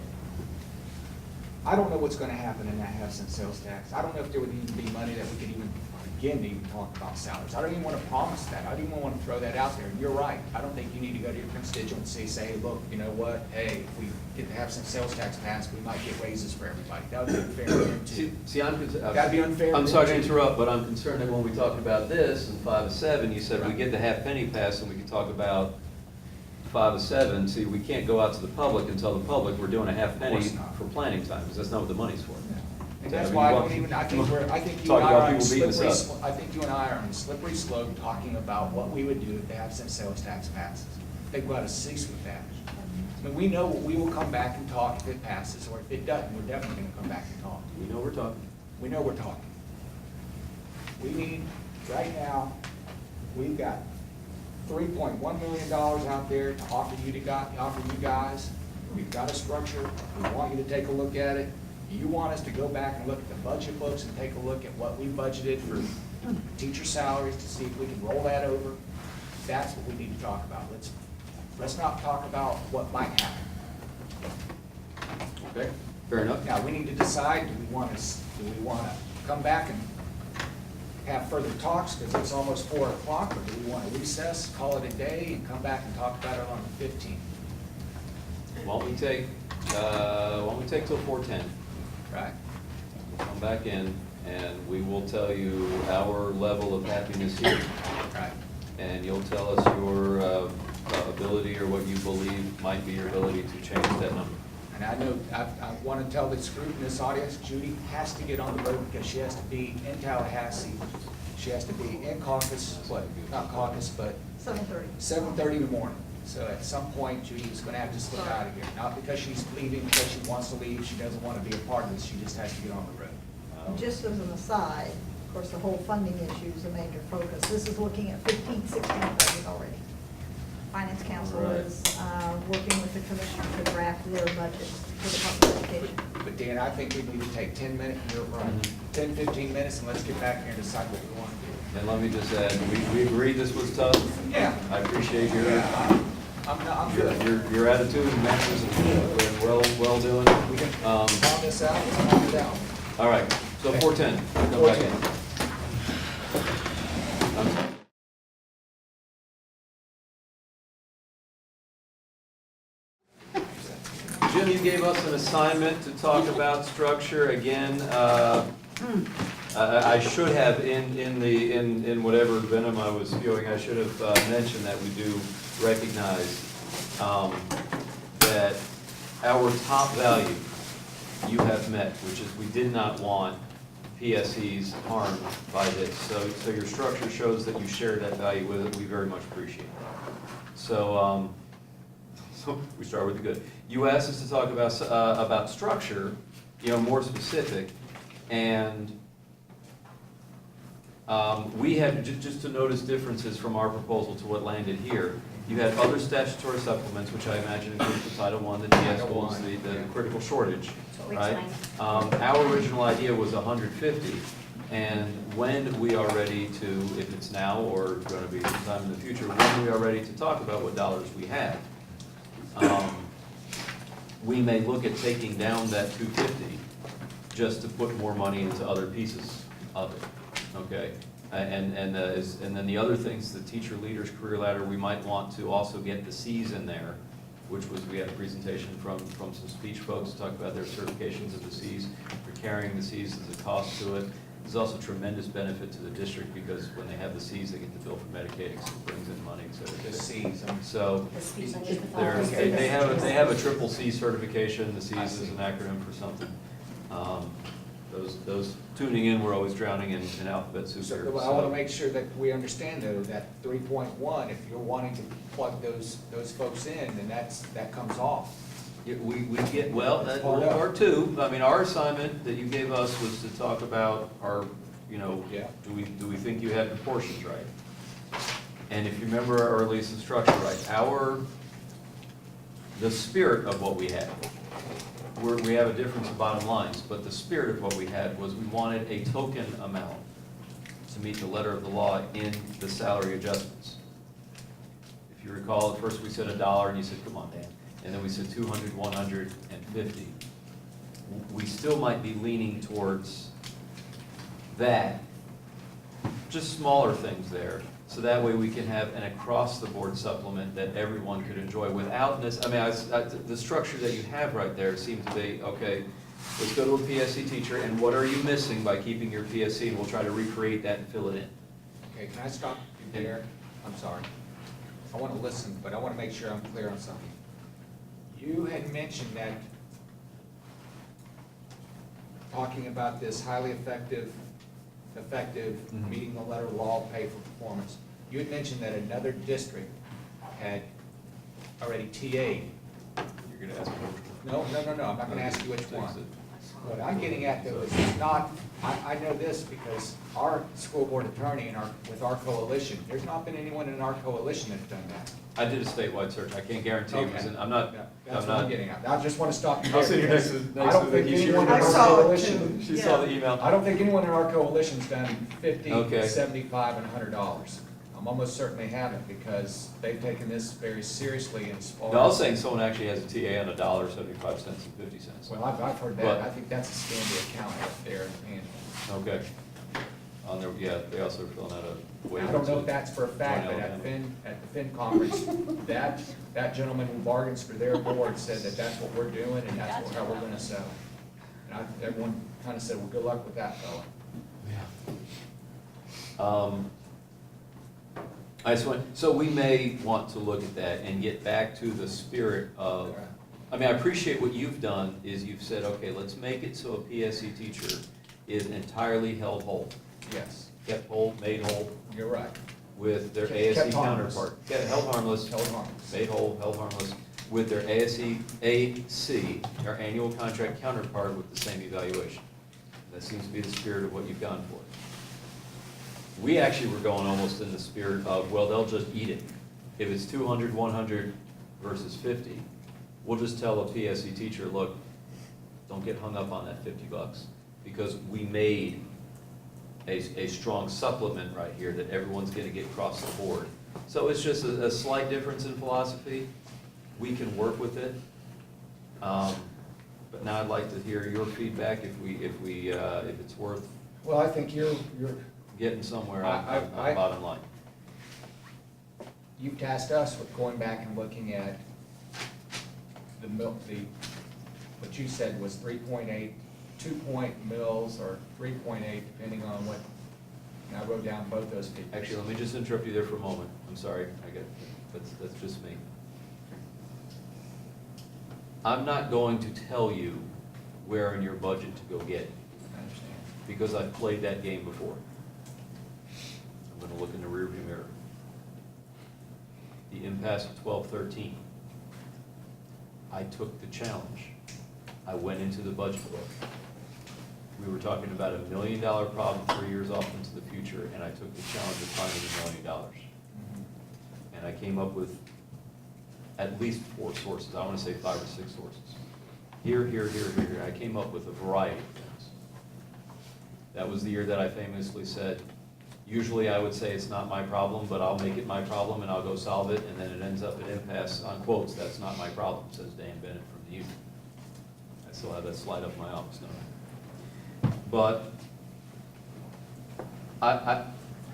I don't know what's gonna happen in that half-cent sales tax. I don't know if there would even be money that we could even begin to even talk about salaries. I don't even wanna promise that. I don't even wanna throw that out there. And you're right. I don't think you need to go to your constituency, say, look, you know what, hey, if we get the half-cent sales tax passed, we might get raises for everybody. That would be unfair to them too. see, Gotta be unfair. I'm to sorry to them, too. interrupt, but I'm concerned that when we talked about this in 5 of 7, you said we get the half penny passed and we could talk about 5 of 7. See, we can't go out to the public and tell the public we're doing a half penny course not. for planning time, because that's not what the money's for. And that's why I don't even, I think you Talk and I about are on a people beating us slippery, up. I think you and I are on a slippery slope talking about what we would do if the absent sales tax passes. I think we ought to cease with that. I mean, we know we will come back and talk if it passes, or if it doesn't, we're definitely gonna come back and talk. We know we're talking. We know we're talking. We need, right now, we've got $3.1 million out there to offer you guys. We've got a structure. We want you to take a look at it. You want us to go back and look at the budget books and take a look at what we budgeted for teacher salaries to see if we can roll that over. That's what we need to talk about. Let's not talk about what might happen. Okay, fair enough. Now, we need to decide, do we want to come back and have further talks because it's almost 4 o'clock, or do we want to recess, call it a day, and come back and talk about it on the 15th? Why don't we take till 4:10? Right? Come back in, and we will tell you our level of happiness here. Right. And you'll tell us your ability, or what you believe might be your ability to change that number. And I know, I want to tell this group in this audience, Judy has to get on the road because she has to be in Tallahassee. She has to be in caucus, not caucus, but 7:30. 7:30 in the morning. So at some point, Judy's going to have to slip out of here. Not because she's leaving, because she wants to leave, she doesn't want to be a part of this, she just has to get on the road. Just as an aside, of course, the whole funding issue is a major focus. This is looking at 15, 16 budget already. Finance Council Right. is working with the commissioner to draft their budget for the public education. But Dan, I think we need to take 10 minutes, 10, 15 minutes, and let's get back here and decide what we want to do. And let me just add, we agreed this was tough. Yeah. I appreciate your I'm attitude and manners, and well doing. We can pound this out, let's pound it out. All right, so 4:10, come back in. Jim, you gave us an assignment to talk about structure again. I should have, in whatever venom I was spewing, I should have mentioned that we do recognize that our top value you have met, which is we did not want PSEs harmed by this. So your structure shows that you share that value with it. We very much appreciate it. So we start with the good. You asked us to talk about structure, more specific, and we had, just to notice differences from our proposal to what landed here. You had other statutory supplements, which I imagine includes the Title I, the TS schools, the critical shortage, right? Our original idea was 150, and when we are ready to, if it's now or going to be sometime in the future, when we are ready to talk about what dollars we have, we may look at taking down that 250 just to put more money into other pieces of it, okay? And then the other things, the teacher leaders career ladder, we might want to also get the Cs in there, which was, we had a presentation from some speech folks to talk about their certifications of the Cs. For carrying the Cs, there's a cost to it. There's also tremendous benefit to the district because when they have the Cs, they get to bill for Medicaid, so it brings in money, et cetera. The Cs. So they have a triple C certification. The Cs is an acronym for something. Those tuning in, we're always drowning in alphabet soup here. So I want to make sure that we understand though, that 3.1, if you're wanting to plug those folks in, then that comes off. We get, well, that part two. I mean, our assignment that you gave us was to talk about our, do we think you had proportions right? And if you remember our release of structure right, the spirit of what we had, we have a difference of bottom lines, but the spirit of what we had was we wanted a token amount to meet the letter of the law in the salary adjustments. If you recall, at first we said $1, and you said, come on, Dan. And then we said 200, 150. We still might be leaning towards that, just smaller things there. So that way we can have an across-the-board supplement that everyone could enjoy without this. I mean, the structure that you have right there seems to be, okay, let's go to a PSC teacher, and what are you missing by keeping your PSC? And we'll try to recreate that and fill it in. Okay, can I stop you there? I'm sorry. I want to listen, but I want to make sure I'm clear on something. You had mentioned that talking about this highly effective, Mhm. meeting the letter of law, pay for performance. You had mentioned that another district had already TA'd. You're gonna ask me which one? No, I'm not gonna ask you which Things one. that- What I'm getting at though is it's not, I know this because our school board attorney and with our coalition, there's not been anyone in our coalition that's done that. I did a statewide search, I can't guarantee it was, Okay. I'm not, Yeah, I'm That's what I'm not. getting at. I just wanna stop you I'll there. sit here next because to, I next don't to think Vicki, she anyone in our remembers. I saw it coalition, She saw the email. I don't think anyone in our coalition's done 50, Okay. 75, and $100. I'm almost certain they haven't because they've taken this very seriously as far as. No, I was saying someone actually has a TA on $1.75 and 50 cents. Well, I've heard that. But- I think that's a standard account up there. And Okay. On there, yeah, they also are filling out a waiver. I don't know to if that's for a fact, join but at Alabama. the Fin conference, that gentleman who bargains for their board said that that's what we're doing and that's how we're gonna sell. And everyone kind of said, well, good luck with that fella. I just want, so we may want to look at that and get back to the spirit of, I mean, I appreciate what you've done, is you've said, okay, let's make it so a PSE teacher is entirely held whole. Yes, Kept whole, made whole, you're right. with their Kept ASE harmless. counterpart. Yeah, held harmless. Held harmless. Made whole, held harmless, with their AC, their annual contract counterpart with the same evaluation. That seems to be the spirit of what you've gone for. We actually were going almost in the spirit of, well, they'll just eat it. If it's 200, 100 versus 50, we'll just tell a PSE teacher, look, don't get hung up on that $50, because we made a strong supplement right here that everyone's gonna get across the board. So it's just a slight difference in philosophy. We can work with it. But now I'd like to hear your feedback if it's worth Well, I think you're, getting somewhere on I- the bottom line. you've tasked us with going back and looking at what you said was 3.8, 2-point mills or 3.8, depending on what, and I wrote down both those figures. Actually, let me just interrupt you there for a moment. I'm sorry, that's just me. I'm not going to tell you where in your budget to go get it, I understand. because I've played that game before. I'm gonna look in the rearview mirror. The impasse of 12-13. I took the challenge. I went into the budget book. We were talking about $1 million problem 3 years off into the future, and I took the challenge of finding $1 million. And I came up with at least 4 sources. I want to say 5 or 6 sources. Here. I came up with a variety of things. That was the year that I famously said, usually I would say it's not my problem, but I'll make it my problem and I'll go solve it, and then it ends up at impasse on quotes, that's not my problem, says Dan Bennett from the union. I still have that slide up in my office, don't I? But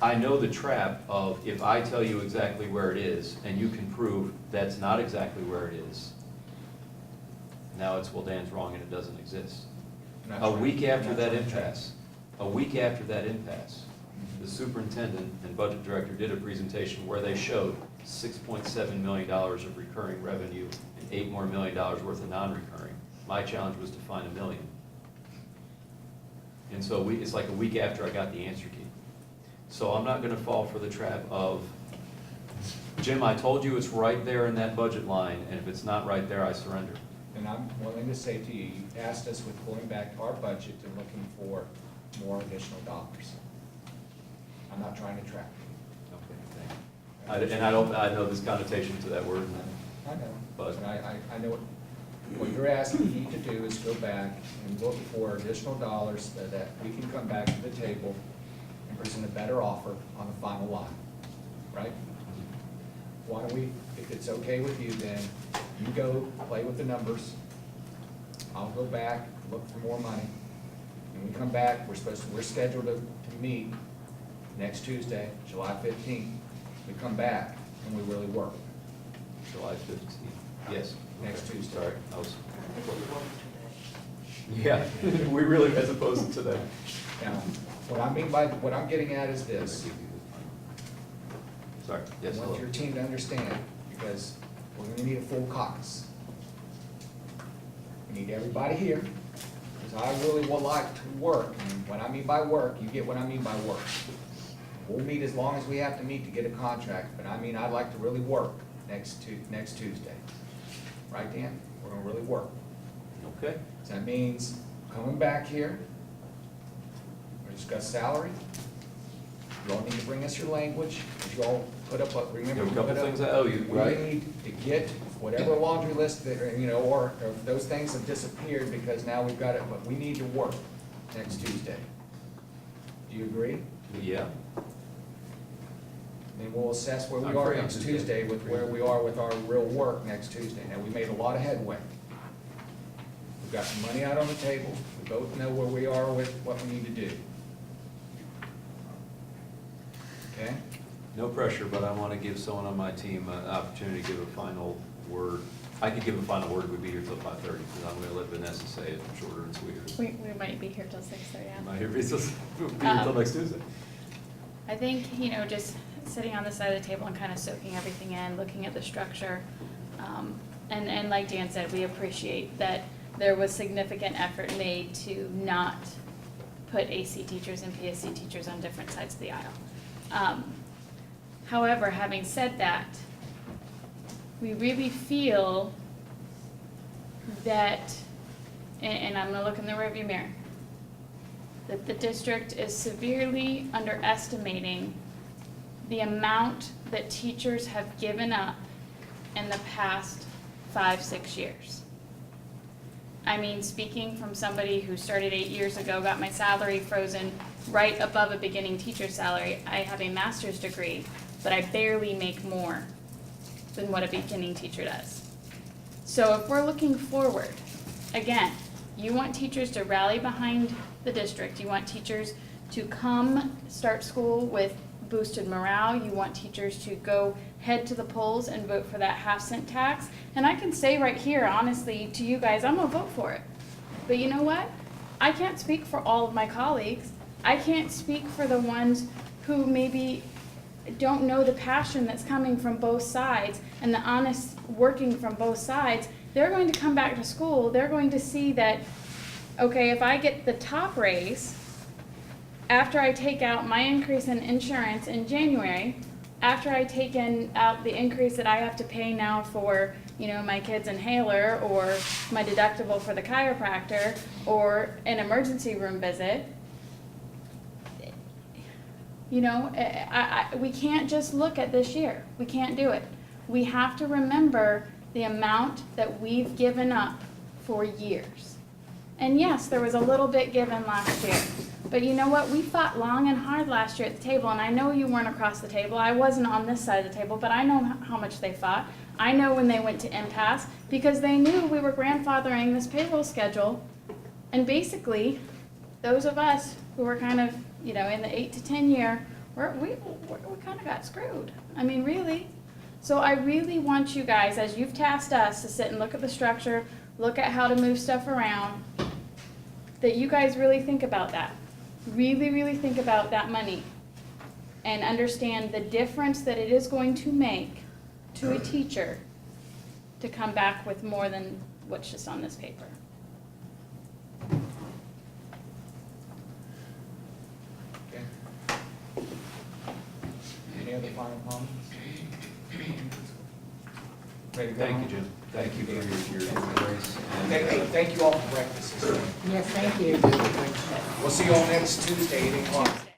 I know the trap of, if I tell you exactly where it is and you can prove that's not exactly where it is, now it's, well, Dan's wrong and it doesn't exist. A week after that impasse, the superintendent and budget director did a presentation where they showed $6.7 million of recurring revenue and $8 more million worth of non-recurring. My challenge was to find $1 million. And so it's like a week after I got the answer key. So I'm not gonna fall for the trap of, Jim, I told you it's right there in that budget line, and if it's not right there, I surrender. And I'm willing to say to you, you tasked us with going back to our budget and looking for more additional dollars. I'm not trying to trap you. Okay, thank you. I know there's connotation to that word. I know, But- but I know what you're asking me to do is go back and look for additional dollars so that we can come back to the table and present a better offer on the final line, right? Why don't we, if it's okay with you, then you go play with the numbers. I'll go back, look for more money. When we come back, we're scheduled to meet next Tuesday, July 15th. We come back and we really work. July 15th, yes. Next Okay, Tuesday. Sorry, I was. Yeah, we really, as opposed to today. Now, what I'm getting at is this. Sorry, yes, I want hello. your team to understand, because we're gonna need a full caucus. We need everybody here, because I really would like to work, and what I mean by work, you get what I mean by work. We'll meet as long as we have to meet to get a contract, but I mean, I'd like to really work next Tuesday. Right, Dan? We're gonna really work. Okay. So that means coming back here, we'll discuss salary. You all need to bring us your language, because you all put up, remember. There are a you couple put up- things I owe you, right? We need to get whatever laundry list that, or if those things have disappeared, because now we've got it, but we need to work next Tuesday. Do you agree? Yeah. And we'll assess where we I'm are free on next Tuesday. Tuesday with where we are with our real work next Tuesday. Now, we made a lot of headway. We've got some money out on the table. We both know where we are with what we need to do. Okay? No pressure, but I want to give someone on my team an opportunity to give a final word. I could give a final word, we'd be here till 5:30, because I'm going to let Vanessa say it shorter and sweeter. We might be here till 6:30. Am I here, we'll be here till next Tuesday. I think, just sitting on the side of the table and kind of soaking everything in, looking at the structure. And like Dan said, we appreciate that there was significant effort made to not put AC teachers and PSC teachers on different sides of the aisle. However, having said that, we really feel that, and I'm gonna look in the rearview mirror, that the district is severely underestimating the amount that teachers have given up in the past 5-6 years. I mean, speaking from somebody who started 8 years ago, got my salary frozen right above a beginning teacher salary. I have a master's degree, but I barely make more than what a beginning teacher does. So if we're looking forward, again, you want teachers to rally behind the district. You want teachers to come start school with boosted morale. You want teachers to go head to the polls and vote for that 1/2-cent tax. And I can say right here, honestly, to you guys, I'm gonna vote for it. But you know what? I can't speak for all of my colleagues. I can't speak for the ones who maybe don't know the passion that's coming from both sides and the honest working from both sides. They're going to come back to school. They're going to see that, okay, if I get the top raise, after I take out my increase in insurance in January, after I take out the increase that I have to pay now for, my kid's inhaler, or my deductible for the chiropractor, or an emergency room visit, we can't just look at this year. We can't do it. We have to remember the amount that we've given up for years. And yes, there was a little bit given last year. But you know what? We fought long and hard last year at the table, and I know you weren't across the table. I wasn't on this side of the table, but I know how much they fought. I know when they went to impasse, because they knew we were grandfathering this payroll schedule. And basically, those of us who were kind of, in the 8 to 10 year, we kind of got screwed. I mean, really. So I really want you guys, as you've tasked us to sit and look at the structure, look at how to move stuff around, that you guys really think about that. Really, really think about that money and understand the difference that it is going to make to a teacher to come back with more than what's just on this paper. Okay. Any other final comments? Ready to go Thank home? you, Jim. Thank you for your grace. Hey, thank you all for breakfast this morning. Yes, thank you. We'll see you all next Tuesday, 8 o'clock.